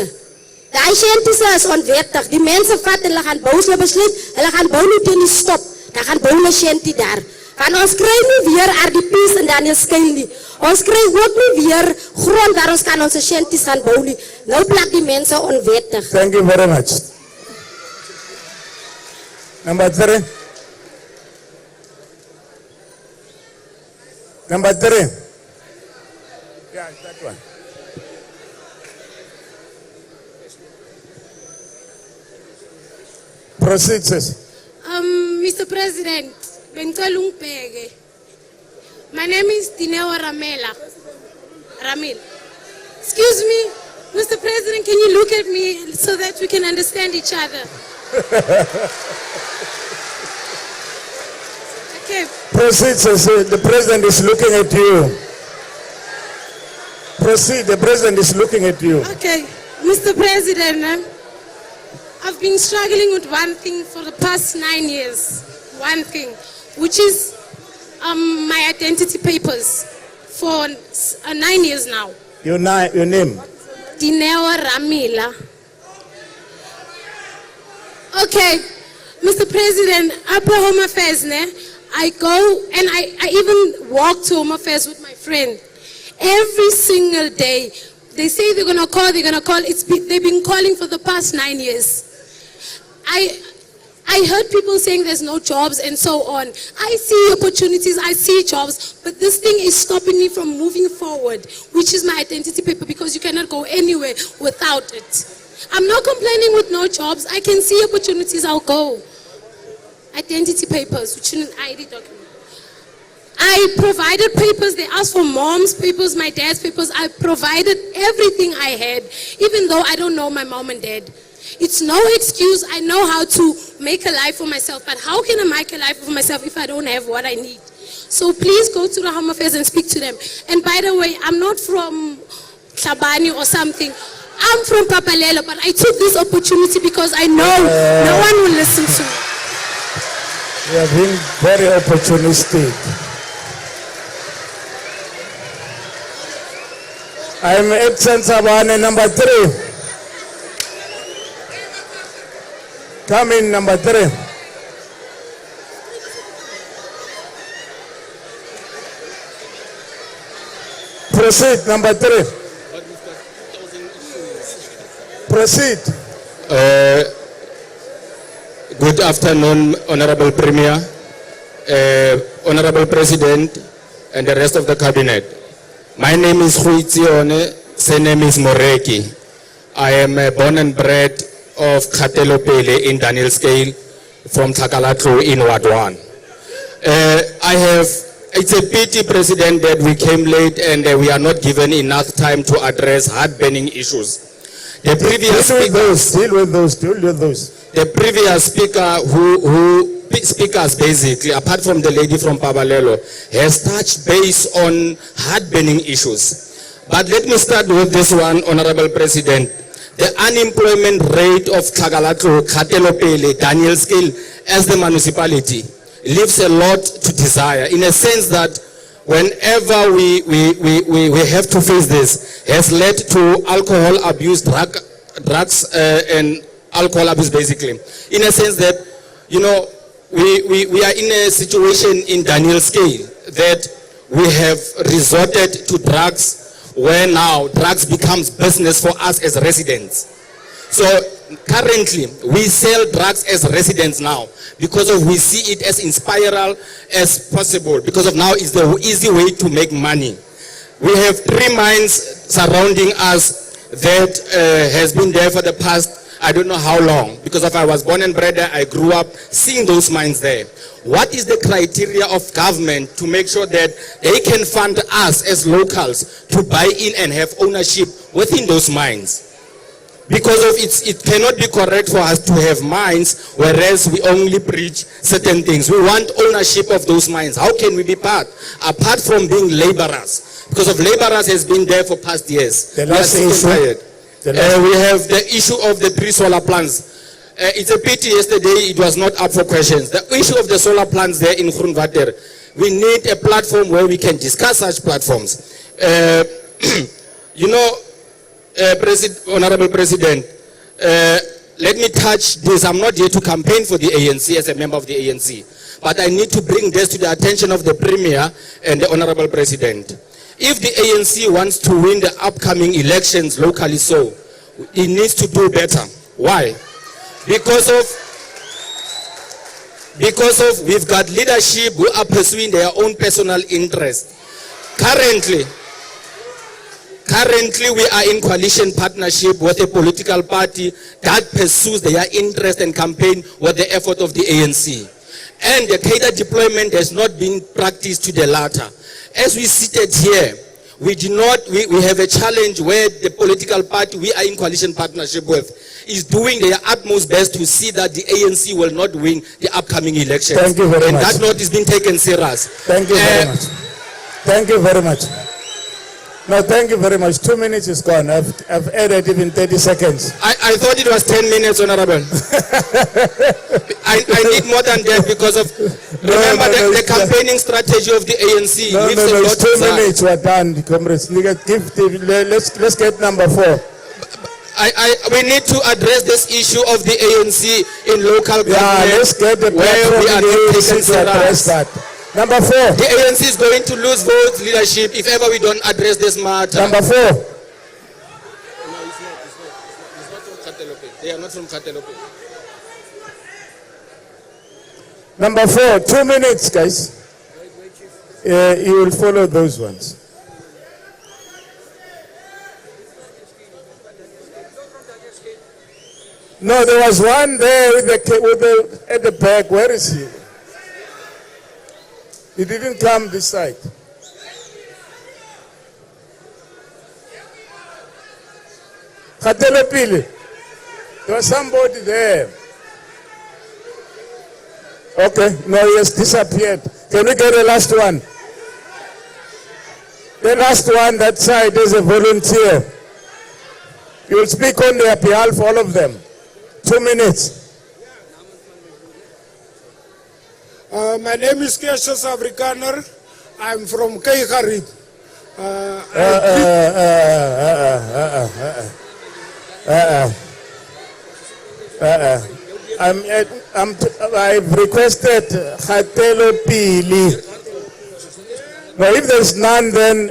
Daai shanties is onwettig. Die mense vat hulle gaan bou, hulle besluit, hulle gaan bou nie teen die stop. Dan gaan bou 'n shanty daar. Want ons kry nie weer RDP's in Danielsskeel nie. Ons kry ook nie weer grond waar ons kan ons shanties gaan bou nie. Nou plak die mense onwettig. Thank you very much. Number 3. Number 3. Yeah, that one. Proceed, sis. Mr. President, my name is Dineo Ramil. Excuse me, Mr. President, can you look at me so that we can understand each other? Okay. Proceed, sis. The president is looking at you. Proceed, the president is looking at you. Okay, Mr. President, I've been struggling with one thing for the past 9 years. One thing, which is my identity papers for 9 years now. Your name? Dineo Ramila. Okay, Mr. President, Upper Home Affairs, I go and I even walk to Home Affairs with my friend. Every single day, they say they're gonna call. They've been calling for the past 9 years. I heard people saying there's no jobs and so on. I see opportunities, I see jobs, but this thing is stopping me from moving forward, which is my identity paper, because you cannot go anywhere without it. I'm not complaining with no jobs. I can see opportunities, I'll go. Identity papers, which is an ID document. I provided papers. They asked for mom's papers, my dad's papers. I provided everything I had, even though I don't know my mom and dad. It's no excuse. I know how to make a life for myself, but how can I make a life for myself if I don't have what I need? So please go to the Home Affairs and speak to them. And by the way, I'm not from Tlhabane or something. I'm from Papalelo, but I took this opportunity because I know no one will listen to me. You have been very opportunistic. I'm Edson Sabane, number 3. Come in, number 3. Proceed, number 3. Proceed. Good afternoon, Honorable Premier, Honorable President, and the rest of the Cabinet. My name is Huitsione, surname is Moreki. I am born and bred of Catalytic in Danielsskeel from Catalytic in Ward 1. It's a pity, President, that we came late and we are not given enough time to address heart-burning issues. The previous deal with those. The previous speakers basically, apart from the lady from Pabalelo, has touched base on heart-burning issues. But let me start with this one, Honorable President. the unemployment rate of Catalytic, Daniel Scale, as the municipality, leaves a lot to desire, in a sense that whenever we have to face this, has led to alcohol abuse, drugs and alcohol abuse, basically. In a sense that, you know, we are in a situation in Daniel Scale that we have resorted to drugs, where now drugs becomes business for us as residents. So currently we sell drugs as residents now because of we see it as inspiral as possible, because of now is the easy way to make money. We have 3 mines surrounding us that has been there for the past I don't know how long, because if I was born and bred there, I grew up seeing those mines there. What is the criteria of government to make sure that they can fund us as locals to buy in and have ownership within those mines? Because of it cannot be correct for us to have mines whereas we only preach certain things. We want ownership of those mines. How can we be part? Apart from being laborers, because of laborers has been there for past years. The last issue. We have the issue of the 3 solar plants. It's a pity yesterday it was not up for questions. The issue of the solar plants there in Groenwater, we need a platform where we can discuss such platforms. You know, Honorable President, let me touch this. I'm not here to campaign for the ANC as a member of the ANC, but I need to bring this to the attention of the Premier and the Honorable President. If the ANC wants to win the upcoming elections locally, so it needs to do better. Why? Because of we've got leadership who are pursuing their own personal interest. Currently we are in coalition partnership with a political party that pursues their interest and campaign with the effort of the ANC. And the cadre deployment has not been practiced to the latter. As we seated here, we have a challenge where the political party we are in coalition partnership with is doing their utmost best to see that the ANC will not win the upcoming elections. Thank you very much. And that note is being taken serious. Thank you very much. Thank you very much. No, thank you very much. 2 minutes is gone. I've added even 30 seconds. I thought it was 10 minutes, Honorable. I need more than that because of, remember the campaigning strategy of the ANC. It's 2 minutes, we're done, comrades. Let's get number 4. We need to address this issue of the ANC in local government. Yeah, let's get the where we are not taken serious. That. Number 4. The ANC is going to lose vote leadership if ever we don't address this matter. Number 4. No, it's not from Catalytic. They are not from Catalytic. Number 4, 2 minutes, guys. You will follow those ones. No, there was one there with the at the back. Where is he? He didn't come this side. Catalytic. There was somebody there. Okay, no, he has disappeared. Can we get the last one? The last one, that side, is a volunteer. You will speak on their behalf, all of them. 2 minutes. My name is Cassius Afrikaner. I'm from Keigarib. I've requested Catalytic. Now, if there's none, then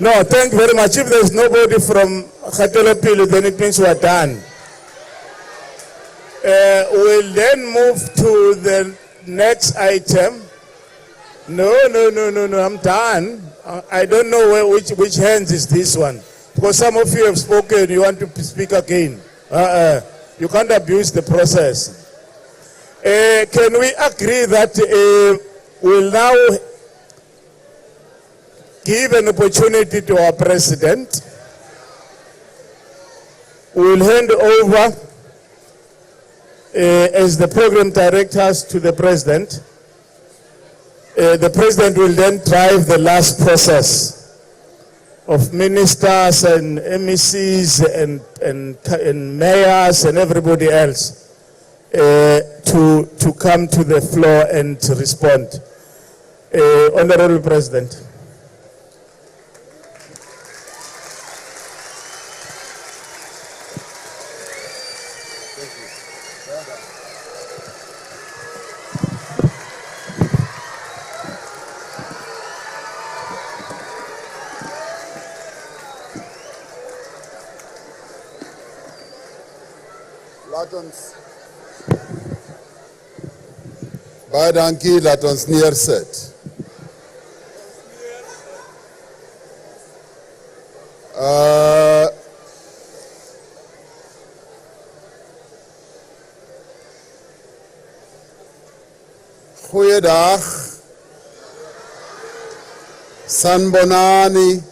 no, thank you very much. If there's nobody from Catalytic, then it means we're done. We'll then move to the next item. No, I'm done. I don't know which hands is this one. Because some of you have spoken, you want to speak again. You can't abuse the process. Can we agree that we'll now give an opportunity to our president? We'll hand over as the program directors to the president. The President will then drive the last process of ministers and MECs and mayors and everybody else to come to the floor and to respond. Honorable President. Baie dankie, laat ons neersit. Goeiedag. Sanbonani.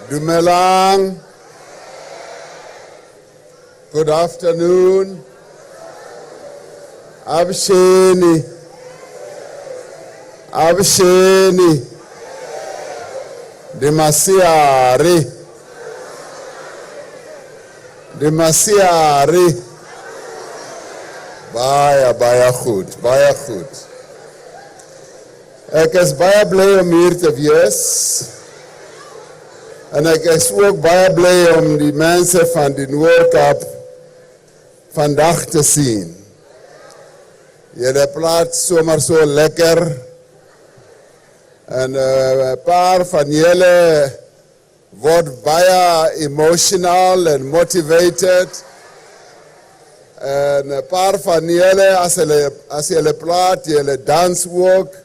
Dumelang. Good afternoon. Absheni. Absheni. Demasiari. Demasiari. Baie goed, baie goed. Ek is baie bly om hier te wees. En ek is ook baie bly om die mense van die Noord-Kaap vandag te sien. Julle praat sommer so lekker. En 'n paar van julle word baie emotional and motivated. En 'n paar van julle as julle praat, julle dans ook.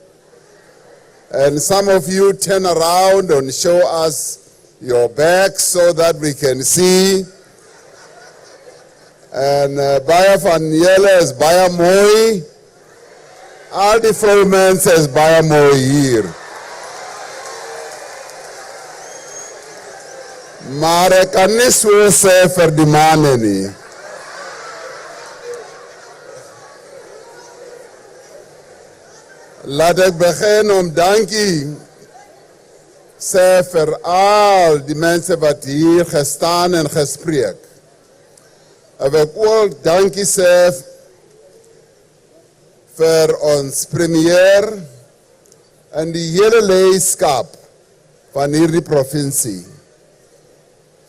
And some of you turn around and show us your back so that we can see. En baie van julle is baie mooi. Al die vroumense is baie mooi hier. Maar ek kan nie so sê vir die manne nie. Laat ek begin om dankie sê vir al die mense wat hier gestaan en gespreek. Ek wil ook dankie sê vir ons premier en die hele leierskap van hierdie provinsie.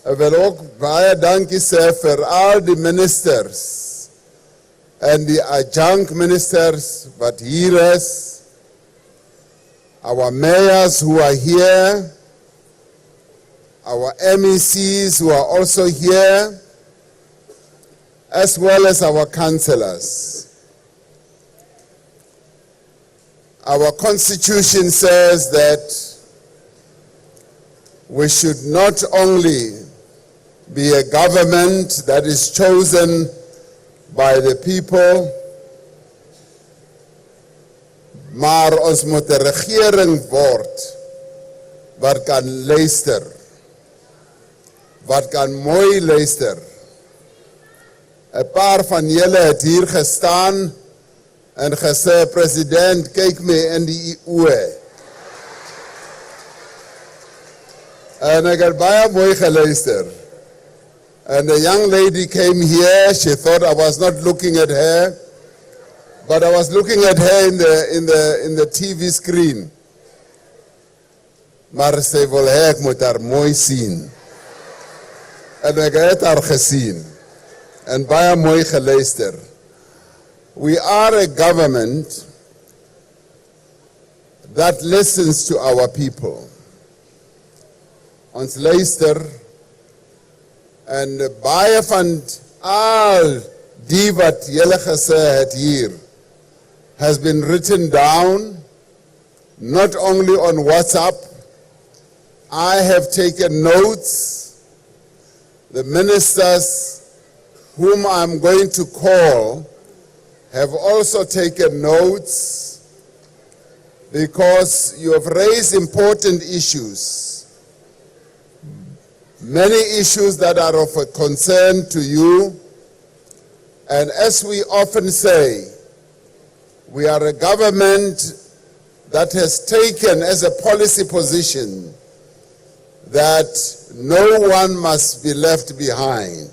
Ek wil ook baie dankie sê vir al die ministers en die adjunct ministers wat hier is. Our mayors who are here, our MECs who are also here, as well as our councillors. Our constitution says that we should not only be a government that is chosen by the people, maar ons moet 'n regering word wat kan luister, wat kan mooi luister. 'n Paar van julle het hier gestaan en gesê, president, kyk my in die oë. En ek het baie mooi geluister. And a young lady came here, she thought I was not looking at her. But I was looking at her in the TV screen. Maar sy wil hê ek moet haar mooi sien. En ek het haar gesien. En baie mooi geluister. We are a government that listens to our people. Ons luister en baie van al die wat julle gesê het hier has been written down, not only on WhatsApp. I have taken notes. The ministers whom I'm going to call have also taken notes because you have raised important issues. Many issues that are of a concern to you. And as we often say, we are a government that has taken as a policy position that no one must be left behind.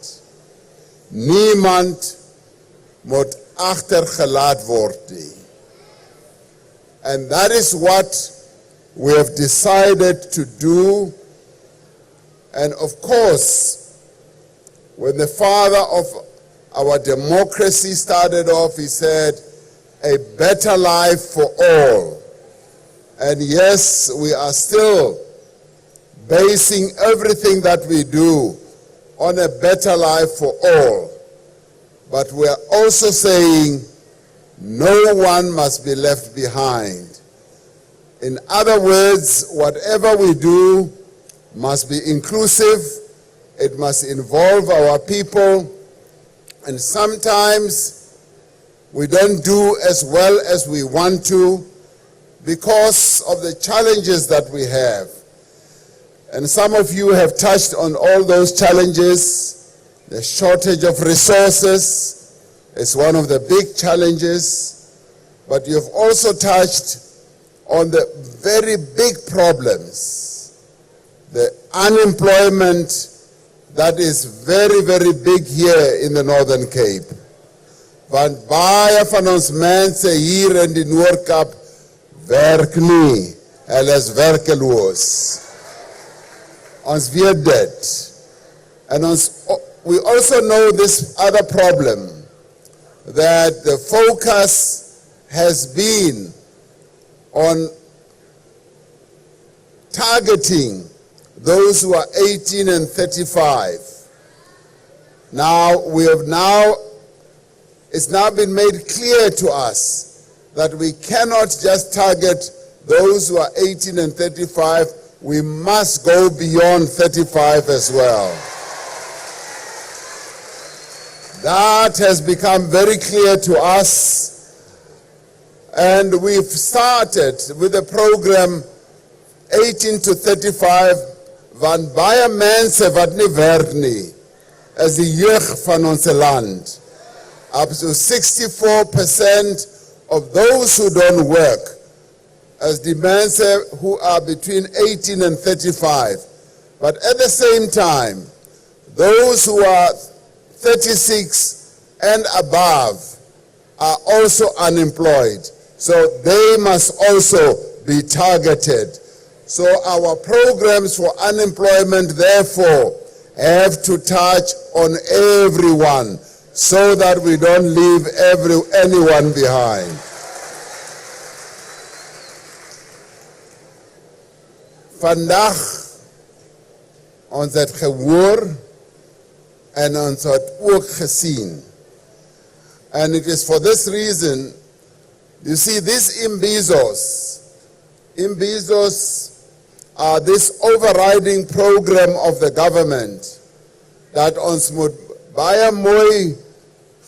Niemand moet achtergelaat word nie. And that is what we have decided to do. And of course, when the father of our democracy started off, he said, a better life for all. And yes, we are still basing everything that we do on a better life for all. But we are also saying no one must be left behind. In other words, whatever we do must be inclusive, it must involve our people, and sometimes we don't do as well as we want to because of the challenges that we have. And some of you have touched on all those challenges. The shortage of resources is one of the big challenges, but you've also touched on the very big problems, the unemployment that is very, very big here in the Northern Cape. Want baie van ons mense hier in die Noord-Kaap werk nie, hulle is werkeloos. Ons weet dit. And we also know this other problem, that the focus has been on targeting those who are 18 and 35. Now, it's now been made clear to us that we cannot just target those who are 18 and 35, we must go beyond 35 as well. That has become very clear to us, and we've started with the program 18 to 35, want baie mense wat nie werk nie, as die jeug van ons land. Up to 64% of those who don't work, as the mense who are between 18 and 35. But at the same time, those who are 36 and above are also unemployed. So they must also be targeted. So our programs for unemployment, therefore, have to touch on everyone so that we don't leave anyone behind. Vandag, ons het gehoor en ons het ook gesien. And it is for this reason, you see, these Imbizos are this overriding program of the government that ons moet baie mooi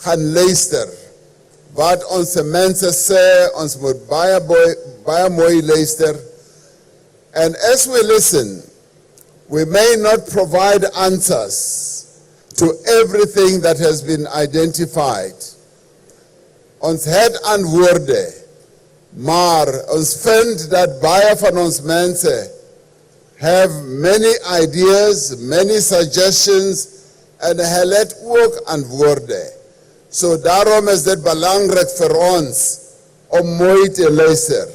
gaan luister. Wat ons mense sê, ons moet baie mooi luister. And as we listen, we may not provide answers to everything that has been identified. Ons het antwoorde, maar ons vind dat baie van ons mense have many ideas, many suggestions, en hulle het ook antwoorde. So daarom is dit belangrik vir ons om mooi te luister.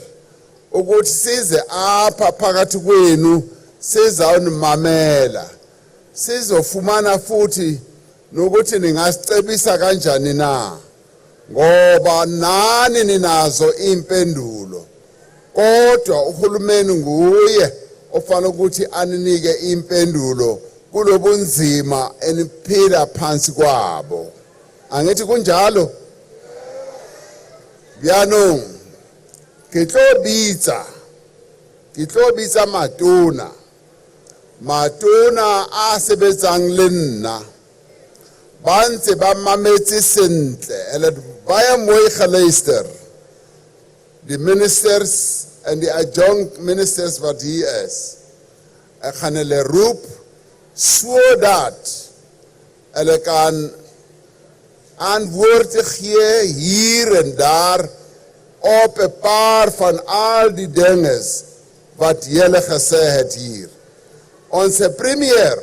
Ukuthi size apha phakathi kwenu sizawunimamela. Sizofumana futhi nokuthi ningasicebisa kanjani na. Ngoba nani ninazo impendulo. Kodwa uhulumeni nguye ofana ukuthi aninike impendulo kulobunzima eniphila phansi kwabo. Angithi kunjalo? Biano Kitlobitsa matona a sebetsang le nna ba ntse ba mametse sentle ele baya mooi geluister. The ministers and the adjunct ministers wat hier is, ek gaan hulle roep sodat hulle kan antwoorde gee hier en daar op 'n paar van al die dinges wat julle gesê het hier. Ons premier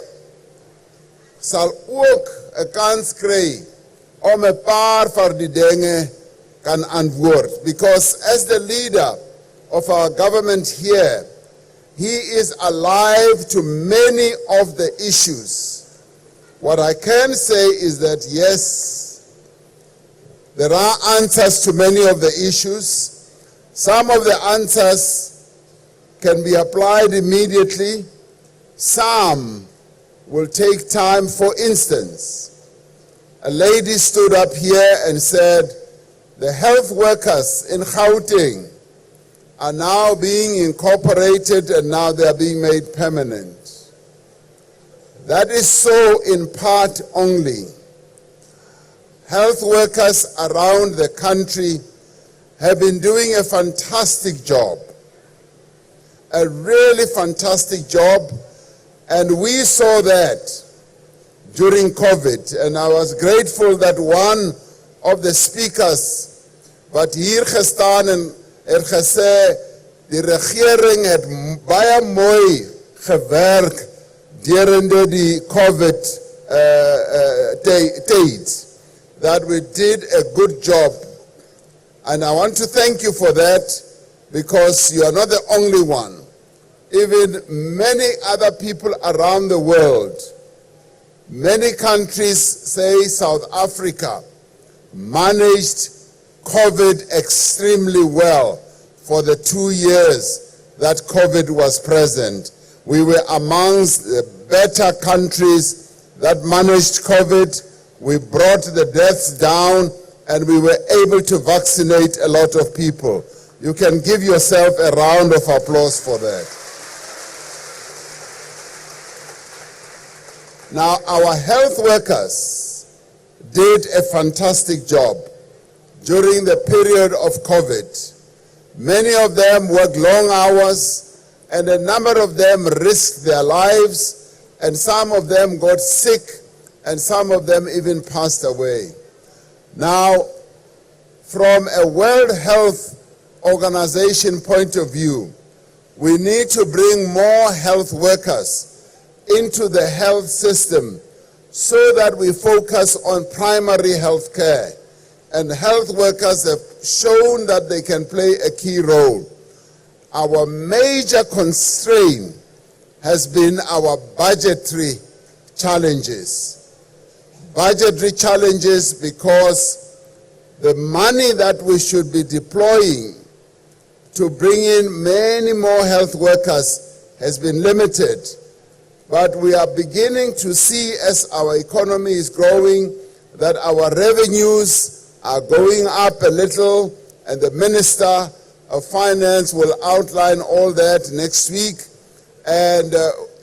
sal ook 'n kans kry om 'n paar van die dinge kan antwoord, because as the leader of our government here, he is alive to many of the issues. What I can say is that yes, there are answers to many of the issues. Some of the answers can be applied immediately. Some will take time. For instance, a lady stood up here and said, the health workers in Gauteng are now being incorporated and now they are being made permanent. That is so in part only. Health workers around the country have been doing a fantastic job, a really fantastic job, and we saw that during COVID, and I was grateful that one of the speakers wat hier gestaan en gesê die regering het baie mooi gewerk durende die COVID tyd, that we did a good job. And I want to thank you for that, because you are not the only one. Even many other people around the world, many countries, say South Africa, managed COVID extremely well for the 2 years that COVID was present. We were amongst the better countries that managed COVID. We brought the deaths down and we were able to vaccinate a lot of people. You can give yourself a round of applause for that. Now, our health workers did a fantastic job during the period of COVID. Many of them worked long hours, and a number of them risked their lives, and some of them got sick, and some of them even passed away. Now, from a World Health Organization point of view, we need to bring more health workers into the health system so that we focus on primary health care. And health workers have shown that they can play a key role. Our major constraint has been our budgetary challenges. Budgetary challenges because the money that we should be deploying to bring in many more health workers has been limited. But we are beginning to see, as our economy is growing, that our revenues are going up a little, and the Minister of Finance will outline all that next week. And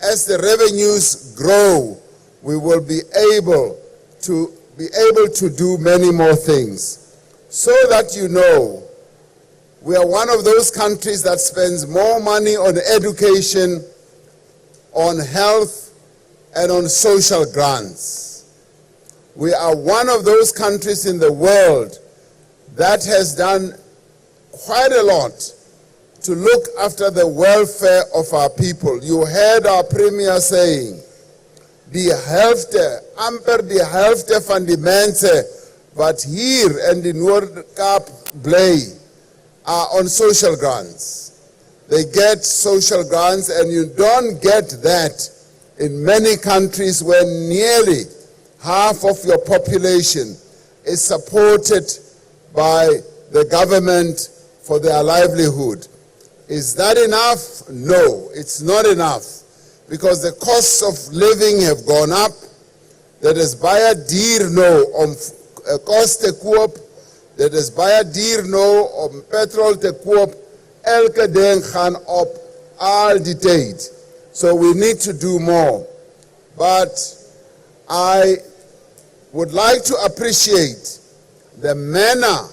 as the revenues grow, we will be able to do many more things. So that you know, we are one of those countries that spends more money on education, on health, and on social grants. We are one of those countries in the world that has done quite a lot to look after the welfare of our people. You heard our Premier saying, die helfte, amper die helfte van die mense wat hier in die Noord-Kaap bly are on social grants. They get social grants, and you don't get that in many countries where nearly half of your population is supported by the government for their livelihood. Is that enough? No, it's not enough, because the costs of living have gone up. Dit is baie duur nou om kos te koop. Dit is baie duur nou om petrol te koop. Elke ding gaan op al die tyd. So we need to do more. But I would like to appreciate the manner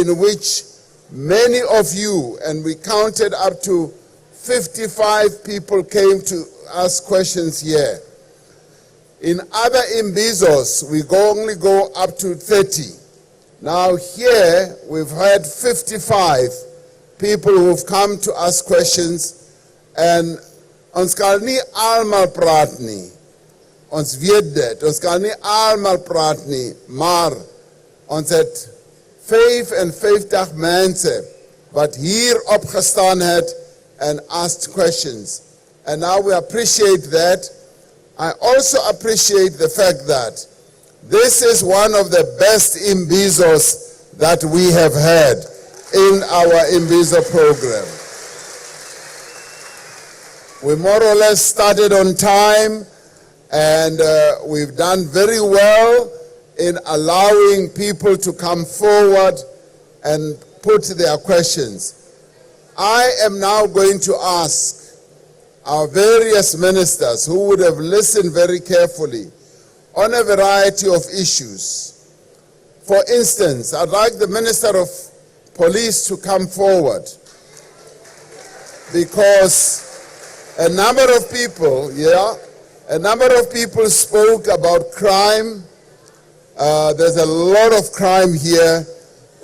in which many of you, and we counted up to 55 people came to ask questions here. In other Imbizos, we only go up to 30. Now here we've had 55 people who've come to ask questions, and ons kan nie almal praat nie. Ons weet dit, ons kan nie almal praat nie, maar ons het 55 mense wat hier opgestaan het and asked questions. And now we appreciate that. I also appreciate the fact that this is one of the best Imbizos that we have had in our Imbizo program. We more or less started on time, and we've done very well in allowing people to come forward and put their questions. I am now going to ask our various ministers who would have listened very carefully on a variety of issues. For instance, I'd like the Minister of Police to come forward, because a number of people spoke about crime. There's a lot of crime here,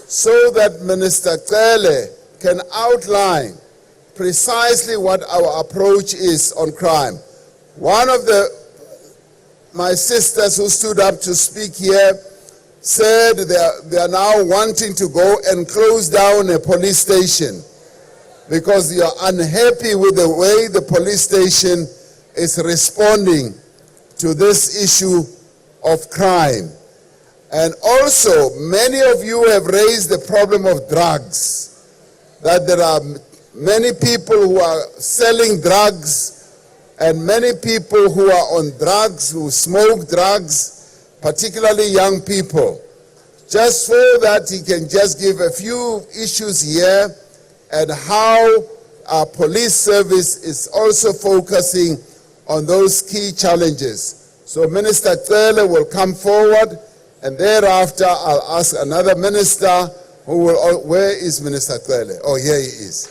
so that Minister Cele can outline precisely what our approach is on crime. One of my sisters who stood up to speak here said they are now wanting to go and close down a police station because they are unhappy with the way the police station is responding to this issue of crime. And also, many of you have raised the problem of drugs, that there are many people who are selling drugs and many people who are on drugs, who smoke drugs, particularly young people. Just so that he can just give a few issues here and how our police service is also focusing on those key challenges. So Minister Cele will come forward, and thereafter I'll ask another minister who will, where is Minister Cele? Oh, here he is.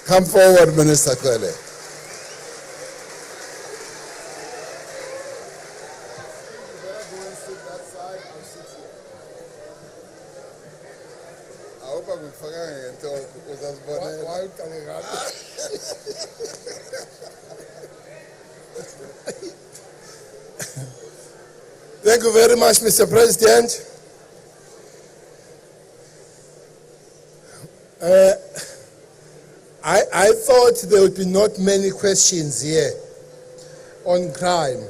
Come forward, Minister Cele. Thank you very much, Mr. President. I thought there would be not many questions here on crime.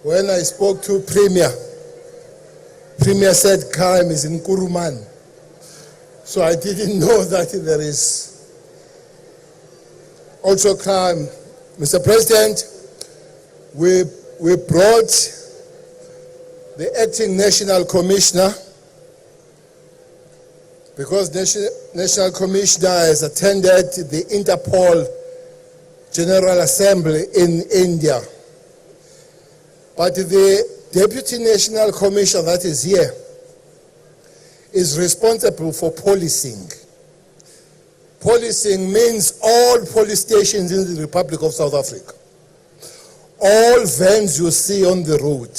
When I spoke to Premier said crime is in Kuruman. So I didn't know that there is also crime. Mr. President, we brought the acting national commissioner, because national commissioner has attended the Interpol General Assembly in India. But the deputy national commissioner that is here is responsible for policing. Policing means all police stations in the Republic of South Africa. All vans you see on the road,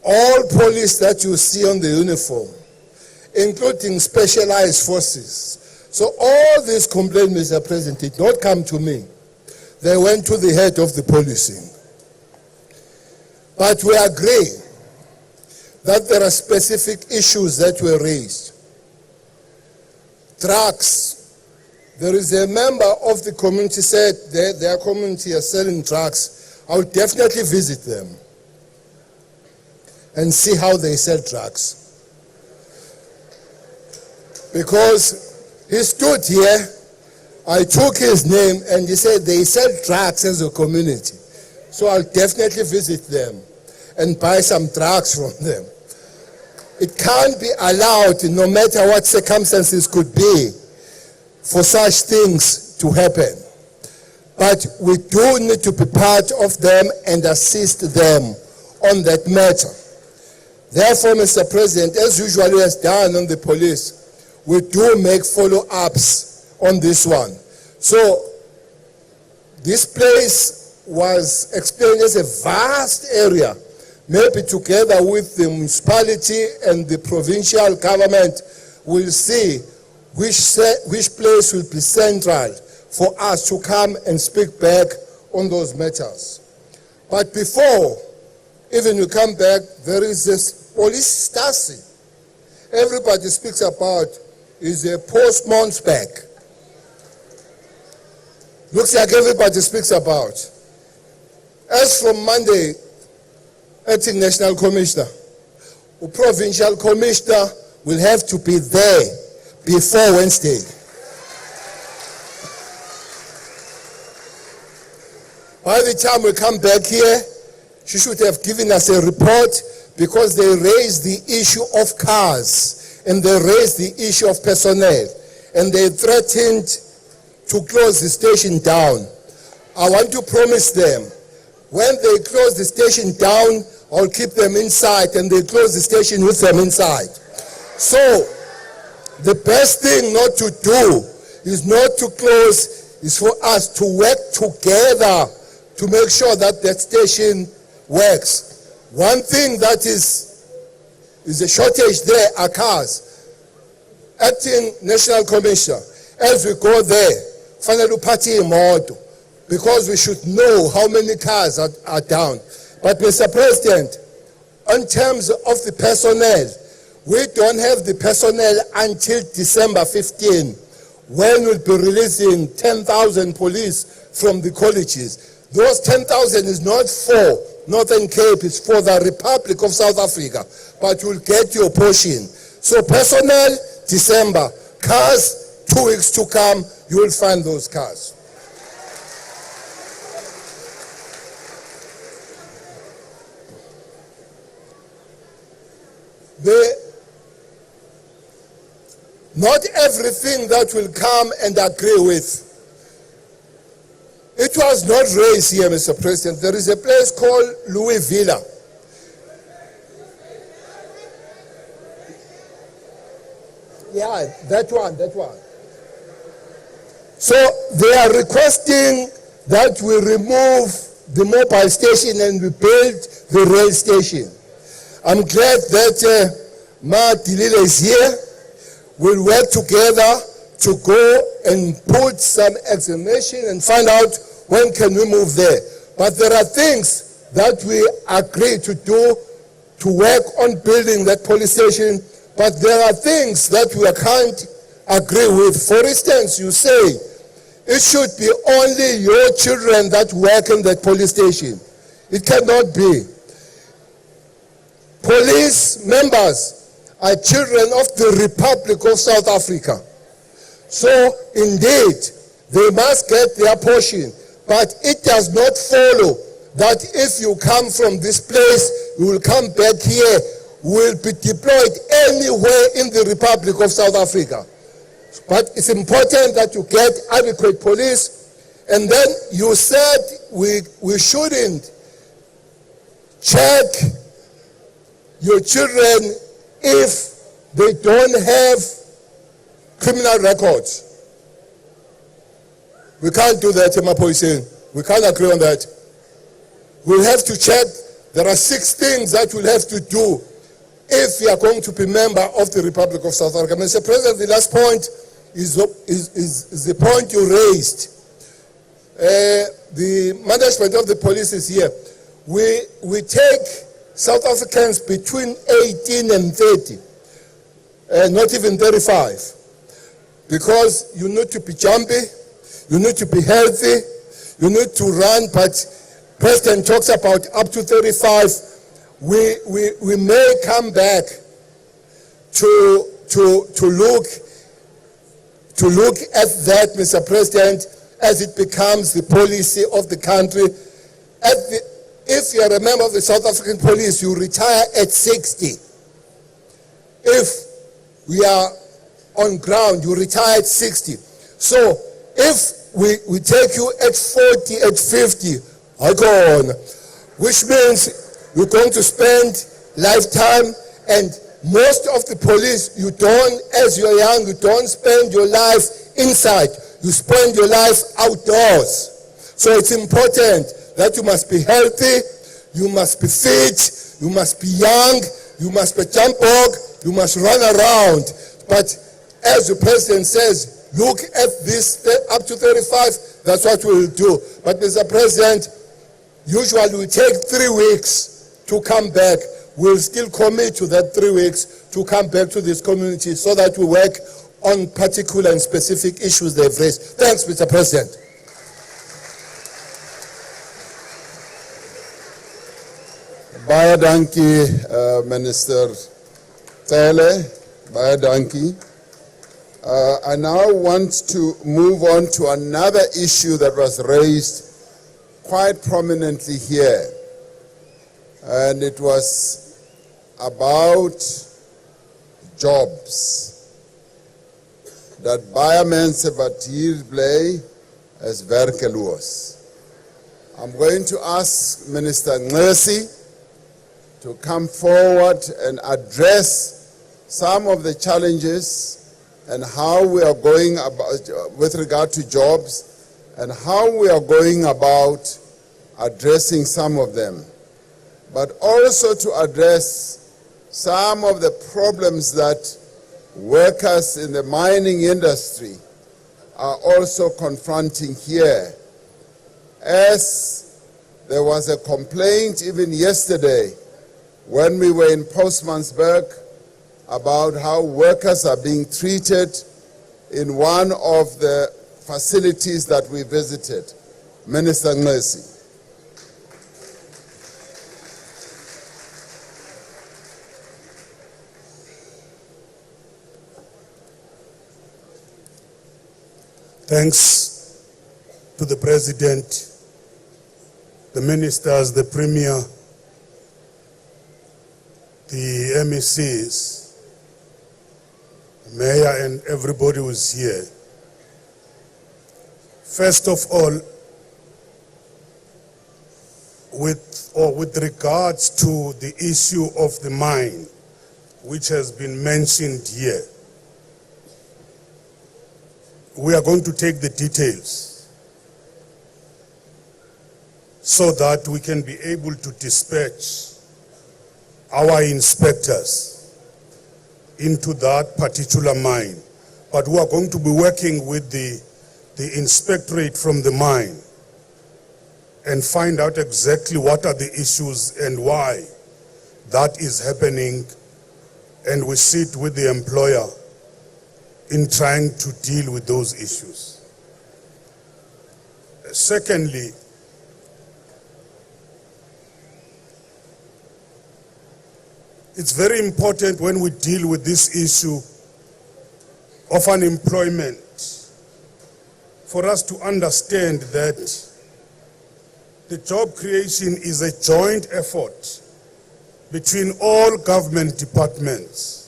all police that you see on the uniform, including specialized forces. So all these complaints, Mr. President, did not come to me. They went to the head of the policing. But we agree that there are specific issues that were raised. Drugs. There is a member of the community said their community are selling drugs. I will definitely visit them and see how they sell drugs. Because he stood here, I took his name, and he said they sell drugs as a community. So I'll definitely visit them and buy some drugs from them. It can't be allowed, no matter what circumstances could be, for such things to happen. But we do need to be part of them and assist them on that matter. Therefore, Mr. President, as usually has done on the police, we do make follow-ups on this one. So this place was explained as a vast area, maybe together with the municipality and the provincial government, we'll see which place will be central for us to come and speak back on those matters. But before even we come back, there is this police Stasi. Everybody speaks about is a postman spec. Looks like everybody speaks about. As from Monday, acting national commissioner, or provincial commissioner will have to be there before Wednesday. By the time we come back here, she should have given us a report, because they raised the issue of cars and they raised the issue of personnel and they threatened to close the station down. I want to promise them, when they close the station down, I'll keep them inside and they close the station with them inside. So the best thing not to do is not to close, is for us to work together to make sure that that station works. One thing that is a shortage there are cars. Acting National Commissioner, as we go there, finally party imoto, because we should know how many cars are down. But Mr. President, in terms of the personnel, we don't have the personnel until December 15, when we'll be releasing 10,000 police from the colleges. Those 10,000 is not for Northern Cape, it's for the Republic of South Africa, but you'll get your portion. So personnel, December. Cars, 2 weeks to come, you will find those cars. Not everything that will come and agree with. It was not raised here, Mr. President. There is a place called Louis Villa. Yeah, that one. So they are requesting that we remove the mobile station and we build the rail station. I'm glad that Ma Dilile is here. We'll work together to go and put some examination and find out when can we move there. But there are things that we agree to do to work on building that police station, but there are things that we can't agree with. For instance, you say it should be only your children that work in that police station. It cannot be. Police members are children of the Republic of South Africa. So indeed, they must get their portion. But it does not follow that if you come from this place, you will come back here, will be deployed anywhere in the Republic of South Africa. But it's important that you get adequate police. And then you said we shouldn't check your children if they don't have criminal records. We can't do that, Mapoise. We can't agree on that. We'll have to check. There are 6 things that we'll have to do if we are going to be member of the Republic of South Africa. Mr. President, the last point is the point you raised. The management of the police is here. We take South Africans between 18 and 30, not even 35, because you need to be jumpy. You need to be healthy, you need to run, but President talks about up to 35. We may come back to look at that, Mr. President, as it becomes the policy of the country. If you are a member of the South African police, you retire at 60. If we are on ground, you retire at 60. So if we take you at 40, at 50, which means you're going to spend lifetime, and most of the police, you don't, as you're young, you don't spend your life inside. You spend your life outdoors. So it's important that you must be healthy, You must be fit, you must be young, you must be jump bog, you must run around. But as the president says, look at this up to 35, that's what we'll do. But Mr. President, usually we take 3 weeks to come back. We'll still commit to that 3 weeks to come back to this community so that we work on particular and specific issues they've raised. Thanks, Mr. President. Baie dankie, Minister Tele. Baie dankie. I now want to move on to another issue that was raised quite prominently here. And it was about jobs. Dat baie mense wat hier bly is werkeloos. I'm going to ask Minister Nxesi to come forward and address some of the challenges and how we are going about with regard to jobs and how we are going about addressing some of them, but also to address some of the problems that workers in the mining industry are also confronting here. As there was a complaint even yesterday when we were in Postmansberg about how workers are being treated in one of the facilities that we visited. Minister Nxesi. Thanks to the President, the Ministers, the Premier, the MECs, Mayor and everybody who is here. First of all, with regards to the issue of the mine, which has been mentioned here, we are going to take the details so that we can be able to dispatch our inspectors into that particular mine. But we are going to be working with the inspectorate from the mine and find out exactly what are the issues and why that is happening, and we sit with the employer in trying to deal with those issues. Secondly, it's very important when we deal with this issue of unemployment for us to understand that the job creation is a joint effort between all government departments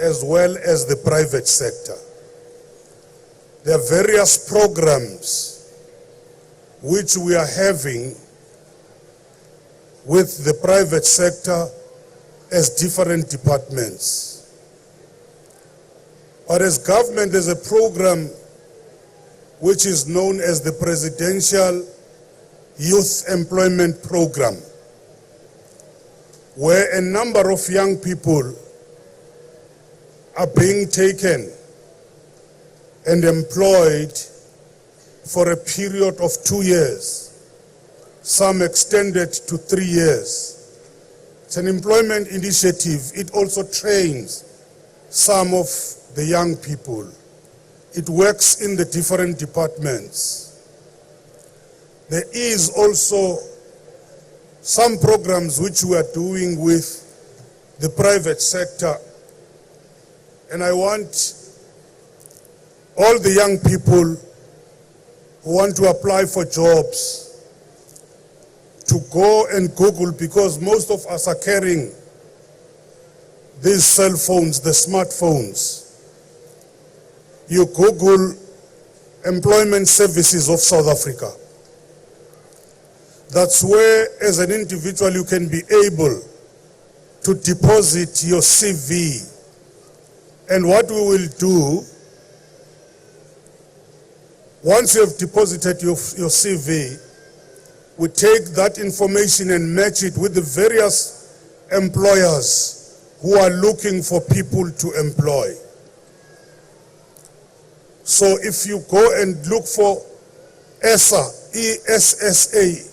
as well as the private sector. There are various programs which we are having with the private sector as different departments. But as government, there's a program which is known as the Presidential Youth Employment Program, where a number of young people are being taken and employed for a period of 2 years, some extended to 3 years. It's an employment initiative. It also trains some of the young people. It works in the different departments. There is also some programs which we are doing with the private sector. And I want all the young people who want to apply for jobs to go and Google, because most of us are carrying these cell phones, the smartphones. You Google Employment Services of South Africa. That's where, as an individual, you can be able to deposit your CV. And what we will do, once you have deposited your CV, we take that information and match it with the various employers who are looking for people to employ. So if you go and look for ESSA, ESSA,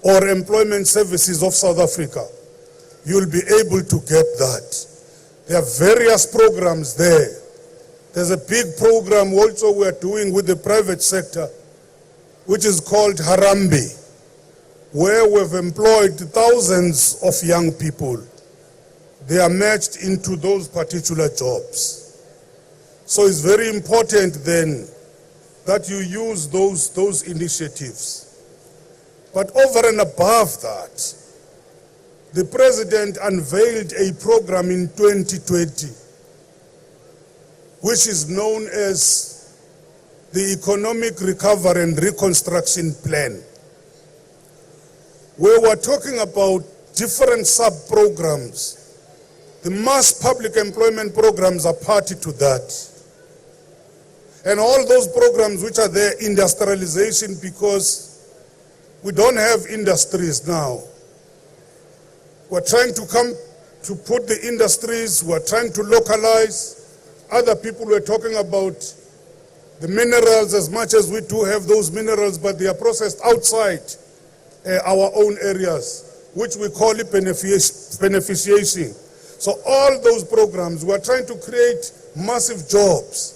or Employment Services of South Africa, you'll be able to get that. There are various programs there. There's a big program also we're doing with the private sector, which is called Harambe, where we've employed thousands of young people. They are matched into those particular jobs. So it's very important then that you use those initiatives. But over and above that, the President unveiled a program in 2020, which is known as the Economic Recovery and Reconstruction Plan, where we're talking about different sub-programs. The mass public employment programs are party to that. And all those programs which are there, industrialization, because we don't have industries now. We're trying to come to put the industries, we're trying to localize. Other people were talking about the minerals, as much as we do have those minerals, but they are processed outside our own areas, which we call it beneficiation. So all those programs, we're trying to create massive jobs,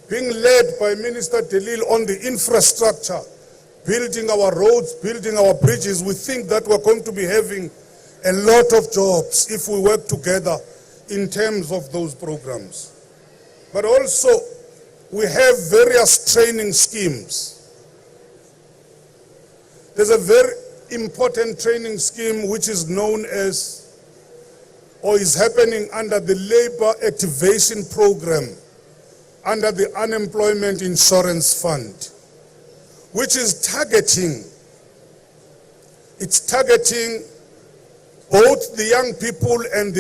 being led by Minister Delil on the infrastructure, building our roads, building our bridges. We think that we're going to be having a lot of jobs if we work together in terms of those programs. But also, we have various training schemes. There's a very important training scheme which is known as, or is happening under the Labor Activation Program, under the Unemployment Insurance Fund, which is targeting both the young people and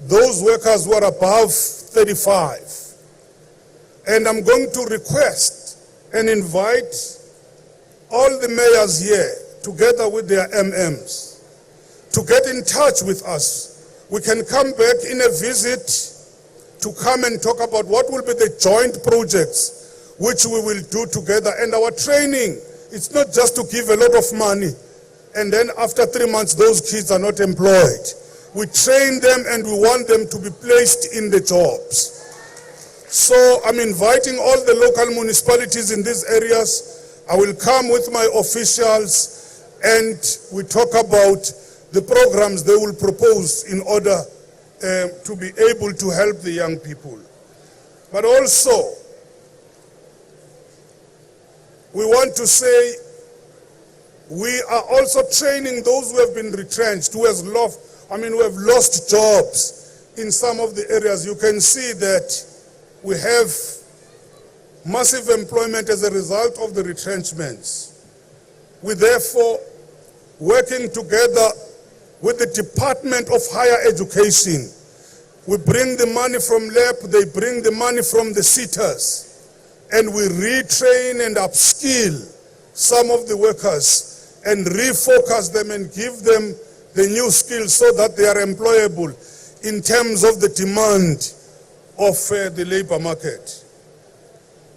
those workers who are above 35. And I'm going to request and invite all the mayors here, together with their MMs, to get in touch with us. We can come back in a visit to come and talk about what will be the joint projects which we will do together. And our training, it's not just to give a lot of money and then after 3 months those kids are not employed. We train them and we want them to be placed in the jobs. So I'm inviting all the local municipalities in these areas. I will come with my officials and we talk about the programs they will propose in order to be able to help the young people. But also, we want to say we are also training those who have been retrenched, who have lost jobs in some of the areas. You can see that we have massive employment as a result of the retrenchments. We therefore, working together with the Department of Higher Education, we bring the money from LAP, they bring the money from the SETAs, and we retrain and upskill some of the workers and refocus them and give them the new skills so that they are employable in terms of the demand of the labor market.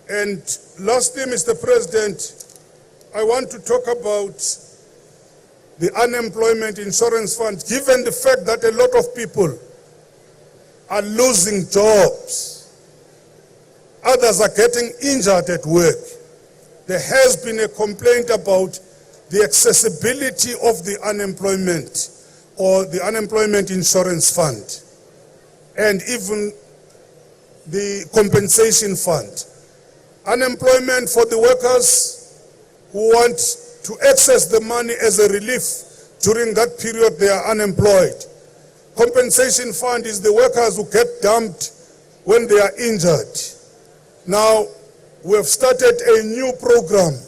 And lastly, Mr. President, I want to talk about the Unemployment Insurance Fund. Given the fact that a lot of people are losing jobs, others are getting injured at work, there has been a complaint about the accessibility of the unemployment or the Unemployment Insurance Fund and even the compensation fund. Unemployment for the workers who want to access the money as a relief during that period they are unemployed. Compensation fund is the workers who get dumped when they are injured. Now, we have started a new program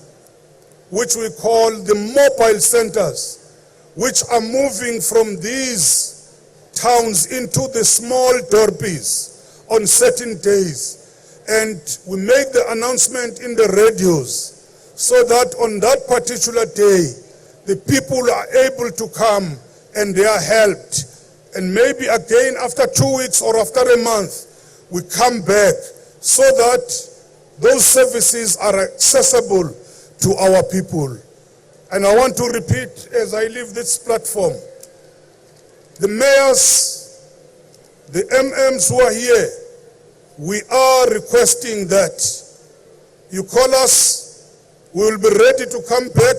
which we call the mobile centers, which are moving from these towns into the small dorpies on certain days. And we make the announcement in the radios so that on that particular day, the people are able to come and they are helped. And maybe again after 2 weeks or after a month, we come back so that those services are accessible to our people. And I want to repeat as I leave this platform, the mayors, the MMs who are here, we are requesting that you call us, we will be ready to come back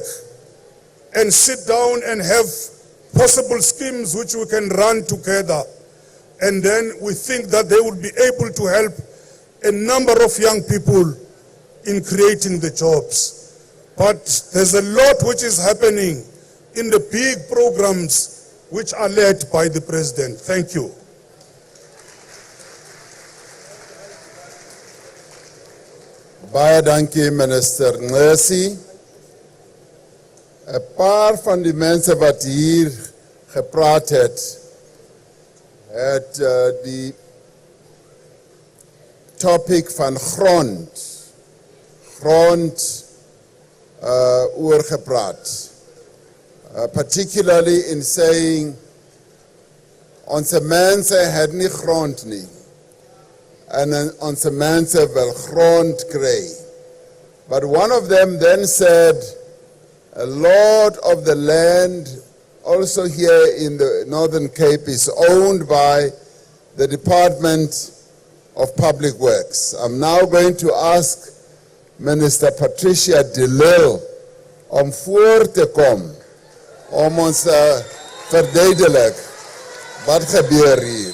and sit down and have possible schemes which we can run together. And then we think that they will be able to help a number of young people in creating the jobs. But there's a lot which is happening in the big programs which are led by the President. Thank you. Baie dankie Minister Nesi. 'n Paar van die mense wat hier gepraat het die topic van grond oorgepraat. Particularly in saying onze mense het nie grond nie. En onze mense wil grond kry. But one of them then said, a lot of the land also here in the Northern Cape is owned by the Department of Public Works. I'm now going to ask Minister Patricia de Lille om voor te kom, om ons verduidelik wat gebeur hier.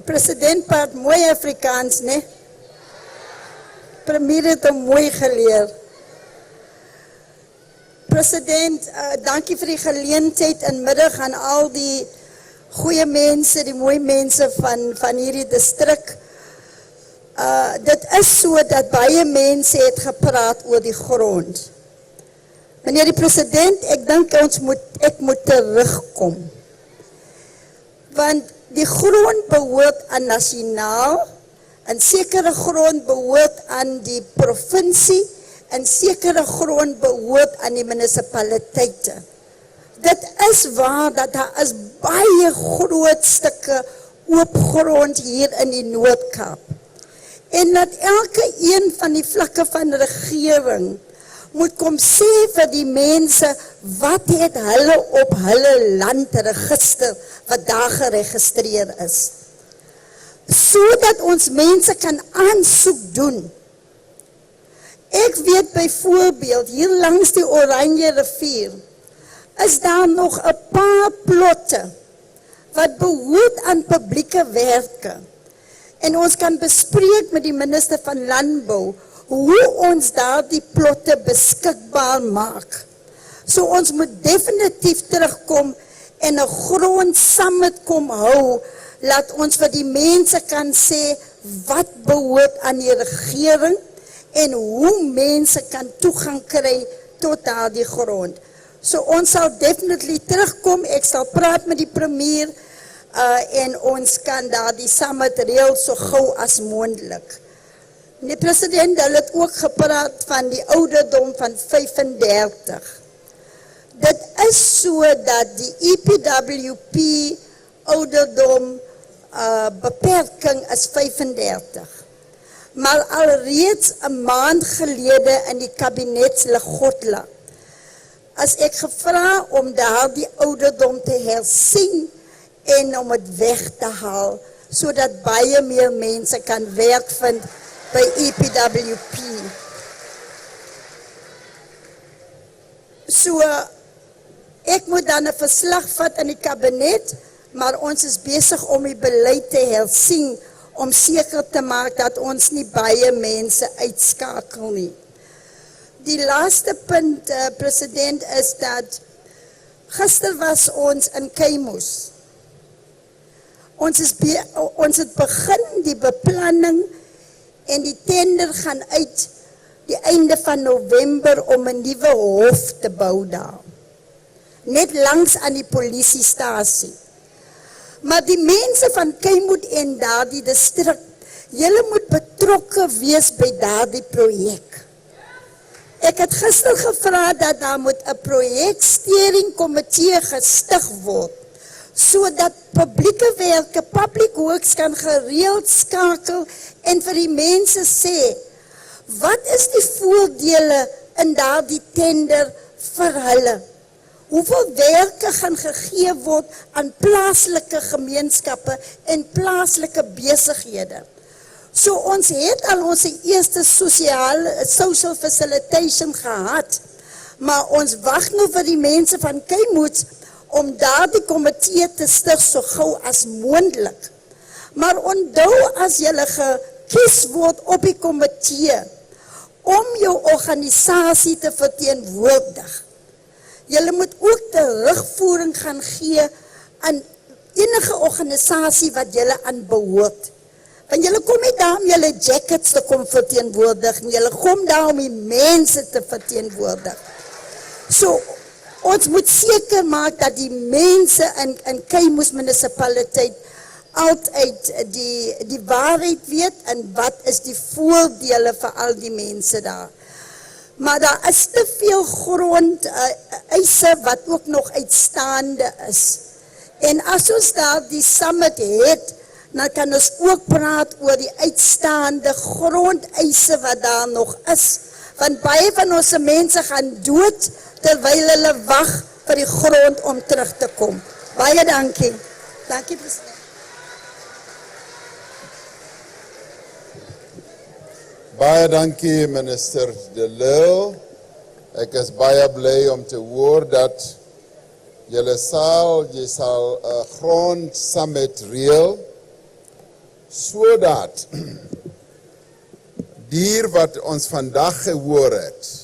President praat mooi Afrikaans, né? Premier het hom mooi geleer. President, dankie vir die geleentheid in middag aan al die goeie mense, die mooi mense van hierdie distrik. Dit is so dat baie mense het gepraat oor die grond. Meneer die President, ek dink ek moet terugkom. Want die grond behoort aan nasionaal, en sekere grond behoort aan die provinsie, en sekere grond behoort aan die munisipaliteite. Dit is waar dat daar is baie groot stukke oop grond hier in die Noord-Kaap. En dat elke een van die vlakke van regering moet kom sê vir die mense wat het hulle op hulle landregister wat daar geregistreer is. Sodat ons mense kan aansoek doen. Ek weet byvoorbeeld hier langs die Oranje rivier is daar nog 'n paar plotte wat behoort aan publieke werke. En ons kan bespreek met die minister van Landbou hoe ons daardie plotte beskikbaar maak. So ons moet definitief terugkom en 'n grondsummit kom hou, laat ons vir die mense kan sê wat behoort aan die regering en hoe mense kan toegang kry tot daardie grond. So ons sal definitely terugkom, ek sal praat met die premier en ons kan daardie summit reël so gou as moontlik. Die president het ook gepraat van die ouderdom van 35. Dit is so dat die EPWP ouderdom beperking is 35. Maar alreeds 'n maand gelede in die kabinetsligotla as ek gevra om daardie ouderdom te hersien en om dit weg te haal, sodat baie meer mense kan werk vind by EPWP. So, ek moet dan 'n verslag vat in die kabinet, maar ons is besig om die beleid te hersien, om seker te maak dat ons nie baie mense uitskakel nie. Die laaste punt, president, is dat gister was ons in Keimus. Ons het begin die beplanning en die tender gaan uit die einde van November om 'n nuwe hof te bou daar. Net langs aan die polisiestasie. Maar die mense van Kymoed en daardie distrik, julle moet betrokke wees by daardie projek. Ek het gister gevra dat daar moet 'n projeksteringkomitee gestig word, sodat publieke werke, public works kan gereeld skakel en vir die mense sê, wat is die voordele in daardie tender vir hulle? Hoeveel werke gaan gegee word aan plaaslike gemeenskappe en plaaslike besighede? So ons het al ons eerste social facilitation gehad, maar ons wag nou vir die mense van Kymoed om daardie komitee te stig so gou as moontlik. Maar onthou as julle gekies word op die komitee om jou organisasie te verteenwoordig. Julle moet ook terugvoering gaan gee aan enige organisasie wat julle aan behoort. Want julle kom nie daar om julle jackets te kom verteenwoordig, en julle kom daar om die mense te verteenwoordig. So, ons moet seker maak dat die mense in Kymoed munisipaliteit altyd die waarheid weet en wat is die voordele vir al die mense daar. Maar daar is te veel grondeise wat ook nog uitstaande is. En as ons daar die summit het, dan kan ons ook praat oor die uitstaande grondeise wat daar nog is. Want baie van ons mense gaan dood terwyl hulle wag vir die grond om terug te kom. Baie dankie. Dankie, president. Baie dankie, minister De Lille. Ek is baie bly om te hoor dat jy sal 'n grond summit reël, sodat dier wat ons vandag gehoor het,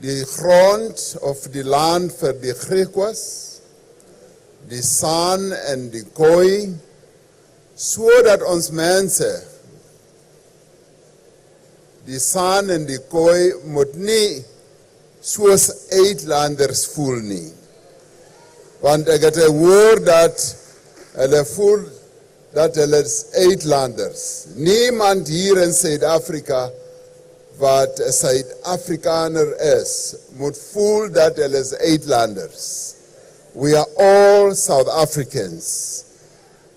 die grond of die land vir die Griekwas, die San en die Koi, sodat ons mense die San en die Koi moet nie soos uitlanders voel nie. Want ek het gehoor dat hulle voel dat hulle is uitlanders. Niemand hier in Suid-Afrika wat 'n Suid-Afrikaner is, moet voel dat hulle is uitlanders. We are all South Africans.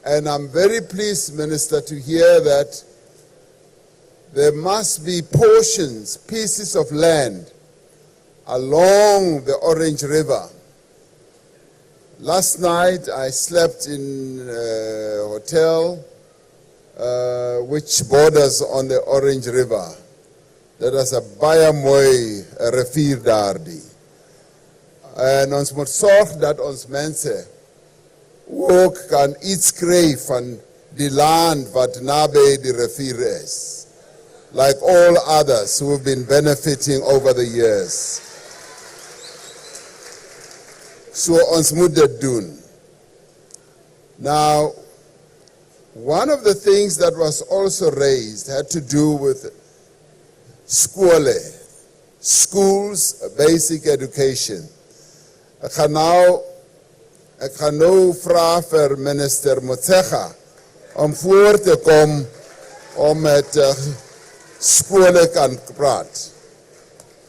And I'm very pleased, Minister, to hear that there must be portions, pieces of land along the Orange River. Last night I slept in a hotel which borders on the Orange River. Dit is 'n baie mooi rivier daardie. En ons moet sorg dat ons mense ook kan iets kry van die land wat naby die rivier is. Like all others who have been benefiting over the years. So ons moet dit doen. Now, one of the things that was also raised had to do with schools, basic education. Ek gaan nou vra vir minister Motshega om voor te kom om met skole kan praat.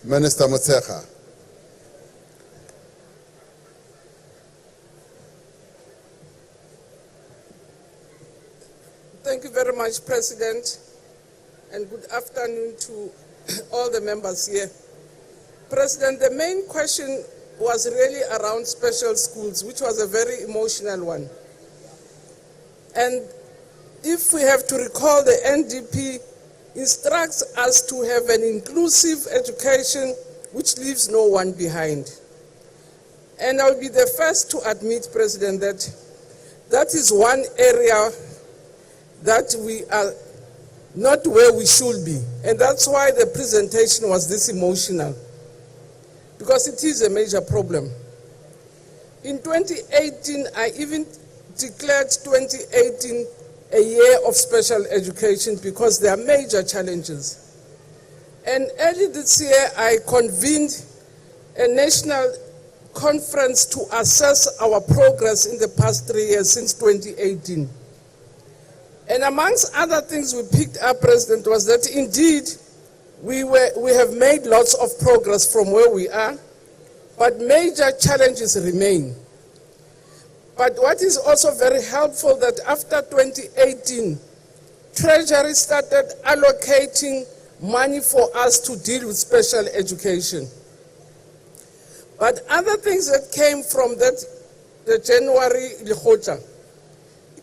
Minister Motshega. Thank you very much, President, and good afternoon to all the members here. President, the main question was really around special schools, which was a very emotional one. And if we have to recall, the NDP instructs us to have an inclusive education which leaves no one behind. And I'll be the first to admit, President, that that is one area that we are not where we should be. And that's why the presentation was this emotional, because it is a major problem. In 2018, I even declared 2018 a year of special education because there are major challenges. And early this year, I convened a national conference to assess our progress in the past 3 years since 2018. And amongst other things we picked up, President, was that indeed we have made lots of progress from where we are, but major challenges remain. But what is also very helpful that after 2018, Treasury started allocating money for us to deal with special education. But other things that came from the January Likhota,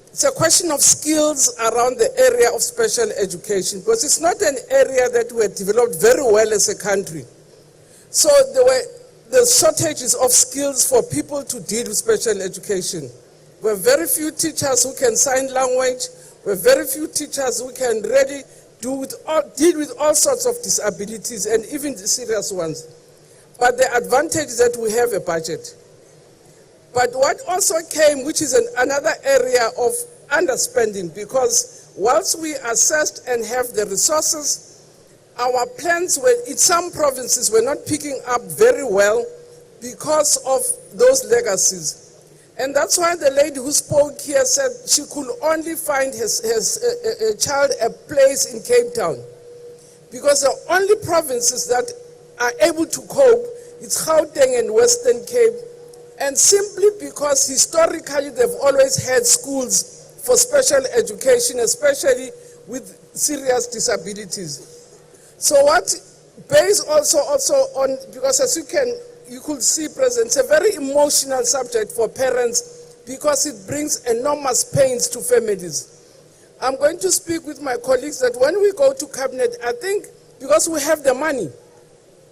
it's a question of skills around the area of special education, because it's not an area that we had developed very well as a country. So there were the shortages of skills for people to deal with special education. We have very few teachers who can sign language. We have very few teachers who can really deal with all sorts of disabilities and even the serious ones. But the advantage is that we have a budget. But what also came, which is another area of underspending, because whilst we assessed and have the resources, our plans were, in some provinces, were not picking up very well because of those legacies. And that's why the lady who spoke here said she could only find a child a place in Cape Town. Because the only provinces that are able to cope, it's Gauteng and Western Cape. And simply because historically they've always had schools for special education, especially with serious disabilities. So what, based also on, because as you could see, President, it's a very emotional subject for parents because it brings enormous pains to families. I'm going to speak with my colleagues that when we go to cabinet, I think because we have the money,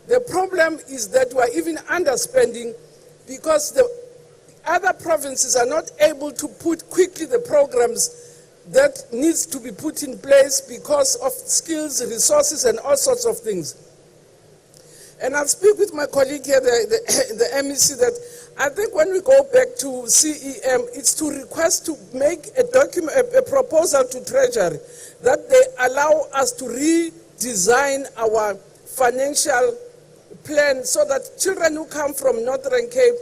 the problem is that we're even underspending because the other provinces are not able to put quickly the programs that needs to be put in place because of skills, resources, and all sorts of things. And I'll speak with my colleague here, the MEC, that I think when we go back to CEM, it's to request to make a proposal to Treasury that they allow us to redesign our financial plan so that children who come from Northern Cape,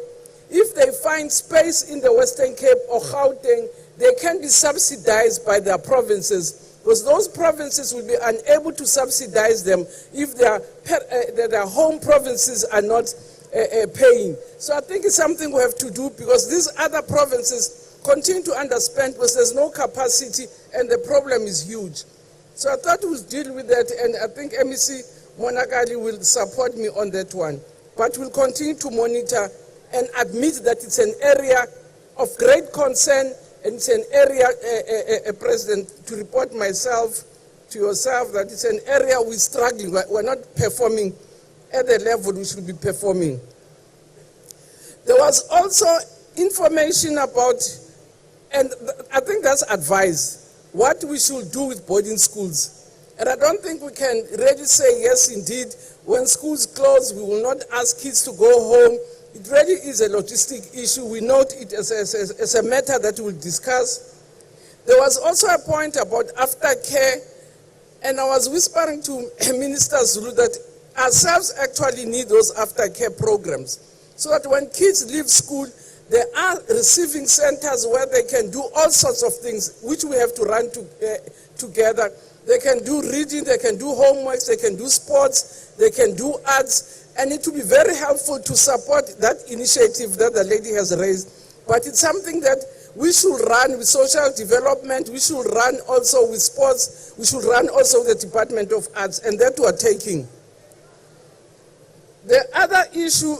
if they find space in the Western Cape or Gauteng, they can be subsidized by their provinces, because those provinces will be unable to subsidize them if their home provinces are not paying. So I think it's something we have to do, because these other provinces continue to underspend because there's no capacity and the problem is huge. So I thought we'll deal with that, and I think MEC Monakali will support me on that one. But we'll continue to monitor and admit that it's an area of great concern, and it's an area, President, to report myself to yourself, that it's an area we're struggling. We're not performing at the level we should be performing. There was also information about, and I think that's advice, what we should do with boarding schools. And I don't think we can really say, yes, indeed, when schools close, we will not ask kids to go home. It really is a logistic issue. We note it as a matter that we'll discuss. There was also a point about aftercare, and I was whispering to Minister Zulu that ourselves actually need those aftercare programs, so that when kids leave school, there are receiving centers where they can do all sorts of things, which we have to run together. They can do reading, they can do homeworks, they can do sports, they can do arts, and it will be very helpful to support that initiative that the lady has raised. But it's something that we should run with social development, we should run also with sports, we should run also with the Department of Arts, and that we are taking. The other issue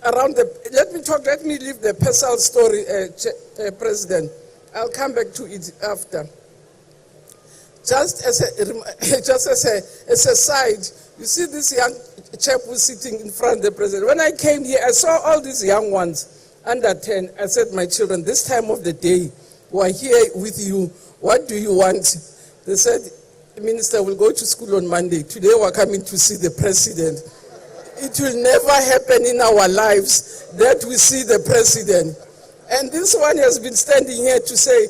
around let me leave the personal story, President. I'll come back to it after. Just as a side, you see this young chap who's sitting in front of the president. When I came here, I saw all these young ones under 10. I said, my children, this time of the day, we're here with you. What do you want? They said, Minister, we'll go to school on Monday. Today we're coming to see the president. It will never happen in our lives that we see the president. And this one has been standing here to say,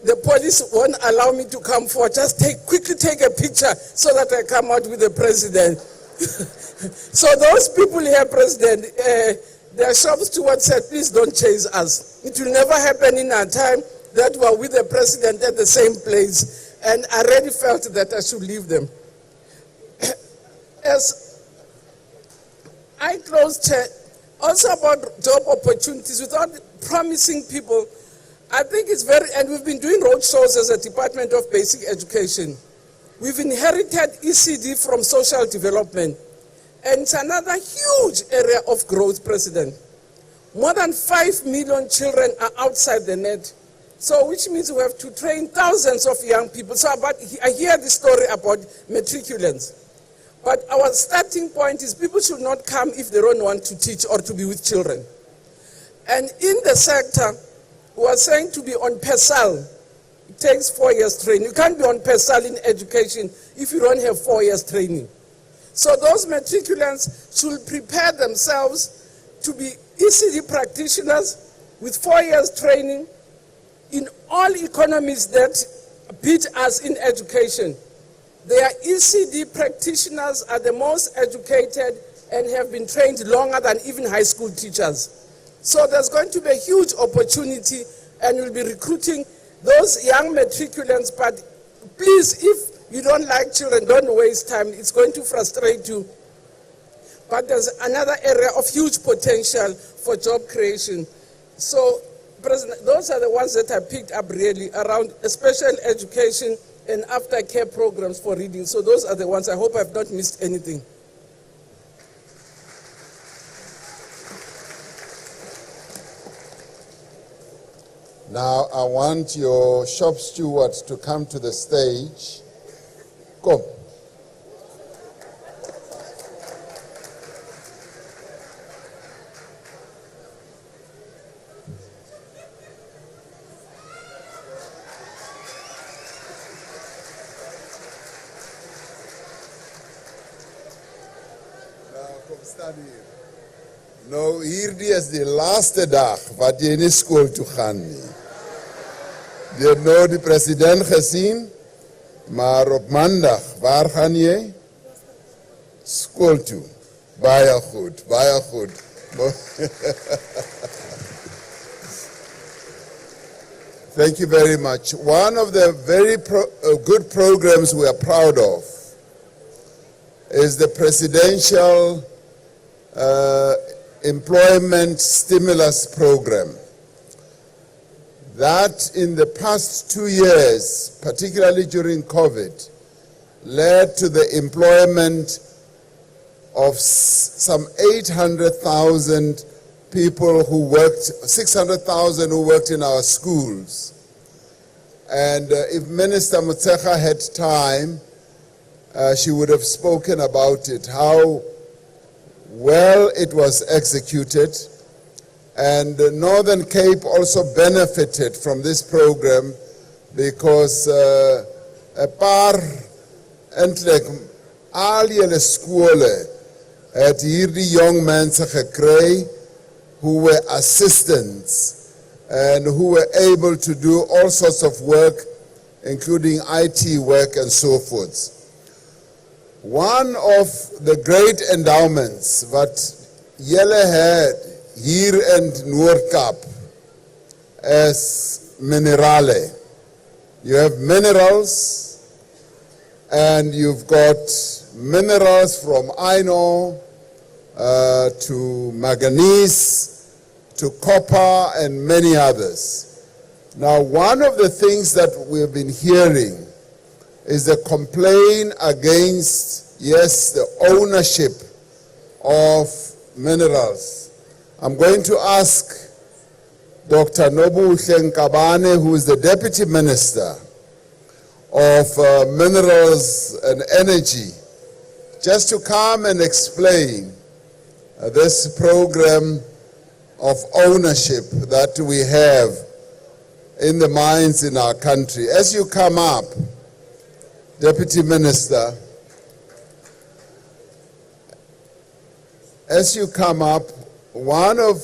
the police won't allow me to come forward. Just quickly take a picture so that I come out with the president. So those people here, President, their shop steward said, please don't chase us. It will never happen in our time that we are with the president at the same place. And I really felt that I should leave them. As I closed, also about job opportunities, without promising people, I think it's very, and we've been doing road shows as a Department of Basic Education. We've inherited ECD from social development. And it's another huge area of growth, President. More than 5 million children are outside the net. So which means we have to train thousands of young people. So I hear the story about matriculants. But our starting point is people should not come if they don't want to teach or to be with children. And in the sector, we are saying to be on PESAL. It takes 4 years training. You can't be on PESAL in education if you don't have 4 years training. So those matriculants should prepare themselves to be ECD practitioners with 4 years training in all economies that beat us in education. Their ECD practitioners are the most educated and have been trained longer than even high school teachers. So there's going to be a huge opportunity, and we'll be recruiting those young matriculants. But please, if you don't like children, don't waste time. It's going to frustrate you. But there's another area of huge potential for job creation. So, President, those are the ones that I picked up really around special education and aftercare programs for reading. So those are the ones. I hope I've not missed anything. Now I want your shop stewards to come to the stage. Come. Nou, hierdie is die laaste dag wat jy nie skool toe gaan nie. Jy het nou die president gesien, maar op maandag, waar gaan jy? Skool toe. Baie goed, baie goed. Thank you very much. One of the very good programs we are proud of is the Presidential Employment Stimulus Program. That in the past 2 years, particularly during COVID, led to the employment of some 800,000 people who worked, 600,000 who worked in our schools. And if Minister Motshekga had time, she would have spoken about it, how well it was executed. And the Northern Cape also benefited from this program because a paar eintlik al julle skole het hierdie jong mense gekry who were assistants and who were able to do all sorts of work, including IT work and so forth. One of the great endowments that julle had here in Noord-Kaap is Minerale. You have minerals, and you've got minerals from iron ore to manganese, to copper, and many others. Now, one of the things that we've been hearing is the complaint against, yes, the ownership of minerals. I'm going to ask Dr. Nobuhle Nkabane, who is the Deputy Minister of Minerals and Energy, just to come and explain this program of ownership that we have in the mines in our country. As you come up, Deputy Minister, as you come up, one of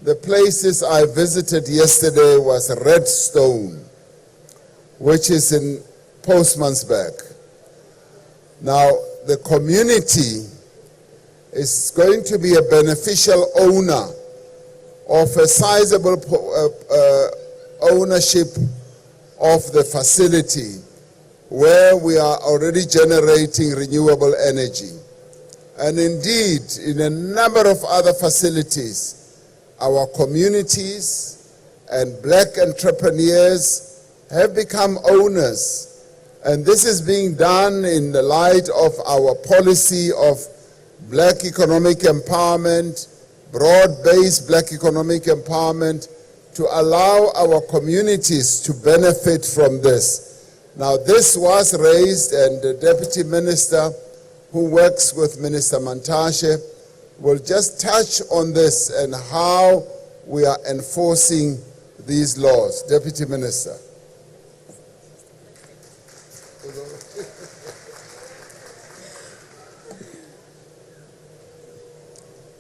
the places I visited yesterday was Redstone, which is in Postmansberg. Now, the community is going to be a beneficial owner of a sizable ownership of the facility where we are already generating renewable energy. And indeed, in a number of other facilities, our communities and black entrepreneurs have become owners. And this is being done in the light of our policy of black economic empowerment, broad-based black economic empowerment, to allow our communities to benefit from this. Now, this was raised, and the Deputy Minister, who works with Minister Mantashe, will just touch on this and how we are enforcing these laws. Deputy Minister.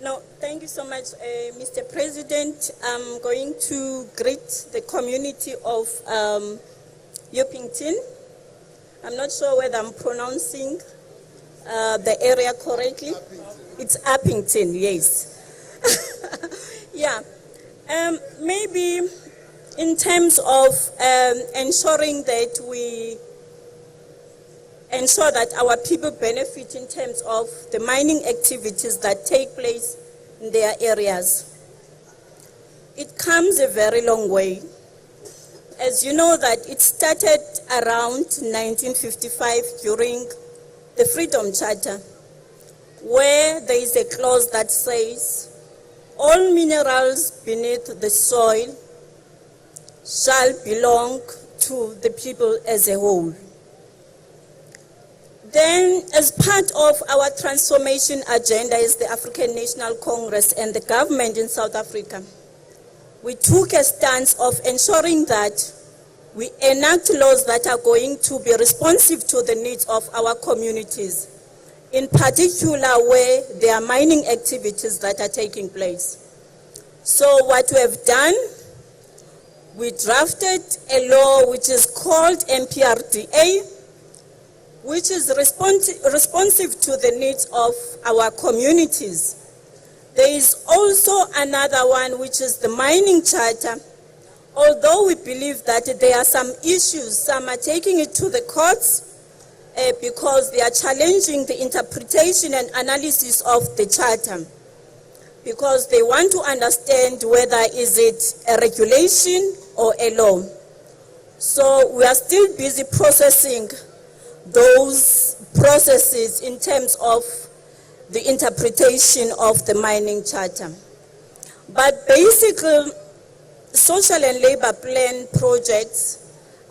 No, thank you so much, Mr. President. I'm going to greet the community of Upington. I'm not sure whether I'm pronouncing the area correctly. It's Upington, yes. Yeah. Maybe in terms of ensuring that we ensure that our people benefit in terms of the mining activities that take place in their areas. It comes a very long way. As you know that it started around 1955 during the Freedom Charter, where there is a clause that says, all minerals beneath the soil shall belong to the people as a whole. Then, as part of our transformation agenda as the African National Congress and the government in South Africa, we took a stance of ensuring that we enact laws that are going to be responsive to the needs of our communities, in particular where there are mining activities that are taking place. So what we have done, we drafted a law which is called MPRDA, which is responsive to the needs of our communities. There is also another one, which is the Mining Charter. Although we believe that there are some issues, some are taking it to the courts because they are challenging the interpretation and analysis of the Charter, because they want to understand whether is it a regulation or a law. So we are still busy processing those processes in terms of the interpretation of the Mining Charter. But basically, social and labor plan projects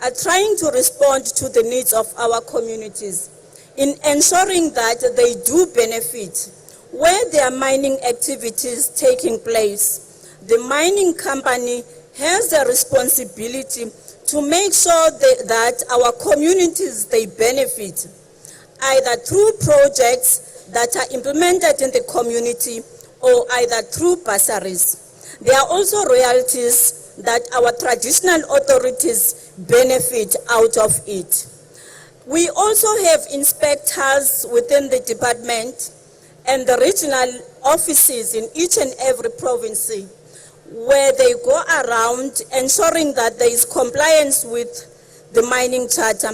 are trying to respond to the needs of our communities in ensuring that they do benefit. Where there are mining activities taking place, the mining company has a responsibility to make sure that our communities, they benefit, either through projects that are implemented in the community or either through bursaries. There are also royalties that our traditional authorities benefit out of it. We also have inspectors within the department and the regional offices in each and every province, where they go around ensuring that there is compliance with the Mining Charter,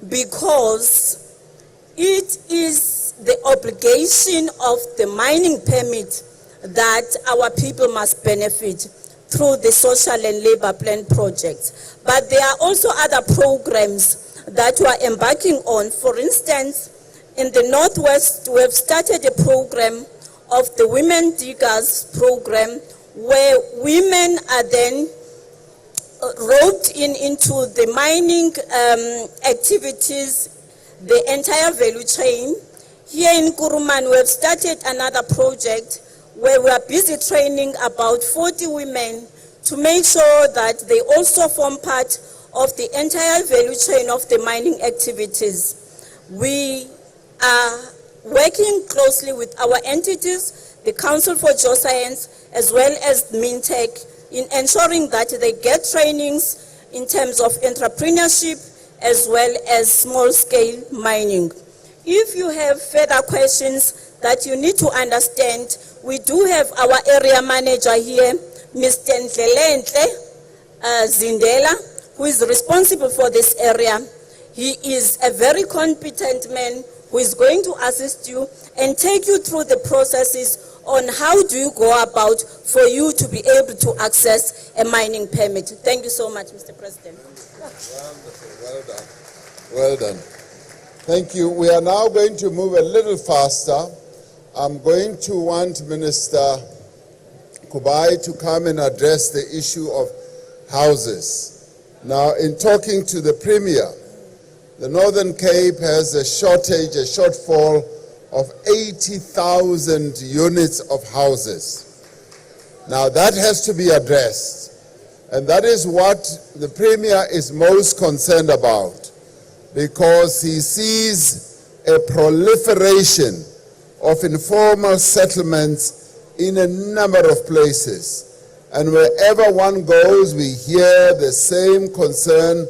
because it is the obligation of the mining permit that our people must benefit through the social and labor plan projects. But there are also other programs that we are embarking on. For instance, in the Northwest, we have started a program of the Women Diggers program, where women are then roped into the mining activities, the entire value chain. Here in Kuruman, we have started another project where we are busy training about 40 women to make sure that they also form part of the entire value chain of the mining activities. We are working closely with our entities, the Council for Geoscience, as well as MinTech, in ensuring that they get trainings in terms of entrepreneurship as well as small-scale mining. If you have further questions, that you need to understand, we do have our area manager here, Mr. Ndlelentle Zindela, who is responsible for this area. He is a very competent man who is going to assist you and take you through the processes on how do you go about for you to be able to access a mining permit. Thank you so much, Mr. President. Wonderful. Well done. Well done. Thank you. We are now going to move a little faster. I'm going to want Minister Kubai to come and address the issue of houses. Now, in talking to the Premier, the Northern Cape has a shortfall of 80,000 units of houses. Now, that has to be addressed, and that is what the Premier is most concerned about, because he sees a proliferation of informal settlements in a number of places. And wherever one goes, we hear the same concern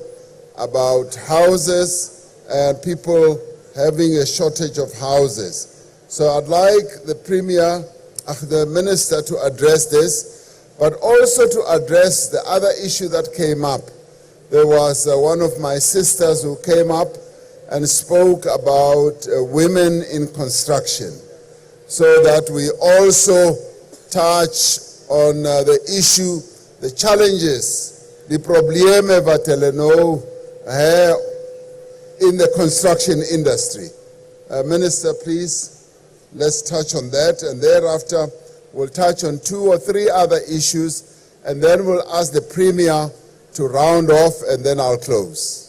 about houses and people having a shortage of houses. So I'd like the Premier, the Minister, to address this, but also to address the other issue that came up. There was one of my sisters who came up and spoke about women in construction, so that we also touch on the issue, the challenges, the probleme vateleno in the construction industry. Minister, please, let's touch on that, and thereafter we'll touch on 2 or 3 other issues, and then we'll ask the Premier to round off, and then I'll close.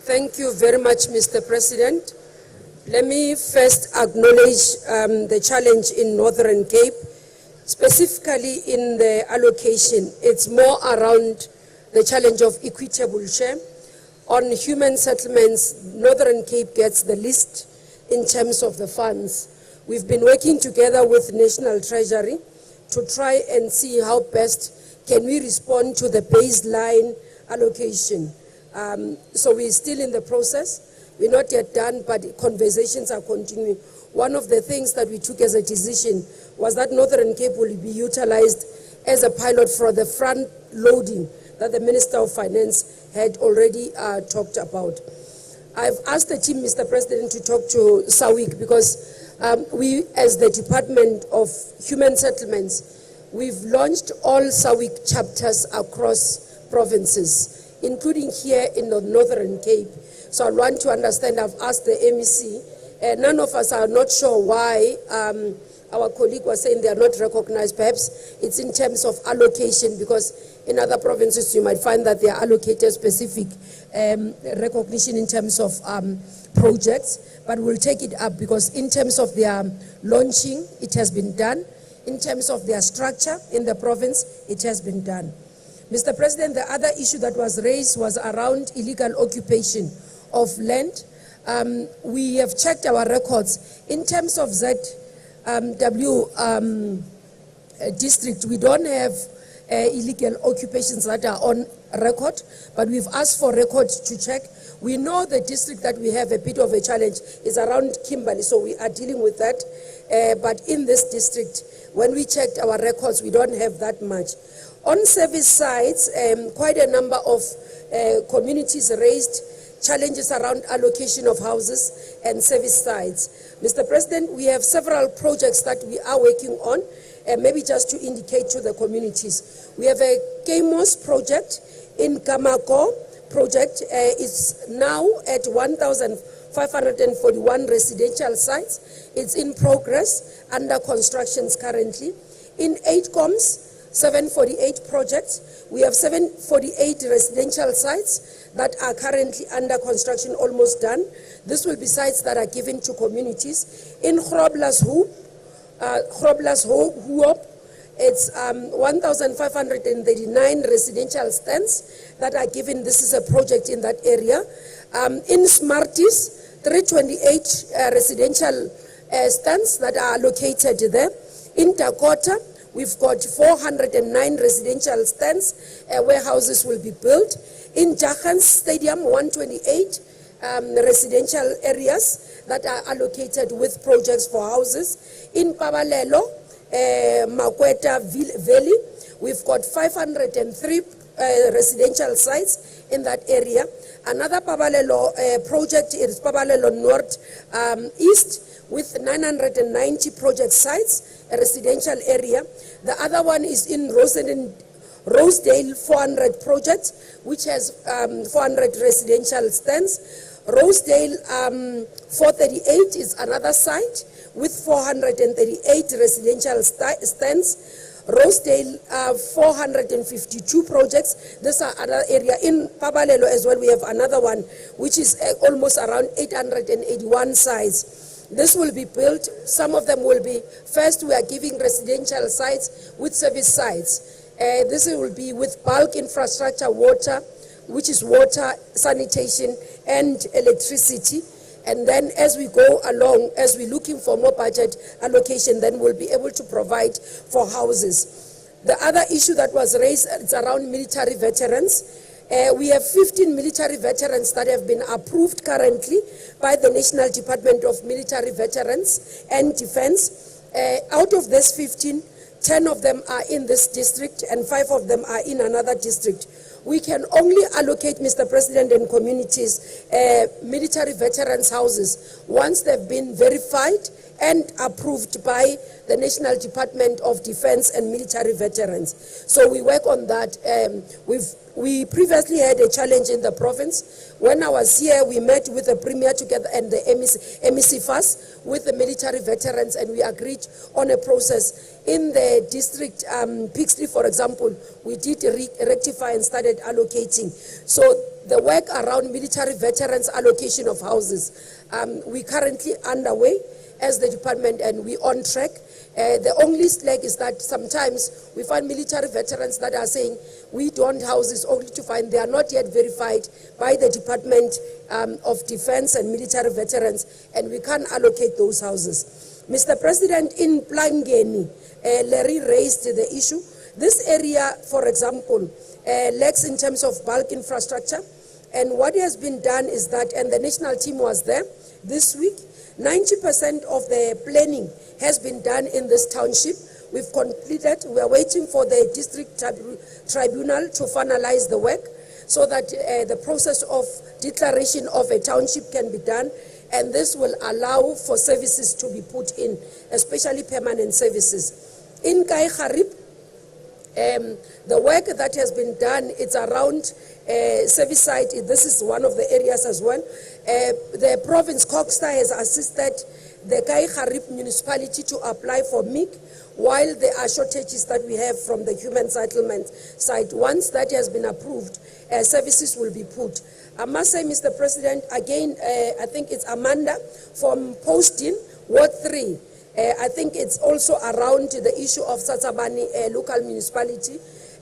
Thank you very much, Mr. President. Let me first acknowledge the challenge in Northern Cape, specifically in the allocation. It's more around the challenge of equitable share. On human settlements, Northern Cape gets the least in terms of the funds. We've been working together with National Treasury to try and see how best can we respond to the baseline allocation. So we're still in the process. We're not yet done, but conversations are continuing. One of the things that we took as a decision was that Northern Cape will be utilized as a pilot for the front loading that the Minister of Finance had already talked about. I've asked the team, Mr. President, to talk to SAWIC, because we, as the Department of Human Settlements, we've launched all SAWIC chapters across provinces, including here in the Northern Cape. So I want to understand, I've asked the MEC, none of us are not sure why our colleague was saying they are not recognized. Perhaps it's in terms of allocation, because in other provinces you might find that they are allocated specific recognition in terms of projects, but we'll take it up, because in terms of their launching, it has been done. In terms of their structure in the province, it has been done. Mr. President, the other issue that was raised was around illegal occupation of land. We have checked our records. In terms of ZW district, we don't have illegal occupations that are on record, but we've asked for records to check. We know the district that we have a bit of a challenge is around Kimberley, so we are dealing with that. But in this district, when we checked our records, we don't have that much. On service sites, quite a number of communities raised challenges around allocation of houses and service sites. Mr. President, we have several projects that we are working on, maybe just to indicate to the communities. We have a KMOS project in Kamako project. It's now at 1,541 residential sites. It's in progress, under constructions currently. In 8COMS, 748 projects. We have 748 residential sites that are currently under construction, almost done. This will be sites that are given to communities. In Groblershoop, it's 1,539 residential stands that are given. This is a project in that area. In Smarties, 328 residential stands that are located there. In Dakota, We've got 409 residential stands where houses will be built. In Jachan's Stadium, 128 residential areas that are allocated with projects for houses. In Pabalelo, Makweta Valley, we've got 503 residential sites in that area. Another Pabalelo project is Pabalelo North East with 990 project sites, a residential area. The other one is in Rosedale 400 project, which has 400 residential stands. Rosedale 438 is another site with 438 residential stands. Rosedale 452 projects. These are other area. In Pabalelo as well, we have another one, which is almost around 881 sites. This will be built. Some of them will be, first we are giving residential sites with service sites. This will be with bulk infrastructure, water, which is water, sanitation, and electricity. And then as we go along, as we're looking for more budget allocation, then we'll be able to provide for houses. The other issue that was raised is around military veterans. We have 15 military veterans that have been approved currently by the National Department of Military Veterans and Defense. Out of these 15, 10 of them are in this district and 5 of them are in another district. We can only allocate, Mr. President, and communities military veterans houses once they've been verified and approved by the National Department of Defense and Military Veterans. So we work on that. We previously had a challenge in the province. When I was here, we met with the Premier together and the MEC first with the military veterans, and we agreed on a process. In the district, Pixley, for example, we did rectify and started allocating. So the work around military veterans allocation of houses, we currently underway as the department, and we on track. The only slack is that sometimes we find military veterans that are saying we don't houses, only to find they are not yet verified by the Department of Defense and Military Veterans, and we can't allocate those houses. Mr. President, in Plangeni, Larry raised the issue. This area, for example, lacks in terms of bulk infrastructure, and what has been done is that, and the national team was there this week, 90% of the planning has been done in this township. We've completed. We are waiting for the district tribunal to finalize the work so that the process of declaration of a township can be done, and this will allow for services to be put in, especially permanent services. In Kai Kharib, the work that has been done, it's around service site. This is one of the areas as well. The province Coxstar has assisted the Kai Kharib municipality to apply for MIC, while there are shortages that we have from the human settlement side. Once that has been approved, services will be put. I must say, Mr. President, again, I think it's Amanda from Postin, Ward 3. I think it's also around the issue of Satsabani local municipality.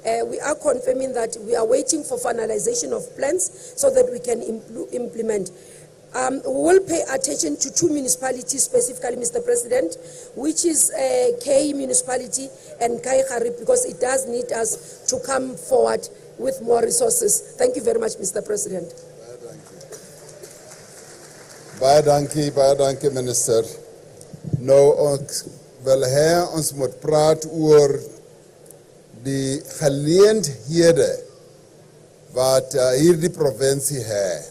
We are confirming that we are waiting for finalization of plans so that we can implement. We will pay attention to 2 municipalities specifically, Mr. President, which is K municipality and Kai Kharib, because it does need us to come forward with more resources. Thank you very much, Mr. President. Baie dankie, minister. Nou, ons wil hê ons moet praat oor die geleenthede wat hierdie provinsie het,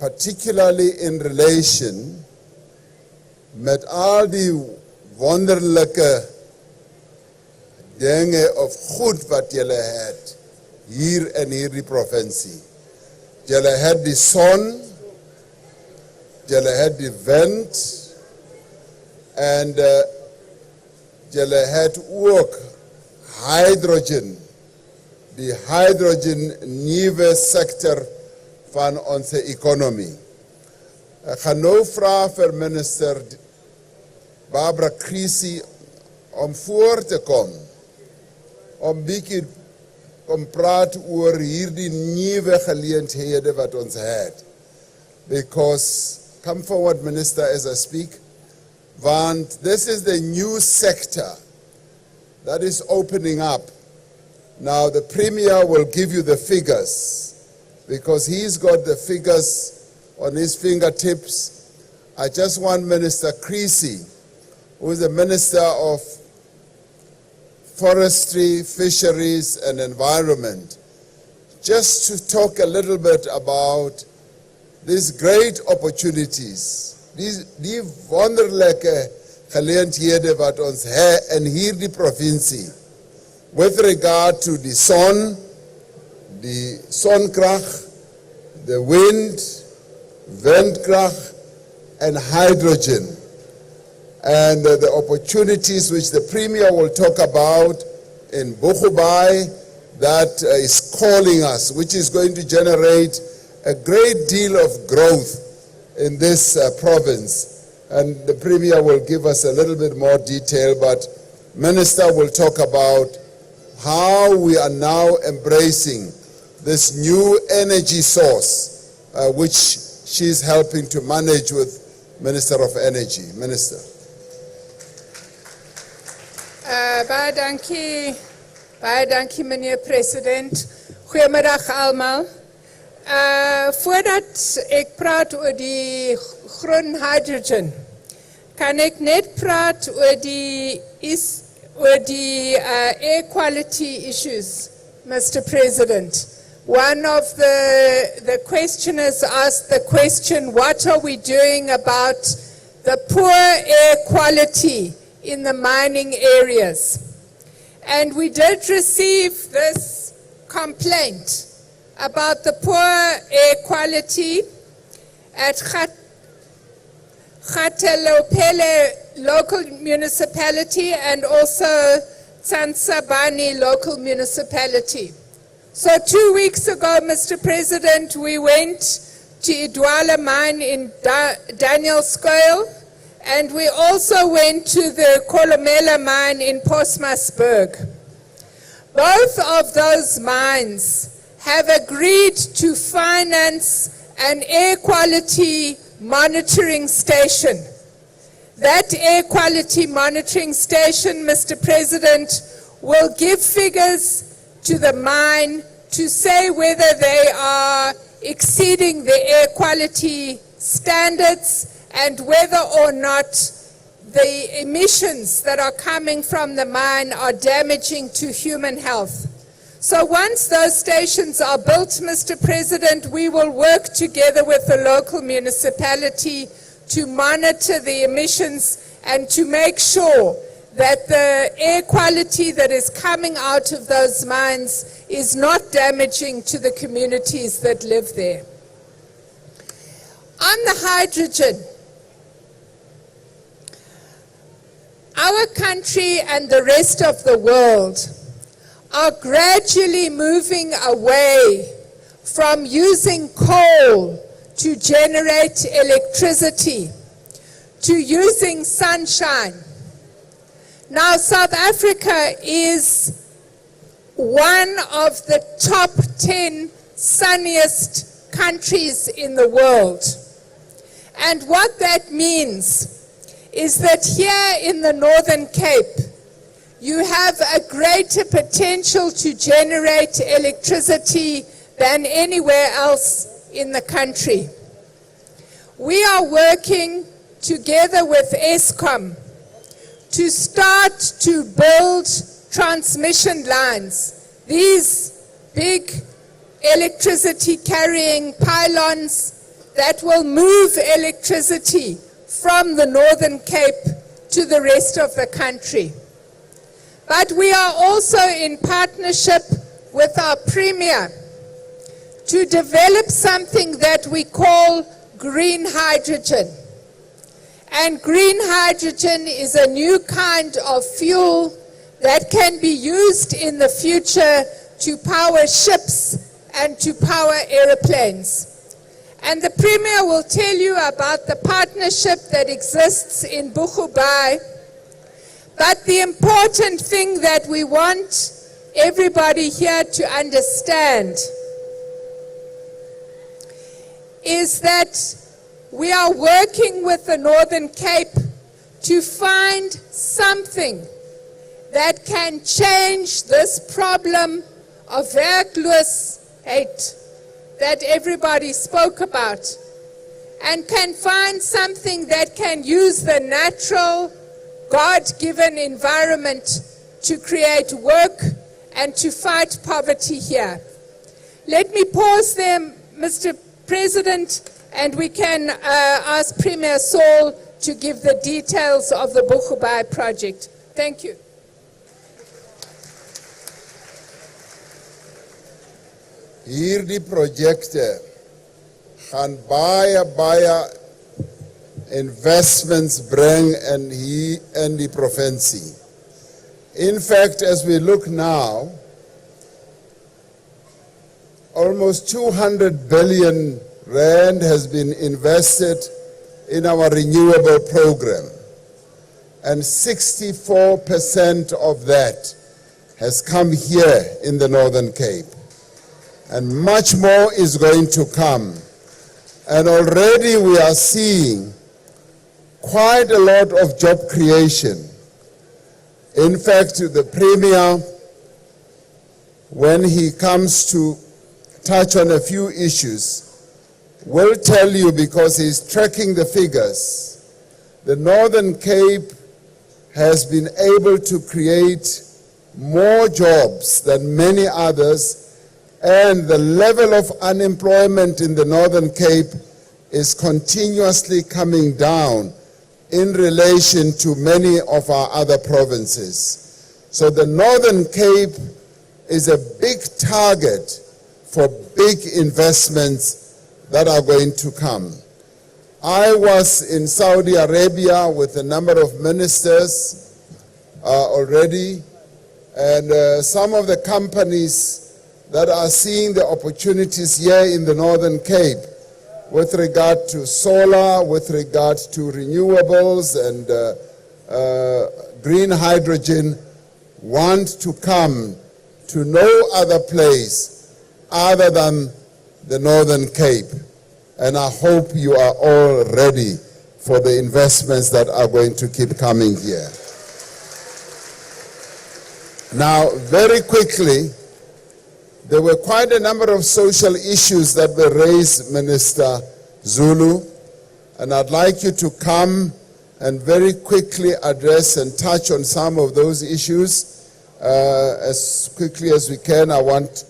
particularly in relation met al die wonderlike dinge of goed wat julle het hier in hierdie provinsie. Julle het die son, julle het die wind, en julle het ook hydrogen, die hydrogen nuwe sektor van onze economie. Ek gaan nou vra vir minister Barbara Creasy om voor te kom, om bietjie om praat oor hierdie nuwe geleenthede wat ons het. Because, come forward, minister, as I speak, want this is the new sector that is opening up. Now the Premier will give you the figures because he's got the figures on his fingertips. I just want Minister Creasy, who is the Minister of Forestry, Fisheries and Environment, just to talk a little bit about these great opportunities, die wonderlike geleenthede wat ons in hierdie provinsie with regard to the sun, die sonkrag, the wind, windkrag and hydrogen, and the opportunities which the Premier will talk about in Boegoebaai that is calling us, which is going to generate a great deal of growth in this province. And the Premier will give us a little bit more detail, but Minister will talk about how we are now embracing this new energy source, which she's helping to manage with Minister of Energy. Minister. Baie dankie meneer president. Goeiemiddag almal. Voordat ek praat oor die groen hydrogen, kan ek net praat oor die air quality issues, Mr. President. One of the questioners asked the question, what are we doing about the poor air quality in the mining areas? And we did receive this complaint about the poor air quality at Catalytic local municipality and also Tsansabani local municipality. So 2 weeks ago, Mr. President, we went to Idwala mine in Daniel Scale, and we also went to the Kolomela mine in Postmasburg. Both of those mines have agreed to finance an air quality monitoring station. That air quality monitoring station, Mr. President, will give figures to the mine to say whether they are exceeding the air quality standards and whether or not the emissions that are coming from the mine are damaging to human health. So once those stations are built, Mr. President, we will work together with the local municipality to monitor the emissions and to make sure that the air quality that is coming out of those mines is not damaging to the communities that live there. On the hydrogen, our country and the rest of the world are gradually moving away from using coal to generate electricity to using sunshine. Now, South Africa is one of the top 10 sunniest countries in the world. And what that means is that here in the Northern Cape, you have a greater potential to generate electricity than anywhere else in the country. We are working together with Eskom to start to build transmission lines, these big electricity carrying pylons that will move electricity from the Northern Cape to the rest of the country. But we are also in partnership with our Premier to develop something that we call green hydrogen. And green hydrogen is a new kind of fuel that can be used in the future to power ships and to power airplanes. And the Premier will tell you about the partnership that exists in Boegoebaai. But the important thing that we want everybody here to understand is that we are working with the Northern Cape to find something that can change this problem of werkloosheid that everybody spoke about, and can find something that can use the natural, God-given environment to create work and to fight poverty here. Let me pause there, Mr. President, and we can ask Premier Saul to give the details of the Boegoebaai project. Thank you. Hierdie projekte gaan baie investments bring in die provinsie. In fact, as we look now, almost 200 billion rand has been invested in our renewable program, and 64% of that has come here in the Northern Cape. And much more is going to come. And already we are seeing quite a lot of job creation. In fact, the Premier, when he comes to touch on a few issues, will tell you, because he's tracking the figures, the Northern Cape has been able to create more jobs than many others, and the level of unemployment in the Northern Cape is continuously coming down in relation to many of our other provinces. So the Northern Cape is a big target for big investments that are going to come. I was in Saudi Arabia with a number of ministers already, and some of the companies that are seeing the opportunities here in the Northern Cape with regard to solar, with regard to renewables and green hydrogen, want to come to no other place other than the Northern Cape. And I hope you are all ready for the investments that are going to keep coming here. Now, very quickly, there were quite a number of social issues that were raised, Minister Zulu, and I'd like you to come and very quickly address and touch on some of those issues as quickly as we can. I want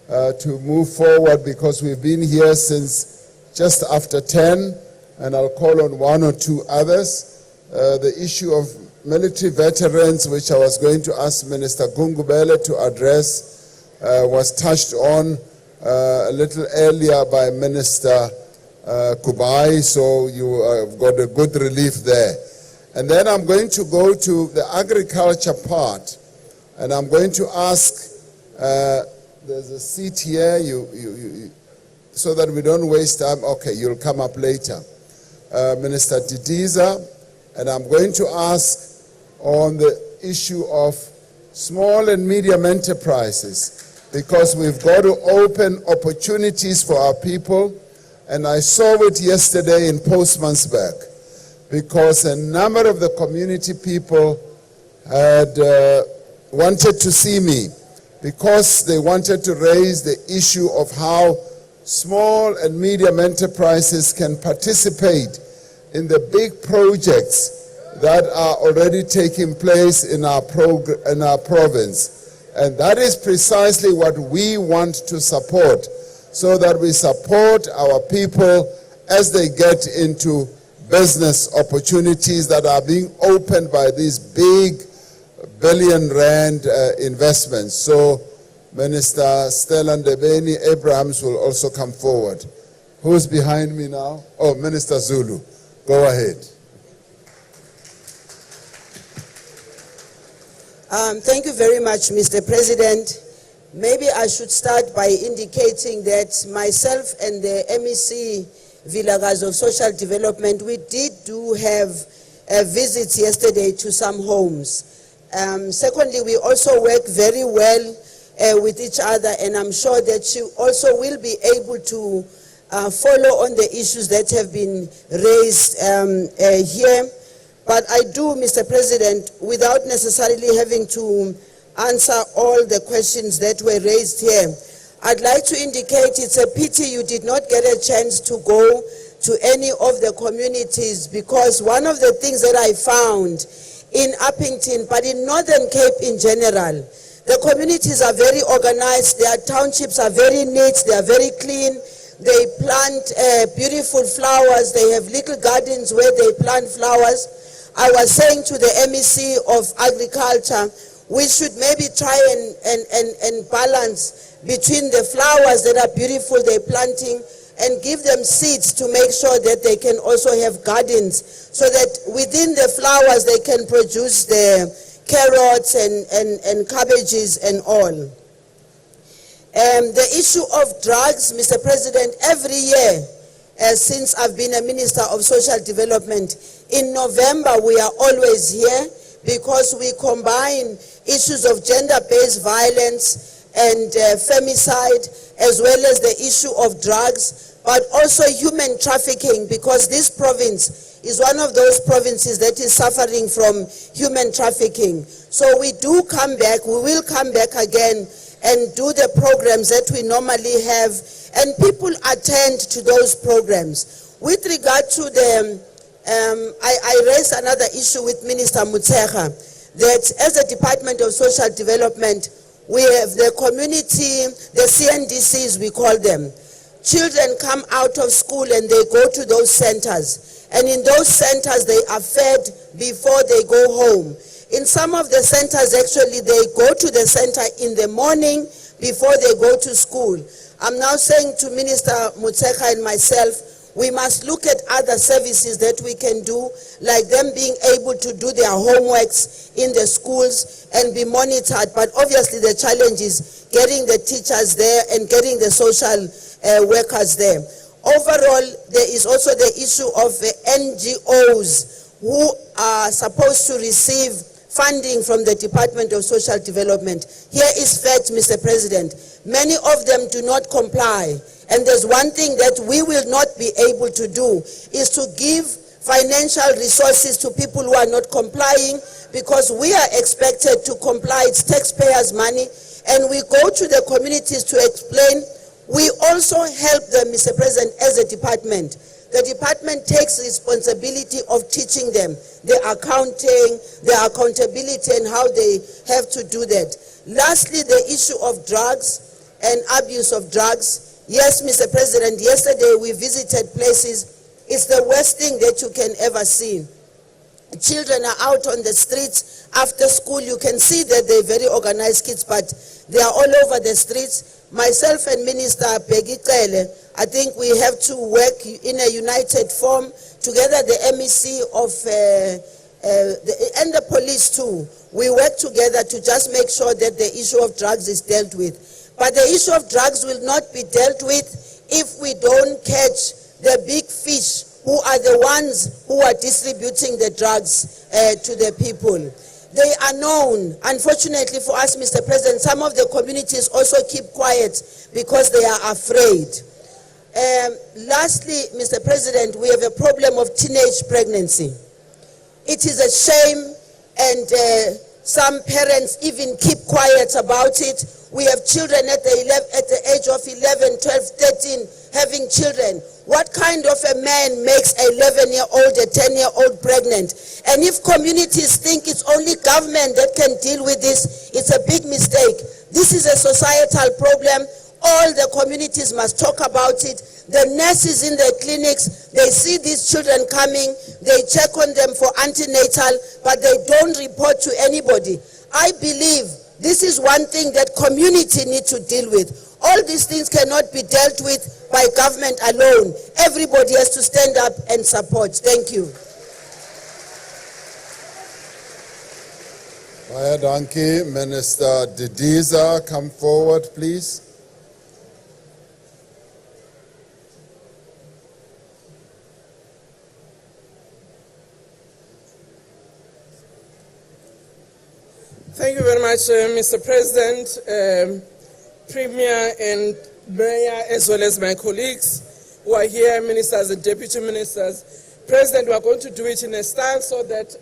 to move forward because we've been here since just after 10, and I'll call on one or two others. The issue of military veterans, which I was going to ask Minister Gungubele to address, was touched on a little earlier by Minister Kubai, so you have got a good relief there. And then I'm going to go to the agriculture part, and I'm going to ask, there's a seat here, so that we don't waste time. Okay, you'll come up later. Minister Didiza, and I'm going to ask on the issue of small and medium enterprises, because we've got to open opportunities for our people. And I saw it yesterday in Postmansberg, because a number of the community people had wanted to see me, because they wanted to raise the issue of how small and medium enterprises can participate in the big projects that are already taking place in our province. And that is precisely what we want to support, so that we support our people as they get into business opportunities that are being opened by these big billion rand investments. So Minister Stella Ndebeni Abrahams will also come forward. Who's behind me now? Oh, Minister Zulu. Go ahead. Thank you very much, Mr. President. Maybe I should start by indicating that myself and the MEC Vilakazi of Social Development, we did have visits yesterday to some homes. Secondly, we also work very well with each other, and I'm sure that she also will be able to follow on the issues that have been raised here. But I do, Mr. President, without necessarily having to answer all the questions that were raised here, I'd like to indicate it's a pity you did not get a chance to go to any of the communities, because one of the things that I found in Upington, but in Northern Cape in general, the communities are very organized, their townships are very neat, they are very clean, they plant beautiful flowers, they have little gardens where they plant flowers. I was saying to the MEC of Agriculture, we should maybe try and balance between the flowers that are beautiful they're planting and give them seeds to make sure that they can also have gardens, so that within the flowers they can produce the carrots and cabbages and all. The issue of drugs, Mr. President, every year since I've been a Minister of Social Development, in November we are always here because we combine issues of gender-based violence and femicide, as well as the issue of drugs, but also human trafficking, because this province is one of those provinces that is suffering from human trafficking. So we do come back, we will come back again and do the programs that we normally have, and people attend to those programs. With regard to the, I raised another issue with Minister Mutsecha, that as a Department of Social Development, we have the community, the CNDCs we call them. Children come out of school and they go to those centers. And in those centers they are fed before they go home. In some of the centers actually they go to the center in the morning before they go to school. I'm now saying to Minister Mutsecha and myself, we must look at other services that we can do, like them being able to do their homeworks in the schools and be monitored. But obviously the challenge is getting the teachers there and getting the social workers there. Overall, there is also the issue of NGOs who are supposed to receive funding from the Department of Social Development. Here is fact, Mr. President. Many of them do not comply. And there's one thing that we will not be able to do, is to give financial resources to people who are not complying, because we are expected to comply. It's taxpayers' money. And we go to the communities to explain. We also help them, Mr. President, as a department. The department takes responsibility of teaching them the accounting, the accountability, and how they have to do that. Lastly, the issue of drugs and abuse of drugs. Yes, Mr. President, yesterday we visited places. It's the worst thing that you can ever see. Children are out on the streets after school. You can see that they're very organized kids, but they are all over the streets. Myself and Minister Peggy Kele, I think we have to work in a united form together, the MEC of and the police too. We work together to just make sure that the issue of drugs is dealt with. But the issue of drugs will not be dealt with if we don't catch the big fish who are the ones who are distributing the drugs to the people. They are known. Unfortunately for us, Mr. President, some of the communities also keep quiet because they are afraid. Lastly, Mr. President, we have a problem of teenage pregnancy. It is a shame, and some parents even keep quiet about it. We have children at the age of 11, 12, 13 having children. What kind of a man makes an 11-year-old, a 10-year-old pregnant? And if communities think it's only government that can deal with this, it's a big mistake. This is a societal problem. All the communities must talk about it. The nurses in the clinics, they see these children coming, they check on them for antenatal, but they don't report to anybody. I believe this is one thing that community need to deal with. All these things cannot be dealt with by government alone. Everybody has to stand up and support. Thank you. Baie dankie. Minister Didiza, come forward, please. Thank you very much, Mr. President, Premier and Mayor, as well as my colleagues who are here, ministers and deputy ministers. President, we are going to do it in a style so that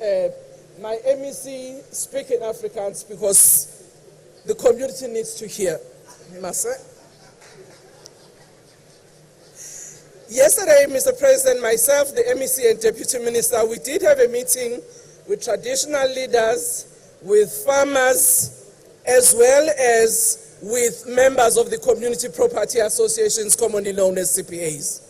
my MEC speak in Afrikaans because the community needs to hear. Massa. Yesterday, Mr. President, myself, the MEC and Deputy Minister, we did have a meeting with traditional leaders, with farmers, as well as with members of the community property associations, commonly known as CPAs.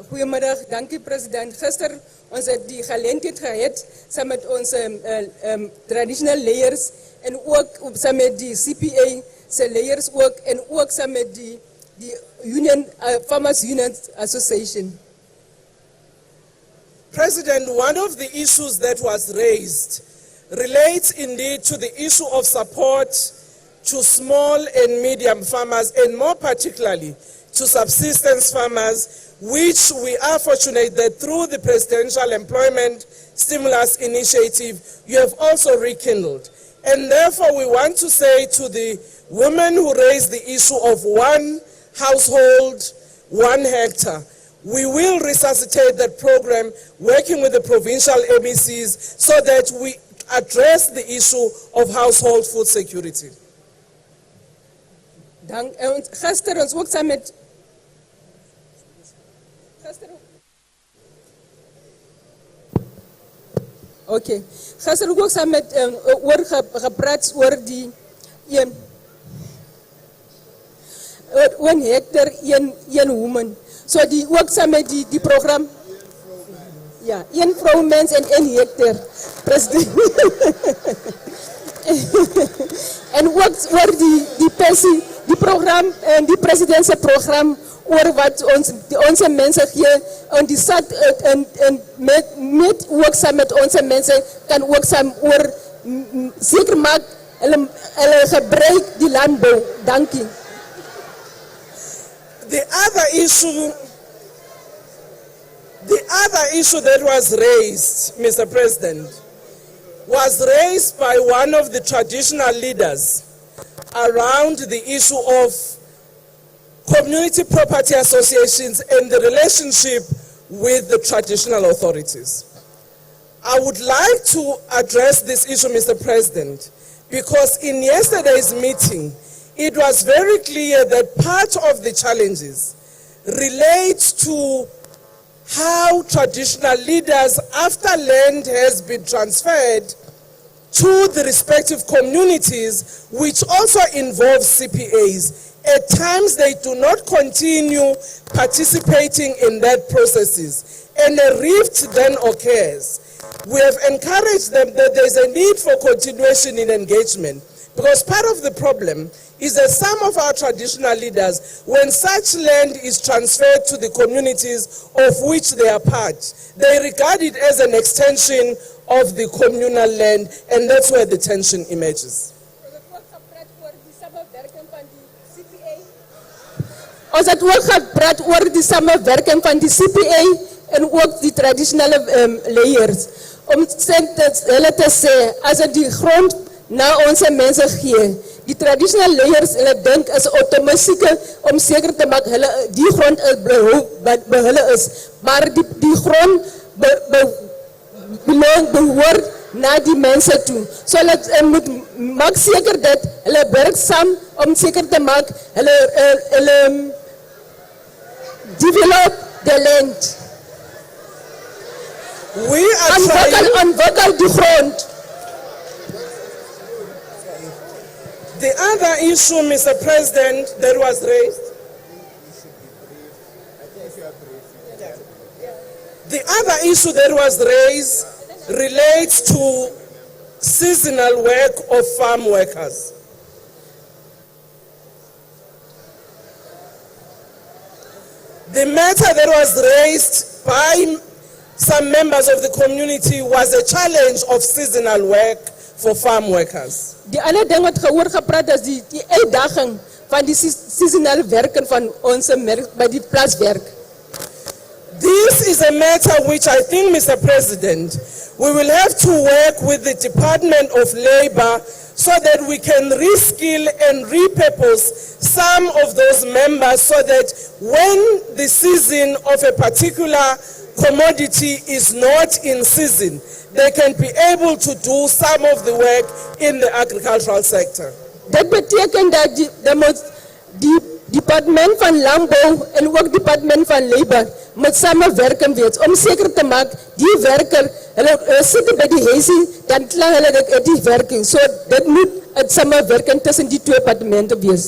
Goedemiddag, dankie president. Gister ons het die geleentheid gehad saam met ons traditional layers en ook saam met die CPA se layers ook en ook saam met die union farmers union association. President, one of the issues that was raised relates indeed to the issue of support to small and medium farmers, and more particularly to subsistence farmers, which we are fortunate that through the Presidential Employment Stimulus Initiative, you have also rekindled. And therefore, we want to say to the women who raised the issue of 1 household, 1 hectare, we will resuscitate that program, working with the provincial MECs, so that we address the issue of household food security. Gister ons ook saam met Okay. Gister ook saam met oor gepraat oor die 1 hectare 1 woman. So die ook saam met die program. Ja, 1 vrou mens en 1 hectare. President. En ook oor die pensie, die program en die presidentse program oor wat onze mensen gee en die stad en met ook saam met onze mensen kan ook saam oor zeker maak hulle gebruik die landbouw. Dankie. The other issue that was raised, Mr. President, was raised by one of the traditional leaders around the issue of community property associations and the relationship with the traditional authorities. I would like to address this issue, Mr. President, because in yesterday's meeting, it was very clear that part of the challenges relates to how traditional leaders, after land has been transferred to the respective communities, which also involves CPAs, at times they do not continue participating in that processes, and a rift then occurs. We have encouraged them that there's a need for continuation in engagement, because part of the problem is that some of our traditional leaders, when such land is transferred to the communities of which they are part, they regard it as an extension of the communal land, and that's where the tension emerges. Ons het ook gepraat oor die samenwerking van die CPA en ook die traditionele layers. Om hulle te sê, as het die grond na onze mensen gee, die traditional layers, hulle denk is automatieke om zeker te maak, die grond by hulle is. Maar die grond behoort na die mensen toe. So hulle moet maak zeker dat hulle werk saam om zeker te maak, hulle develop the land. We are ontwikkel die grond. The other issue, Mr. President, that was raised. The other issue that was raised relates to seasonal work of farm workers. The matter that was raised by some members of the community was a challenge of seasonal work for farm workers. Die ander ding wat gehoor gepraat is die uitdaging van die seasonal werken van onze by die plaaswerk. This is a matter which I think, Mr. President, we will have to work with the Department of Labor so that we can reskill and repurpose some of those members so that when the season of a particular commodity is not in season, they can be able to do some of the work in the agricultural sector. Dit beteken dat die departement van landbou en ook departement van labor moet samenwerken weet om zeker te maken die werker hulle zitten bij die huisie dan klaar hulle dit die werking. So dit moet het samenwerken tussen die twee departementen wees.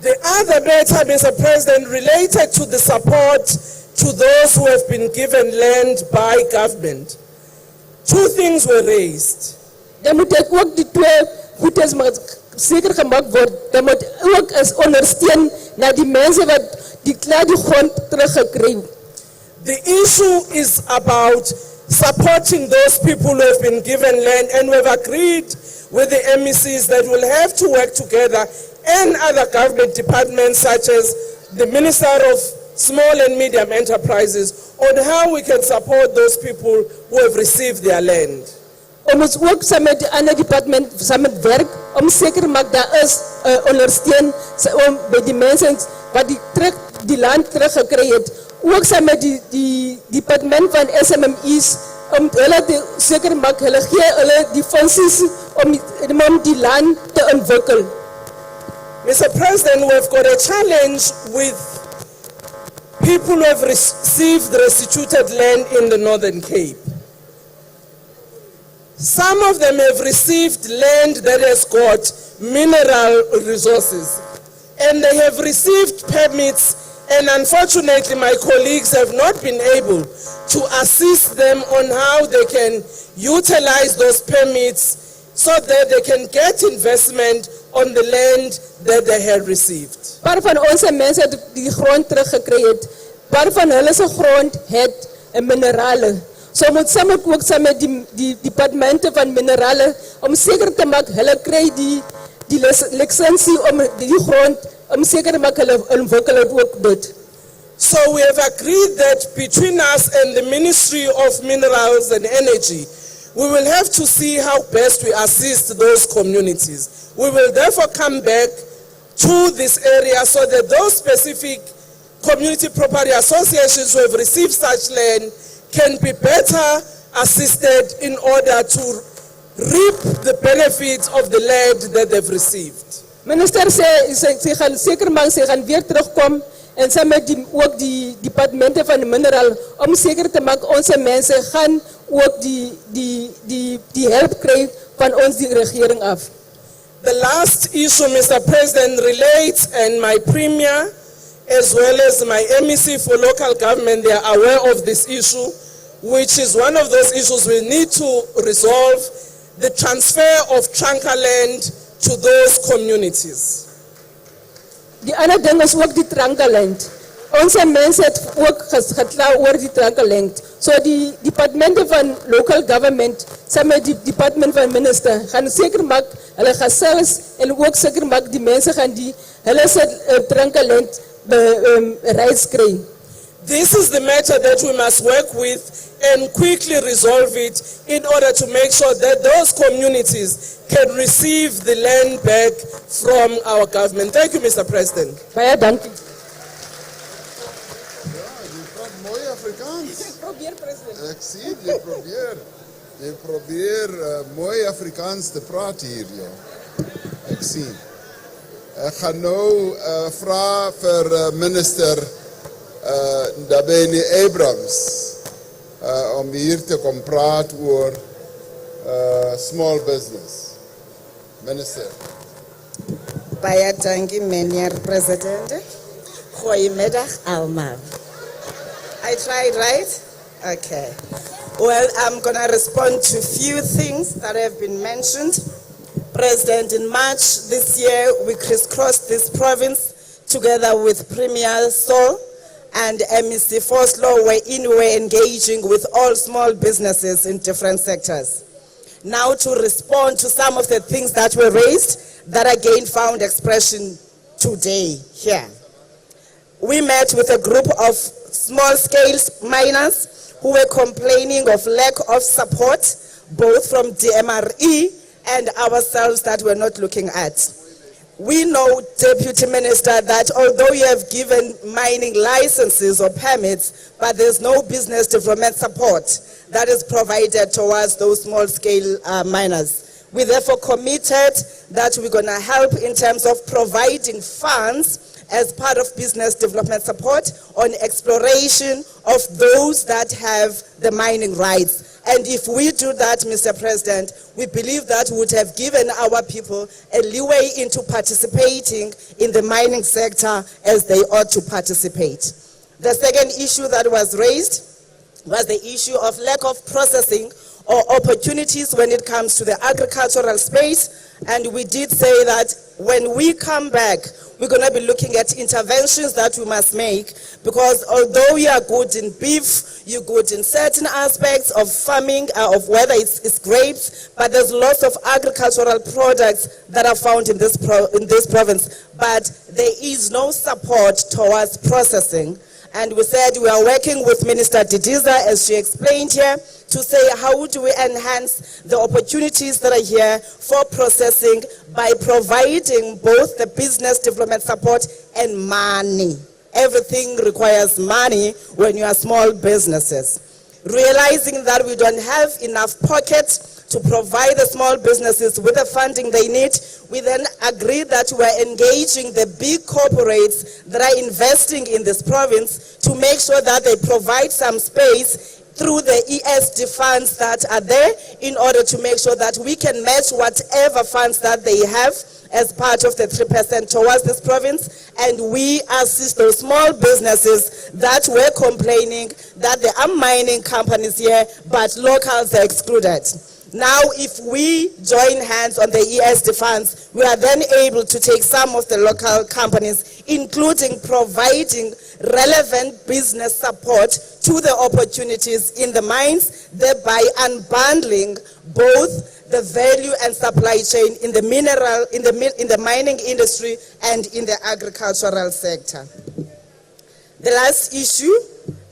The other matter, Mr. President, related to the support to those who have been given land by government. Two things were raised. Dan moet ek ook die twee goedes zeker gemaakt wordt. Dan moet ook eens ondersteun naar die mensen wat die klaar die grond teruggekregen. The issue is about supporting those people who have been given land, and we've agreed with the MECs that we'll have to work together and other government departments such as the Minister of Small and Medium Enterprises on how we can support those people who have received their land. Ons ook samen met die ander departement samen werk om zeker maak daar is ondersteun om bij die mensen wat die land teruggekregen het. Ook samen met die departement van SMME's om hulle te zeker maak hulle gee hulle die funksies om die land te ontwikkelen. Mr. President, we've got a challenge with people who have received restituted land in the Northern Cape. Some of them have received land that has got mineral resources, and they have received permits, and unfortunately my colleagues have not been able to assist them on how they can utilize those permits so that they can get investment on the land that they had received. Paar van onze mensen het die grond teruggekregen. Paar van hulle se grond het mineralen. So moet samen ook samen die departementen van mineralen om zeker te maken hulle kry die licentie om die grond om zeker te maken hulle ontwikkelen ook dit. So we have agreed that between us and the Ministry of Minerals and Energy, we will have to see how best we assist those communities. We will therefore come back to this area so that those specific community property associations who have received such land can be better assisted in order to reap the benefits of the land that they've received. Minister sê sy gaan seker maak sy gaan weer terugkom en saam met ook die departemente van die mineral om seker te maak onze mense gaan ook die help kry van ons die regering af. The last issue, Mr. President, relates, and my Premier as well as my MEC for local government, they are aware of this issue, which is one of those issues we need to resolve, the transfer of trunker land to those communities. Die ander ding is ook die trankerland. Onze mensen het ook gekla oor die trankerland. So die departementen van local government samen met die departement van minister gaan zeker maak hulle gesels en ook zeker maak die mensen gaan die hulle se trankerland reis kry. This is the matter that we must work with and quickly resolve it in order to make sure that those communities can receive the land back from our government. Thank you, Mr. President. Baie dankie. Mooi Afrikaans. Ik probeer, president. Ek sien, jy probeer mooi Afrikaans te praat hier, ja. Ek sien. Ek gaan nou vra vir minister Ndabeni Abrams om hier te kom praat oor small business. Minister. Baie dankie, meneer president. Goeiemiddag allemaal. I tried, right? Okay. Well, I'm going to respond to a few things that have been mentioned. President, in March this year, we crisscrossed this province together with Premier Sol and MEC Foslo, we're engaging with all small businesses in different sectors. Now to respond to some of the things that were raised that again found expression today here. We met with a group of small-scale miners who were complaining of lack of support, both from DMRE and ourselves that we're not looking at. We know, Deputy Minister, that although you have given mining licenses or permits, but there's no business development support that is provided towards those small-scale miners. We therefore committed that we're going to help in terms of providing funds as part of business development support on exploration of those that have the mining rights. And if we do that, Mr. President, we believe that would have given our people a leeway into participating in the mining sector as they ought to participate. The second issue that was raised was the issue of lack of processing or opportunities when it comes to the agricultural space. And we did say that when we come back, we're going to be looking at interventions that we must make, because although you are good in beef, you're good in certain aspects of farming, of whether it's grapes, but there's lots of agricultural products that are found in this province, but there is no support towards processing. And we said we are working with Minister Didiza, as she explained here, to say how do we enhance the opportunities that are here for processing by providing both the business development support and money. Everything requires money when you are small businesses. Realizing that we don't have enough pockets to provide the small businesses with the funding they need, we then agreed that we're engaging the big corporates that are investing in this province to make sure that they provide some space through the ESD funds that are there, in order to make sure that we can match whatever funds that they have as part of the 3% towards this province, and we assist those small businesses that were complaining that there are mining companies here, but locals are excluded. Now, if we join hands on the ESD funds, we are then able to take some of the local companies, including providing relevant business support to the opportunities in the mines, thereby unbundling both the value and supply chain in the mining industry and in the agricultural sector. The last issue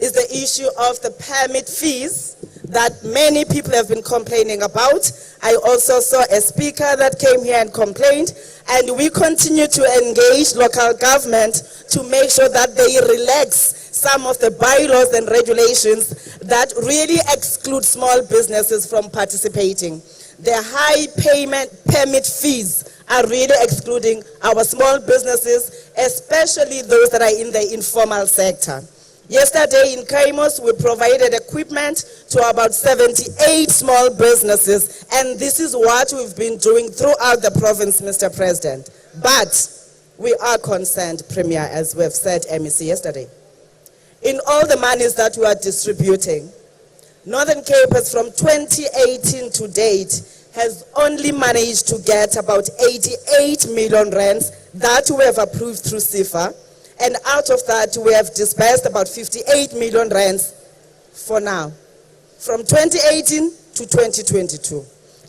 is the issue of the permit fees that many people have been complaining about. I also saw a speaker that came here and complained, and we continue to engage local government to make sure that they relax some of the bylaws and regulations that really exclude small businesses from participating. The high permit fees are really excluding our small businesses, especially those that are in the informal sector. Yesterday in Kaimos, we provided equipment to about 78 small businesses, and this is what we've been doing throughout the province, Mr. President. But we are concerned, Premier, as we've said MEC yesterday. In all the monies that we are distributing, Northern Cape has, from 2018 to date, has only managed to get about 88 million rands that we have approved through CIFA. And out of that, we have disbursed about 58 million rands for now, from 2018 to 2022.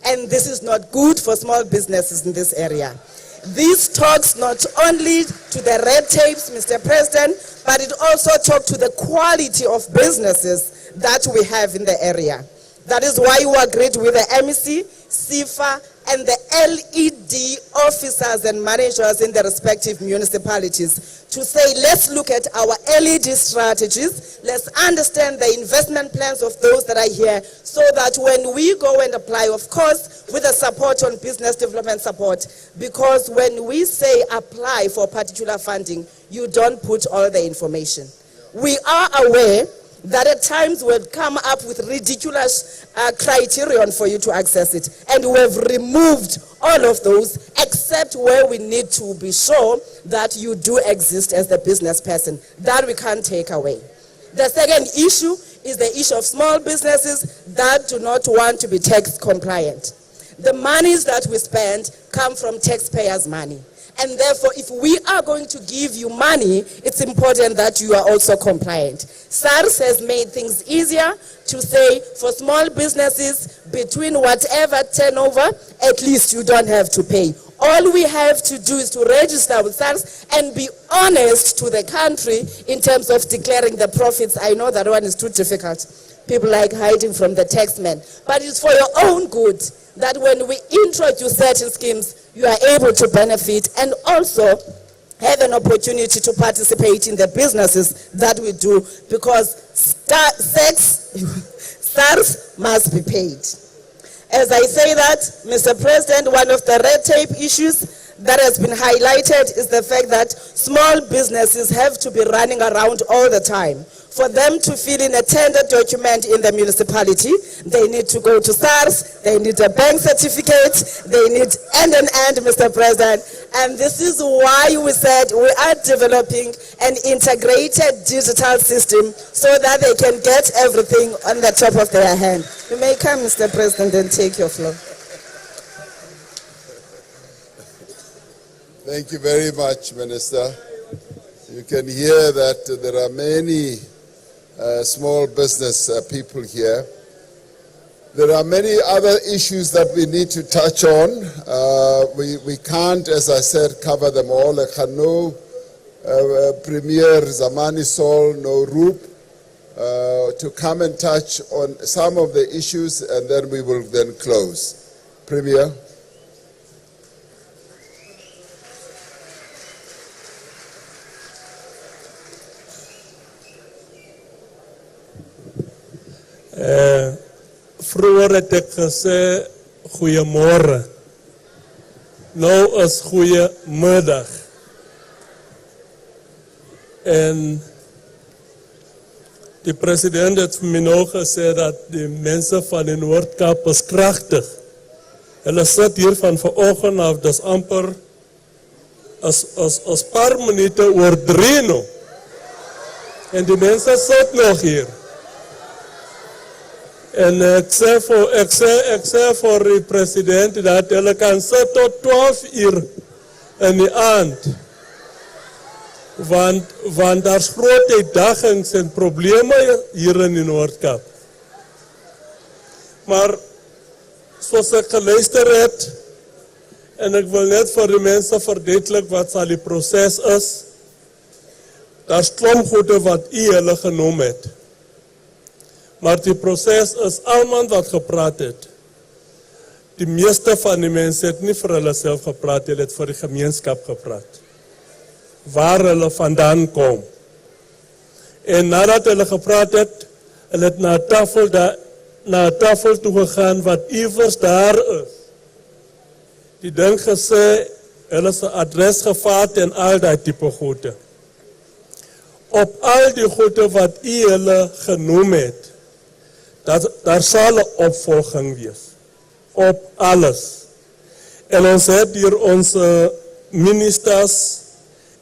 And this is not good for small businesses in this area. This talks not only to the red tapes, Mr. President, but it also talks to the quality of businesses that we have in the area. That is why we agreed with the MEC, CIFA, and the LED officers and managers in the respective municipalities to say, let's look at our LED strategies, let's understand the investment plans of those that are here, so that when we go and apply, of course, with the support on business development support, because when we say apply for particular funding, you don't put all the information. We are aware that at times we'll come up with ridiculous criterion for you to access it. And we've removed all of those, except where we need to be sure that you do exist as the business person. That we can't take away. The second issue is the issue of small businesses that do not want to be tax compliant. The monies that we spend come from taxpayers' money. And therefore, if we are going to give you money, it's important that you are also compliant. SARS has made things easier to say for small businesses, between whatever turnover, at least you don't have to pay. All we have to do is to register with SARS and be honest to the country in terms of declaring the profits. I know that one is too difficult. People like hiding from the taxman. But it's for your own good that when we introduce certain schemes, you are able to benefit and also have an opportunity to participate in the businesses that we do, because SARS must be paid. As I say that, Mr. President, one of the red tape issues that has been highlighted is the fact that small businesses have to be running around all the time. For them to fill in a tender document in the municipality, they need to go to SARS, they need a bank certificate, they need and, Mr. President. And this is why we said we are developing an integrated digital system so that they can get everything on the top of their hand. You may come, Mr. President, and take your floor. Thank you very much, Minister. You can hear that there are many small business people here. There are many other issues that we need to touch on. We can't, as I said, cover them all. No Premier Zamani Sol, no Roop, to come and touch on some of the issues, and then we will then close. Premier. Vroeger het ek gesê goeiemôre. Nou is goeiemiddag. En die president het vir my nou gesê dat die mense van die Noord-Kaap is kragtig. Hulle sit hier van vanoggend af, dis amper as paar minute oor 3 nou. En die mense sit nog hier. En ek sê vir die president dat hulle kan sit tot 12 uur in die aand. Want daar's groot uitdagings en probleme hier in die Noord-Kaap. Maar soos ek geluister het, en ek wil net vir die mense verduidelik wat sal die proses is, daar's klomp goede wat hulle genoem het. Maar die proses is almal wat gepraat het. Die meeste van die mense het nie vir hulle self gepraat, hulle het vir die gemeenskap gepraat. Waar hulle vandaan kom. En nadat hulle gepraat het, hulle het na 'n tafel toe gegaan wat iewers daar is. Die ding gesê, hulle se adres gevat en al daai tipe goede. Op al die goede wat hulle genoem het, daar sal 'n opvolging wees. Op alles. En ons het hier ons ministers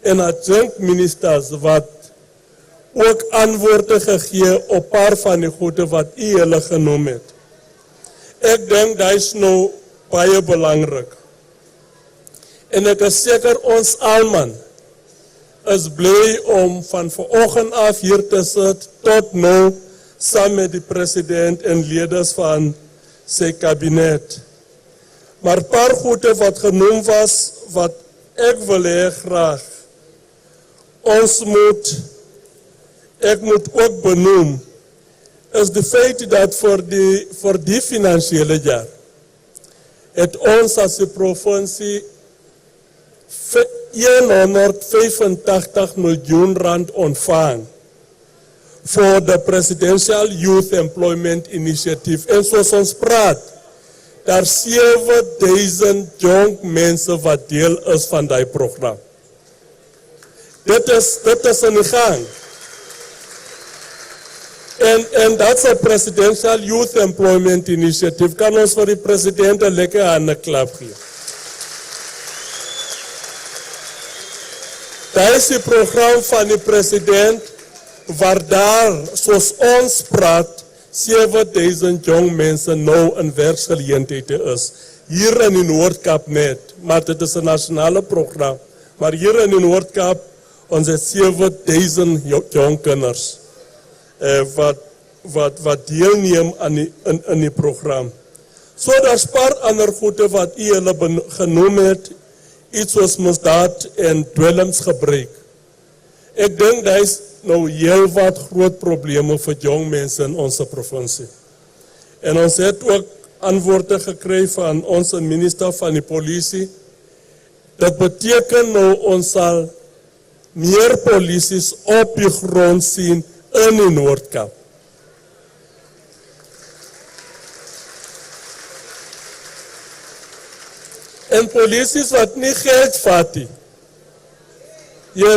en adjunct-ministers wat ook antwoorde gegee op paar van die goede wat hulle genoem het. Ek dink dit is nou baie belangrik. En ek is seker ons almal is bly om van vanoggend af hier te sit tot nou saam met die president en leerders van sy kabinet. Maar paar goede wat genoem was, wat ek wil hê graag, ek moet ook benoem, is die feit dat vir die finansiële jaar, het ons as die provincie 185 miljoen rand ontvang voor de Presidential Youth Employment Initiative. En soos ons praat, daar 7000 jong mense wat deel is van die program. Dit is in die gang. En dat is een Presidential Youth Employment Initiative. Kan ons vir die president 'n lekker hande klap gee. Dit is die program van die president waar daar, soos ons praat, 7000 jong mense nou in werksgeleenthede is. Hier in die Noord-Kaap net, maar dit is 'n nasionale program. Maar hier in die Noord-Kaap, ons het 7000 jong kinders wat deelneem in die program. So daar's paar ander goede wat hulle genoem het iets soos misdaad en dwelmsgebruik. Ek dink daar is nou heel wat groot probleme vir jong mense in onze provincie. En ons het ook antwoorde gekry van onze minister van die polisie. Dat beteken nou ons sal meer polities op die grond sien in die Noord-Kaap. En polities wat nie geld vat nie.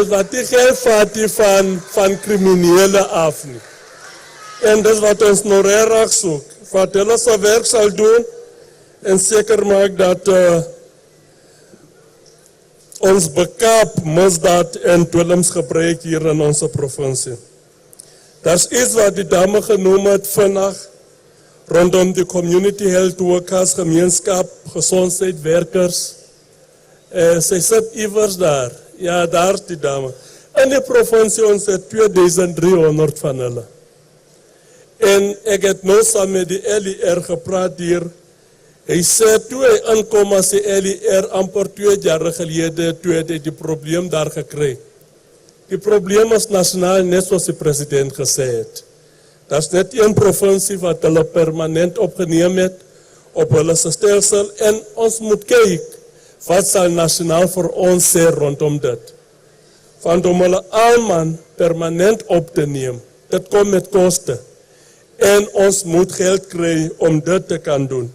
Wat die geld vat nie van kriminele af nie. En dis wat ons nou regtig soek. Wat hulle sy werk sal doen en seker maak dat ons bekaap misdaad en dwelmsgebruik hier in onze provincie. Dat is iets wat die dame genoem het vannacht rondom die community health workers, gemeenskap, gezondheidswerkers. Sy sit iewers daar. Ja, daar is die dame. In die provincie ons het 2300 van hulle. En ek het nou saam met die LER gepraat hier. Hy sê toe hy inkom as die LER amper 2 jaar gelede, toe het hy die probleem daar gekry. Die probleem is nasionaal, net soos die president gesê het. Dat is net een provincie wat hulle permanent opgeneem het op hulle stelsel en ons moet kyk wat sal nasionaal vir ons sê rondom dit. Want om hulle almal permanent op te neem, dit kom met koste. En ons moet geld kry om dit te kan doen.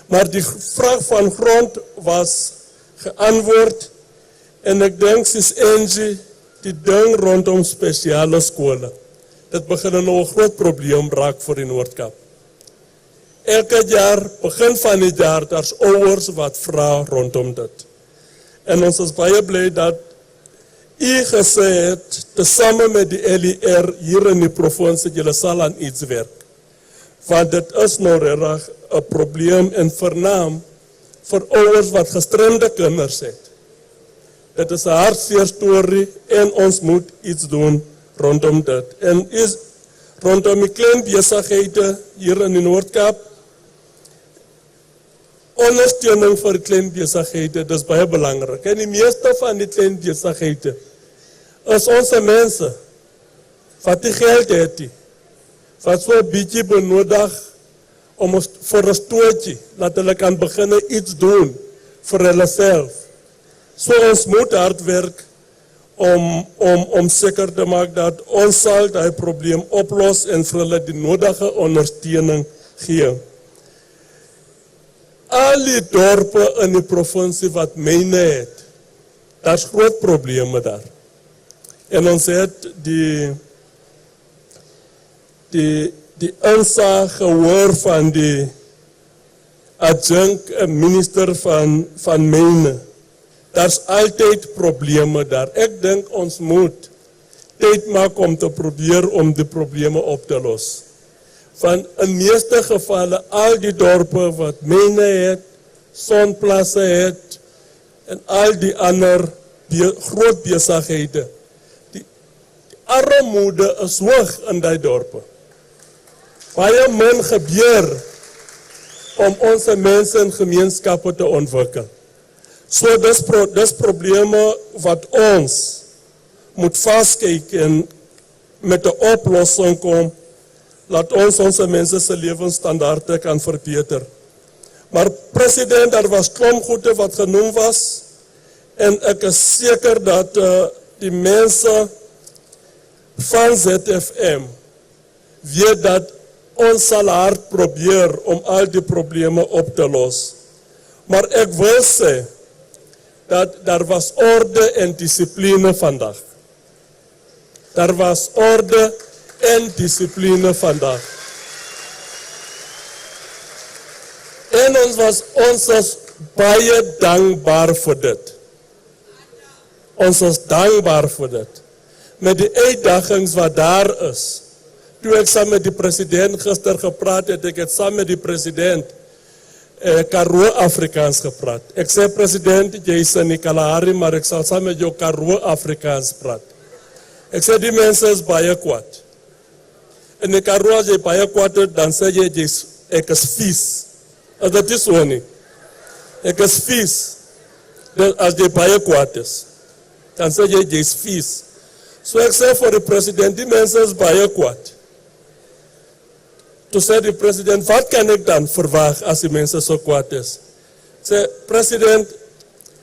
Maar die vraag van grond was geantwoord en ek dink soos Angie die ding rondom spesiale skole. Dit begin nou 'n groot probleem raak vir die Noord-Kaap. Elke jaar, begin van die jaar, daar's ouers wat vra rondom dit. En ons is baie bly dat u gesê het, tesame met die LER hier in die provinsie, julle sal aan iets werk. Want dit is nou regtig 'n probleem en vernaam vir ouers wat gestremde kinders het. Dit is 'n hartseer storie en ons moet iets doen rondom dit. En is rondom die klein besighede hier in die Noord-Kaap, ondersteuning vir klein besighede, dis baie belangrik. En die meeste van die klein besighede is ons mense wat die geld het nie. Wat so 'n bietjie benodig om vir 'n stootjie, dat hulle kan begin iets doen vir hulle self. So ons moet hard werk om seker te maak dat ons sal die probleem oplos en vir hulle die nodige ondersteuning gee. Al die dorpe in die provinsie wat myne het, daar's groot probleme daar. En ons het die insig gehoor van die adjunct minister van myne. Daar's altyd probleme daar. Ek dink ons moet tyd maak om te probeer om die probleme op te los. Van in meeste gevalle al die dorpe wat myne het, sonplasse het en al die ander groot besighede. Die armoede is hoog in die dorpe. Baie min gebeur om ons mense en gemeenskappe te ontwikkel. So dis probleme wat ons moet vaskyk en met 'n oplossing kom, laat ons mense se lewensstandaarde kan verbeter. Maar president, daar was klomp goede wat genoem was en ek is seker dat die mense van ZFM weet dat ons sal hard probeer om al die probleme op te los. Maar ek wil sê dat daar was orde en dissipline vandag. Daar was orde en dissipline vandag. En ons is baie dankbaar vir dit. Ons is dankbaar vir dit. Met die uitdagings wat daar is. Toe ek saam met die president gister gepraat het, ek het saam met die president Karoo Afrikaans gepraat. Ek sê president, jy is in die Kalahari, maar ek sal saam met jou Karoo Afrikaans praat. Ek sê die mense is baie kwaad. In die Karoo as jy baie kwaad het, dan sê jy ek is vies. As dit is so nie. Ek is vies. as jy baie kwaad is, dan sê jy jy's vies. So ek sê vir die president, die mense is baie kwaad. Toe sê die president, wat kan ek dan verwag as die mense so kwaad is? Sê, president,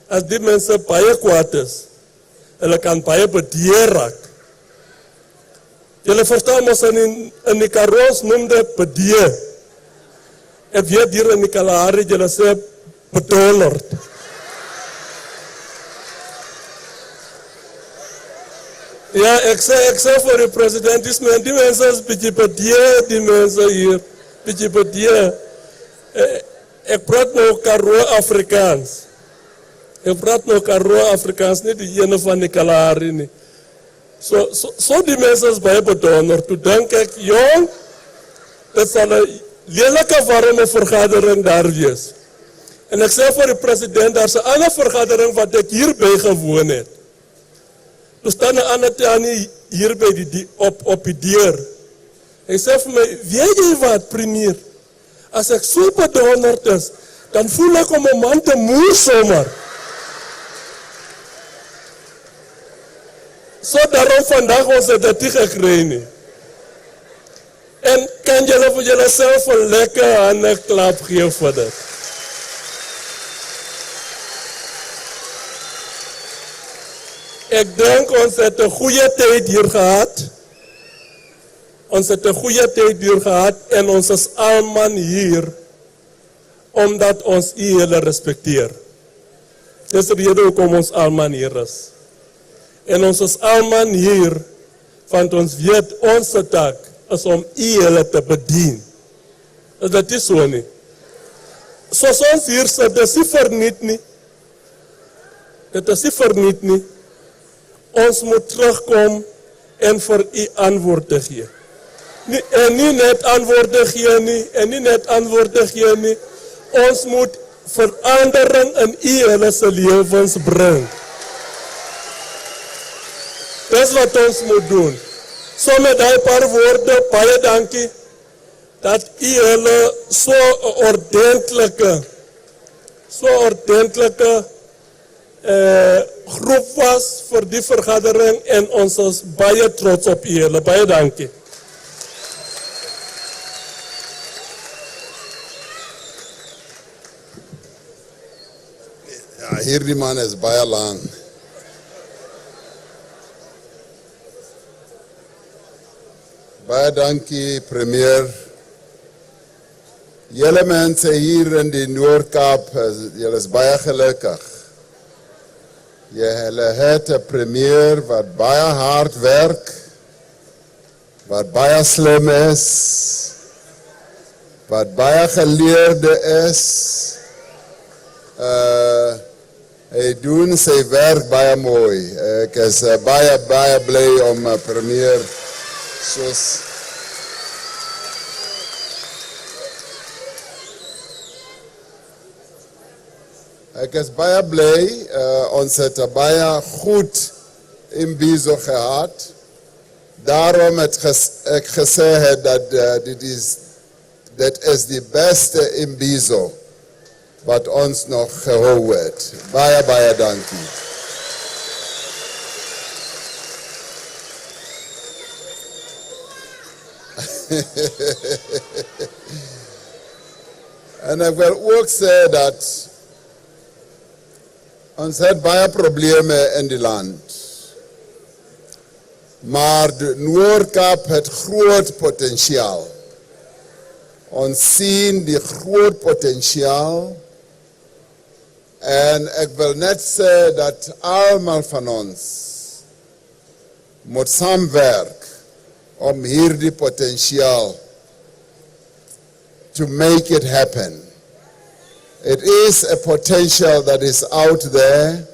as die mense baie kwaad is, hulle kan baie bedeer raak. Julle verstaan ons in die Karoos noem dit bedeer. Ek weet hier in die Kalahari, julle sê bedolord. Ja, ek sê vir die president, die mense is bietjie bedeer, die mense hier, bietjie bedeer. Ek praat nou Karoo Afrikaans. Ek praat nou Karoo Afrikaans, nie die ene van die Kalahari nie. So die mense is baie bedonder. Toe dink ek, jong, dit sal 'n lelike warme vergadering daar wees. En ek sê vir die president, daar's 'n ander vergadering wat ek hier bygewoon het. Toe staan 'n ander tannie hier by op die deur. Hy sê vir my, weet jy wat, premier? As ek so bedonderd is, dan voel ek om 'n man te moer sommer. So daarom vandag ons het dit gekry nie. En kan julle vir julleself 'n lekker hande klap gee vir dit? Ek dink ons het 'n goeie tyd hier gehad. Ons het 'n goeie tyd hier gehad en ons is almal hier omdat ons u hele respekteer. Dis die rede hoekom ons almal hier is. En ons is almal hier want ons weet ons taak is om u hele te bedien. Dit is so nie. Soos ons hier sit, dit is nie verniet nie. Dit is nie verniet nie. Ons moet terugkom en vir u antwoorde gee. En nie net antwoorde gee nie, en nie net antwoorde gee nie. Ons moet verandering in u hele se lewens bring. Dis wat ons moet doen. So met die paar woorde, baie dankie, dat u hele so ordentlike groep was vir die vergadering en ons is baie trots op u hele. Baie dankie. Ja, hierdie man is baie lang. Baie dankie, premier. Julle mense hier in die Noord-Kaap, julle is baie gelukkig. Julle het 'n premier wat baie hard werk, wat baie slim is, wat baie geleerde is. Hy doen sy werk baie mooi. Ek is baie bly om premier soos ek is baie bly, ons het 'n baie goed imbizo gehad. Daarom het ek gesê dat dit is die beste imbizo wat ons nog gehou het. Baie dankie. En ek wil ook sê dat ons het baie probleme in die land. Maar die Noord-Kaap het groot potentiaal. Ons sien die groot potentiaal. En ek wil net sê dat almal van ons moet saamwerk om hierdie potentiaal to make it happen. It is a potential that is out there,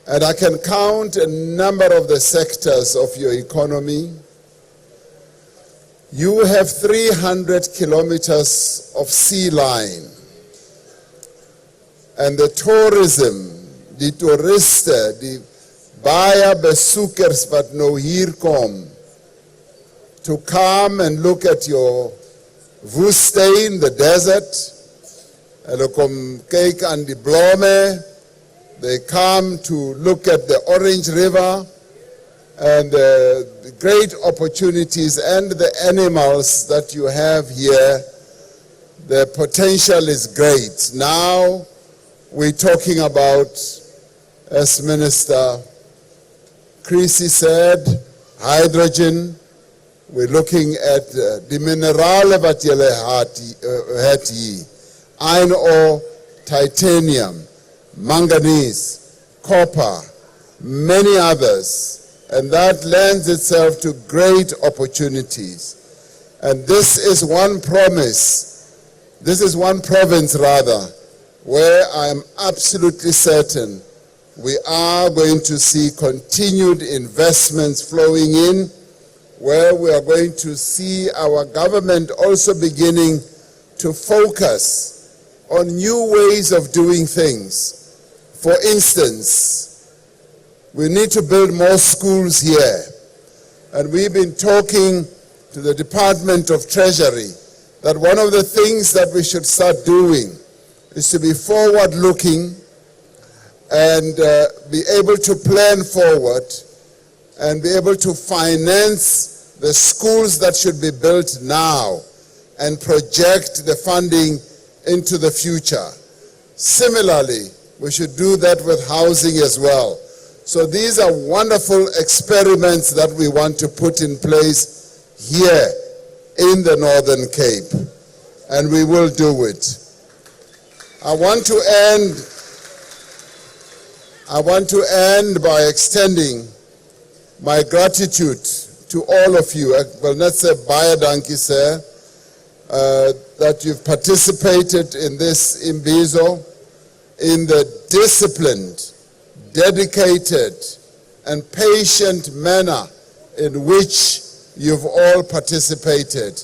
and I can count a number of the sectors of your economy. You have 300 kilometers of sea line, and the tourism, die toeriste, die baie besoekers wat nou hier kom, to come and look at your woestijn, the desert. Hulle kom kyk aan die blomme, They come to look at the Orange River and the great opportunities and the animals that you have here. The potential is great. Now we're talking about, as Minister Creasy said, hydrogen. We're looking at the minerale wat julle het hier. Iron ore, titanium, manganese, copper, many others. And that lends itself to great opportunities. And this is one promise, this is one province rather, where I am absolutely certain we are going to see continued investments flowing in, where we are going to see our government also beginning to focus on new ways of doing things. For instance, we need to build more schools here. And we've been talking to the Department of Treasury that one of the things that we should start doing is to be forward-looking and be able to plan forward and be able to finance the schools that should be built now and project the funding into the future. Similarly, we should do that with housing as well. So these are wonderful experiments that we want to put in place here in the Northern Cape, and we will do it. I want to end by extending my gratitude to all of you. I will not say baie dankie sir, that you've participated in this Imbizo in the disciplined, dedicated, and patient manner in which you've all participated.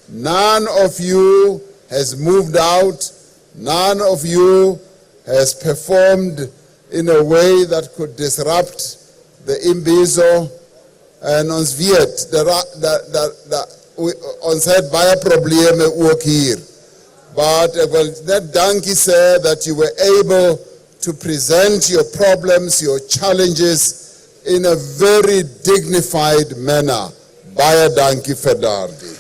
None of you has moved out. None of you has performed in a way that could disrupt the Imbizo. En ons weet, ons het baie probleme ook hier. But I will net dankie sê that you were able to present your problems, your challenges in a very dignified manner. Baie dankie vir daardie.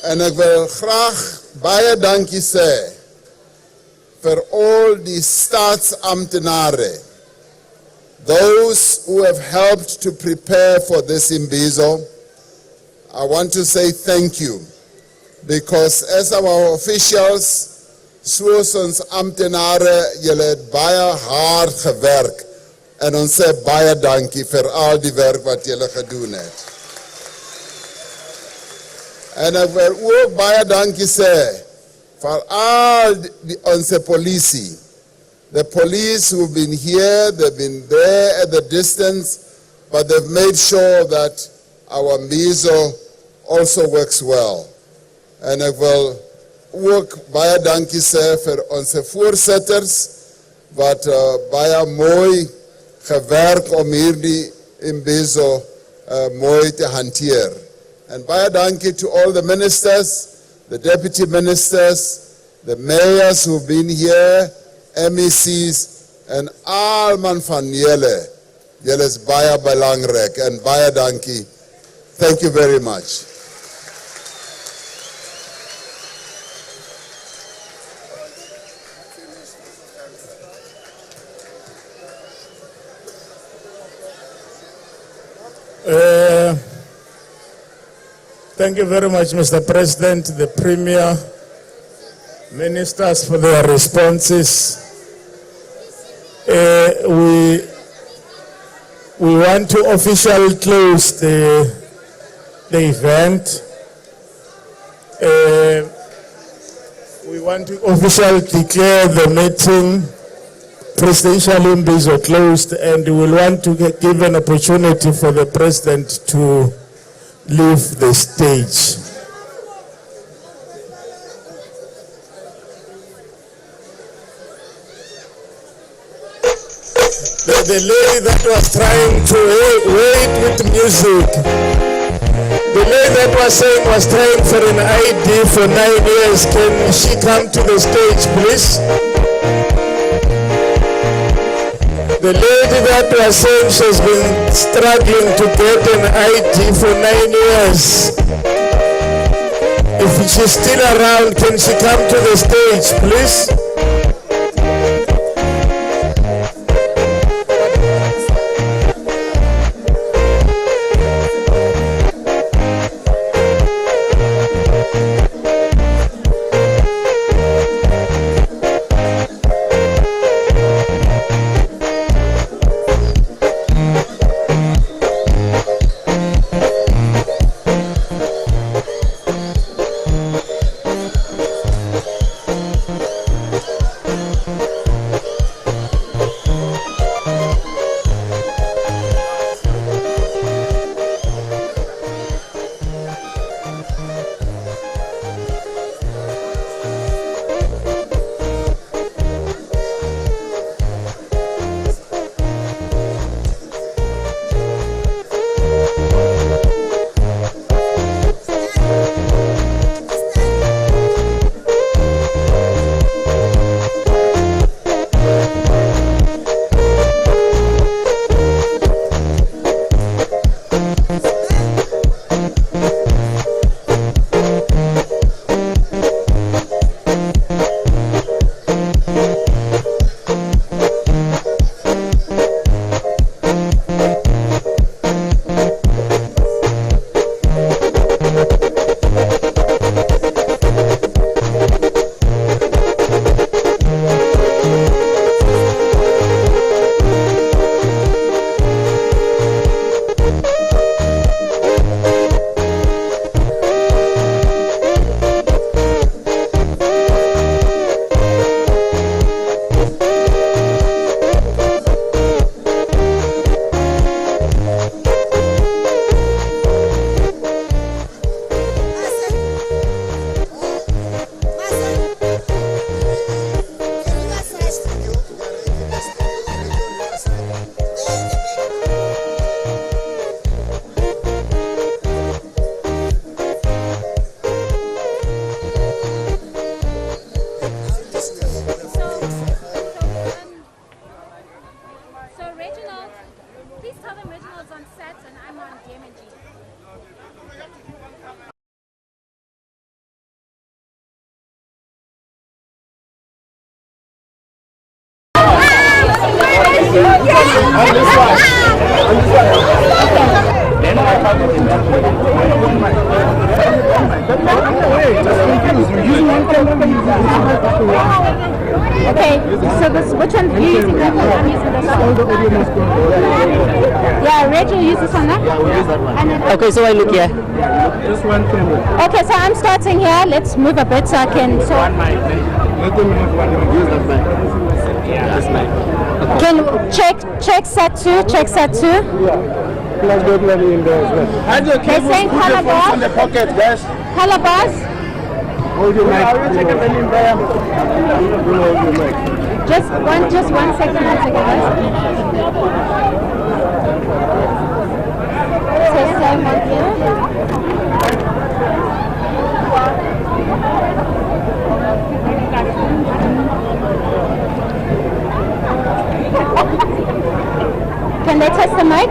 En ek wil graag baie dankie sê for all the staatsamptenare, those who have helped to prepare for this Imbizo. I want to say thank you, because as our officials, soos ons amptenare, julle het baie hard gewerk, en ons sê baie dankie vir al die werk wat julle gedoen het. En ek wil ook baie dankie sê for all onze politie, the police who've been here, they've been there at the distance, but they've made sure that our Imbizo also works well. En ek wil ook baie dankie sê vir onze voorsitters, wat baie mooi gewerk om hierdie Imbizo mooi te hanteer. En baie dankie to all the ministers, the deputy ministers, the mayors who've been here, MECs, en almal van julle. Julle is baie belangrik en baie dankie. Thank you very much. Thank you very much, Mr. President, the Premier, ministers for their responses. We want to officially close the event. We want to officially declare the meeting, Presidential Imbizo, closed, and we will want to give an opportunity for the President to leave the stage. The lady that was trying to wait with music. The lady that was saying was trying for an ID for 9 years. Can she come to the stage, please? The lady that was saying she's been struggling to get an ID for 9 years. If she's still around, can she come to the stage, please? Okay, so this, which one are you using? I'm using this one. Yeah, Rachel use this one, huh? Okay, so I look here. Just one camera. Okay, so I'm starting here. Let's move a bit so I can. So Let them have one. Use that mic. Yeah, this mic. can check set two. Yeah. Plus the money in there as well. They're saying color bars. In the pocket, guys. Color bars. Hold your mic. Hold your mic. Just one second, guys. So same one here. Can they test the mic?